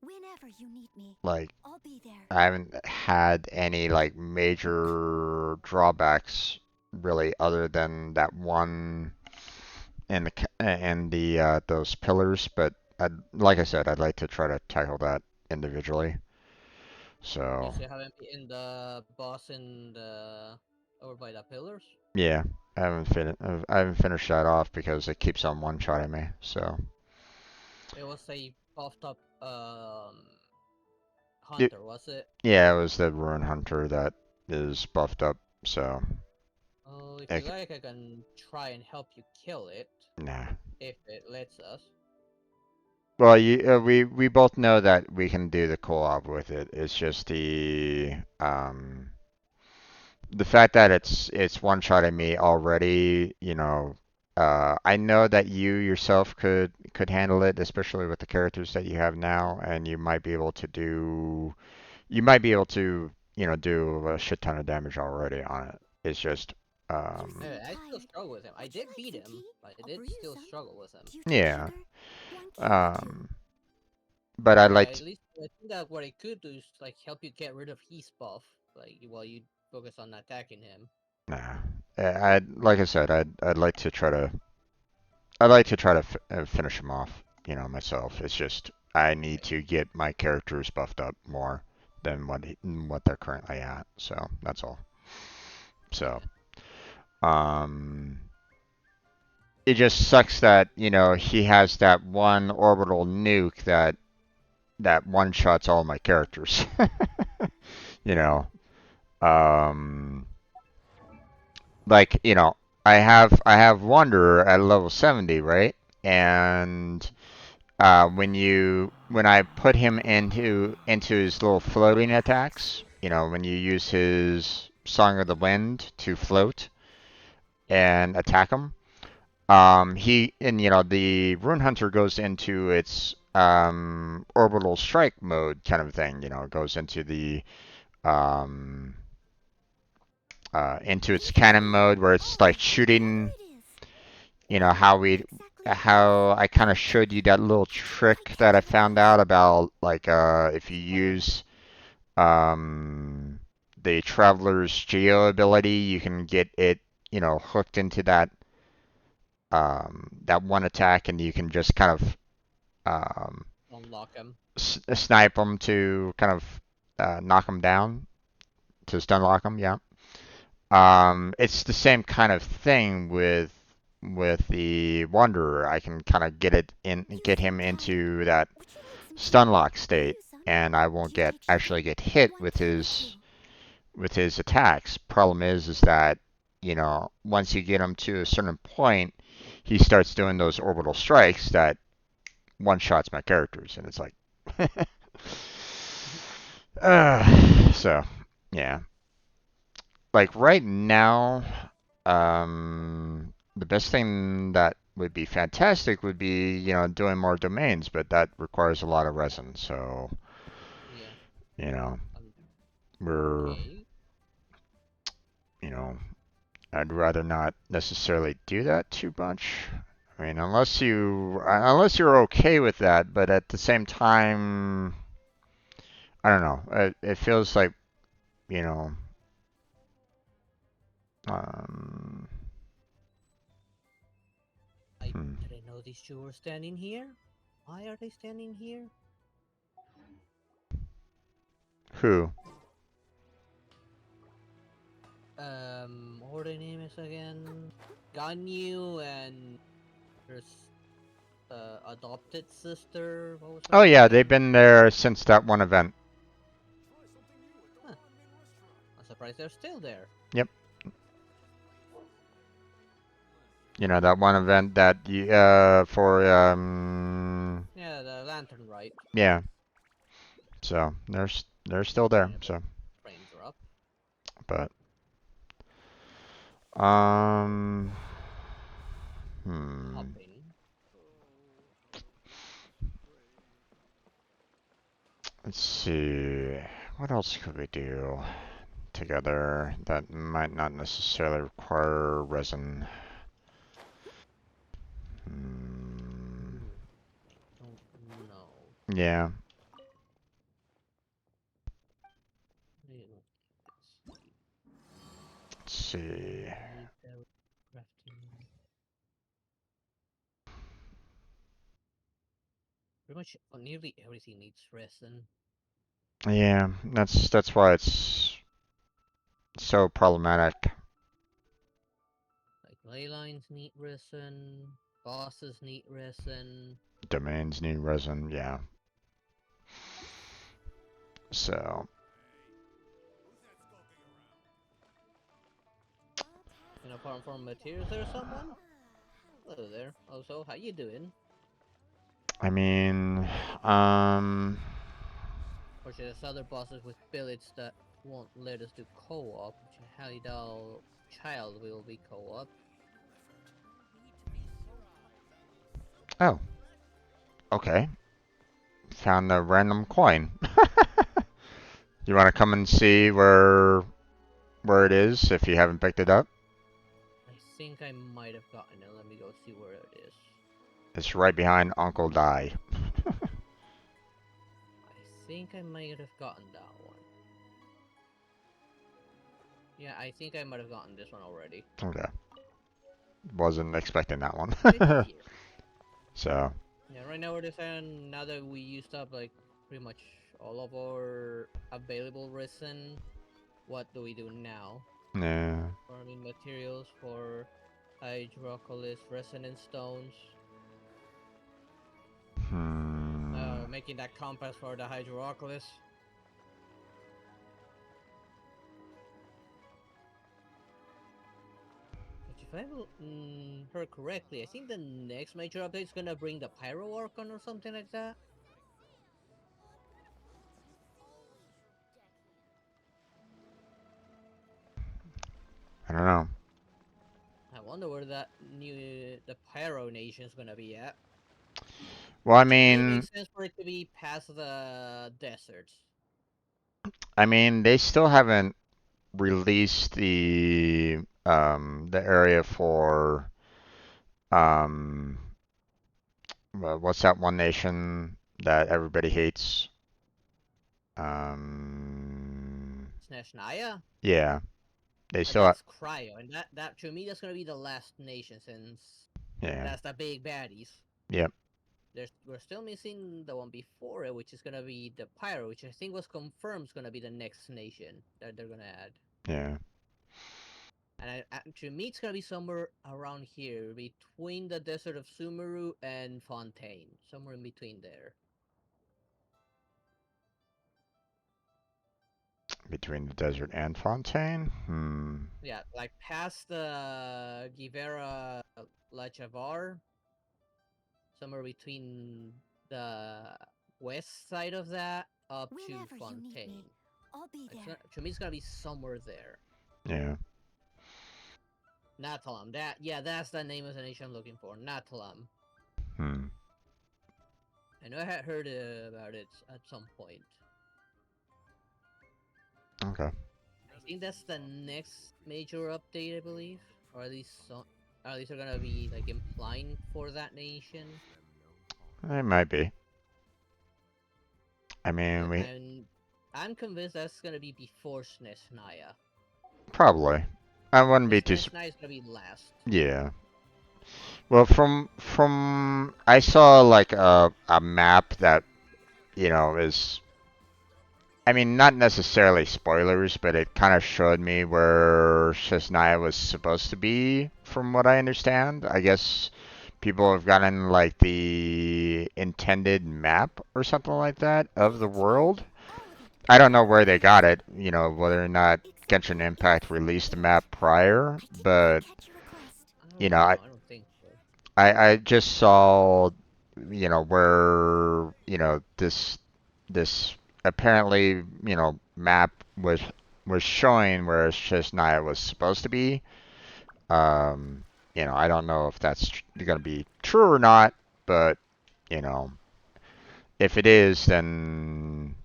Whenever you need me, like I'll be there. I haven't had any like major drawbacks really other than that one and the those pillars, but like I said, I'd like to try to tackle that individually. You So, still haven't beaten the boss in the over by the pillars? yeah, I haven't finished that off because it keeps on one-shotting me. So, It was a buffed up it, hunter, was it? yeah, it was the Ruin Hunter that is buffed up. So, Oh, if you it, like, I can try and help you kill it nah. if it lets us. Well, we both know that we can do the co-op with it. It's just the fact that it's one-shotting me already, you know, I know that you yourself could handle it, especially with the characters that you have now, and you might be able to do, you might be able to, you know, do a shit ton of damage already on it. It's just, You seem I still tired. struggle with him. I Would you did like beat some him, tea? but I I'll did brew you still some. struggle with him. Do you drink yeah. sugar? One can do too. Um, but I'd like At least I think that what I could do is like help you get rid of his buff, like while you focus on attacking him. nah. Like I said, I'd like to try to I'd like to try to finish him off, you know, myself. It's just I need to get my characters buffed up more than what they're currently at. So that's all. So um, it just sucks that you know he has that one orbital nuke that one shots all my characters. you know, um, like you know, I have Wanderer at level 70, right? And when I put him into his little floating attacks, you know, when you use his Song of the Wind to float and attack him, he and you know the Rune Hunter goes into its orbital strike mode kind of thing. You know, it goes um, into its Leave it to cannon me. mode where it's I'll like help you, whatever shooting. it is. You know What exactly is how I kind of showed you that little this? I trick can't that I even found guess. out about like if you Pardon? use um the Traveler's Geo ability, you can get it, you know, hooked into that one attack, and you can just kind of Unlock him. snipe them to kind of knock them down to stun lock them. Yeah. It's the same kind of thing with the Wanderer. I can kind of You get seem him tired. into that Would you like some tea? stun lock I'll brew state, you some. and I won't Tea takes you actually there. get hit One can do too. with his attacks. Problem is that you know once you get him to a certain point, he starts doing those orbital strikes that one shots my characters, and it's like, so yeah. Like right now, the best thing that would be fantastic would be you know doing more domains, but that requires a lot of resin. So Yeah. you know Um, we're okay. you know I'd rather not necessarily do that too much. I mean, unless you're okay with that, but at the same time, I don't know. It feels like you know, um, I hmm. didn't know these two were standing here. Why are they standing here? Who? What her name is again? Ganyu and her adopted sister. What was her Oh name yeah, they've again? been there since that one event. Huh. I'm surprised they're still there. Yep. You know that one event that you for Yeah, the lantern, right? yeah. So they're still there. Yeah, but So frames are up. but um hmm. Hopping. Let's see. What else could we do together that might not necessarily require resin? Hmm. Ooh, don't know. Yeah. You know, let's see. Let's see. Need crafting. Pretty much nearly everything needs resin. Yeah, that's why it's so problematic. Like ley lines need resin. Bosses need resin. Domains need resin. Yeah. So You know, from materials. There's someone. Hello there. Also, how you doing? I mean, um, Or should there's other bosses with billets that won't let us do co-op. Halidal Child will be co-op. Oh. Okay. Found a random coin. You want to come and see where it is if you haven't picked it up? I think I might have gotten it. Let me go see where it is. It's right behind Uncle Die. I think I might have gotten that one. Yeah, I think I might have gotten this one already. Okay. Wasn't expecting that one. So. Yeah, right now we're deciding, now that we used up like pretty much all of our available resin, what do we do now? Yeah. Farming materials for hydrocolis, resonance stones. Making that compass for the hydrocolis. If I heard correctly, I think the next major update is gonna bring the Pyro Archon or something like that. I don't know. I wonder where that the Pyro Nation is gonna be at. Well, I To me, it mean, makes sense for it to be past the deserts. they still haven't released the area for what's that one nation that everybody hates? Snezhnaya? Yeah, they still That's Cryo, and that to me that's gonna be the last nation since yeah, that's the big baddies. yep, We're still missing the one before it, which is gonna be the Pyro, which I think was confirmed is gonna be the next nation that they're gonna add. yeah. And to me, it's gonna be somewhere around here, between the desert of Sumeru and Fontaine, somewhere in between there. Between the desert and Fontaine? Yeah, like past the Givera Lachavar, somewhere between the west side of that up Whenever to you need Fontaine. me, I'll be there. To me, it's gonna be somewhere there. Yeah. Natalam. That's the name of the nation I'm looking for. Natalam. Hmm. I know I had heard about it at some point. Okay. I think that's the next major update, I believe, or at least are gonna be like implying for that nation. It might be. I mean, And I'm convinced that's gonna be before Snezhnaya. probably. I wouldn't be too. Snezhnaya is gonna be last. Yeah. Well, from I saw like a map that is. I mean, not necessarily spoilers, but it kind of showed me where Shesnaya was supposed to be, from what I understand. I guess people have gotten like the intended map or something like that of the world. I don't know where they got it, whether or not Genshin Impact released the map prior, but I I don't think so. I just saw where this apparently map was showing where Shesnaya was supposed to be. I don't know if that's going to be true or not, but you know if it is, then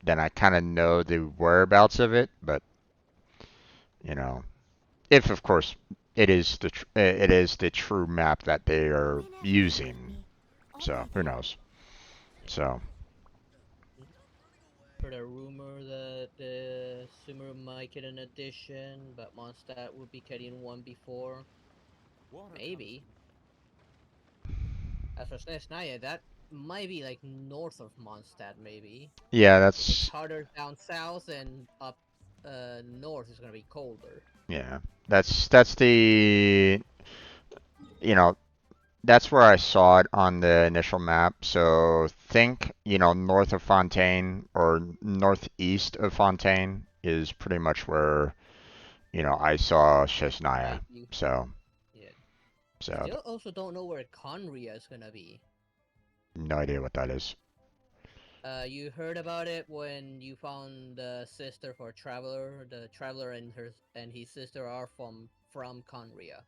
I kind of know the whereabouts of it. But if of course it is the true map that they are using, so who knows? So. Heard a rumor that the Sumeru might get an addition, but Mondstadt would be getting one before. Maybe. As for Snezhnaya, that might be like north of Mondstadt, maybe. Yeah, If it's that's harder down south and up north is gonna be colder. yeah. That's the that's where I saw it on the initial map. So think, north of Fontaine or northeast of Fontaine is pretty much where, I saw Shesnaya. So, Yeah. so Still also don't know where Conria is gonna be. no idea what that is. You heard about it when you found the sister for Traveler. The Traveler and his sister are from Conria.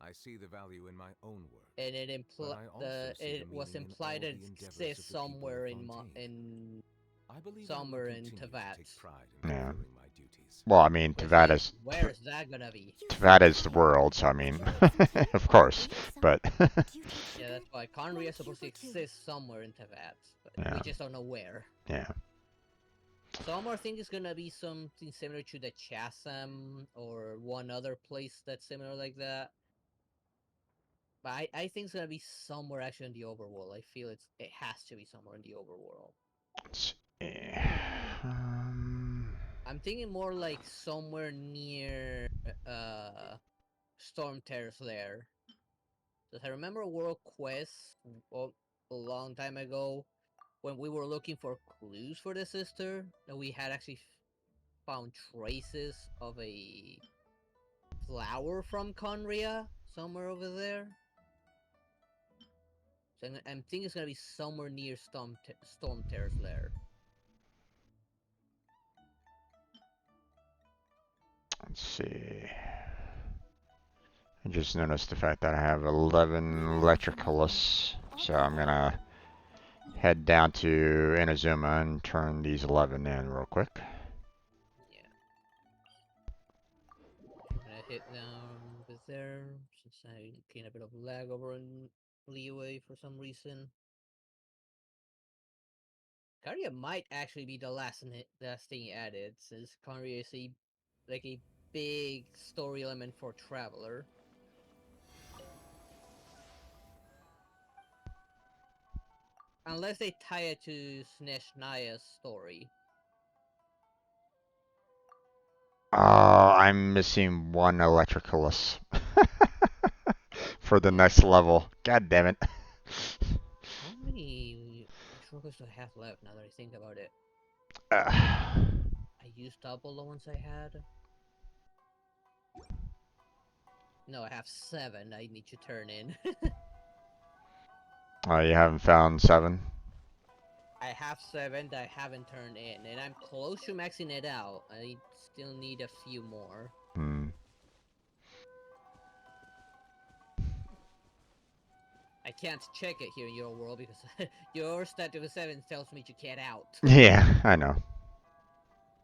I see the value in my own work, And but I also see the it was meaning in implied all that the it endeavors exists of the people of somewhere Fontaine. I believe I will somewhere in continue to take Teyvat. pride in Yeah. fulfilling my duties. Well, I mean, Which is, where is that gonna be? You Teyvat is the senpai, world, so I would mean, you like some tea? of course, We have some. but Do you take Yeah, sugar? that's why Conria One is supposed to cube or two? exist somewhere in Teyvat, but yeah, we just don't know where. yeah. Some more think it's gonna be something similar to the Chasm or one other place that's similar like that. But I think it's gonna be somewhere actually in the overworld. I feel it has to be somewhere in the overworld. Let's see. Um, I'm thinking more like somewhere near Storm Terrace Lair. Because I remember World Quest a long time ago when we were looking for clues for the sister, that we had actually found traces of a flower from Conria somewhere over there. So I'm thinking it's gonna be somewhere near Storm Terrace Lair. let's see. I just noticed the fact that I have 11 electricalus, so I'm gonna head down to Inazuma and turn these 11 in real quick. Yeah. I'm gonna hit down over there since I gained a bit of lag over in Leeway for some reason. Conria might actually be the last thing added, since Conria is a big story element for Traveler. Unless they tie it to Snezhnaya's story. Oh, I'm missing one electricalus for the Yeah. next level. God damn it. How many struggles do I have left now that I think about it? Uh, I used double the ones I had. No, I have 7 I need to turn in. oh, you haven't found 7? I have 7 that I haven't turned in, and I'm close to maxing it out. I still need a few more. Hmm. I can't check it here in your world because your status of 7 tells me to get out. Yeah, I know.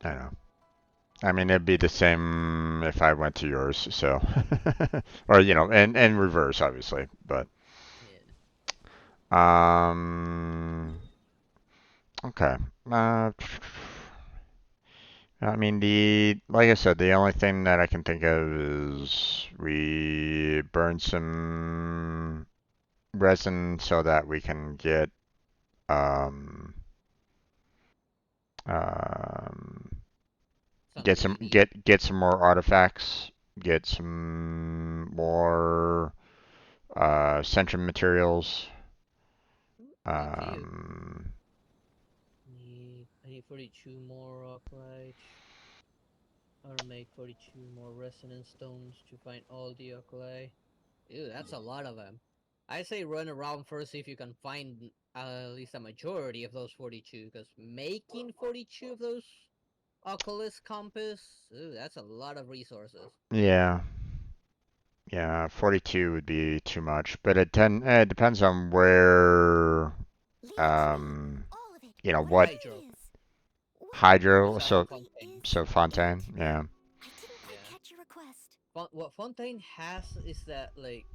I know. I mean, it'd be the same if I went to yours, so. Or, and reverse, obviously, but. Yeah. Okay. I mean, like I said, the only thing that I can think of is we burn some resin so that we can um, um, get Something some you need. get some more artifacts, get some more Centrum materials. Up to you. Um, I need 42 more Arclight. I'll make 42 more resonance stones to find all the Arclight. Ew, that's a lot of them. I say run around first, see if you can find at least a majority of those 42, because making 42 of those Oculus Compass, ooh, that's a lot of resources. yeah. Yeah, 42 would be too much, but it depends on where, um, what Hydro. hydro, Besides so Fontaine. Fontaine, yeah. I didn't quite catch your request. What Fontaine has is that, like,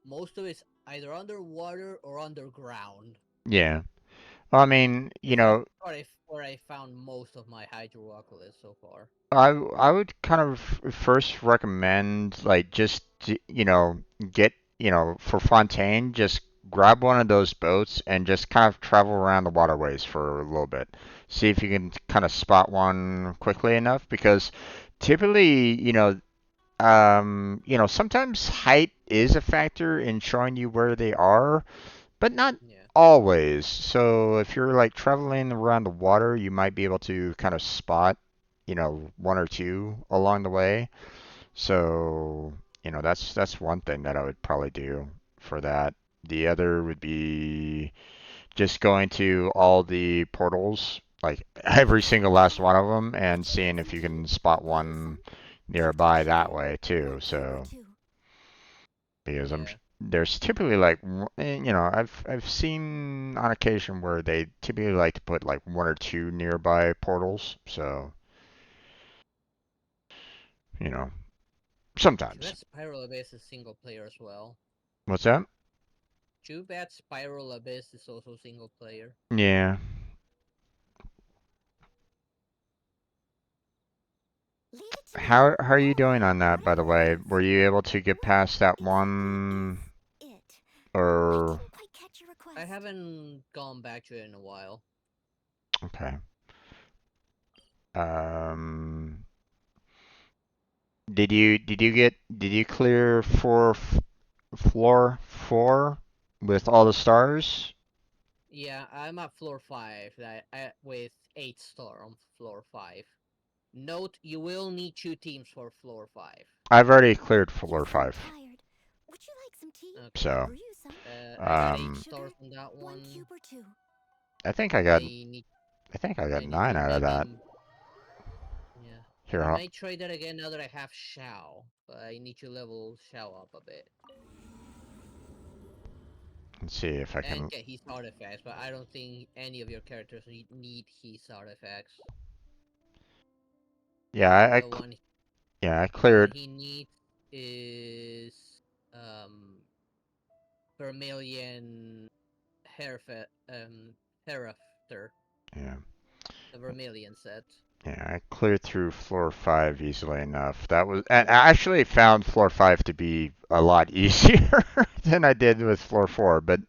most of it's either underwater or underground. Yeah. Well, I mean, That's where I found most of my Hydro Oculus so far. I would kind of first recommend like just get for Fontaine just grab one of those boats and just kind of travel around the waterways for a little bit. See if you can kind of spot one quickly enough because typically sometimes height is a factor in showing you where they are, but not Yeah. always. So if you're like traveling around the water, you might be able to kind of spot, one or two along the way. So, that's one thing that I would probably do for that. The other would be just going to all the portals, like every single last one of them, and seeing if you can spot one nearby that way too. So because Yeah. there's typically like you know I've seen on occasion where they typically like to put like one or two nearby portals. So you know sometimes. That Spiral Abyss is single player as well. What's that? Too bad Spiral Abyss is also single player. Yeah. How are you doing on that, by the way? Were you able to get past that one, or I haven't gone back to it in a while. okay? Um, did you clear floor 4 with all the stars? Yeah, I'm at floor 5 with 8 star on floor 5. Note, you will need 2 teams for floor 5. I've already cleared floor 5. Would you like some tea? Okay. So, I got 8 stars on that one. I think I got 9 out of that. Yeah. Here, I might try that again now that I have Shao, but I need to level Shao up a bit. let's see if I And can. get his artifacts, but I don't think any of your characters need his artifacts. Yeah, I the one cleared. he needs is Vermilion Herafter. Yeah. The Vermilion set. Yeah, I cleared through floor 5 easily enough. That was, and I actually found floor 5 to be a lot easier than I did with floor 4. But,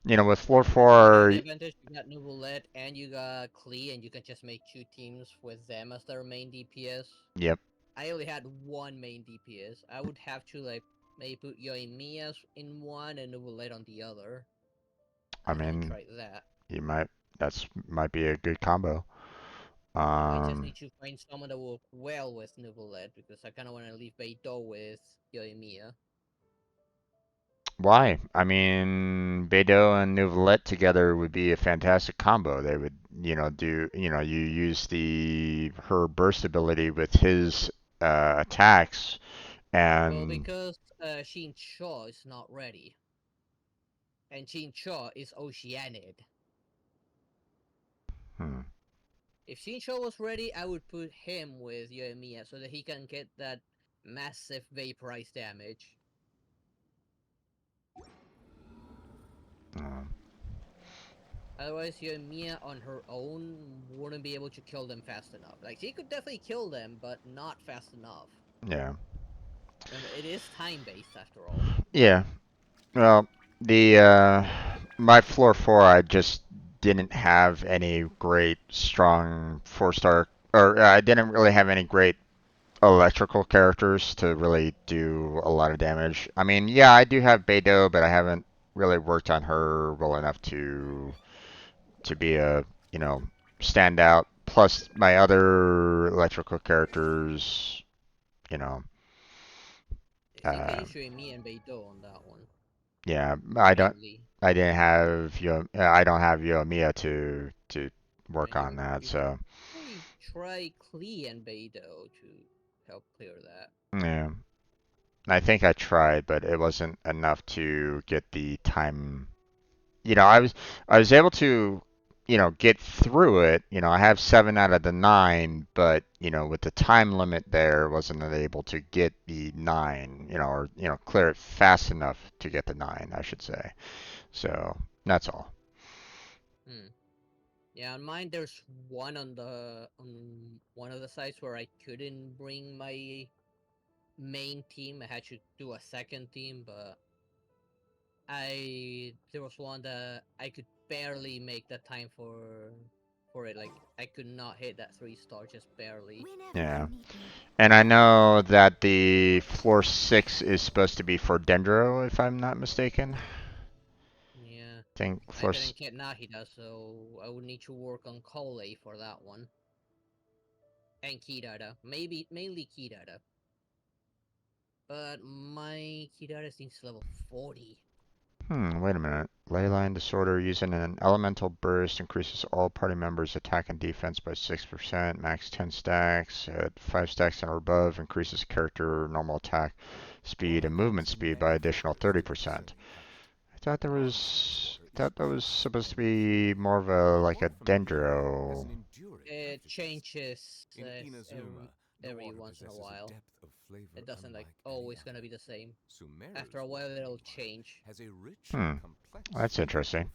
you know, with floor You 4, got the advantage, you got Nouvellette and you got Klee, and you can just make 2 teams with them as their main DPS. yep. I only had one main DPS. I would have to, like, maybe put Yoimiya in one and Nouvellette on the other. I I haven't mean, tried that. might be a good combo. I just need to find someone that will work well with Nouvellette, because I kind of want to leave Beidou with Yoimiya. Why? I mean, Beidou and Neuvillette together would be a fantastic combo. They would, you use her burst ability with his attacks, Well, and because Xin Cho is not ready. And Xin Cho is Oceanid. hmm, If Xin Cho was ready, I would put him with Yoimiya so that he can get that massive vaporize damage. uh, Otherwise, Yoimiya on her own wouldn't be able to kill them fast enough. Like, she could definitely kill them, but not fast enough. yeah, Remember, it is time-based after all. yeah. Well, the my floor 4, I just didn't have any great strong 4-star, or I didn't really have any great electrical characters to really do a lot of damage. I mean, yeah, I do have Beidou, but I haven't really worked on her well enough to be a, standout. Plus my other electrical characters, you know, I think I uh, used Yoimiya and Beidou on that one. yeah, Mainly. I didn't have I don't have Yoimiya to work on that, You could so probably try Klee and Beidou to help clear that. yeah. I think I tried, but it wasn't enough to get the time. I was able to, get through it. I have 7 out of the 9, but with the time limit there, wasn't able to get the 9. Or clear it fast enough to get the 9, I should say. So that's all. Yeah, on mine there's one on one of the sites where I couldn't bring my main team. I had to do a second team, but there was one that I could barely make that time for it. Like, I could not hit that 3-star, just barely. Yeah. And I know that the floor 6 is supposed to be for Dendro, if I'm not mistaken. Yeah. Think I floor. didn't get Nahida, so I would need to work on Kole for that one. And Kirara. Mainly Kirara. But my Kirara seems level 40. Wait a minute. Leyline disorder using an elemental burst increases all party members' attack and defense by 6%, max 10 stacks. At 5 stacks and above, increases character normal attack speed and movement speed by additional 30%. I thought that was supposed to be more of a like a dendro. It changes every once in a while. It doesn't like always gonna be the same. After a while, it'll change. That's interesting.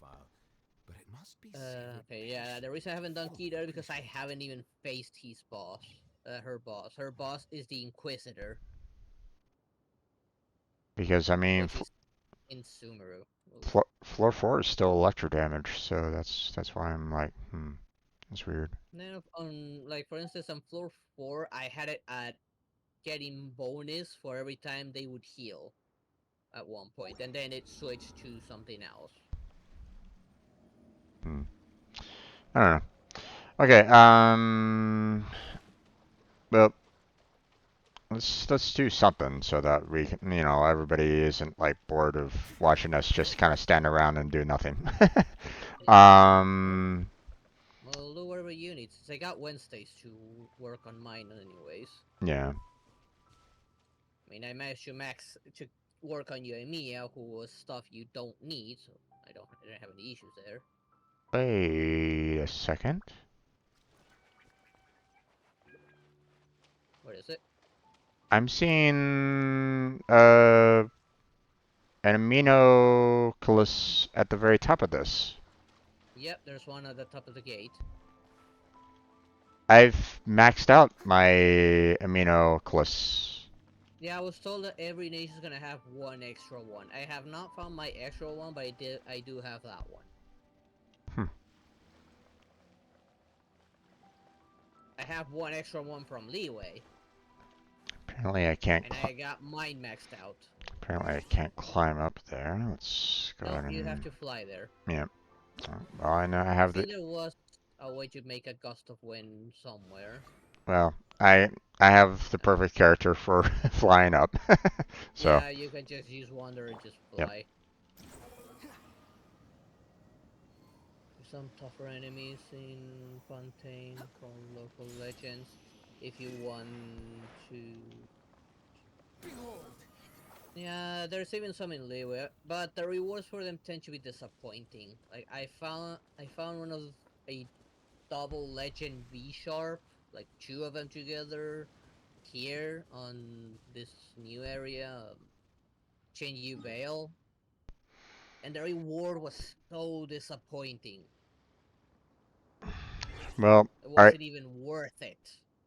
Okay, yeah. The reason I haven't done Keter because I haven't even faced his boss. Her boss. Her boss is the Inquisitor. Because I mean, Which is in Sumeru. floor 4 is still electro damage, so that's why I'm like, that's weird. Now, like for instance, on floor 4, I had it at getting bonus for every time they would heal at one point, and then it switched to something else. I don't know. Okay, well, let's do something so that we can, everybody isn't like bored of watching us just kind of stand around and do nothing. Well, do whatever you need. Since I got Wednesdays to work on mine anyways. Yeah. I mean, I managed to work on Yoimiya, who was stuff you don't need, so I don't have any issues there. Wait a second. What is it? I'm seeing an amino at the very top of this. Yep, there's one at the top of the gate. I've maxed out my amino. Yeah, I was told that every nation is gonna have one extra one. I have not found my extra one, but I do have that one. I have one extra one from Leeway. Apparently I can't. And I got mine maxed out. Apparently I can't climb up there. Let's go ahead and... you have to fly there. Yeah. Well, I know I have I think there was a way to make a gust of wind somewhere. Well, I have the perfect character for flying up. So. Yeah, you can just use Wander and just fly. Yep. Some tougher enemies in Fontaine from local legends. If you want to... Yeah, there's even some in Leeway, but the rewards for them tend to be disappointing. Like I found one of a double legend V sharp, like 2 of them together, here on this new area, Chenyu Vale, and the reward was so disappointing. Well, it wasn't even worth it.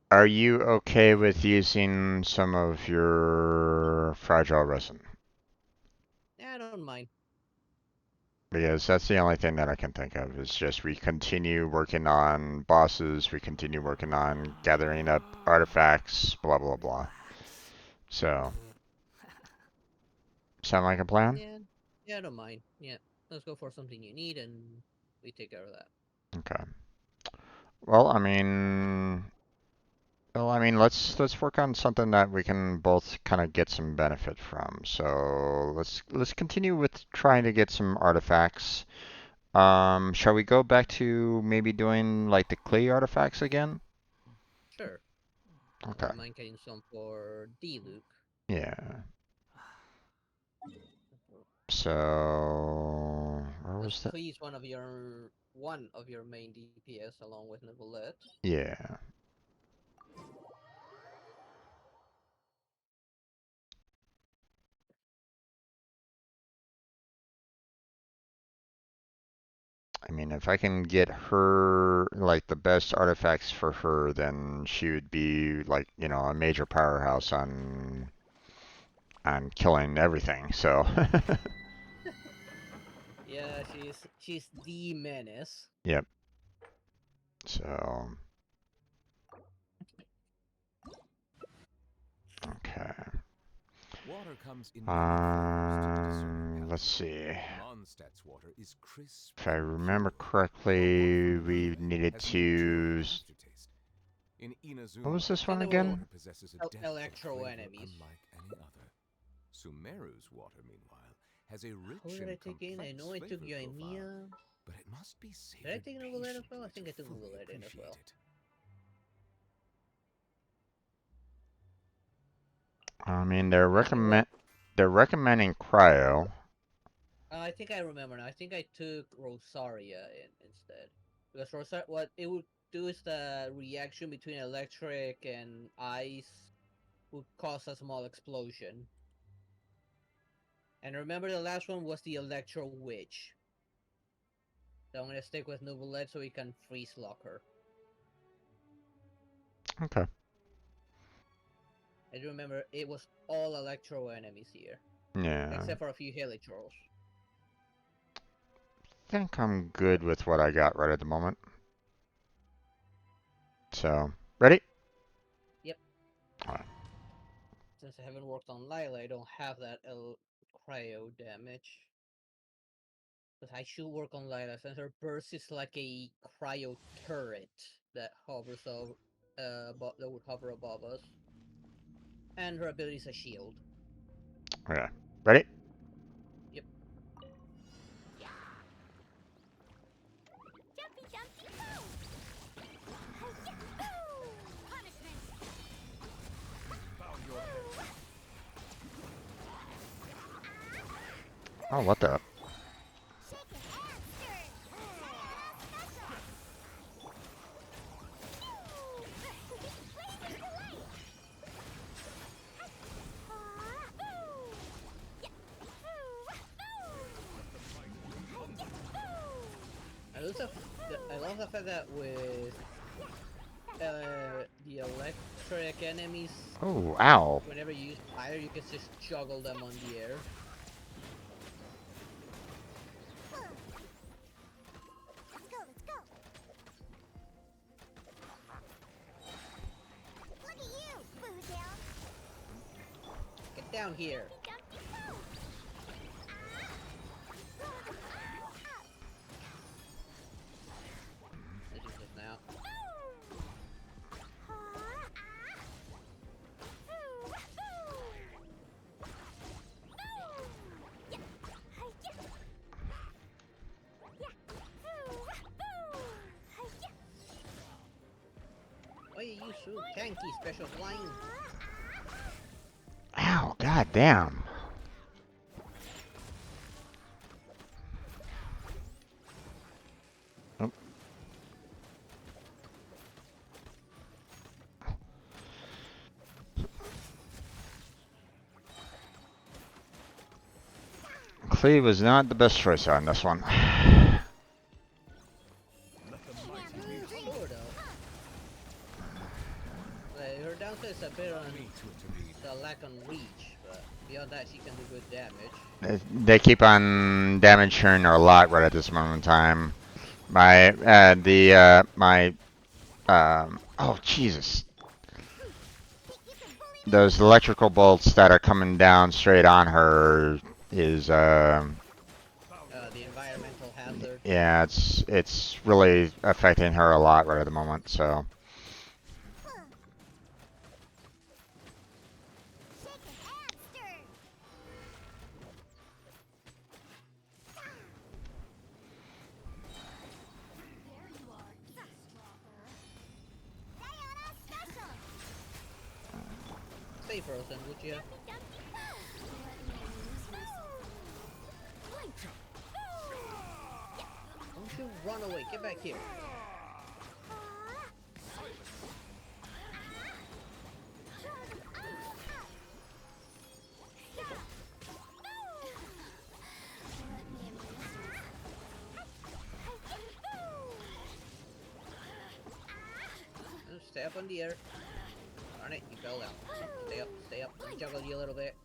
Are you okay with using some of your fragile resin? Yeah, I don't mind. Because that's the only thing that I can think of, is just we continue working on bosses, we continue working on gathering up artifacts, blah blah blah. So, sound like a plan? Yeah, I don't mind. Yeah, let's go for something you need and we take care of that. Okay. Well, I mean, let's work on something that we can both kind of get some benefit from. So let's continue with trying to get some artifacts. Shall we go back to maybe doing like the clay artifacts again? Sure. Okay. I mind getting some for D-Luke. Yeah. So where was that? Please, one of your main DPS along with Neuvillette. Yeah. I mean, if I can get her, like, the best artifacts for her, then she would be, like, a major powerhouse on killing everything, so. Yeah, she's the menace. Yep. So. Okay. Water comes in let's see. If I remember correctly, we needed to... What was this one again? Electro enemies. Sumeru's water, meanwhile, has a Who rich did I and take in? I complex know I took flavor profile, Yoimiya. but it must be Did I savored take Novelette as well? I patiently think I to took fully Novelette in as appreciate well. it. I mean, Anyway, they're recommending cryo. I think I remember now. I think I took Rosaria instead. Because what it would do is the reaction between electric and ice would cause a small explosion. And remember the last one was the Electro Witch. So I'm gonna stick with Novelette so we can freeze lock her. Okay. I do remember it was all Electro enemies here. Yeah. Except for a few Helitrolls. I think I'm good with what I got right at the moment. So, ready? Yep. Alright. Since I haven't worked on Lila, I don't have that cryo damage. But I should work on Lila since her burst is like a cryo turret that hovers over, that would hover above us. And her ability is a shield. Okay. Ready? Yep. Jumpy, jumpy, go! Punishment! Oh, what the? Shake it and stir! Special! Blazing delight! I love the fact that with the electric enemies, Oh, ow. whenever you use fire, you can just juggle them on the air. Let's go, let's go! Look at you, Boo Down! Get down here. Jumpy, go! Let's use this now. Oh, you use so tanky special flying. Ow, god damn. Oh. Cleve was not the best choice on this one. Sort of. Like, her downside is a bit on the lack on reach, but beyond that, she can do good damage. They keep on damaging her a lot right at this moment in time. Oh Jesus. Those electrical bolts that are coming down straight on her is, The environmental hazard. yeah, it's really affecting her a lot right at the moment, so. Stay frozen, would you? Don't you run away, get back here. Stay up on the air. Darn it, you fell down. Stay up. Let me juggle you a little bit.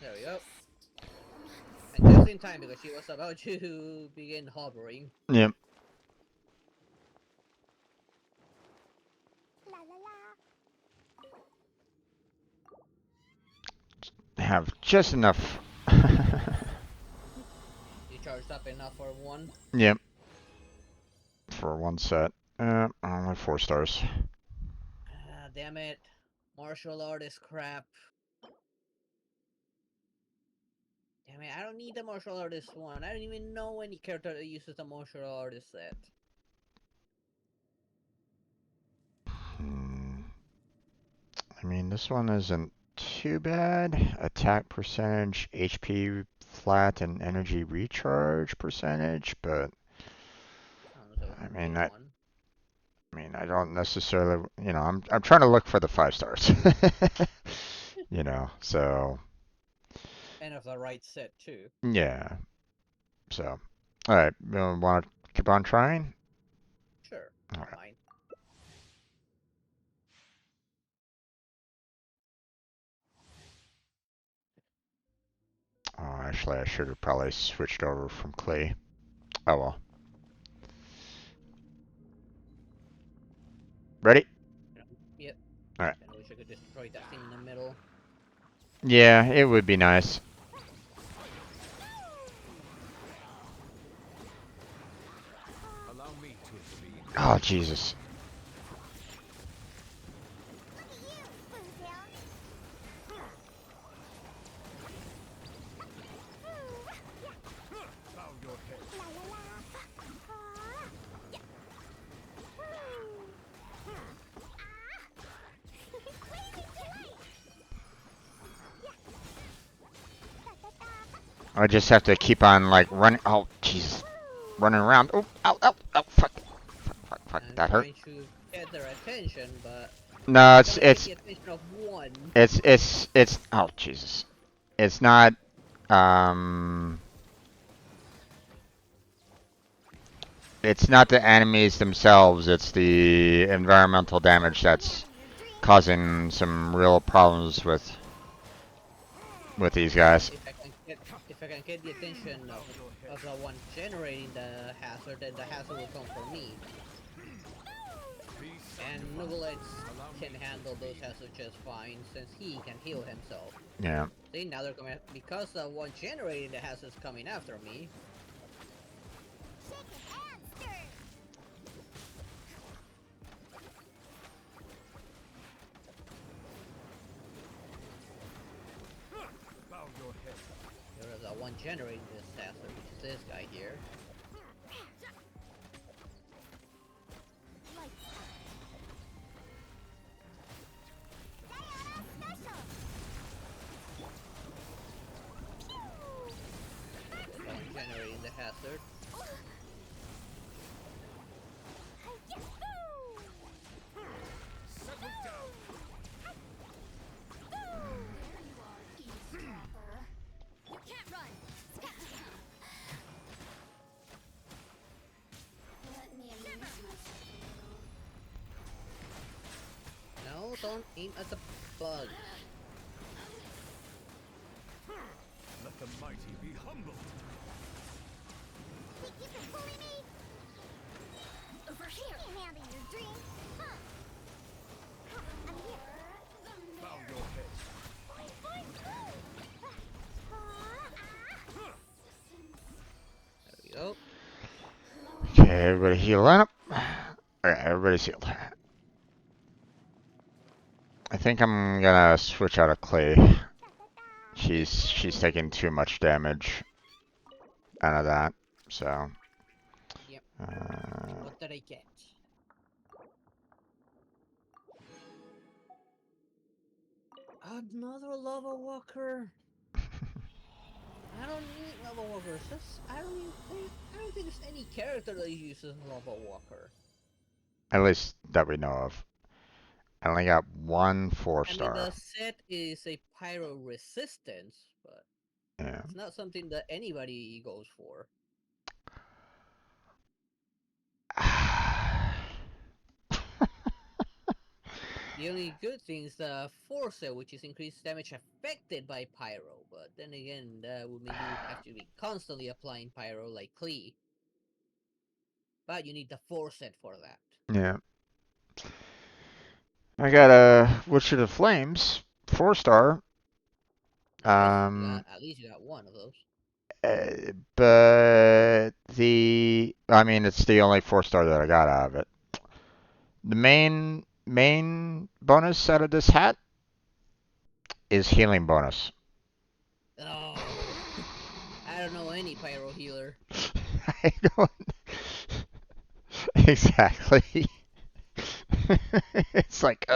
There we go. And just in time because she was about to begin hovering. Yep. La la la. Have just enough. You charged up enough for one? Yep. For one set. Only 4 stars. Ah, damn it. Martial artist crap. Damn it, I don't need the martial artist one. I don't even know any character that uses the martial artist set. I mean, this one isn't too bad. Attack percentage, HP flat, and energy recharge percentage, but I mean, I don't necessarily, I'm trying to look for the 5 stars. So And of the right set too. yeah. So, all right, want to keep on trying? Sure, All right. fine. Oh, actually, I should have probably switched over from clay. Oh well. Ready? Yep. All right. I wish I could destroy that thing in the middle. Yeah, it would be nice. Allow me to intervene. Oh, Jesus. Bow your head. I just have to keep on, like, running. Oh, Jesus. Running around. Oh, ow, ow, ow, fuck. Fuck, that hurt. Trying to get their attention, but No, it's the attention of one. oh, Jesus. It's not, um... It's not the enemies themselves, it's the environmental damage that's causing some real problems with these guys. If I can get the attention of the one generating the hazard, then the hazard will come for me. And Nugglex can handle those hazards just fine, since he can heal himself. Yeah. See, now they're coming, because the one generating the hazard is coming after me. Bow your head. There is one generating this hazard, which is this guy here. One generating the hazard. Settle down. You can't run. No, don't aim at the bug. Let the mighty be humbled. Think you can bully me? Over here. Can't handle your dream. Huh. I'm here. Bow your head. There we go. Okay, everybody heal up. Alright, everybody's healed. I think I'm gonna switch out of Clay. She's taking too much damage out of that, so. Yep. What did I get? Another lava walker. I don't need lava walkers. I don't think there's any character that uses lava walker. At least that we know of. I only got one 4-star. I mean, the set is a pyro resistance, but yeah. It's not something that anybody goes for. The only good thing is the Force, which is increased damage affected by Pyro, but then again, that would mean you have to be constantly applying Pyro like Klee. But you need the Force for that. Yeah. I got a Witch of the Flames, 4-star. At least you got one of those. But I mean, it's the only 4-star that I got out of it. The main bonus out of this hat is healing bonus. Oh, I don't know any pyro healer. I don't. Exactly. It's like,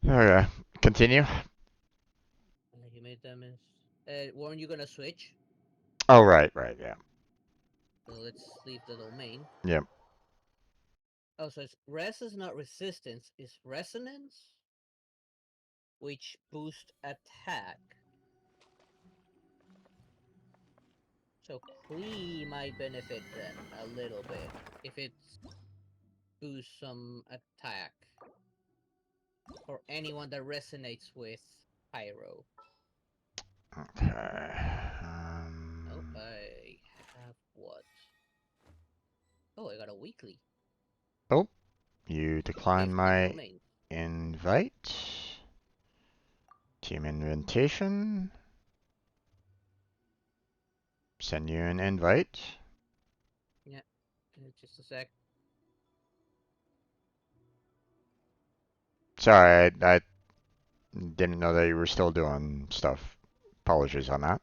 Okay, continue. You made them. Weren't you gonna switch? Oh, right, yeah. So let's leave the domain. Yep. Oh, so it's res is not resistance, it's resonance, which boosts attack. So Cree might benefit then a little bit if it boosts some attack for anyone that resonates with pyro. Okay. Oh, I have what? Oh, I got a weekly. Oh, you declined 15 my domain. invite. Team invitation. Send you an invite. Yeah, just a sec. Sorry, I didn't know that you were still doing stuff. Apologies on that.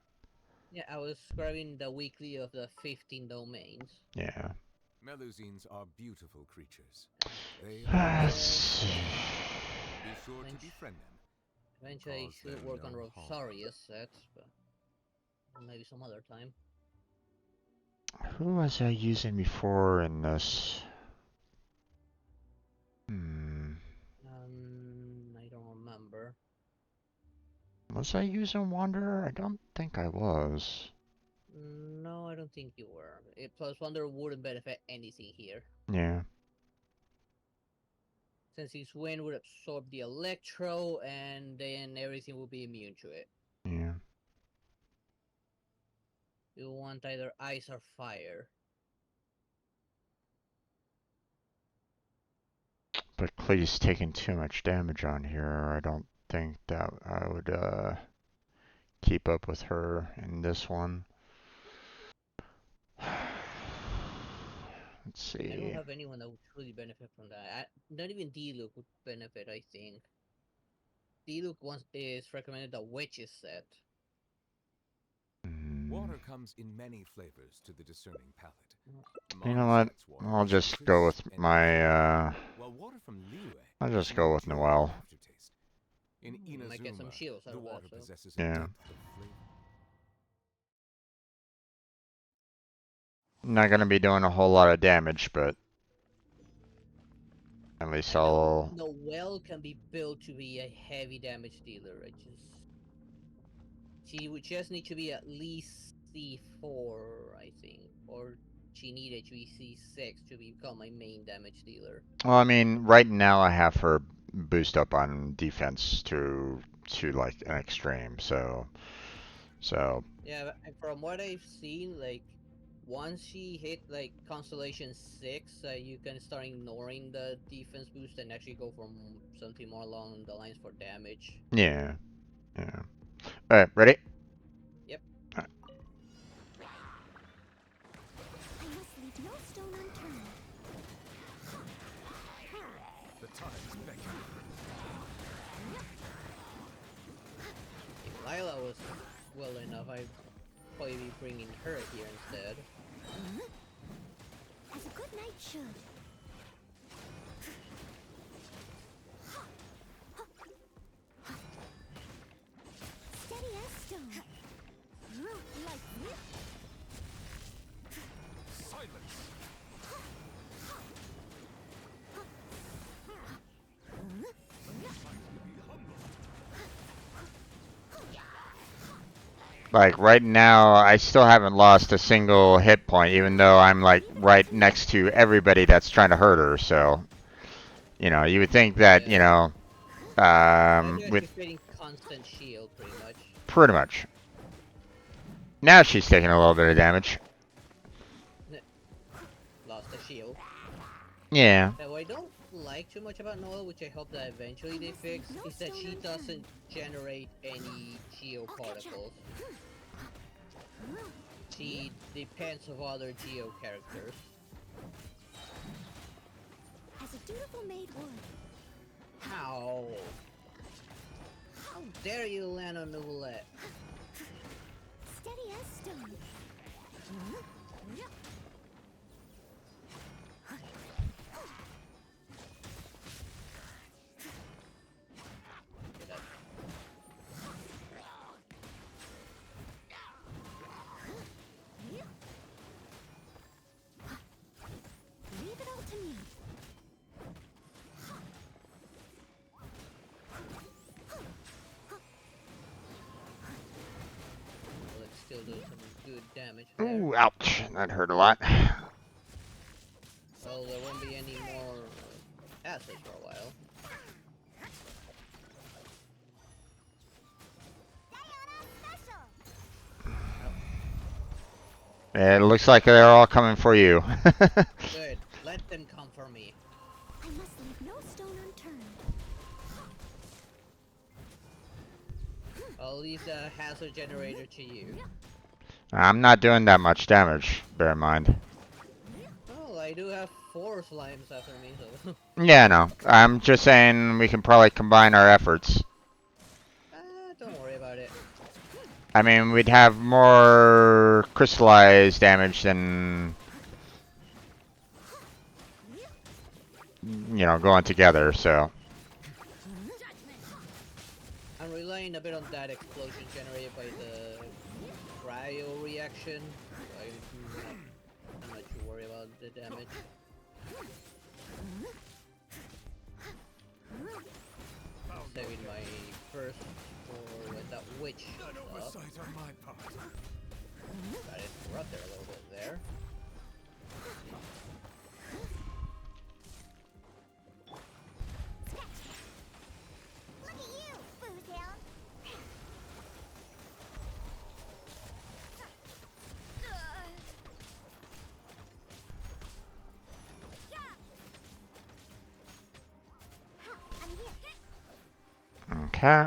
Yeah, I was grabbing the weekly of the 15 domains. Yeah. Melusines are beautiful creatures. They Yeah. Be sure to befriend them. Eventually I should work on Rosaria's set, but maybe some other time. Who was I using before in this? I don't remember. Was I using Wanderer? I don't think I was. No, I don't think you were. Plus Wonder wouldn't benefit anything here. Yeah. Since his wind would absorb the electro, and then everything will be immune to it. Yeah. You want either ice or fire. But Clee's taking too much damage on here. I don't think that I would keep up with her in this one. Let's see. I don't have anyone that would truly benefit from that. Not even D-Luke would benefit, I think. D-Luke is recommended the Witches set. Water comes in many flavors to the discerning palate. You know what? I'll just go with my I'll just go with Noelle. In Inazuma, might get some shields out the of water that, so. possesses Yeah. a depth of flavor. Not gonna be doing a whole lot of damage, but at least I'll. Noelle can be built to be a heavy damage dealer. She would just need to be at least C4, I think, or she needed to be C6 to become a main damage dealer. Well, I mean, right now I have her boost up on defense to like an extreme, so. Yeah, from what I've seen, like once she hit like Constellation 6, you can start ignoring the defense boost and actually go from something more along the lines for damage. Yeah. Alright, ready? Yep. I must leave no stone unturned. The time's beckoning. If Lila was well enough, I'd probably be bringing her here instead. As a good knight should. Steady as stone. Like this. Silence! Like right now, I still haven't lost a single hit point, even though I'm like right next to everybody that's trying to hurt her. So, you would think that, She's with creating constant shield, pretty much. pretty much. Now she's taking a little bit of damage. Lost a shield. Yeah. Now, what I don't like too much about Noelle, which I hope that eventually they fix, is that she doesn't generate any geo particles. She depends on other geo characters. As a dutiful maid would. How? How dare you land on the roulette? Steady as stone. Leave it all to me. Well, it still does some good damage there. Ooh, ouch. That hurt a lot. Well, there won't be any more passes for a while. It looks like they're all coming for you. Good. Let them come for me. I must leave no stone unturned. I'll leave the hazard generator to you. I'm not doing that much damage, bear in mind. Oh, I do have 4 slimes after me, so... Yeah, no. I'm just saying we can probably combine our efforts. Don't worry about it. I mean, we'd have more crystallized damage than, you know, going together, so. I'm relying a bit on that explosion generated by the cryo reaction. I'm not too worried about the damage. Saving my first for when that witch shows up. Oversight on my part. Got it corrupt there a little bit there. Look at you, booze hound. I'm here. Okay.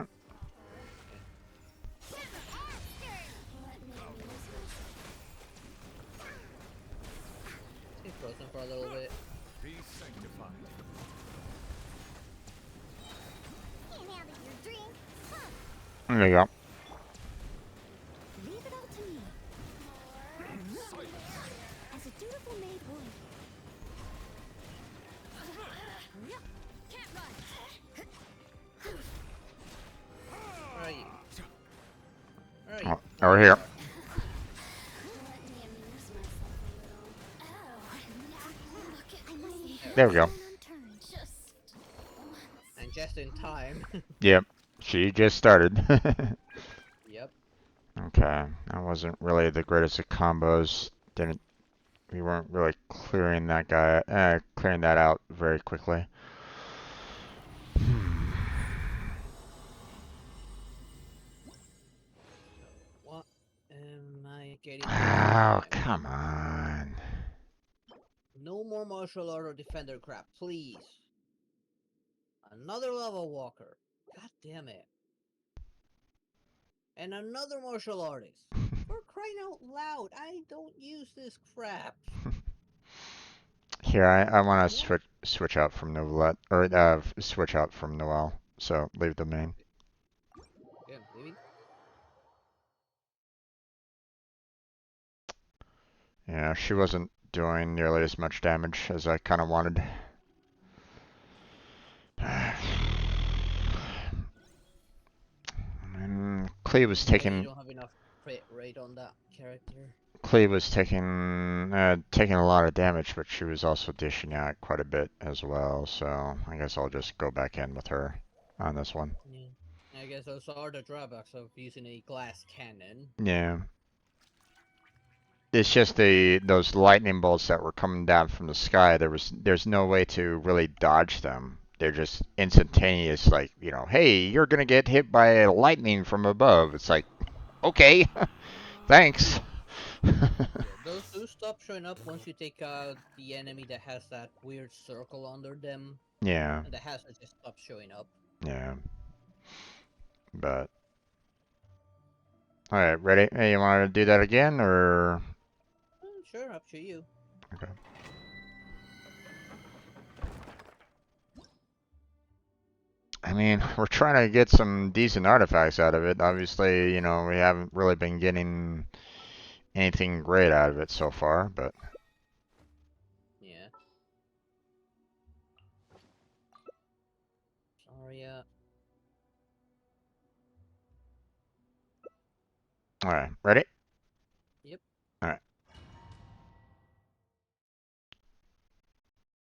Stay frozen for a little bit. Be sanctified. Can't handle your drink. Huh. There you go. Leave it all to me. As a dutiful maid would. Can't run. Where are you? Where are you? Oh, over here. There we go. And just in time. Yep. She just started. Yep. Okay. That wasn't really the greatest of combos. We weren't really clearing that clearing that out very quickly. What am I getting? Oh, come on. No more martial art or defender crap, please. Another level walker. God damn it. And another martial artist. For crying out loud, I don't use this crap. Here, I want to switch out from Novelette, or switch out from Noelle. So leave the main. Yeah, leaving. Yeah, she wasn't doing nearly as much damage as I kind of wanted. And Clee was You taking don't have enough crit rate on that character. Clee was taking a lot of damage, but she was also dishing out quite a bit as well. So I guess I'll just go back in with her on this one. Yeah. I guess those are the drawbacks of using a glass cannon. Yeah. It's just those lightning bolts that were coming down from the sky. There's no way to really dodge them. They're just instantaneous, like, you know, hey, you're gonna get hit by lightning from above. It's like, okay, thanks. Yeah, those do stop showing up once you take out the enemy that has that weird circle under them. Yeah. And the hazard just stops showing up. Yeah. But all right, ready? Hey, you want to do that again, or? Sure, up to you. Okay. I mean, we're trying to get some decent artifacts out of it. Obviously, you know, we haven't really been getting anything great out of it so far, but Yeah. Sorry, alright, ready? Yep. Alright.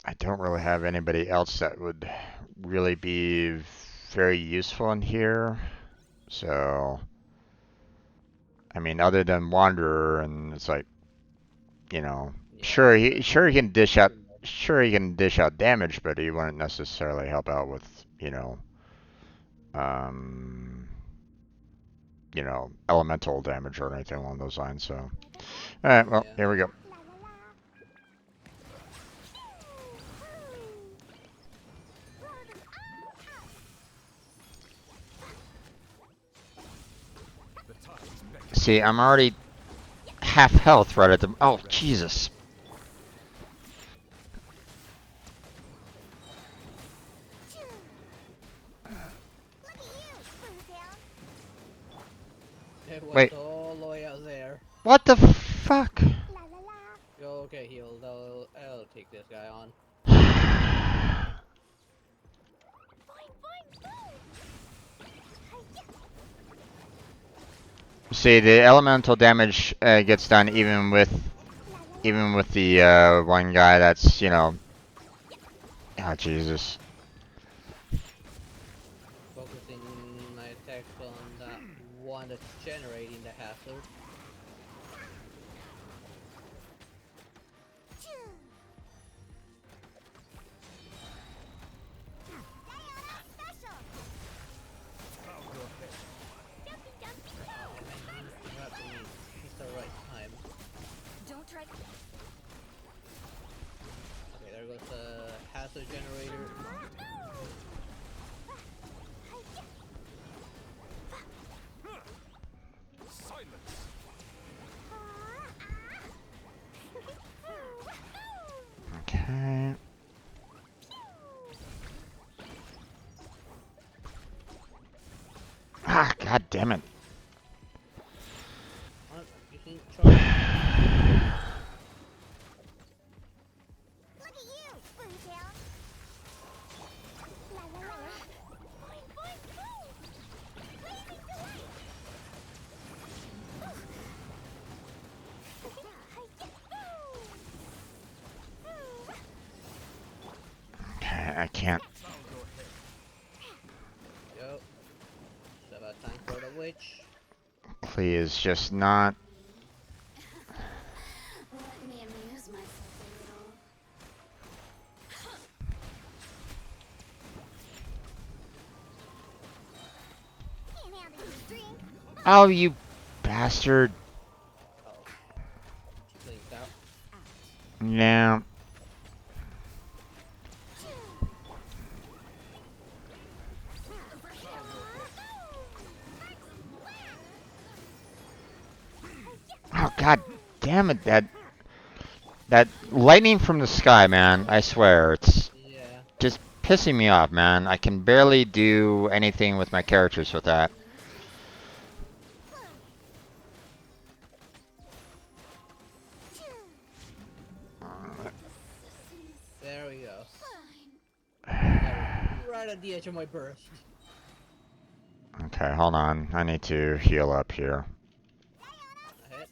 I don't really have anybody else that would really be very useful in here. So, I mean, other than Wanderer, and it's like, you know, Yeah, sure he can dish out pretty much. damage, but he wouldn't necessarily help out with, um, elemental damage or anything along those lines. So, all right, well, Yeah. here we go. La la la. The time is beckoning. See, I'm already half health right at the. Oh, Jesus. Look at you, Blue Down. It was Wait, all the way out there. what the fuck? La la la. Go, okay, heal. I'll take this guy on. Boing, boing, boom. See, the elemental damage gets done even with the one guy that's, oh, Jesus. Focusing my attacks on that one that's generating the hazard. Special. Jumpy, jumpy, go. Not to me. It's the right time. Don't try. Okay, there goes the hazard generator. Silence. Okay. Ah, god damn it. You can charge. Look at you, Blue Down. La la la. Boing, boing, boom. Blazing delight. Okay, I can't. Yo. It's about time for the witch. Please, just not. Let me amuse myself a little. Can't handle this drink. Oh, you bastard. Oh. Blinked out. Yeah. Oh, god damn it, that lightning from the sky, man. I swear, it's Yeah. just pissing me off, man. I can barely do anything with my characters with that. There we go. Right at the edge of my burst. Okay, hold on. I need to heal up here. Ahead.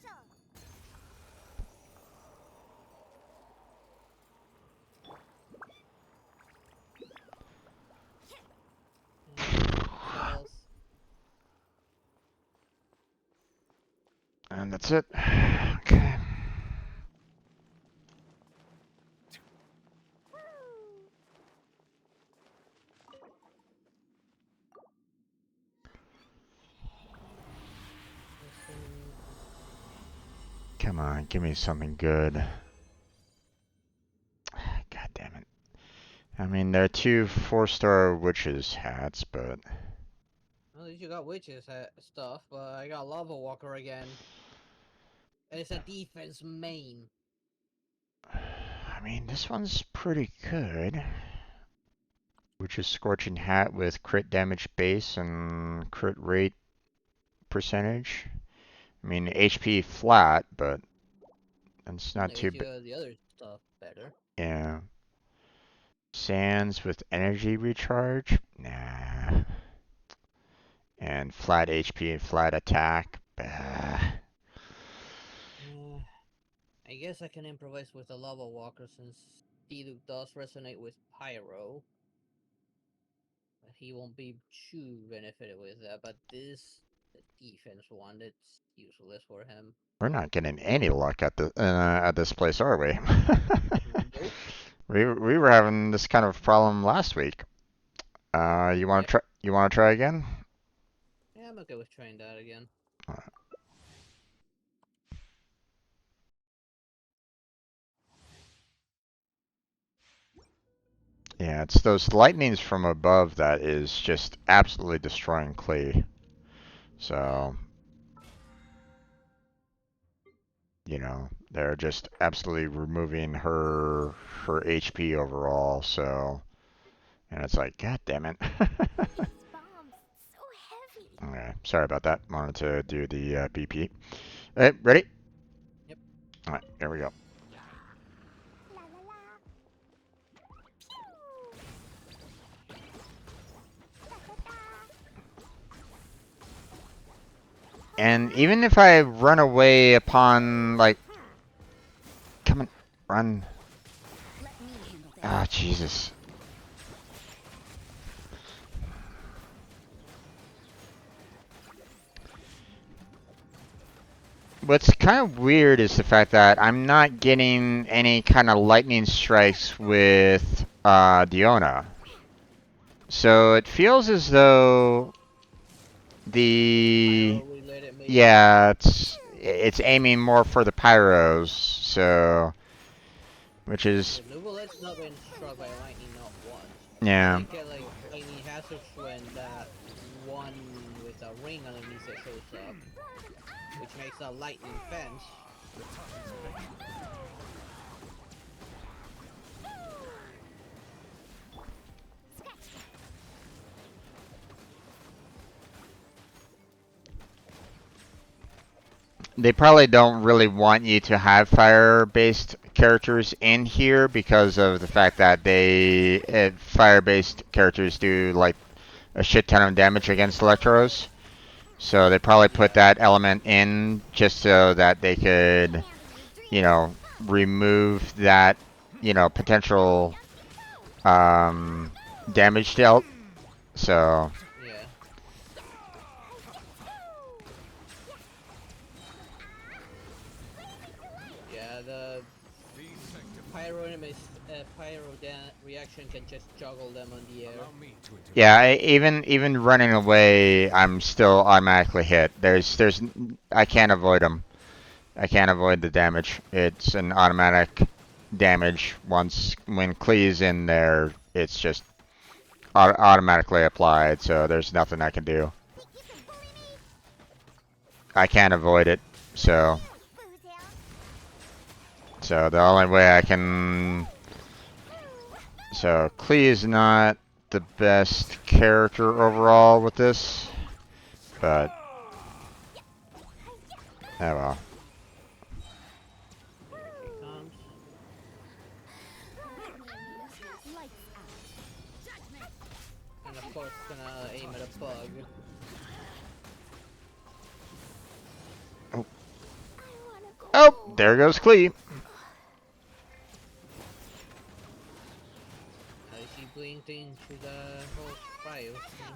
Spells. And that's it. Okay. Come on, give me something good. God damn it. I mean, there are 2 4-star witches hats, but At least you got witches stuff, but I got lava walker again. And it's a defense main. I mean, this one's pretty good. which is Scorching Hat with crit damage base and crit rate percentage. I mean, HP flat, but it's not I too guess you got the other stuff better. yeah. Sands with energy recharge? Nah. And flat HP and flat attack? Bah. I guess I can improvise with a Lava Walker since Diluc does resonate with Pyro. But he won't be too benefited with that, but the defense one, it's useless for him. We're not getting any luck at the at this place, are we? Nope. We were having this kind of problem last week. You want to try? You want to try again? Yeah, I'm okay with trying that again. Alright. Yeah, it's those lightnings from above that is just absolutely destroying Klee. So, you know, they're just absolutely removing her HP overall. So, and it's like, God damn it. Okay, sorry about that. Wanted to do the BP. Hey, ready? Yep. All right, here we go. And even if I run away upon, like, come on, run. Ah, Jesus. What's kind of weird is the fact that I'm not getting any kind of lightning strikes with Diona. So it feels as though the yeah, it's aiming more for the pyros. So which is Nuvolet's not been struck by lightning not once. yeah. They get like lightning hazards when that one with a ring underneath it shows up, which makes a lightning fence. They probably don't really want you to have fire-based characters in here because of the fact that fire-based characters do like a shit ton of damage against Electros. So they probably put that element in just so that they could, you know, remove that, you know, potential damage dealt. So yeah. Yeah, the pyro enemies, reaction can just juggle them on the air. yeah, even running away, I'm still automatically hit. I can't avoid them. I can't avoid the damage. It's an automatic damage. When Klee's in there, it's just automatically applied. So there's nothing I can do. I can't avoid it. So the only way I can. So Klee is not the best character overall with this, but oh well. And of course, gonna aim at a bug. Oh, oh, there goes Klee. I see blinking through the whole cryo thing.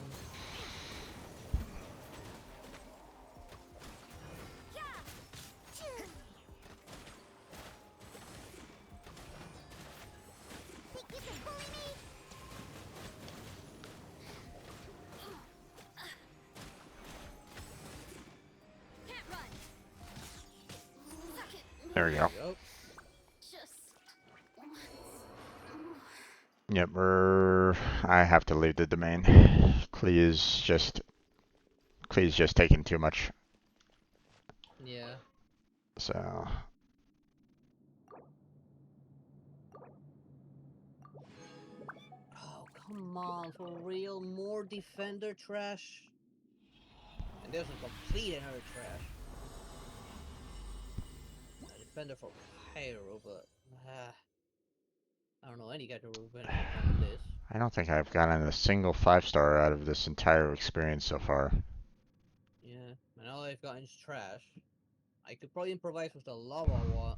There we go. Yep, I have to leave the domain. Klee is just taking too much. Yeah. So. Oh come on, for real? More defender trash? And there's a complete and utter trash. A defender for Pyro, but I don't know any guy who will benefit from this. I don't think I've gotten a single 5-star out of this entire experience so far. Yeah, and all I've gotten is trash. I could probably improvise with the lava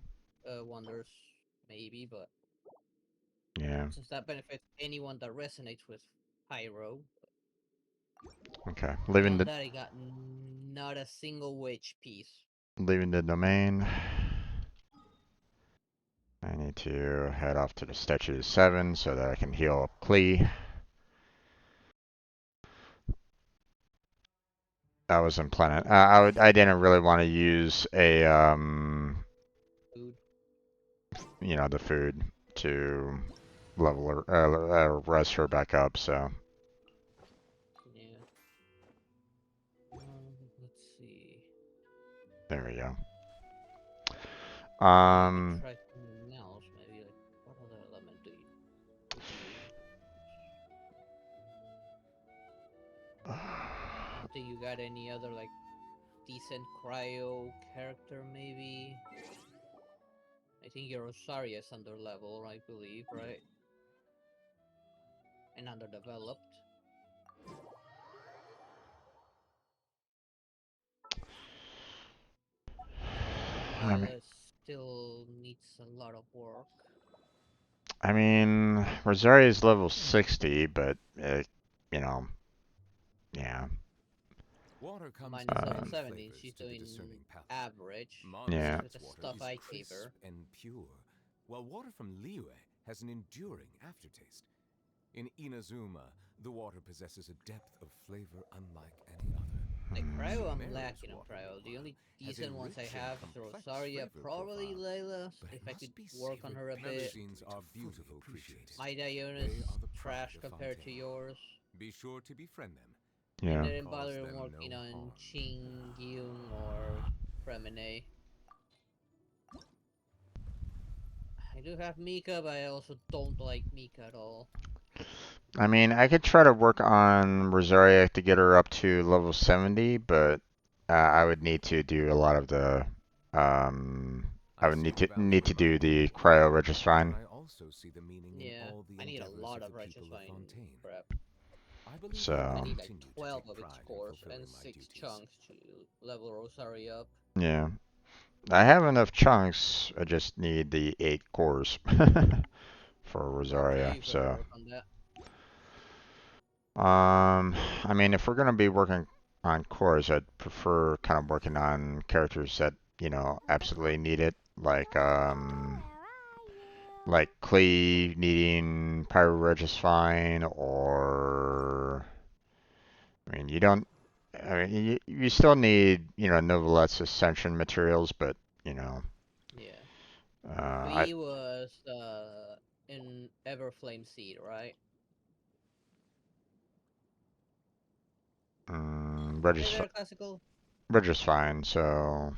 wonders, maybe, but Yeah. since that benefits anyone that resonates with Pyro. Okay. Beyond that, I got not a single witch piece. Leaving the domain. I need to head off to the Statue 7 so that I can heal up Klee. I wasn't planning. I didn't really want to use a Food. You know, the food to level her, res her back up. So. Yeah. Let's see. There we go. I could try something else, maybe like what other element do you I don't think you got any other like decent cryo character maybe. I think your Rosaria is under level, I believe, right? And underdeveloped. Still needs a lot of work. I mean, Rosaria's level 60, but you know, yeah. Water comes Mine is level 70. She's doing average. Yeah. With the stuff I gave her. And pure, while water from Liyue has an enduring aftertaste. In Inazuma, the water possesses a depth of flavor unlike any other. Like cryo, I'm lacking on cryo. The only decent ones I have is Rosaria, probably Layla, if I could work on her a bit. Are beautiful creatures. My Dionis trash compared to yours. Be sure to befriend them. Yeah. I didn't bother working on Ching, Gyung, or Fremine. I do have Mika, but I also don't like Mika at all. I mean, I could try to work on Rosaria to get her up to level 70, but I would need to do a lot of the I would need to do the cryo Regisfine. Yeah, I need a lot of Regisfine prep. So I need like 12 of its cores and 6 chunks to level Rosaria up. Yeah. I have enough chunks, I just need the 8 cores for Rosaria, Okay, so. On that. I mean, if we're gonna be working on cores, I'd prefer kind of working on characters that, you know, absolutely need it, like Klee needing Pyro Regisfine, or I mean, you don't. I mean, you still need, you know, Novelette's Ascension materials, but you know. Yeah. Klee was in Everflame Seed, right? Classical. Regisfine, so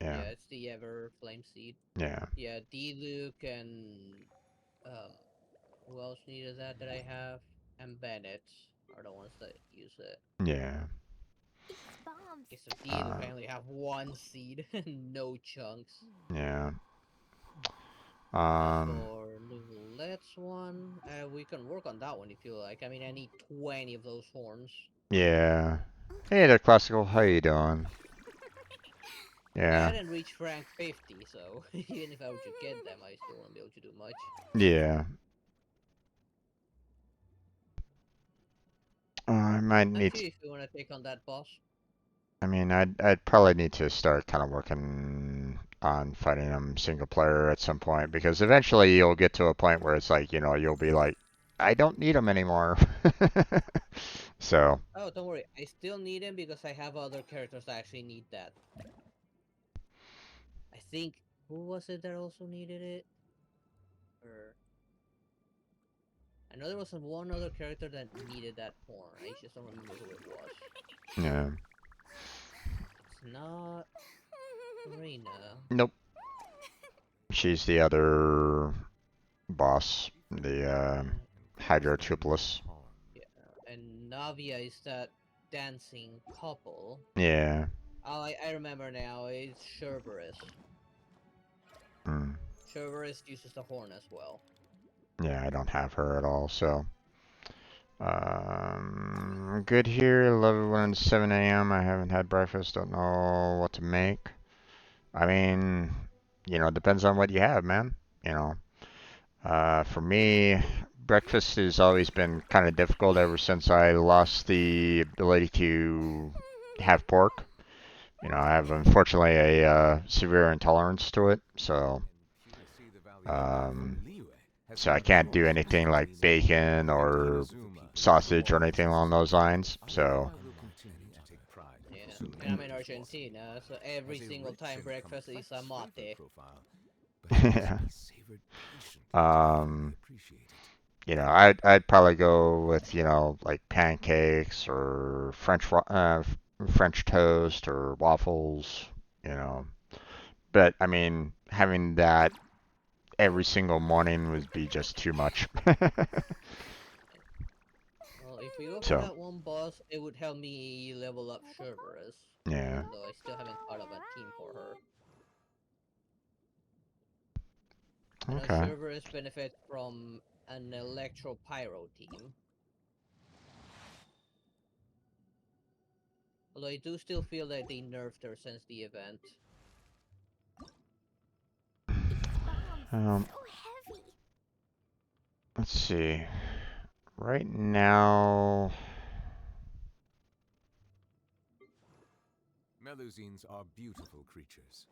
yeah. Yeah, it's the Everflame Seed. Yeah. Yeah, D-Luke and who else needed that I have? And Bennett are the ones that use it. Yeah. Okay, so D-Luke I only have 1 seed and no chunks. Yeah. For Novelette's one, we can work on that one if you like. I mean, I need 20 of those horns. Yeah. Hey there, Classical. How you doing? Yeah. I didn't reach rank 50, so even if I were to get them, I still won't be able to do much. Yeah. I might need. Actually, if you want to take on that boss. I mean, I'd probably need to start kind of working on fighting them single player at some point, because eventually you'll get to a point where it's like, you know, you'll be like, I don't need them anymore. So. Oh, don't worry. I still need him because I have other characters that actually need that. I think, who was it that also needed it? I know there was one other character that needed that horn. I just don't remember who it was. Yeah. It's not Reina. Nope. She's the other boss. The Hydrotuplus. Yeah, and Navia is that dancing couple. Yeah. Oh, I remember now. It's Cerberus. Mm. Cerberus uses the horn as well. Yeah, I don't have her at all, so. Good here. 11:07 a.m. I haven't had breakfast. Don't know what to make. I mean, you know, it depends on what you have, man. You know, for me, breakfast has always been kind of difficult ever since I lost the ability to have pork. You know, I have unfortunately a severe intolerance to it, um, so I can't do anything like bacon or sausage or anything along those lines. So, Yeah, and I'm in Argentina, so every single time breakfast is a mate. yeah. Um, you know, I'd probably go with, you know, like pancakes or French toast or waffles, you know. But I mean, having that every single morning would be just too much. Well, if we go for So, that one boss, it would help me level up Cerberus. yeah. Though I still haven't thought of a team for her. I know Okay. Cerberus benefits from an Electro Pyro team. Although I do still feel that they nerfed her since the event. Um, So heavy. let's see. Right now, Melusines are beautiful creatures.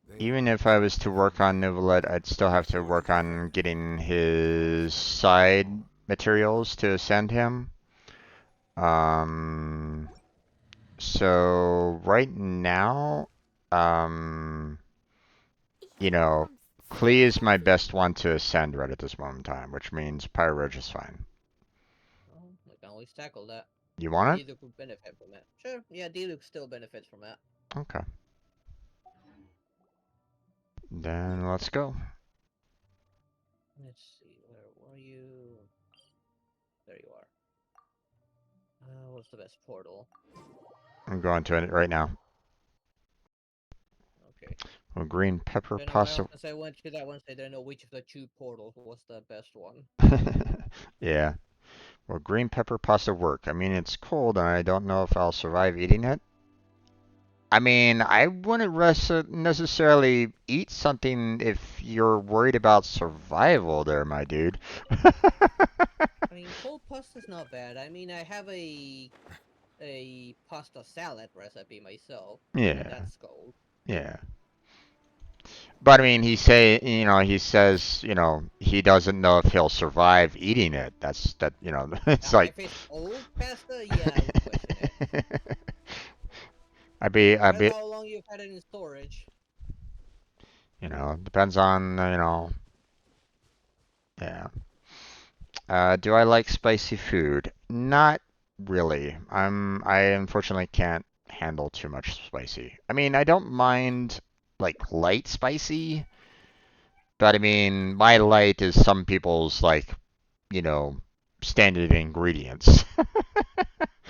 They even are if I was to work on Nivalet, I'd still have to work on getting his side materials to send him. Um, so right now, um, you know, Yums, so Klee is my heavy. best one to ascend right at this moment in time, which means Pyroge is fine. Oh, I can always tackle that. You want Diluc would benefit from that. Sure, yeah, Diluc still benefits from that. it? Okay. Then let's go. Let's see, where were you? There you are. What's the best portal? I'm going to it right now. Okay. Well, green pepper Been a while pasta. since I went to that one, so I don't know which of the two portals was the best one. Yeah. Well, green pepper pasta work. I mean, it's cold, and I don't know if I'll survive eating it. I mean, I wouldn't necessarily eat something if you're worried about survival there, my dude. I mean, cold pasta's not bad. I mean, I have a pasta salad recipe myself, and Yeah, that's cold. yeah. But I mean, he says, you know, he doesn't know if he'll survive eating it. You know, it's Now, like. if it's old pasta, yeah, I would question it. I'd Depends be, how long you've had it in storage. you know, depends on, you know, yeah. Do I like spicy food? Not really. I unfortunately can't handle too much spicy. I mean, I don't mind like light spicy, but I mean, my light is some people's like, you know, standard ingredients.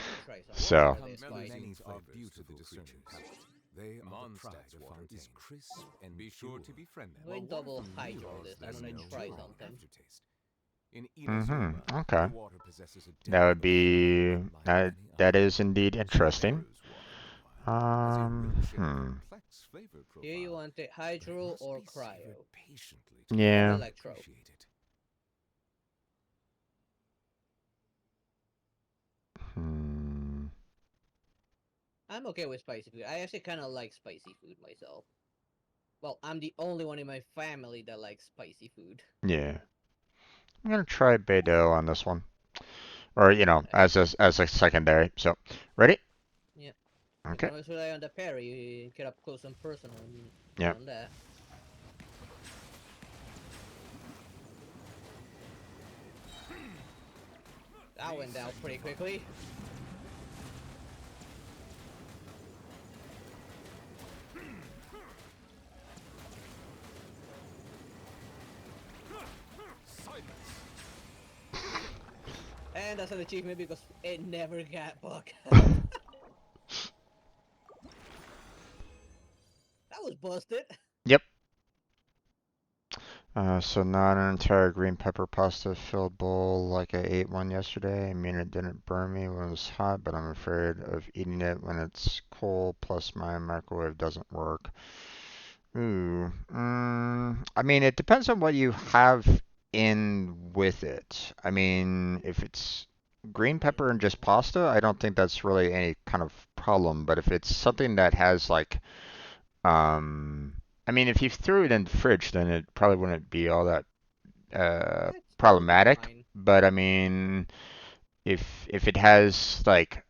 I'll try some So, for this fight. Melusines are beautiful creatures. They Mondstag's water is crisp and be sure to be friendly. I'm going double hydro this. I'm gonna try something. In mm-hmm. Inazuma, Okay. the water possesses a depth That would of be flavor unlike that. any That other. is indeed interesting. Sumeru's water, meanwhile, has a rich and Hmm. complex flavor profile. Here you want it but hydro must or be savored cryo? patiently to Or Yeah. fully electro? appreciate it. Hmm. I'm okay with spicy food. I actually kind of like spicy food myself. Well, I'm the only one in my family that likes spicy food. Yeah. I'm gonna try Beidou on this one, or you know, as a secondary. So, ready? Yeah. You can Okay. always rely on the parry. You get up close and personal Yeah. on that. That went down pretty quickly. stand as an achievement because it never got bugged. That was busted. Yep. So not an entire green pepper pasta filled bowl like I ate one yesterday. I mean, it didn't burn me when it was hot, but I'm afraid of eating it when it's cold. Plus, my microwave doesn't work. Ooh. I mean, it depends on what you have in with it. I mean, if it's green pepper and just pasta, I don't think that's really any kind of problem. But if it's something that has like um, I mean, if you threw it in the fridge, then it probably wouldn't be all that That would be problematic. fine. But I mean, if it has like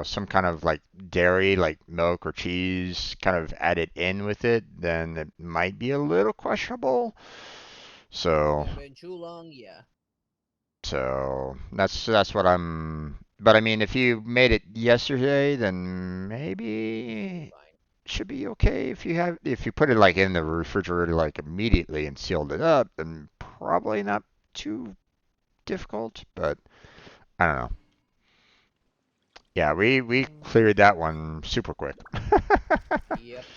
some kind of like dairy, like milk or cheese, kind of added in with it, then it might be a little questionable. It's So gonna be too long, yeah. that's what I'm. But I mean, if you made it yesterday, then Should be maybe fine. should be okay. If you put it like in the refrigerator like immediately and sealed it up, then probably not too difficult. But I don't know. Yeah, we cleared that one super quick. Yep.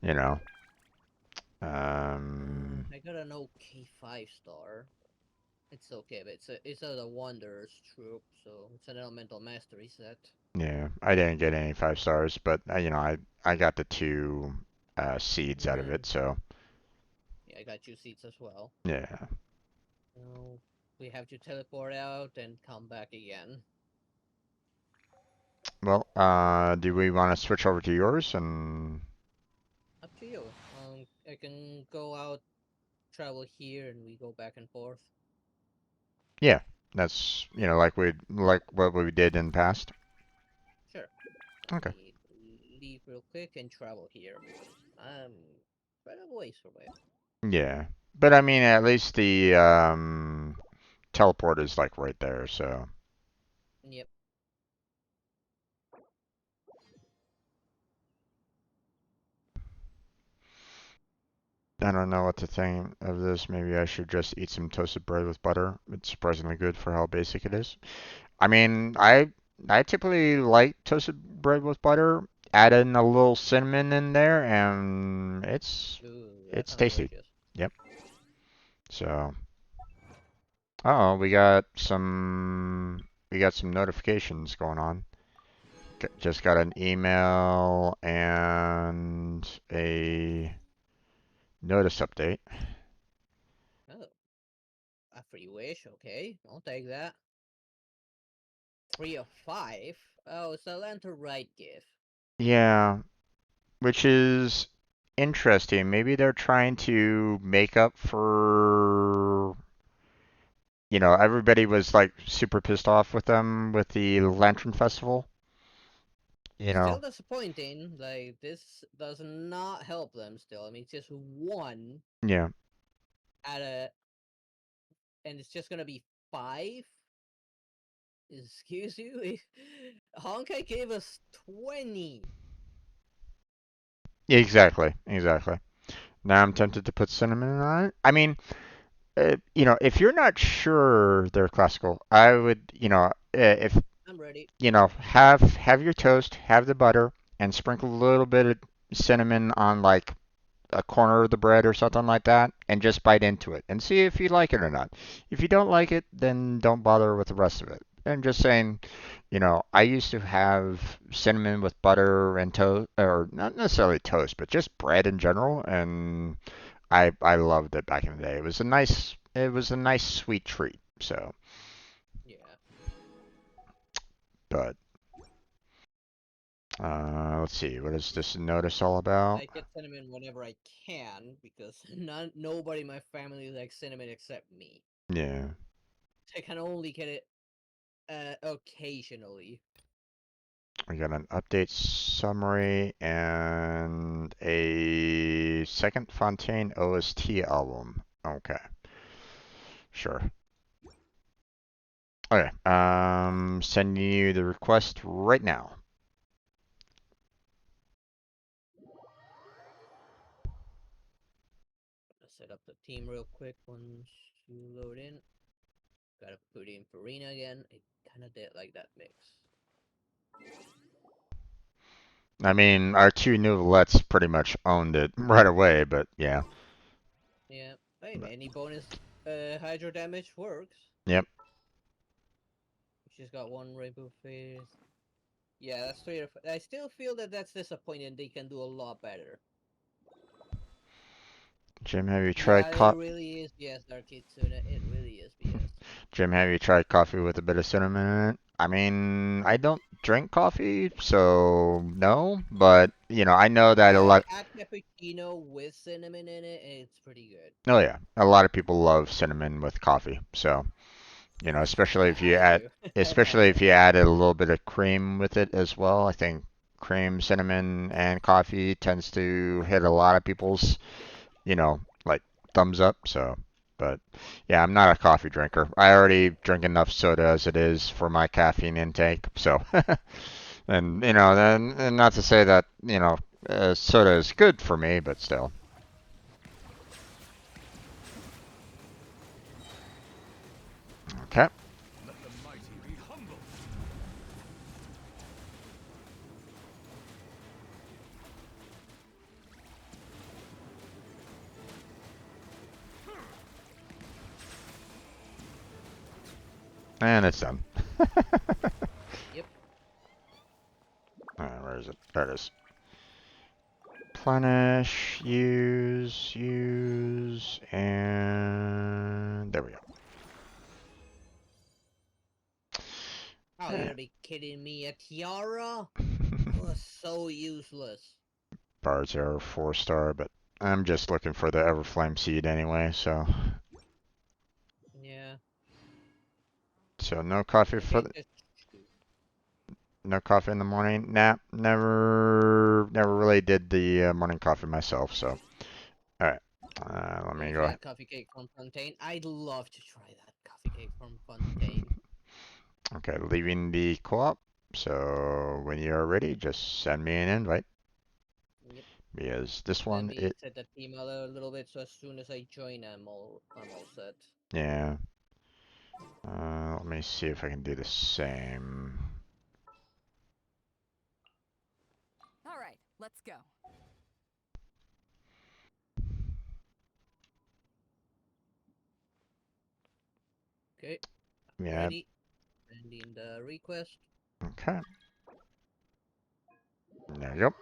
You know. Um, I got an okay 5-star. It's okay, but it's a Wanderer's troop, so it's an elemental mastery set. yeah, I didn't get any 5 stars, but I got the two seeds out of Mm. it, so Yeah, I got 2 seats as well. yeah. So we have to teleport out and come back again. Well, do we want to switch over to yours and Up to you. I can go out, travel here, and we go back and forth. yeah, that's like what we did in the past. Sure. Let Okay. me leave real quick and travel here. I'm quite a ways away. Yeah. But I mean, at least the teleport is like right there, so Yep. I don't know what to think of this. Maybe I should just eat some toasted bread with butter. It's surprisingly good for how basic it is. I mean, I typically like toasted bread with butter. Add in a little cinnamon in there, and Ooh, that it's sounds tasty. delicious. Yep. So, oh, we got some notifications going on. Just got an email and a notice update. Oh, a free wish. Okay, I'll take that. 3 of 5. Oh, it's a lantern right gift. Yeah, which is interesting. Maybe they're trying to make up for, everybody was like super pissed off with them with the Lantern Festival. You Still know, disappointing. Like this does not help them. Still, I mean, it's just one yeah, at a, and it's just gonna be 5. Excuse you? Honkai gave us 20. exactly, exactly. Now I'm tempted to put cinnamon on it. I mean, if you're not sure they're classical, I would, if I'm ready. have your toast, have the butter, and sprinkle a little bit of cinnamon on like a corner of the bread or something like that, and just bite into it and see if you like it or not. If you don't like it, then don't bother with the rest of it. And just saying, I used to have cinnamon with butter and toast, or not necessarily toast, but just bread in general, and I loved it back in the day. It was a nice sweet treat. So, Yeah. but let's see, what is this notice all about? I get cinnamon whenever I can because nobody in my family likes cinnamon except me. Yeah. I can only get it occasionally. We got an update summary and a second Fontaine OST album. Okay, sure. Okay, sending you the request right now. Set up the team real quick once you load in. Gotta put in Farina again. I kinda did like that mix. I mean, our two new lets pretty much owned it right away, but yeah. Yeah. Hey, any bonus hydro damage works. Yep. She's got one rainbow face. Yeah, that's 3 of. I still feel that that's disappointing. They can do a lot better. Jim, have you Yeah, tried it really is BS, Dark Kitsune. It really is BS. Jim, have you tried coffee with a bit of cinnamon in it? I mean, I don't drink coffee, so no, but you know, I know that a I lot. had cappuccino with cinnamon in it, and it's pretty good. Oh yeah, a lot of people love cinnamon with coffee, so you know, especially Yeah, if you I add, do. especially if you added a little bit of cream with it as well. I think cream, cinnamon, and coffee tends to hit a lot of people's, you know, like thumbs up. So, but yeah, I'm not a coffee drinker. I already drink enough soda as it is for my caffeine intake. So, and you know, then and not to say that you know, soda is good for me, but still. Okay. Let the mighty be humble. And it's done. Yep. Where is it? There it is. Replenish, use, and there we go. Oh, you gotta be kidding me. A tiara? That was so useless. Bards are 4-star, but I'm just looking for the Everflame seed anyway, so. Yeah. So no coffee for the, no coffee in the morning. Nah, never really did the morning coffee myself. So, all right, let me You go try ahead. that coffee cake from Fontaine? I'd love to try that coffee cake from Fontaine. Okay, leaving the co-op. So when you're ready, just send me an invite. Yep. Because this Let one, me set the team a little bit so as soon as I join, I'm all set. yeah. Let me see if I can do the same. All right, let's go. Okay. Yeah. Ready. Sending the request. Okay. There you go.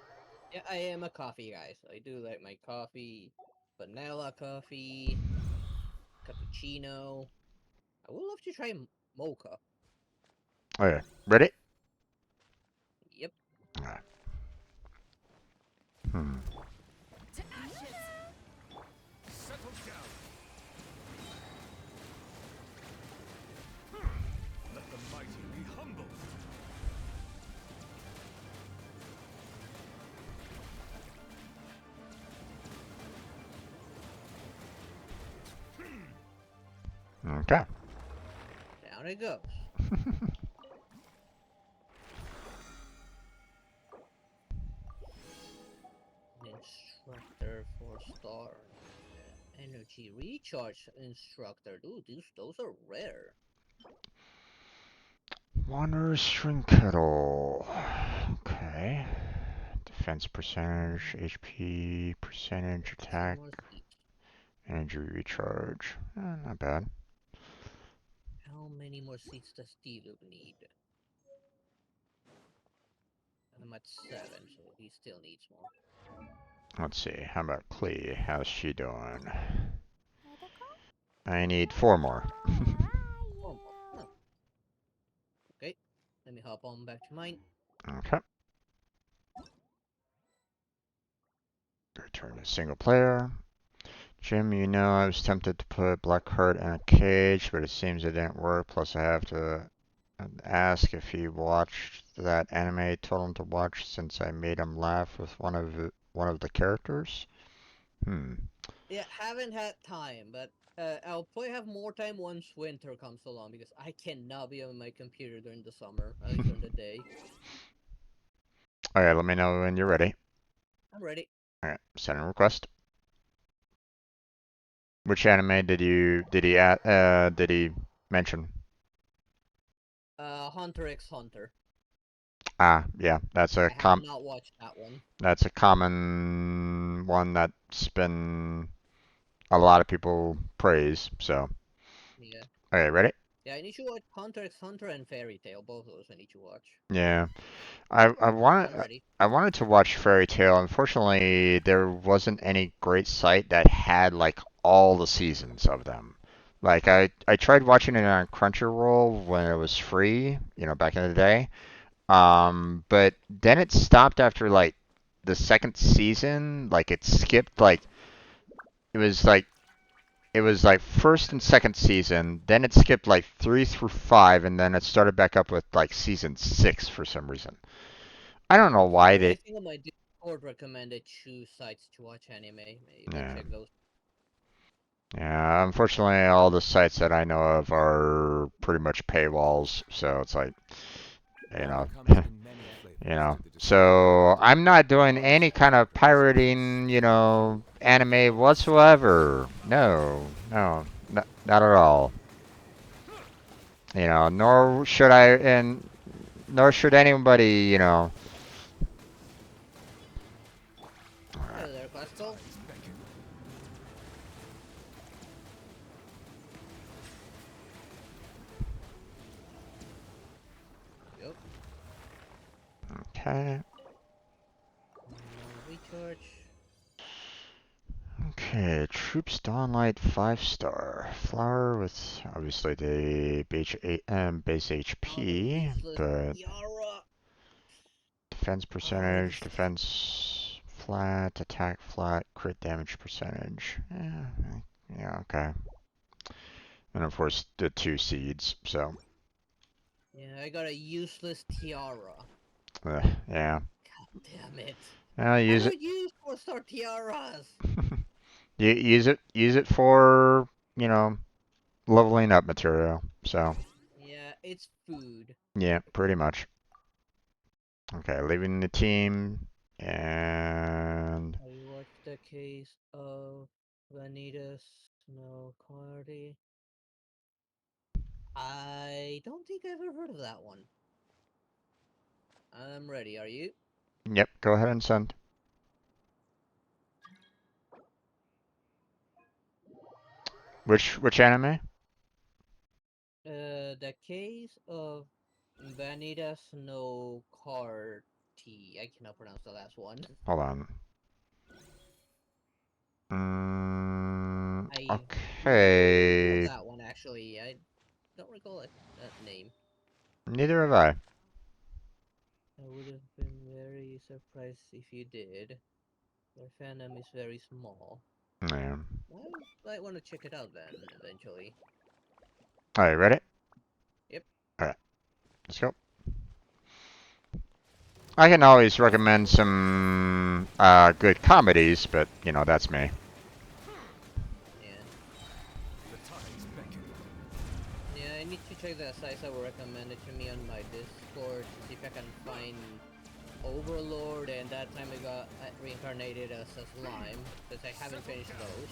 Yeah, I am a coffee guy, so I do like my coffee. Vanilla coffee. Cappuccino. I would love to try mocha. Okay. Ready? Yep. Alright. Hmm. To ashes. Settle down. Let the mighty be humble. Okay. Down it goes. Instructor 4-star. Energy recharge instructor. Dude, those are rare. Wanderer's string kettle. Okay. Defense percentage, HP percentage, attack, energy recharge. Not bad. How many more seats does Diluc need? I'm at 7, so he still needs more. Let's see. How about Klee? How's she doing? Critical? I need 4 more. Oh, oh. Okay, let me hop on back to mine. Okay. Return to single player. Jim, you know I was tempted to put Blackheart in a cage, but it seems it didn't work. Plus, I have to ask if he watched that anime I told him to watch since I made him laugh with one of the characters. Yeah, haven't had time, but I'll probably have more time once winter comes along because I cannot be on my computer during the summer, at least during the day. Alright, let me know when you're ready. I'm ready. Alright, send a request. Which anime did he add, did he mention? Hunter x Hunter. Ah, yeah, I have not watched that one. That's a common one that's been a lot of people praise. So, Yeah. okay, ready? Yeah, I need to watch Hunter x Hunter and Fairy Tail. Both of those I need to watch. Yeah, I I'm ready. I wanted to watch Fairy Tail. Unfortunately, there wasn't any great site that had like all the seasons of them. Like I tried watching it on Crunchyroll when it was free, back in the day. But then it stopped after like the second season. Like it skipped like it was like it was like first and second season, then it skipped like 3 through 5, and then it started back up with like season 6 for some reason. I don't know why I they. think on my Discord recommended 2 sites to watch anime. You can Yeah. check those. Yeah, unfortunately, all the sites that I know of are pretty much paywalls, so it's like, you know, So I'm not doing any kind of pirating, anime whatsoever. No, no, not at all. Nor should I, and nor should anybody, Hello there, Questel. Yep. Okay. Recharge. Okay, Troops Dawnlight 5-star. Flower with obviously the base HP, but defense percentage, defense flat, attack flat, crit damage percentage. Yeah, okay. And of course the 2 seeds, so. Yeah, I got a useless tiara. Yeah. God damn it. Use I it. don't use 4-star tiaras. Use it for, leveling up material. So. Yeah, it's food. Yeah, pretty much. Okay, leaving the team, and I watched the case of Vanitas Snow Cardi. I don't think I've ever heard of that one. I'm ready, are you? Yep, go ahead and send. Which anime? The case of Vanita Snow Carti. I cannot pronounce the last one. Hold on. Okay. That one actually. I don't recall that name. Neither have I. I would have been very surprised if you did. Your fandom is very small. Yeah. I might want to check it out then, eventually. Alright, ready? Yep. Alright, let's go. I can always recommend some good comedies, but, that's me. Yeah, I need to check the sites that were recommended to me on my Discord to see if I can find Overlord, and that time I got reincarnated as a slime, because I haven't finished those.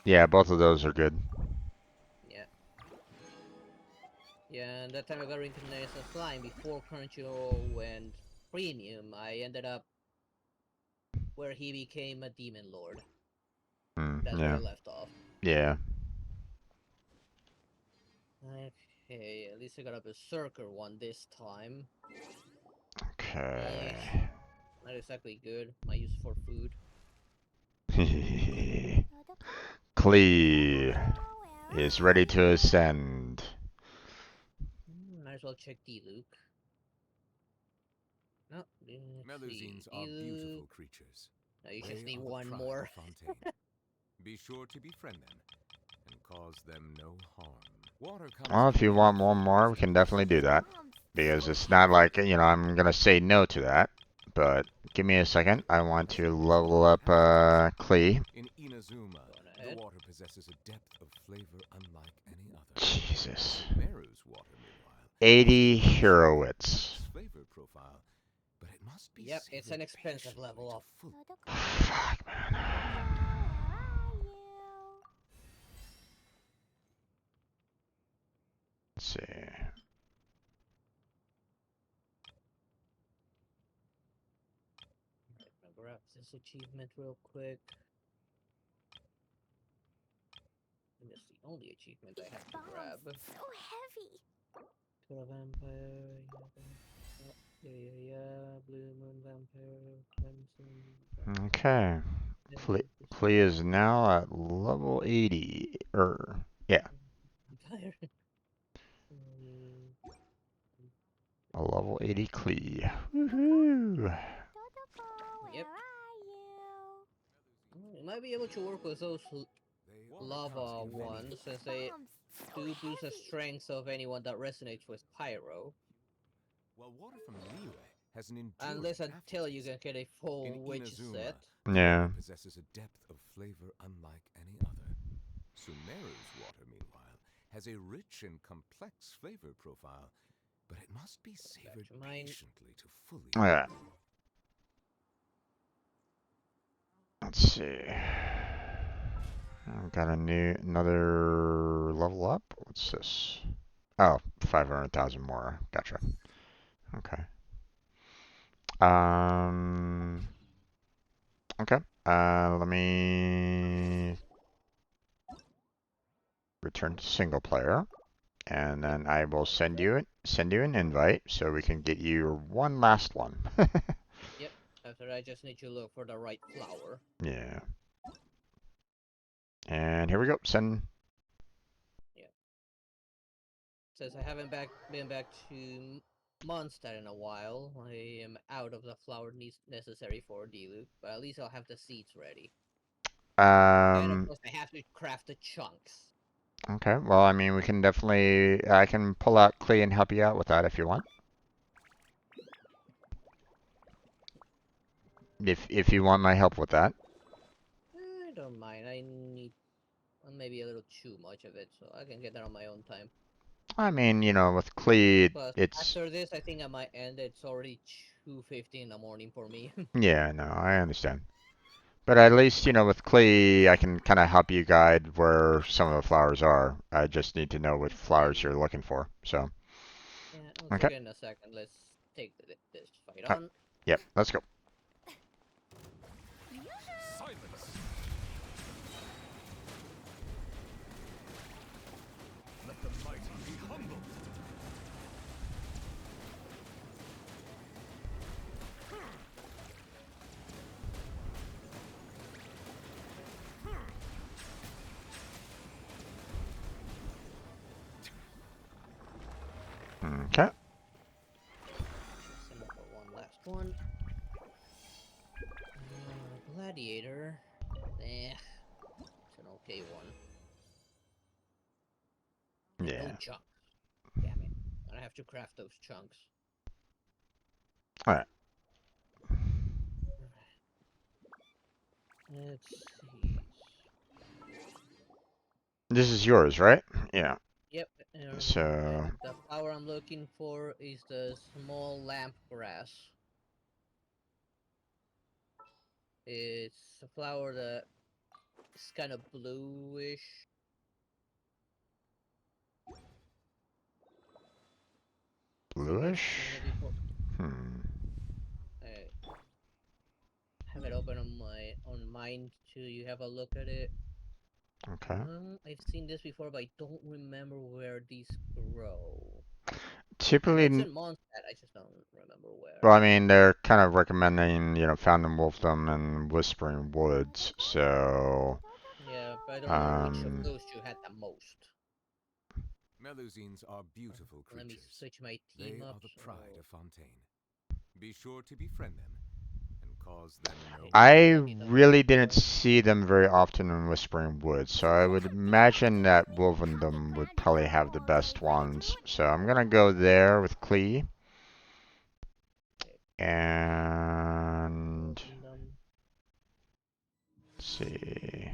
Yeah, both of those are good. Yeah. Yeah, and that time I got reincarnated as a slime before Crunchyroll went premium. I ended up where he became a demon lord. That's where Yeah. I left off. Yeah. Okay, at least I got a berserker one this time. Okay. Not exactly good. I use it for food. Klee is ready to ascend. Might as well check D-Luke. No, Melusines are beautiful creatures. No, you They just need are the one pride more. of Fontaine. Be sure to befriend them and cause them no harm. Water comes Well, if you want one more, we can definitely do that. Because it's not like, I'm going to say no to that. But give me a second. I want to level up Klee. In Inazuma, the water possesses a depth of flavor unlike any other. Jesus. Meru's water, meanwhile, 80 heroids. flavor profile, but it must must be Yep, it's an savored expensive patiently level to up. full- Fuck, man. Where are you? Let's see. I'm gonna grab this achievement real quick. And it's the only achievement I have to grab. So heavy. To a vampire. Yeah. Blue moon vampire. Crimson. Okay. Flea is now at level 80. Yeah, Vampire. a level 80 Clee. Woohoo! Totoko, Yep. where are you? You might be able to work with those They are lava constantly ones, since they Bombs. So do boost the heavy. strength of anyone that resonates with pyro. While water from Liyue has an enduring Unless until you aftertaste. can get a full In witch Inazuma, set. the Yeah. water possesses a depth of flavor unlike any other. Sumeru's water, meanwhile, has a rich and complex flavor profile, but it must be savored to mine. patiently to fully. Alright. Let's see. I've got another level up. What's this? Oh, 500,000 more. Gotcha. Okay. Okay. Let me return to single player, and then I will send you an invite so we can get you one last one. Yep. After I just need to look for the right flower. Yeah. And here we go. Send. Yeah. Since I haven't been back to Mondstadt in a while, I am out of the flower necessary for Diluc, but at least I'll have the seeds ready. And of course, I have to craft the chunks. Okay. Well, I mean, we can definitely. I can pull out Clee and help you out with that if you want. If you want my help with that. I don't mind. I need maybe a little too much of it, so I can get that on my own time. I mean, you know, with Clee, But it's. after this, I think I might end. It's already 2:50 in the morning for me. Yeah, no, I understand. But at least, you know, with Clee, I can kind of help you guide where some of the flowers are. I just need to know what flowers you're looking for. So. Yeah, I'll Okay. check in a second. Let's take this fight on. Yep, let's go. Silence! Let the mighty be humbled! Okay. Send for one last one. Gladiator. It's an okay one. Yeah. No chunks. Damn it. I have to craft those chunks. Alright. Let's see. This is yours, right? Yeah. Yep. So. The flower I'm looking for is the small lamp grass. It's a flower that is kind of bluish. Bluish? Hmm. I have it open on mine too. You have a look at it. Okay. I've seen this before, but I don't remember where these grow. Typically. It's in Mondstadt, I just don't remember where. Well, I mean, they're kind of recommending, you know, Found in Wolfdom and Whispering Woods, so. Yeah, but I don't know which of those you had the most. Melusines are beautiful creatures. Let me switch my team they up. Are the pride of Fontaine. Be sure to befriend them and cause them no. I really didn't see them very often in Whispering Woods, so I would imagine that Wolvendom would probably have the best ones. So I'm gonna go there with Clee. And let's see.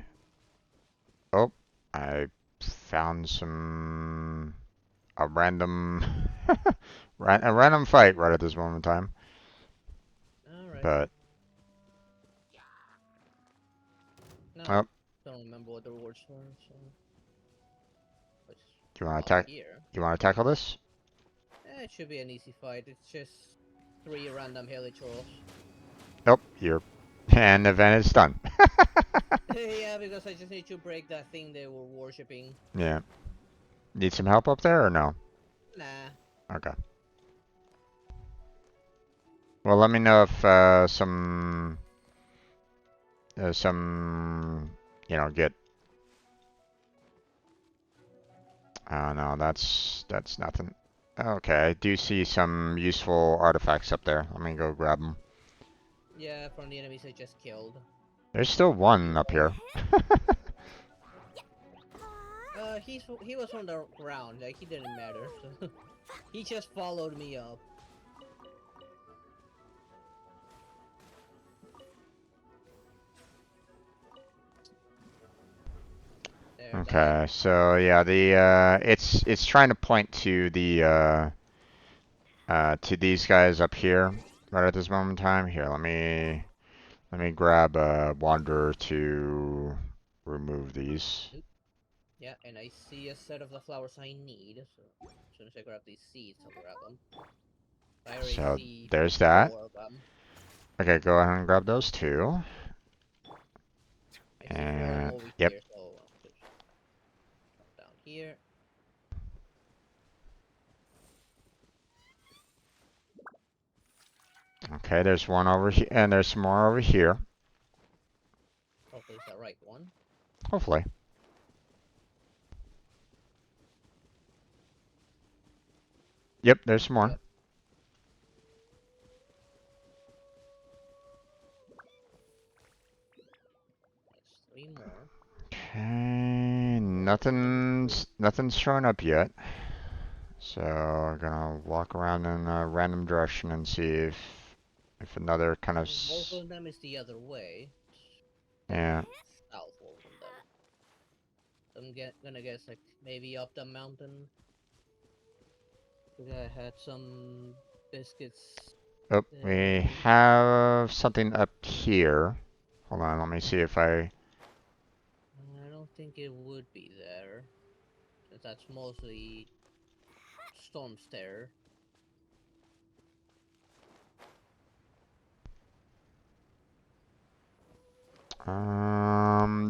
Oh, I found a random a random fight right at this moment in time. but No, oh, don't remember what the rewards were. So, do you want to not attack? here. You want to tackle this? It should be an easy fight. It's just 3 random helitrolls. Nope. You're, and the event is done. Yeah, because I just need to break that thing they were worshipping. Yeah. Need some help up there or no? Nah. Okay. Well, let me know if some, you know, get. Oh no, that's nothing. Okay, I do see some useful artifacts up there. Let me go grab them. Yeah, from the enemies I just killed. There's still one up here. He was on the ground, like he didn't matter. So he just followed me up. There, Okay, so yeah, it's trying to point to the to these guys up here right at this moment in time. Here, let me grab a wanderer to remove these. Yeah, and I see a set of the flowers I need. So as soon as I grab these seeds, I'll grab them. I already So see there's that. 4 of them. Okay, go ahead and grab those two. I see 4 of them And over yep. here, so just down here. Okay, there's one over here, and there's some more over here. Hopefully it's the right one. Hopefully. Yep, there's some more. Yep. That's 3 more. Okay, nothing's showing up yet. So I'm gonna walk around in a random direction and see if another kind of Both of them is the other way. yeah. South, both of them. I'm gonna guess like maybe up the mountain. I had some biscuits. Oh, we have something up here. Hold on, let me see if I. I don't think it would be there, since that's mostly storm stare.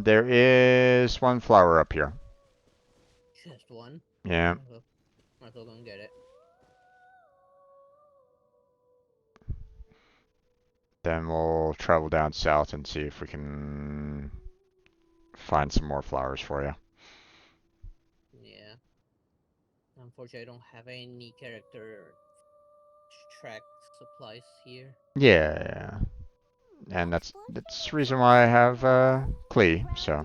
There is one flower up here. Just one? Yeah. Might as well go and get it. Then we'll travel down south and see if we can find some more flowers for you. Yeah. Unfortunately, I don't have any character track supplies here. Yeah. And that's the reason why I have Klee, so.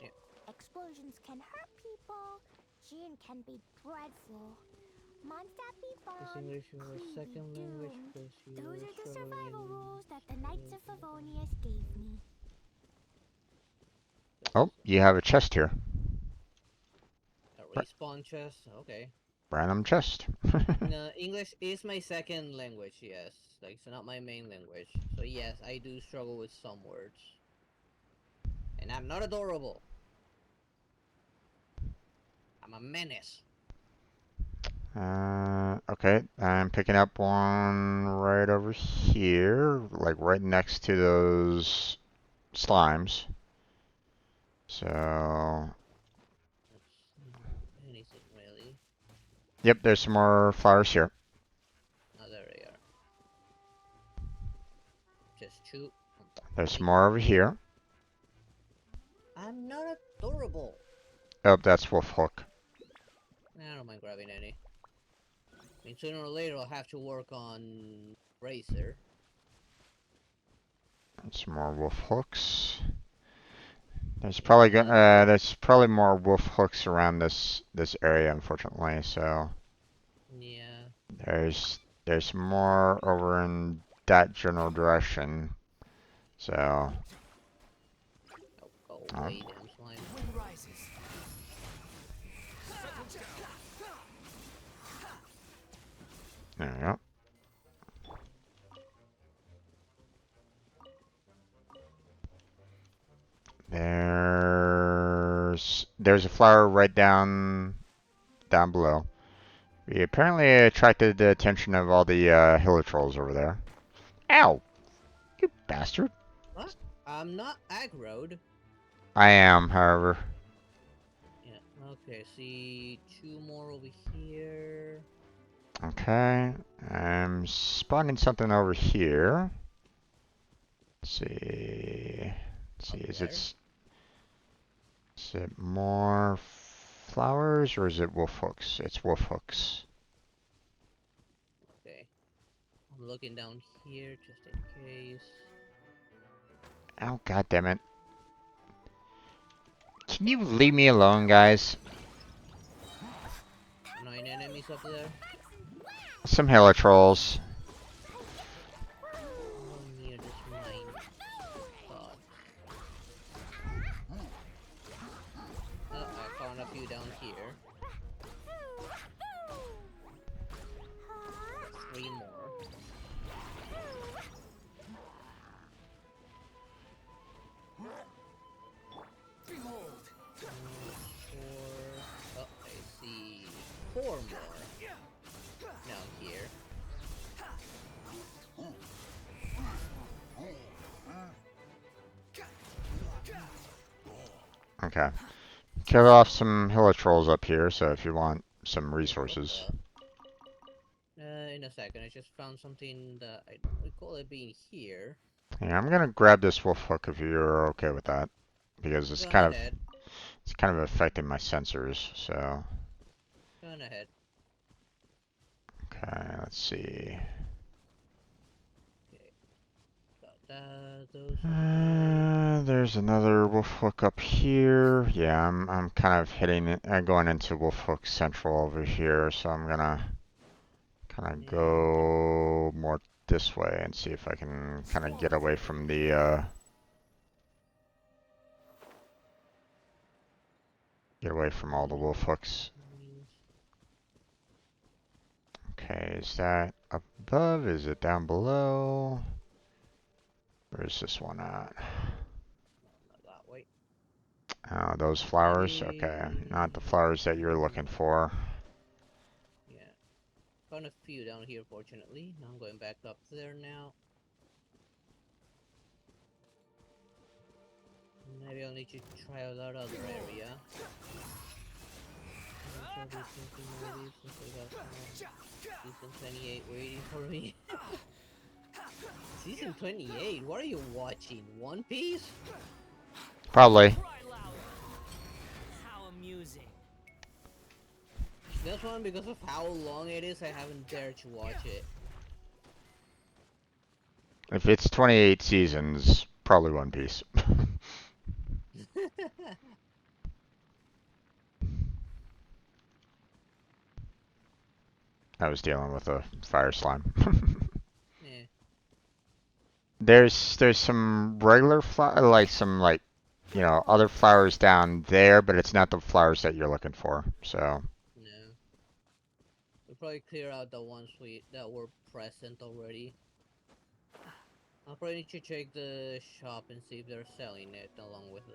Yeah. Explosions can hurt people. June can be dreadful. Monster be Is fun. English your Clee be second language doomed. because you Those were are the struggling survival in rules that the Knights of Favonius gave me. Oh, you have a chest here. A respawn chest? Okay. Random chest. No, English is my second language, yes. Like, it's not my main language. So yes, I do struggle with some words. And I'm not adorable. I'm a menace. Okay, I'm picking up one right over here, like right next to those slimes. So, Anything really. yep, there's some more flowers here. Oh, there they are. Just shoot. There's some more over here. I'm not adorable. Oh, that's Wolf Hook. I don't mind grabbing any. I mean, sooner or later I'll have to work on Racer. Some more Wolf Hooks. There's probably more Wolf Hooks around this area, unfortunately. So Yeah. there's more over in that general direction. So. Oh, away, damn slime. Wind rises. There we go. there's a flower right down below. We apparently attracted the attention of all the hiller trolls over there. Ow! You bastard! What? I'm not aggroed. I am, however. Yeah. Okay. See 2 more over here. Okay. I'm spawning something over here. Let's see. Let's see. Is it more flowers or is it wolf hooks? It's wolf hooks. Okay. I'm looking down here just in case. Oh, god damn it. Can you leave me alone, guys? 9 enemies up there. Some hella trolls. Oh, near this mine. God. Oh, I found a few down here. 3 more. Behold! 4. Oh, I see 4 more down here. Okay. Kill off some hilla trolls up here, so if you want some resources. In a second, I just found something that I recall it being here. Yeah, I'm gonna grab this wolf hook if you're okay with that, because it's kind of affecting my sensors. So. Going ahead. Okay, let's see. Okay. Got that. Those. There's another wolf hook up here. Yeah, I'm kind of going into wolf hook central over here, so I'm gonna kind of go more this way and see if I can kind of get away from the get away from all the wolf hooks. Okay, is that above? Is it down below? Where's this one at? That way. Oh, those flowers? Okay, not the flowers that you're looking for. Yeah. Found a few down here, fortunately. Now I'm going back up there now. Maybe I'll need to try out that other area. Season 28 waiting for me. Season 28? What are you watching? One Piece? Probably. How amusing. This one, because of how long it is, I haven't dared to watch it. If it's 28 seasons, probably One Piece. I was dealing with a fire slime. Yeah. There's some regular other flowers down there, but it's not the flowers that you're looking for. So. No. We'll probably clear out the ones that were present already. I'll probably need to check the shop and see if they're selling it along with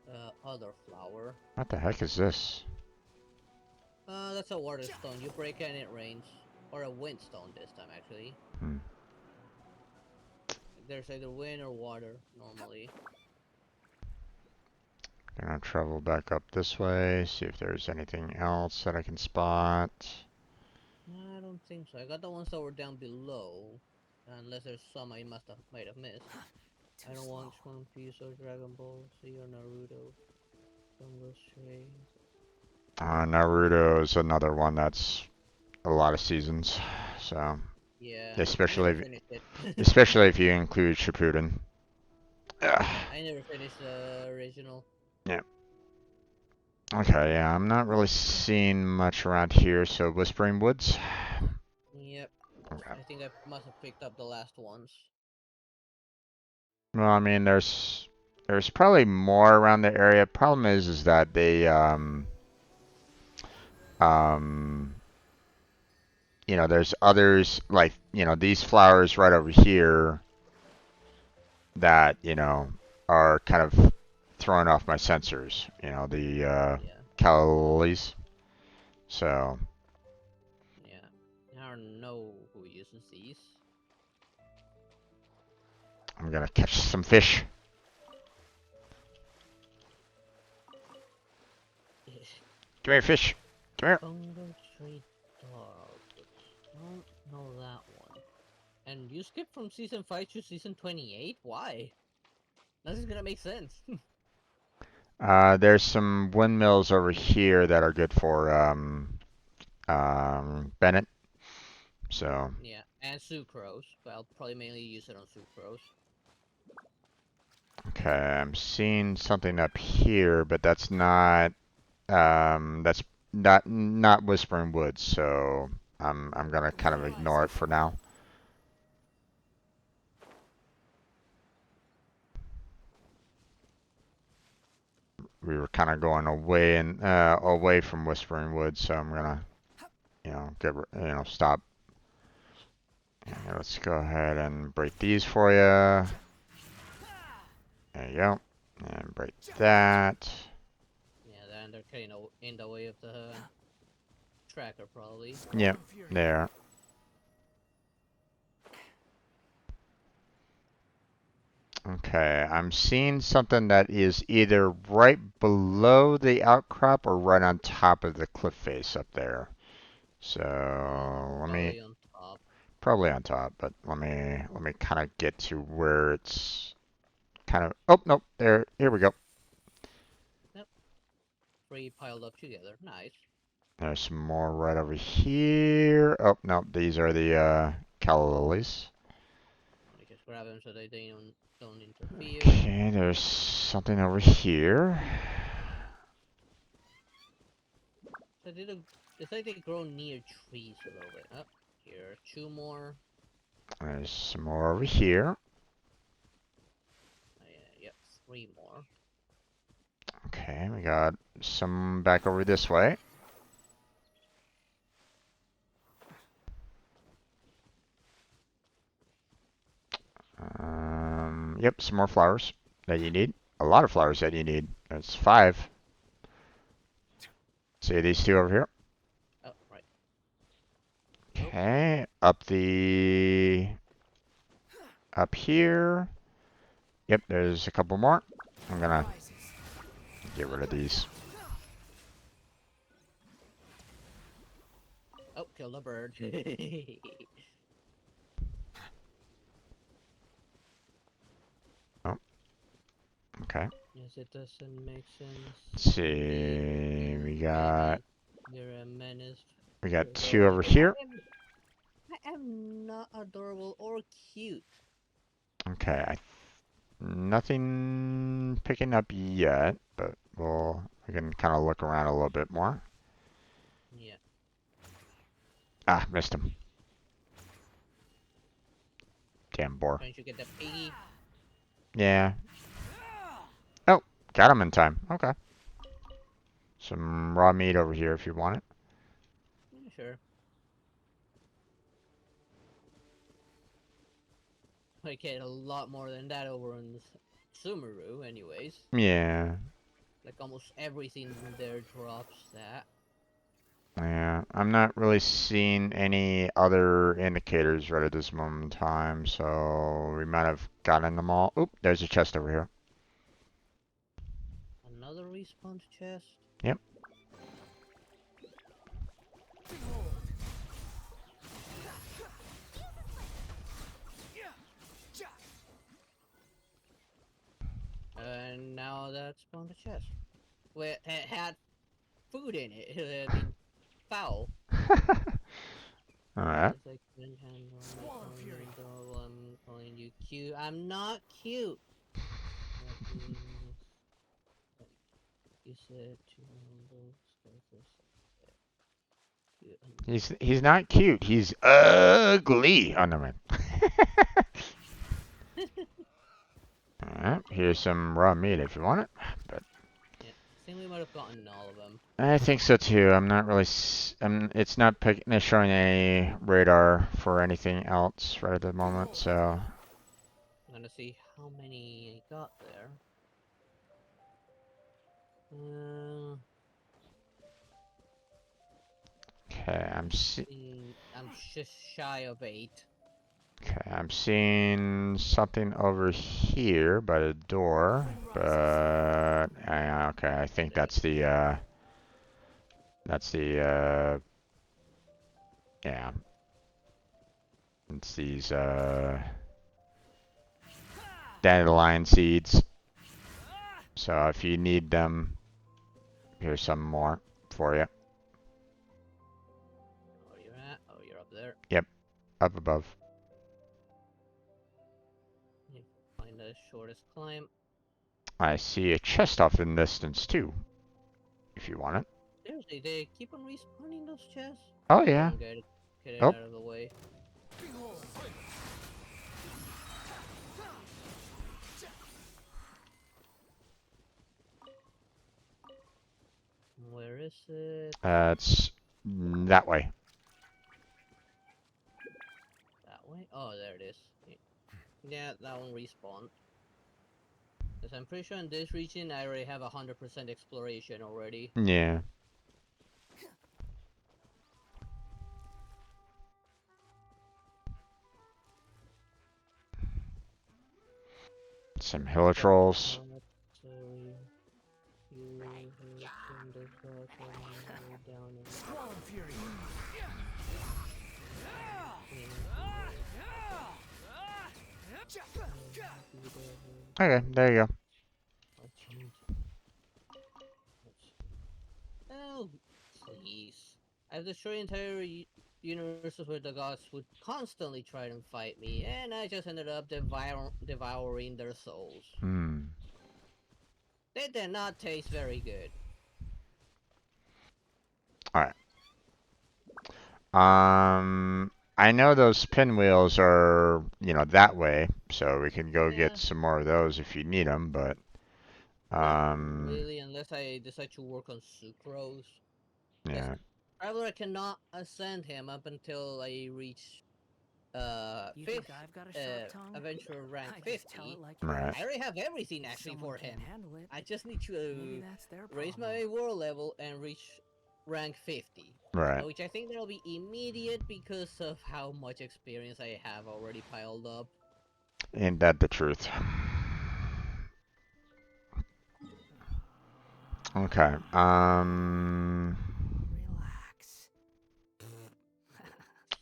the other flower. What the heck is this? That's a water stone. You break it and it rains. Or a wind stone this time, actually. There's either wind or water, normally. Gonna travel back up this way, see if there's anything else that I can spot. I don't think so. I got the ones that were down below. Unless there's some I might have missed. I don't want One Piece or Dragon Ball Z or Naruto. Don't go stray. Naruto is another one that's a lot of seasons, so. Yeah. Especially if you include Shippuden. I never finished the original. Yeah. Okay, yeah, I'm not really seeing much around here, so Whispering Woods. Yep. Okay. I think I must have picked up the last ones. Well, I mean, there's probably more around the area. Problem is that they there's others like these flowers right over here that are kind of throwing off my sensors. You know, the Yeah. calories. So. Yeah. I don't know who uses these. I'm gonna catch some fish. Come here, fish. Come here. Bungo Tree Dog. Don't know that one. And you skipped from season 5 to season 28? Why? Nothing's gonna make sense. There's some windmills over here that are good for Bennett. So. Yeah, and sucrose, but I'll probably mainly use it on sucrose. Okay, I'm seeing something up here, but that's not not Whispering Woods, so I'm gonna kind of ignore it for now. We were kind of going away and away from Whispering Woods, so I'm gonna, stop. Yeah, let's go ahead and break these for you. There you go, and break that. Yeah, then they're kind of in the way of the tracker, probably. Yep, there. Okay, I'm seeing something that is either right below the outcrop or right on top of the cliff face up there. So let me probably on top, but let me kind of get to where it's kind of. Oh nope, there. Here we go. Yep. 3 piled up together. Nice. There's some more right over here. Oh no, these are the calla lilies. Let me just grab them so they don't interfere. Okay, there's something over here. So it's like they grow near trees a little bit. Up here, 2 more. There's some more over here. Yep, 3 more. Okay, we got some back over this way. Yep, some more flowers that you need. A lot of flowers that you need. That's 5. See these 2 over here? Oh, right. Okay, up here. Yep, there's a couple more. I'm gonna get rid of these. Oh, killed a bird. Oh, okay. Yes, it doesn't make sense. Let's see, we got You're a menace. 2 over here. I am not adorable or cute. Okay, nothing picking up yet, but we can kind of look around a little bit more. Yeah. Ah, missed him. Damn boar. Don't you get the piggy? Yeah. Oh, got him in time. Okay. Some raw meat over here if you want it. Yeah, sure. I get a lot more than that over in Sumeru, anyways. Yeah. Like almost everything there drops that. Yeah, I'm not really seeing any other indicators right at this moment in time, so we might have gotten them all. Oop, there's a chest over here. Another respawn chest? Yep. And now that spawned a chest. Well, it had food in it. I mean, foul. Alright. I'm calling you cute. I'm not cute. You said He's not cute. He's ugly. Oh no, man. Alright, here's some raw meat if you want it. But yeah, I think we might have gotten all of them. I think so too. I'm not really. It's not showing any radar for anything else right at the moment. So I'm gonna see how many I got there. Uh, Okay, I'm I'm just shy of 8. okay, I'm seeing something over here by the door, but okay, I think that's the yeah, it's these dandelion seeds. So if you need them, here's some more for you. Where you at? Oh, you're up there. Yep, up above. You find the shortest climb. I see a chest off in the distance too, if you want it. Seriously, they keep on respawning those chests? Oh Okay, yeah. I'm good. Get it Oh, out of the way. Where is it? it's that way. That way? Oh, there it is. Yeah, that one respawned. Because I'm pretty sure in this region I already have 100% exploration already. Yeah. Some hilitrolls. Squall Fury. Okay, there you go. Oh, please. I've destroyed entire universes where the gods would constantly try and fight me, and I just ended up devouring their souls. Hmm. They did not taste very good. Alright. I know those pinwheels are, that way, so we can go get Yeah. some more of those if you need them, but, Not really, unless I decide to work on Sucrose. yeah. Traveler cannot ascend him up until I reach You fifth think I've got a sharp tongue? adventurer rank I 50. just tell it like it Right. is. I already have everything If actually someone for can't him. handle it, I just need maybe to that's their raise problem. my world level and reach rank 50. Right. Which I think that'll be immediate because of how much experience I have already piled up. Ain't that the truth? Okay. Relax.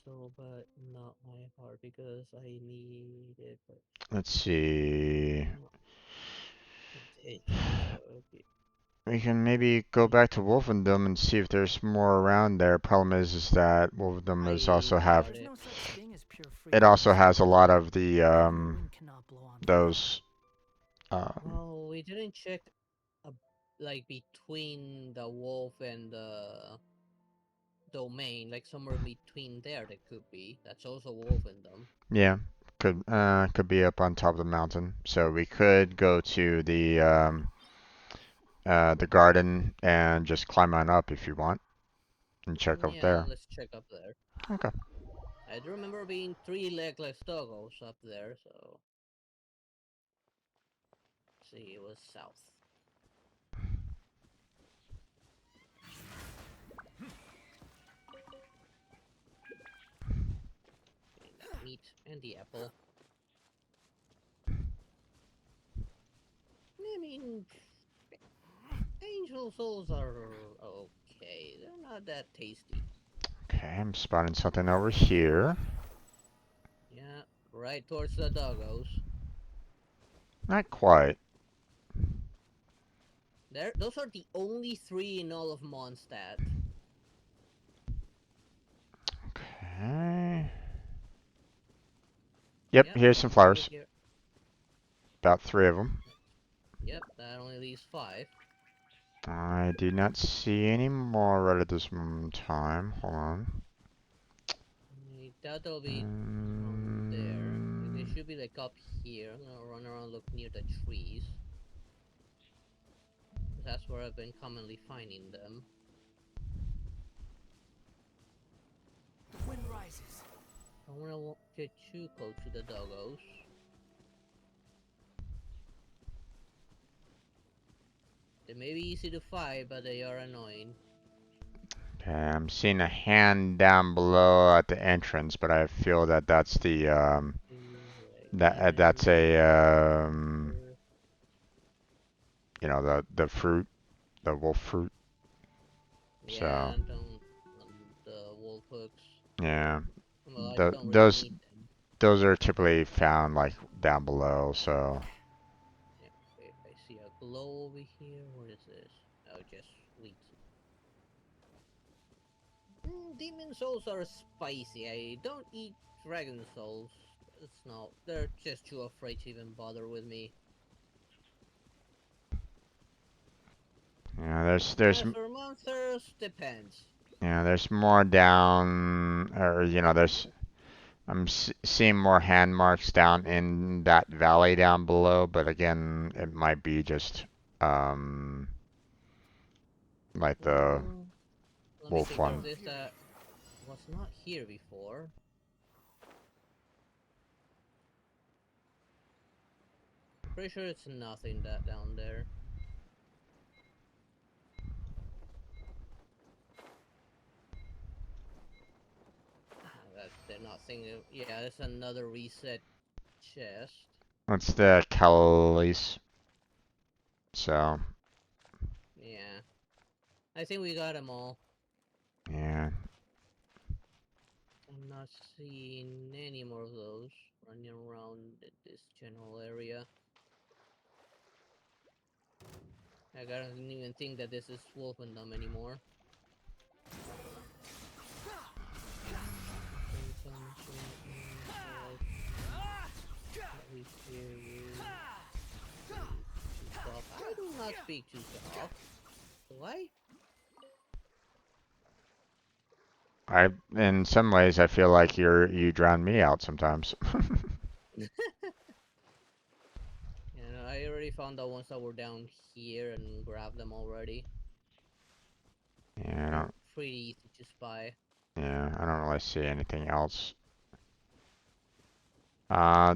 So, but not my heart because I need it. But Let's see. We can maybe go back to Wolfendom and see if there's more around there. Problem is that Wolfendom is also have There's no such thing as pure it freedom. also has a lot of the The wind cannot blow on those well, we didn't check like between the wolf and the domain, like somewhere between there that could be. That's also wolf in them. yeah, could be up on top of the mountain. So we could go to the garden and just climb on up if you want and check up Yeah, there. let's check up there. Okay. I do remember being 3 legless doggos up there, so let's see, it was south. Getting that meat and the apple. I mean, angel souls are okay. They're not that tasty. Okay, I'm spotting something over here. Yeah, right towards the doggos. Not quite. Those are the only 3 in all of Mondstadt. Okay. Yep, here's some flowers. About 3 of them. Yep, that only leaves 5. I do not see any more right at this moment in time. Hold on. I doubt they'll be from there. They should be like up here. I'm gonna run around, look near the trees. That's where I've been commonly finding them. The wind rises. I don't wanna get too close to the doggos. They may be easy to fight, but they are annoying. Okay, I'm seeing a hand down below at the entrance, but I feel that that's the that's a you know, the fruit, the wolf fruit. Yeah, So don't the wolf hooks. yeah, Well, I don't really need them. those are typically found like down below. So Yeah, if I see a glow over here, what is this? Oh, just sweet. Demon souls are spicy. I don't eat dragon souls. It's not. They're just too afraid to even bother with me. yeah, there's As for monsters, depends. yeah, there's more down, or you know, I'm seeing more hand marks down in that valley down below, but again, it might be just like the Let me wolf think. There's one. this that was not here before. Pretty sure it's nothing that down there. They're not thinking. Yeah, there's another reset chest. That's the Calolis. So Yeah, I think we got them all. yeah. I'm not seeing any more of those running around this general area. I don't even think that this is Wolfendom anymore. I do not speak too soft. Why? In some ways, I feel like you drown me out sometimes. You know, I already found the ones that were down here and grabbed them already. Yeah, Pretty easy to spy. yeah, I don't really see anything else. Uh,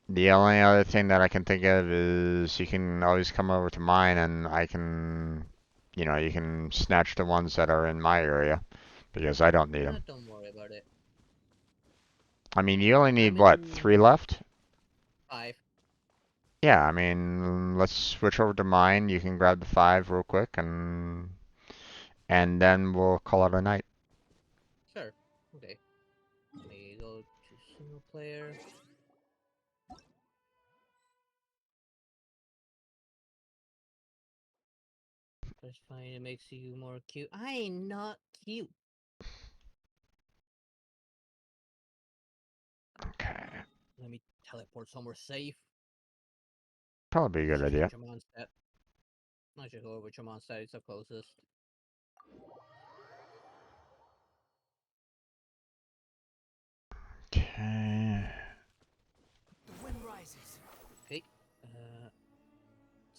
the only other thing that I can think of is you can always come over to mine and I can, you know, you can snatch the ones that are in my area because I don't need them. Don't worry about it. I mean, you only need I'm what, in 3 left? 5. Yeah, I mean, let's switch over to mine. You can grab the 5 real quick and then we'll call it a night. Sure. Okay. Let me go to single player. That's fine. It makes you more cute. I ain't not cute. Okay. Let me teleport somewhere safe. Probably be a good idea. I should go over to Mondstadt. It's the closest. Okay. The wind rises. Okay.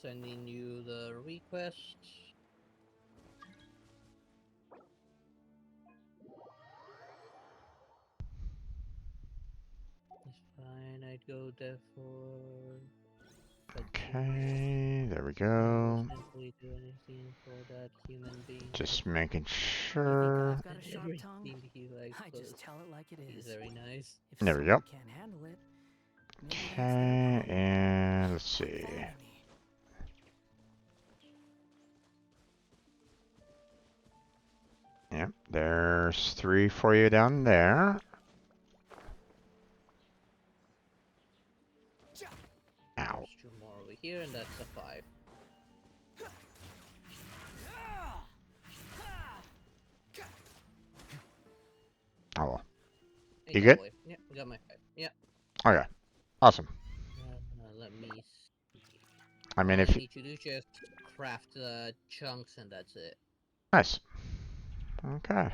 Sending you the request. It's fine. I'd go there for. Okay, there we go. Simply do anything for that human being. Just making You think sure. I've got a sharp tongue? He likes I just tell it like it is. He's very nice. If There we go. someone can't handle it, maybe that's their Okay, problem. and let's see. Follow me. Yep, there's 3 for you down there. Ow. There's 2 more over here, and that's a 5. Oh well. Hey, You good? Away. Yeah, I got my 5. Yeah. Okay. Awesome. Let me see. I mean, All if I you... need to do is just craft chunks, and that's it. Nice. Okay.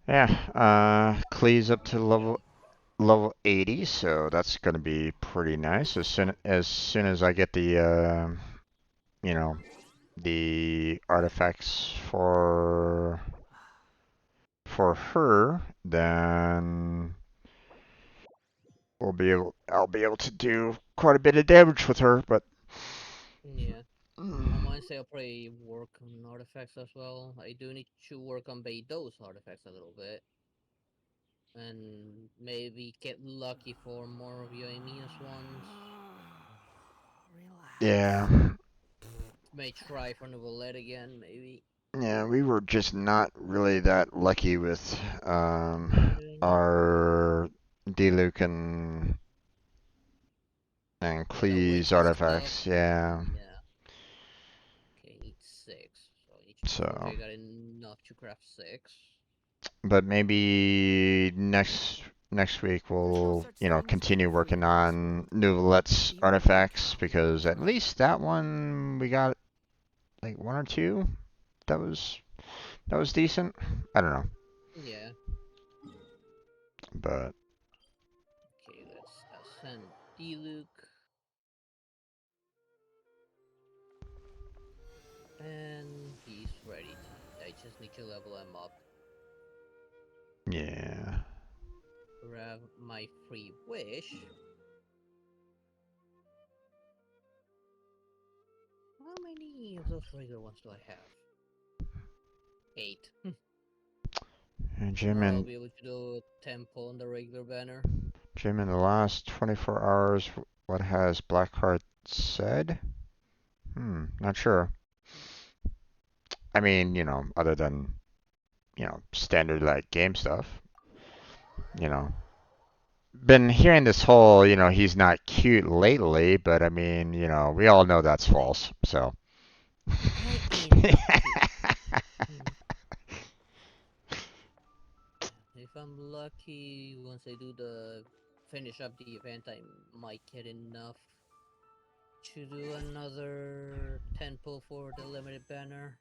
Yeah, Klee's up to level 80, so that's gonna be pretty nice. As soon as I get the you know, the artifacts for her, then I'll be able to do quite a bit of damage with her, but Yeah. On Wednesday, I'll probably work on artifacts as well. I do need to work on those artifacts a little bit. And maybe get lucky for more of Yoimiya's ones. Relax. Yeah. May try for Novelette again, maybe. Yeah, we were just not really that lucky with our Diluc and Yeah, the Klee's witch stuff. artifacts. Yeah. Yeah. Okay, need 6. So I need to make So, sure I got enough to craft 6. but maybe next week we'll, continue working on Nouvelette's artifacts because at least that one we got like one or two. That was decent. I don't know, Yeah. but Okay, let's ascend Diluc. And he's ready. I just need to level him up. yeah. Grab my free wish. How many of those regular ones do I have? 8. And Tomorrow I'll be able to do a temple on the regular banner. Jim, in the last 24 hours, what has Blackheart said? Not sure. I mean, other than, standard like game stuff. You know, been hearing this whole, he's not cute lately, but I mean, we all know that's false. So. I ain't not cute. If I'm lucky, once I do finish up the event, I might get enough to do another 10 pull for the limited banner.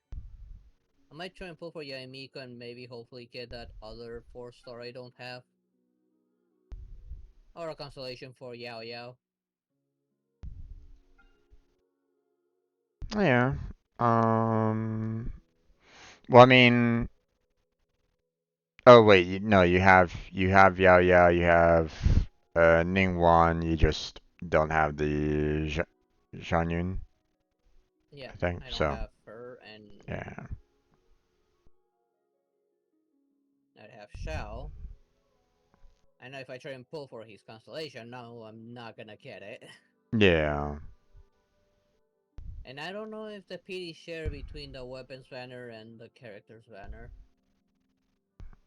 I might try and pull for Yaimiko and maybe hopefully get that other 4-star I don't have. Or a constellation for Yao Yao. Yeah. Well, I mean, oh wait, no, you have Yao Yao, you have Ningguang, you just don't have the Zhanyun, Yeah, I think. I don't So, have her, and yeah. I'd have Shao. I know if I try and pull for his constellation, no, I'm not gonna get it. Yeah. And I don't know if the PD share between the weapons banner and the characters banner.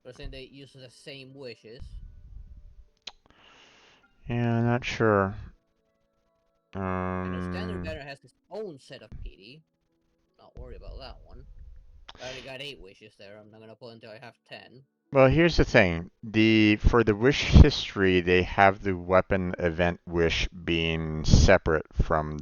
Or since they use the same wishes. Yeah, not sure. I know standard banner has its own set of PD. Not worry about that one. I already got 8 wishes there. I'm not gonna pull until I have 10. Well, here's the thing. For the wish history, they have the weapon event wish being separate from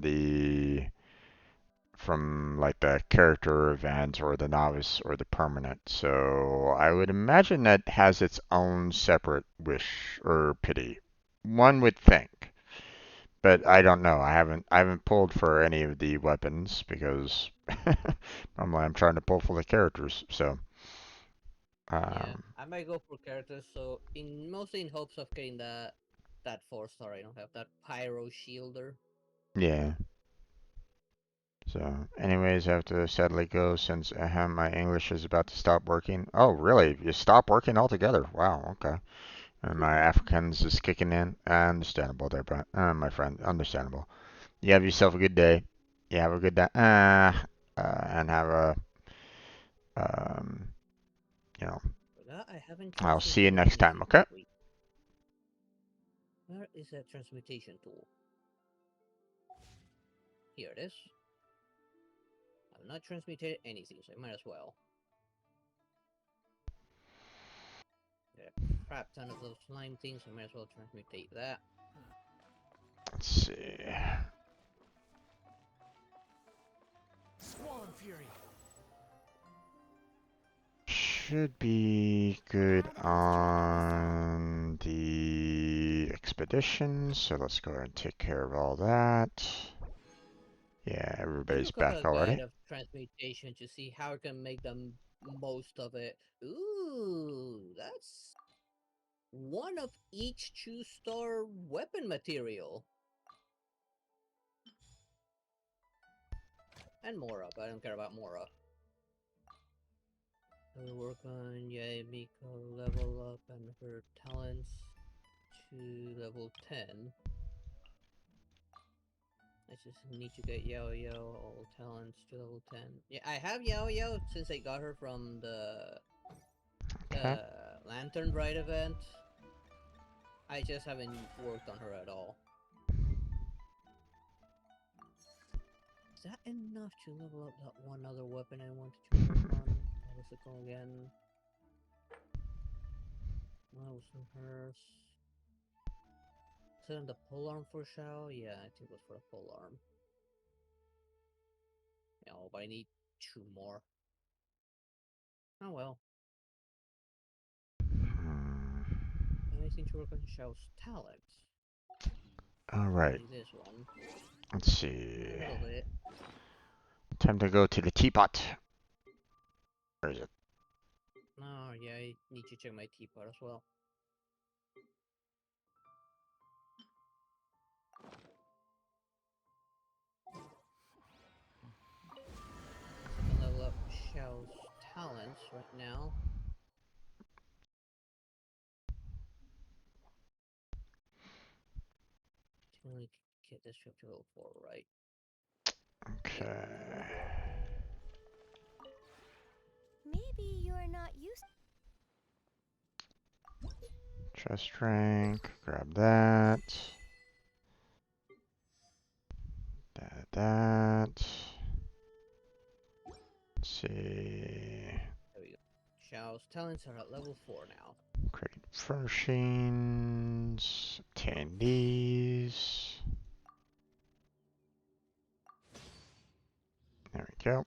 like the character event or the novice or the permanent. So I would imagine that has its own separate wish or pity. One would think. But I don't know. I haven't pulled for any of the weapons because normally I'm trying to pull for the characters. So Yeah, um, I might go for characters, so mostly in hopes of getting that 4-star I don't have, that Pyro Shielder. yeah. So, anyways, I have to sadly go since my English is about to stop working. Oh, really? You stop working altogether? Wow. Okay. And my Afrikaans is kicking in. Understandable there, but my friend, understandable. You have yourself a good day. You have a good day. And have a um, you know, Forgot I haven't I'll see you transmuted next time. anything Okay. this week. Where is that transmutation tool? Here it is. I've not transmuted anything, so I might as well. Got a crap ton of those slime things, so I might as well transmutate that. Let's see. Squall and Fury. Should be good on the expedition, so let's go ahead and take care of all that. Yeah, Let me everybody's look up back a guide already. of transmutation to see how I can make the most of it. Ooh, that's one of each 2-star weapon material. And Mora, but I don't care about Mora. We work on Miko level up and her talents to level 10. I just need to get Yao all talents to level 10. Yeah, I have Yao since I got her from the Okay. Lantern Ride event. I just haven't worked on her at all. Is that enough to level up that one other weapon I wanted to work on? What was it called again? What was in hers? Is it on the polearm for Shao? Yeah, I think it was for the polearm. No, but I need 2 more. Oh well. Anything to work on Shao's talents? Alright. This one. Let's see. A little bit. Time to go to the teapot. Where is it? Oh yeah, I need to check my teapot as well. I can level up Shao's talents right now. To only get this trip to level 4, right? Okay. Maybe you're not used. Chest rank. Grab that. That. Let's see. There we go. Shao's talents are at level 4 now. Create furnishings. Obtain these. There we go.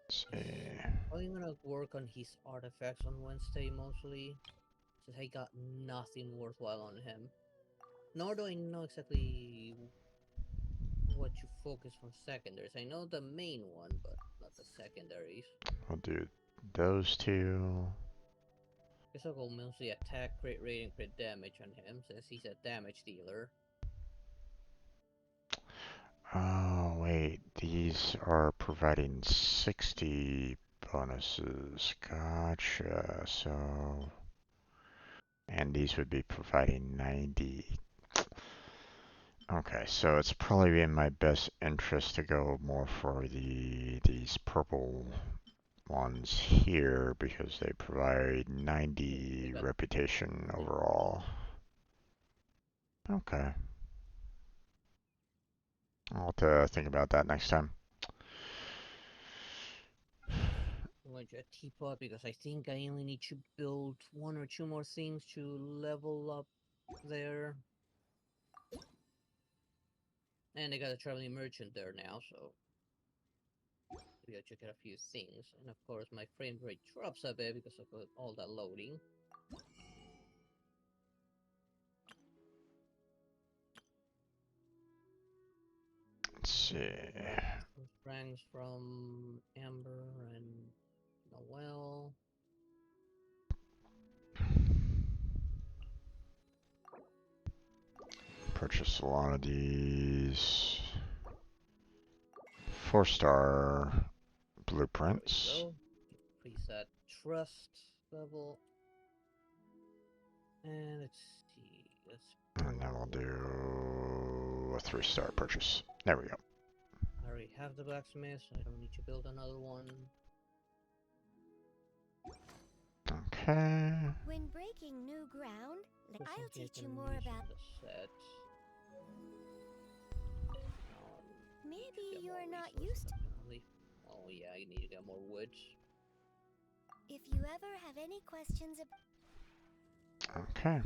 Let's see. I'm gonna work on his artifacts on Wednesday mostly, since I got nothing worthwhile on him. Nor do I know exactly what to focus on secondaries. I know the main one, but not the secondaries. I'll do those two. Guess I'll go mostly attack, crit rate, and crit damage on him, since he's a damage dealer. Oh, wait. These are providing 60 bonuses. Gotcha. So. And these would be providing 90. Okay, so it's probably in my best interest to go more for these purple ones here because they provide 90 reputation overall. Okay. I'll have to think about that next time. I'm going to a teapot because I think I only need to build 1 or 2 more things to level up there. And I got a traveling merchant there now, so maybe I'll check out a few things. And of course my frame rate drops a bit because of all that loading. Let's see. Ranks from Amber and Noel. Purchase a lot of these 4-star blueprints. Increase that trust level. And let's see. And then we'll do a 3-star purchase. There we go. I already have the blacksmith, so I don't need to build another one. Okay. When breaking new ground, I'll teach you more about. The set. Maybe you're not used to. Oh yeah, I need to get more wood. If you ever have any questions about. Okay.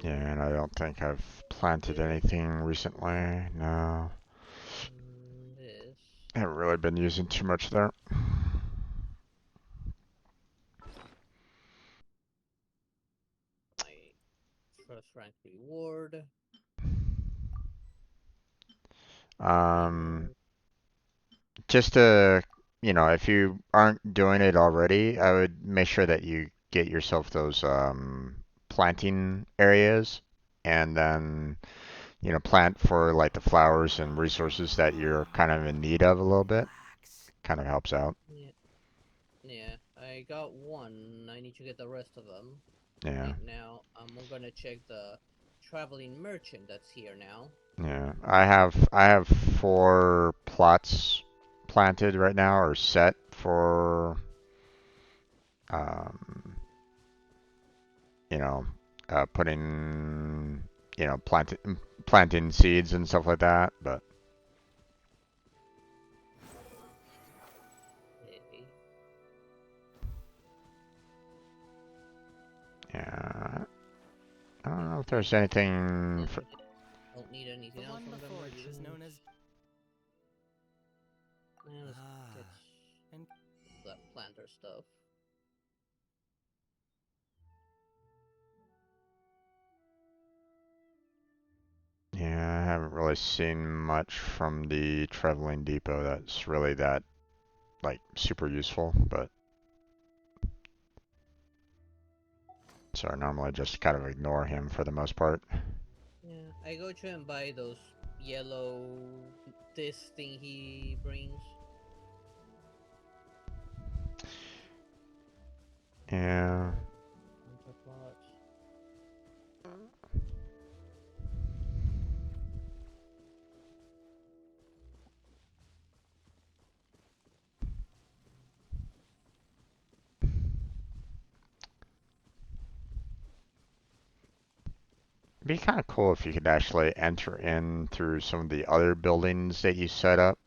Yeah, and I don't think I've planted anything recently. No. I haven't really been using too much there. My trust rank reward. Just to, if you aren't doing it already, I would make sure that you get yourself those planting areas and then, you know, plant for like the flowers and resources that you're kind of in need of a little bit. Kind of helps out. Yeah. Yeah, I got one. I need to get the rest of them. Yeah. Right now, I'm gonna check the traveling merchant that's here now. Yeah. I have 4 plots planted right now or set for um you know, putting, you know, planting seeds and stuff like that, but Okay. yeah. I don't know if there's anything for, Don't need anything The else one from the before you was merchant. known as. Let's get And that planter stuff. yeah, I haven't really seen much from the traveling depot that's really that like super useful, but so I normally just kind of ignore him for the most part. Yeah, I go try and buy those yellow this thing he brings. Yeah. Counterplots. It'd be kind of cool if you could actually enter in through some of the other buildings that you set up.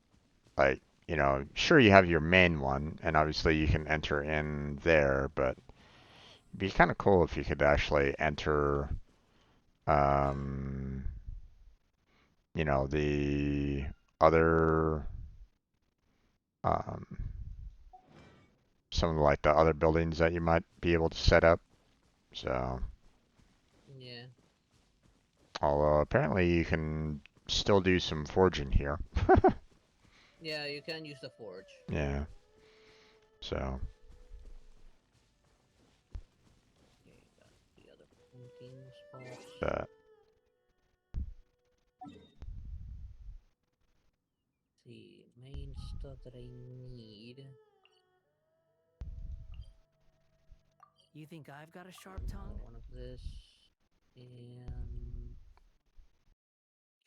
Like, you know, sure you have your main one, and obviously you can enter in there, but it'd be kind of cool if you could actually enter, um, you know, the other, um, some of like the other buildings that you might be able to set up. So, Yeah. although apparently you can still do some forging here. Yeah, you can use the forge. Yeah. So. Okay, got the other planting spots. But See, main stuff that I need. you think I've got a sharp tongue? One of this. And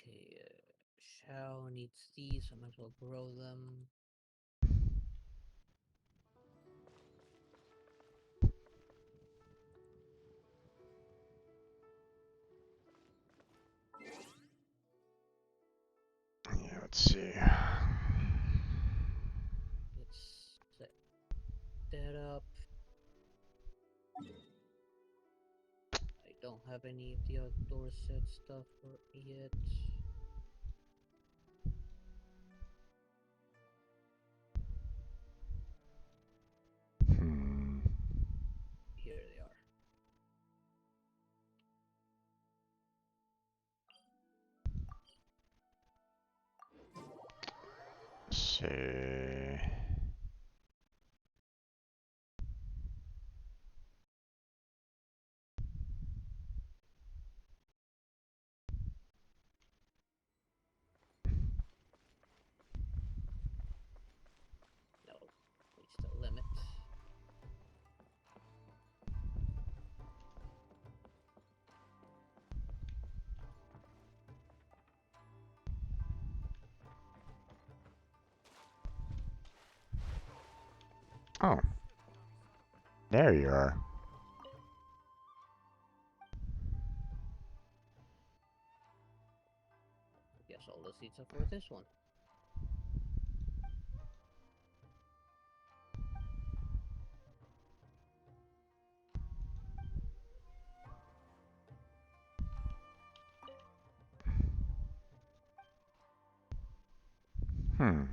okay, Shao needs these, so I might as well grow them. yeah, let's see. Let's set that up. I don't have any of the outdoor set stuff yet. Hmm. Here they are. Let's see. No, reach the limit. Oh, there you are. Guess all the seats are for this one. Hmm.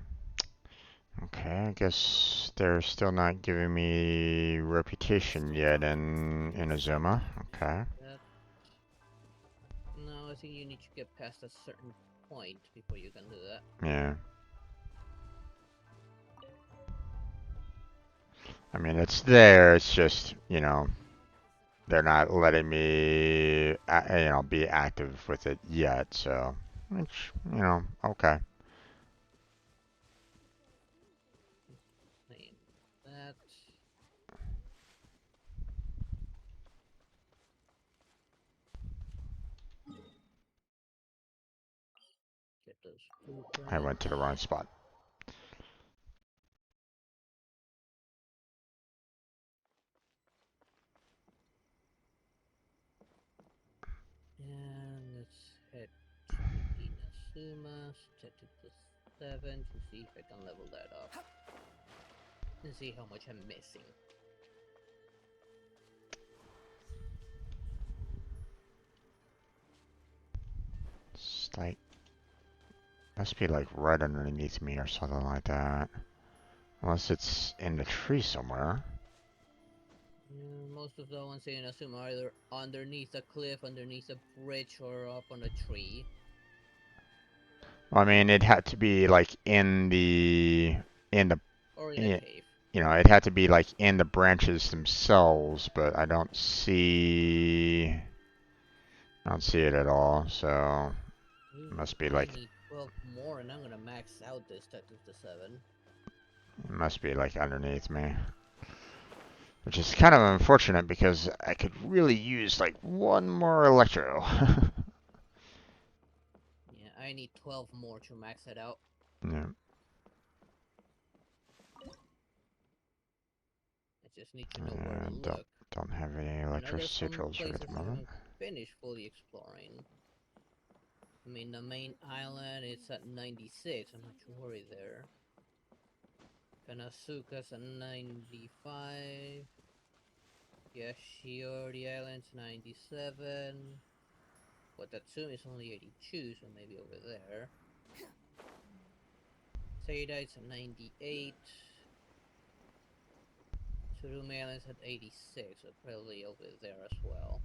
Okay, I guess they're still not giving me reputation yet in Azuma. Okay. That. No, I think you need to get past a certain point before you can do that. Yeah. I mean, it's there. It's just, you know, they're not letting me, be active with it yet. So, which, okay. Name that. Get those I went to the wrong spot. And let's head to Inazuma, set it to 7 to see if I can level that up. And see how much I'm missing. It's like, must be like right underneath me or something like that. Unless it's in the tree somewhere. Yeah, most of the ones in Inazuma are either underneath a cliff, underneath a bridge, or up on a tree. I mean, it had to be like Or in a cave. It had to be like in the branches themselves, but I don't see it at all. So it must be I like need 12 more, and I'm gonna max out this Tattoo to 7. it must be like underneath me, which is kind of unfortunate because I could really use like one more electro. Yeah, I need 12 more to max it out. Yeah. I just need to know where to look. Don't have any There's some electrocycles right at places the I moment. haven't finished fully exploring. I mean, the main island is at 96. I'm not too worried there. Kanasuka's at 95. Yashiori Island's 97. Watatsumi is only 82, so maybe over there. Seida's at 98. Tsurume Island's at 86, so probably over there as well.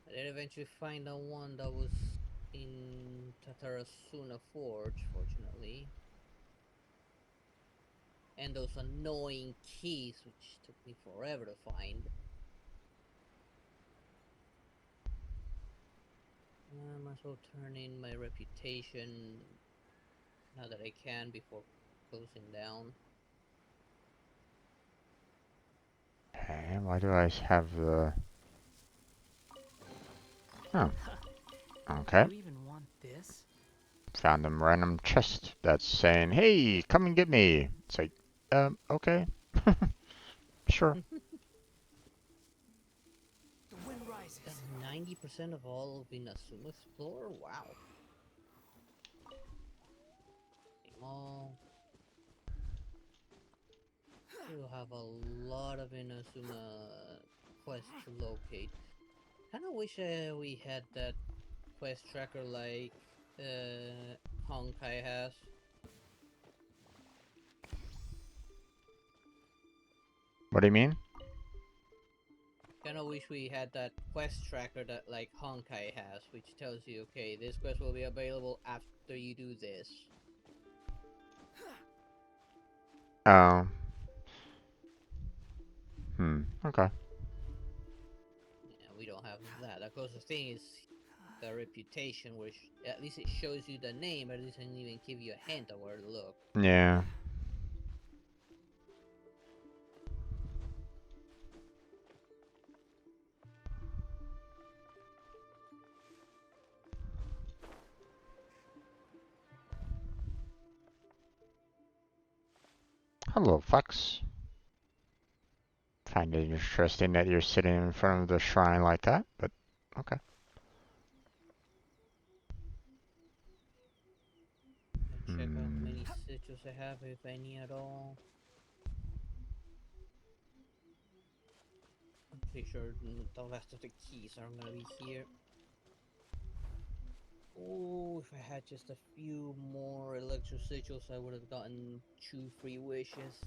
I did eventually find the one that was in Tatarasuna Forge, fortunately. And those annoying keys, which took me forever to find. I might as well turn in my reputation now that I can before closing down. Okay, why do I have the... Oh. Okay. You even want this? Found a random chest that's saying, hey, come and get me. It's like, okay. Sure. The wind rises. 90% of all of Inazuma Explorer? Wow. All. We'll have a lot of Inazuma quests to locate. Kinda wish we had that quest tracker like Honkai has. What do you mean? Kinda wish we had that quest tracker that like Honkai has, which tells you, okay, this quest will be available after you do this. Oh. Okay. Yeah, we don't have that. Of course, the thing is the reputation, which at least it shows you the name, but at least it doesn't even give you a hint of where to look. Yeah. Hello, Fox. Find it interesting that you're sitting in front of the shrine like that, but okay. Check how many sigils I have, if any at all. I'm pretty sure the rest of the keys are gonna be here. Oh, if I had just a few more electro sigils, I would have gotten 2 free wishes.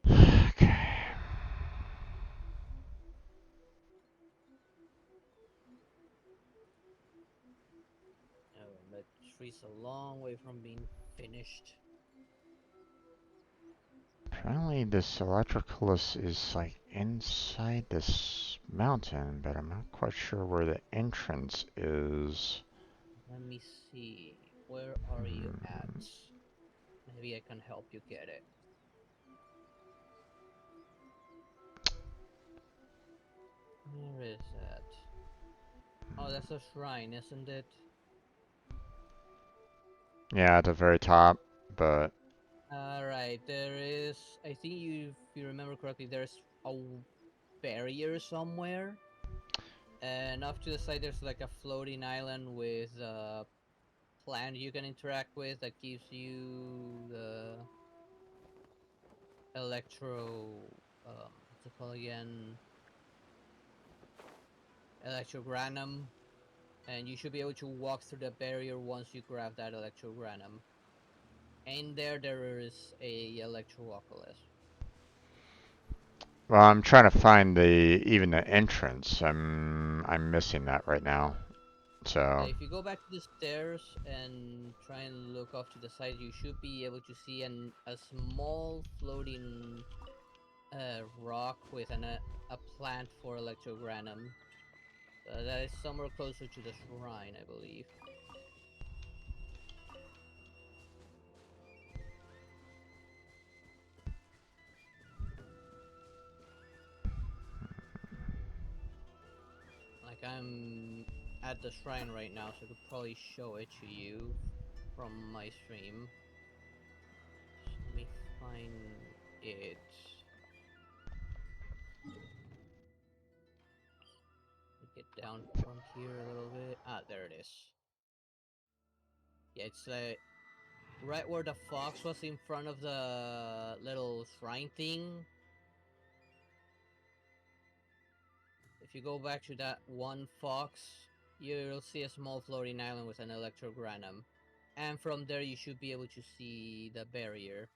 Okay. Oh, let's tree's a long way from being finished. Apparently this electricalus is like inside this mountain, but I'm not quite sure where the entrance is. Let me see. Where are you at? Maybe I can help you get it. Where is that? Oh, that's a shrine, isn't it? Yeah, at the very top, but Alright, there is... I think if you remember correctly, there's a barrier somewhere. And off to the side, there's like a floating island with a plant you can interact with that gives you the what's it called again? Electrogranum. And you should be able to walk through the barrier once you grab that electrogranum. And there is a electrooculus. well, I'm trying to find even the entrance. I'm missing that right now. So If you go back to the stairs and try and look off to the side, you should be able to see a small floating rock with a plant for electrogranum. That is somewhere closer to the shrine, I believe. Like, I'm at the shrine right now, so I could probably show it to you from my stream. So let me find it. Get down from here a little bit. Ah, there it is. Yeah, it's right where the fox was in front of the little shrine thing. If you go back to that one fox, you'll see a small floating island with an electrogranum. And from there you should be able to see the barrier.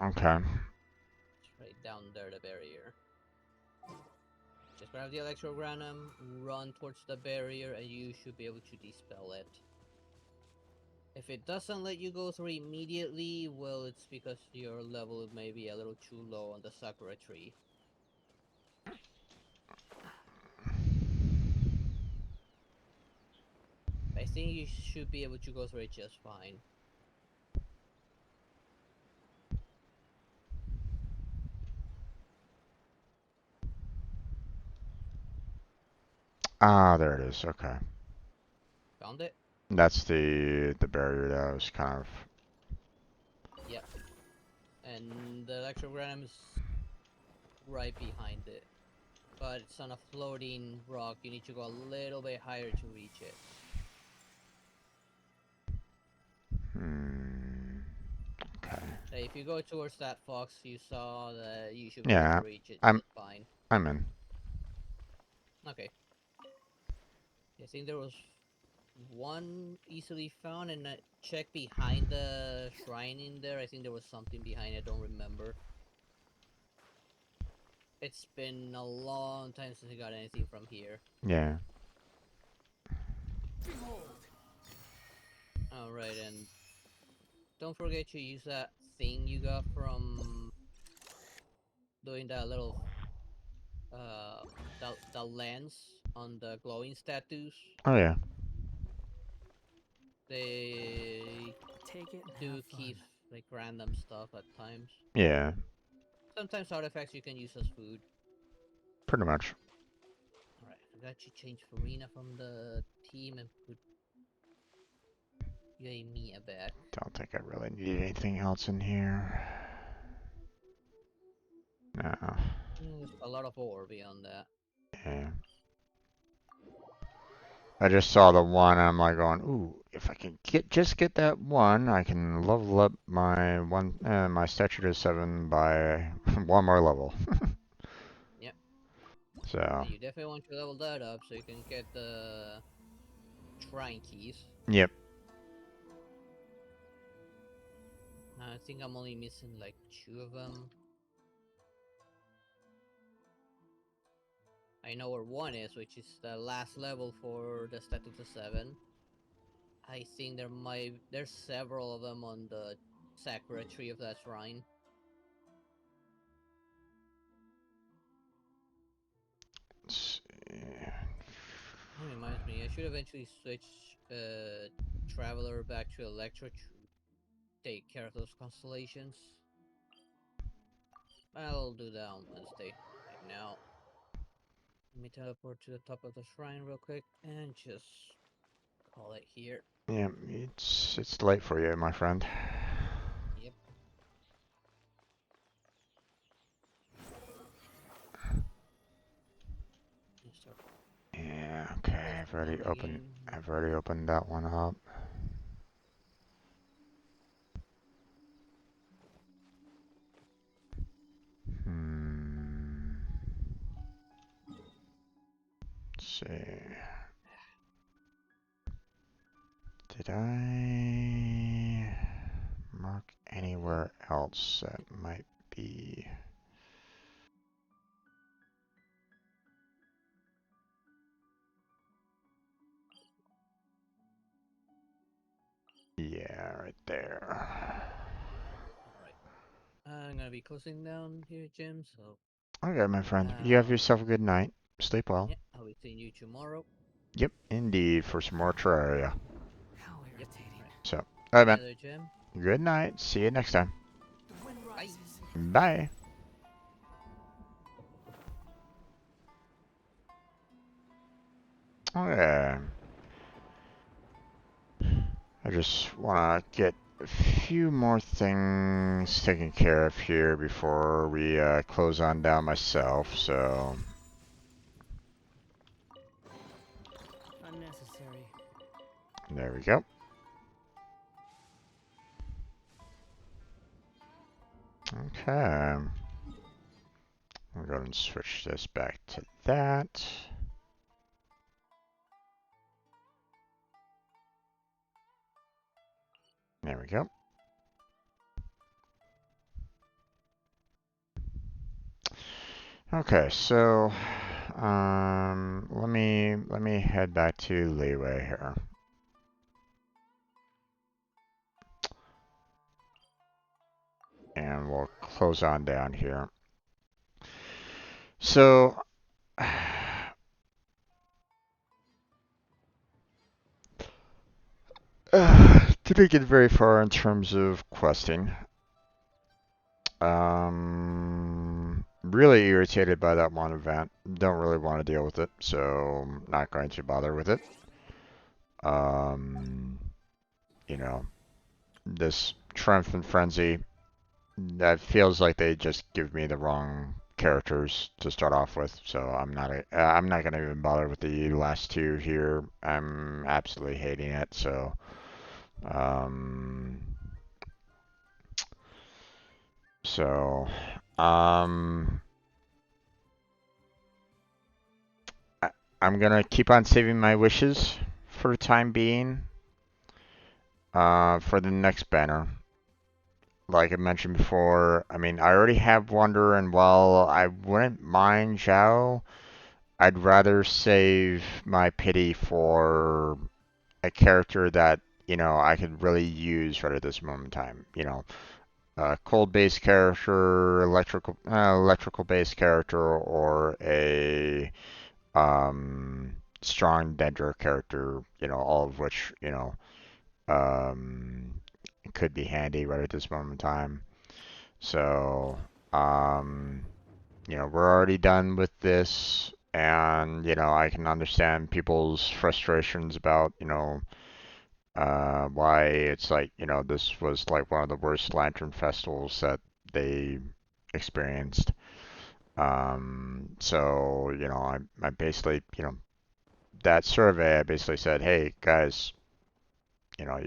Okay. It's right down there, the barrier. Just grab the electrogranum, run towards the barrier, and you should be able to dispel it. If it doesn't let you go through immediately, well, it's because your level may be a little too low on the Sakura tree. I think you should be able to go through it just fine. Ah, there it is. Okay. Found it? That's the barrier that I was kind of. Yep. And the electrogram is right behind it. But it's on a floating rock. You need to go a little bit higher to reach it. Okay. If you go towards that fox, you saw that you should be able Yeah, to reach it I'm just fine. I'm in. Okay. I think there was one easily found, and check behind the shrine in there. I think there was something behind it, I don't remember. It's been a long time since I got anything from here. Yeah. Alright, and don't forget to use that thing you got from doing that little the lens on the glowing statues. Oh yeah. They Take it and do have fun. keep like random stuff at times. Yeah. Sometimes artifacts you can use as food. Pretty much. Alright, I got you change Farina from the team and put Mia back. Don't think I really need anything else in here. No. There's a lot of ore beyond that. Yeah. I just saw the one and I'm like going, ooh, if I can just get that one, I can level up my stature to 7 by one more level. Yep. So. And you definitely want to level that up so you can get the shrine keys. Yep. I think I'm only missing like 2 of them. I know where one is, which is the last level for the Statue to 7. I think there's several of them on the Sakura tree of that shrine. Let's see. That reminds me, I should eventually switch Traveler back to Electro to take care of those constellations. I'll do that on Wednesday. Right now, let me teleport to the top of the shrine real quick and just call it here. Yeah, it's late for you, my friend. Yep. Yeah, okay, I've already opened that one up. Let's see. Did I mark anywhere else that might be? Yeah, right there. Alright. I'm gonna be closing down here, Jim, so... Okay, my friend. You have yourself a good night. Sleep well. Yeah, I'll be seeing you tomorrow. Yep, indeed, for some more Terraria. How irritating. Yep. So, alright, man. Together, Jim. Good night. See you next time. The wind rises. Bye. Okay. I just want to get a few more things taken care of here before we close on down myself, so... Unnecessary. There we go. Okay. I'll go ahead and switch this back to that. There we go. Okay, so let me head back to Leeway here. And we'll close on down here. So didn't get very far in terms of questing. Really irritated by that one event. Don't really want to deal with it, so I'm not going to bother with it. You know, this Triumphant Frenzy, that feels like they just give me the wrong characters to start off with, so I'm not gonna even bother with the last two here. I'm absolutely hating it, so um, so um, I'm gonna keep on saving my wishes for the time being. For the next banner. Like I mentioned before, I mean, I already have Wonder, and while I wouldn't mind Zhao, I'd rather save my pity for a character that, you know, I could really use right at this moment in time. You know, a cold-based character, electrical-based character, or a strong Dendra character, you know, all of which, you know, could be handy right at this moment in time. So, you know, we're already done with this, and, you know, I can understand people's frustrations about, you know, why it's like, you know, this was like one of the worst Lantern festivals that they experienced. So, you know, I basically, you know, that survey, I basically said, hey, guys, you know,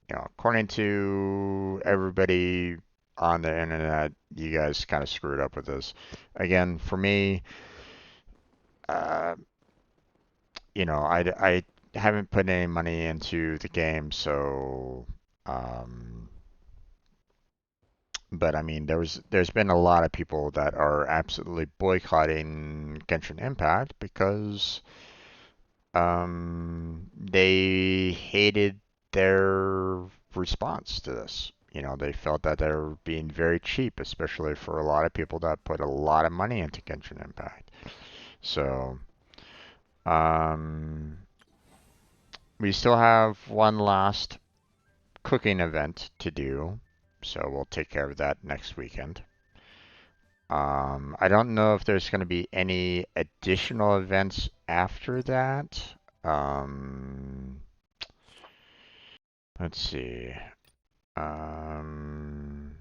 you know, according to everybody on the internet, you guys kind of screwed up with this. Again, for me, uh, you know, I haven't put any money into the game, so, but I mean, there's been a lot of people that are absolutely boycotting Genshin Impact because they hated their response to this. You know, they felt that they were being very cheap, especially for a lot of people that put a lot of money into Genshin Impact. So, um, we still have one last cooking event to do, so we'll take care of that next weekend. I don't know if there's going to be any additional events after that. Um, let's see. Um,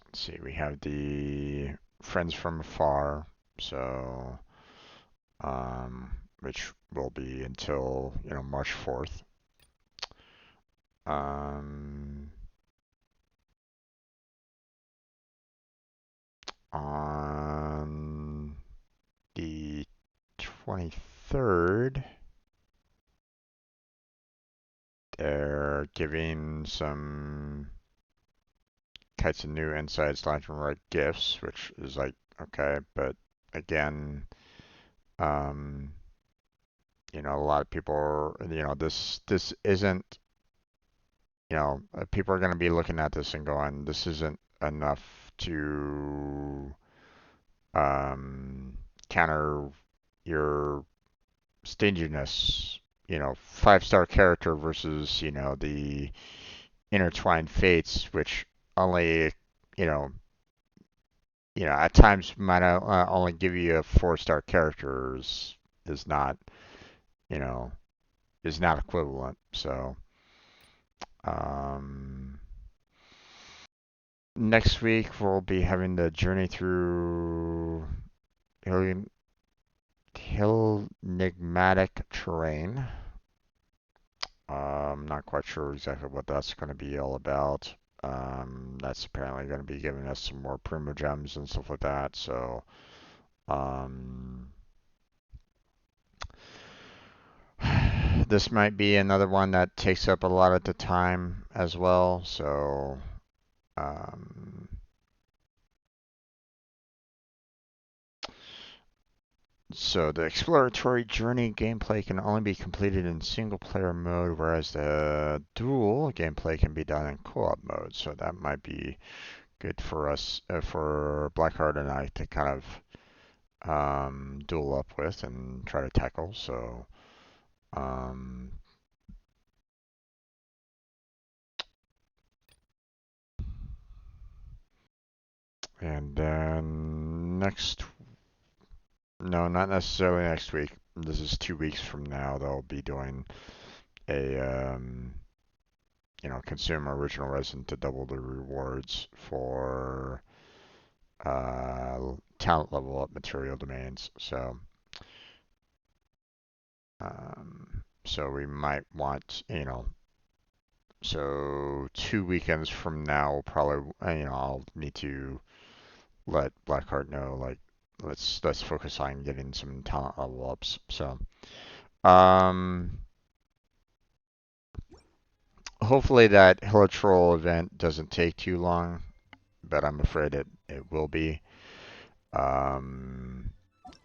let's see. We have the Friends from Afar, so which will be until March 4th. Um, on the 23rd, they're giving some kinds of new insights, right gifts, which is like okay, but again, um, a lot of people are, this isn't, people are going to be looking at this and going, this isn't enough to um, counter your stinginess. 5-star character versus, the intertwined fates, which only, you know, at times might only give you a 4-star character is not, you know, is not equivalent. So, um, next week we'll be having the journey through enigmatic terrain. I'm not quite sure exactly what that's going to be all about. That's apparently going to be giving us some more Primo Gems and stuff like that. So, um, this might be another one that takes up a lot of the time as well. So, um, the exploratory journey gameplay can only be completed in single player mode, whereas the dual gameplay can be done in co-op mode. So that might be good for us, for Blackheart and I to kind of duel up with and try to tackle. So, um, and then no, not necessarily next week. This is 2 weeks from now. They'll be doing a consume original resin to double the rewards for talent level up material domains. So we might want, so 2 weekends from now, we'll probably, I'll need to let Blackheart know, like, let's focus on getting some talent level ups. So, um, hopefully that Hilitroll event doesn't take too long, but I'm afraid it will be. Um,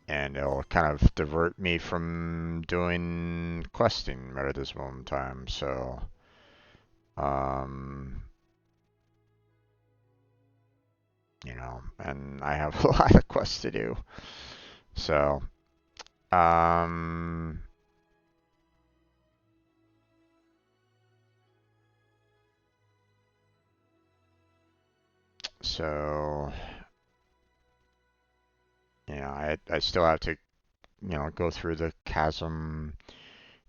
and it'll kind of divert me from doing questing right at this moment in time. So, um, and I have a lot of quests to do. So, um, so, I still have to, go through the chasm,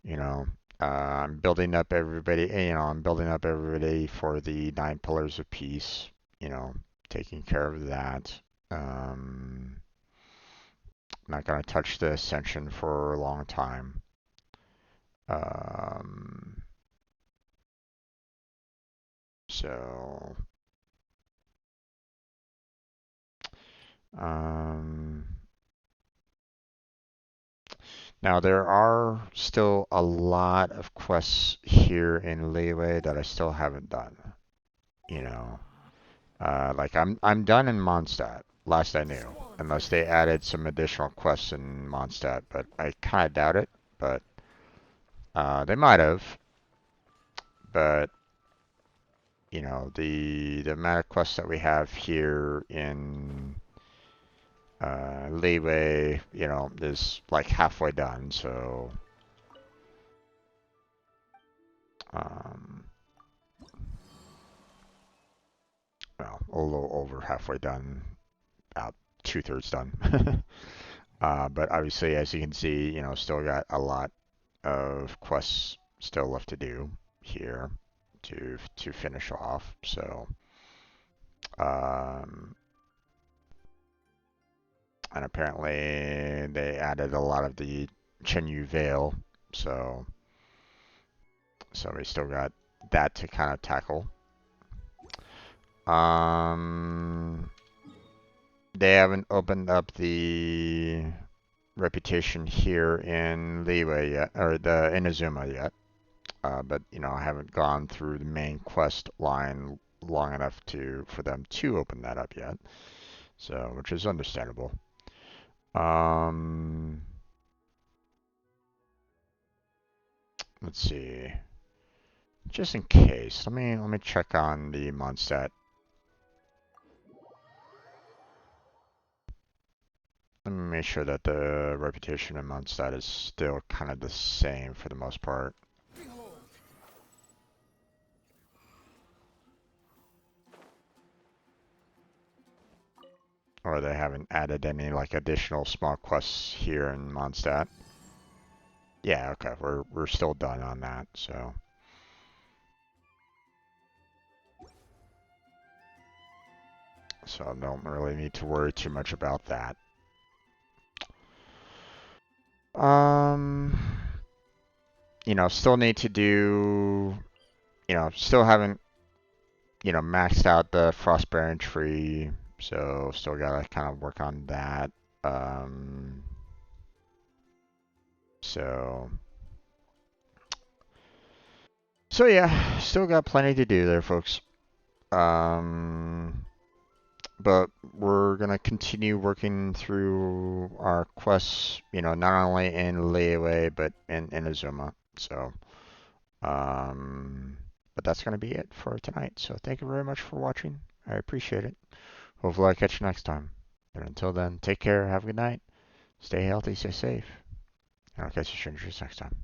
you know, I'm building up everybody, I'm building up everybody for the 9 pillars of peace, taking care of that. I'm not going to touch the ascension for a long time. Um, so, um, Now there are still a lot of quests here in Liyue that I still haven't done. You know, like I'm done in Mondstadt, last I knew, unless they added some additional quests in Mondstadt, but I kind of doubt it. But they might have. But you know, the amount of quests that we have here in Liyue, you know, is like halfway done. So um, well, a little over halfway done, about 2/3 done. But obviously, as you can see, you know, still got a lot of quests still left to do here to finish off. So, um, and apparently they added a lot of the Chenyu Vale, so we still got that to kind of tackle. They haven't opened up the reputation here in Liyue yet, or the Inazuma yet. But you know, I haven't gone through the main quest line long enough for them to open that up yet. So, which is understandable. Let's see. Just in case, let me check on the Mondstadt. Let me make sure that the reputation in Mondstadt is still kind of the same for the most part. Or they haven't added any like additional small quests here in Mondstadt. Yeah, okay, we're still done on that, so. So I don't really need to worry too much about that. You know, still need to do, you know, still haven't, you know, maxed out the Frostbearing tree, so still gotta kind of work on that. So yeah, still got plenty to do there, folks. But we're gonna continue working through our quests, you know, not only in Liyue, but in Inazuma. So, but that's gonna be it for tonight. So thank you very much for watching. I appreciate it. Hopefully I catch you next time. But until then, take care, have a good night, stay healthy, stay safe, and I'll catch you strangers next time.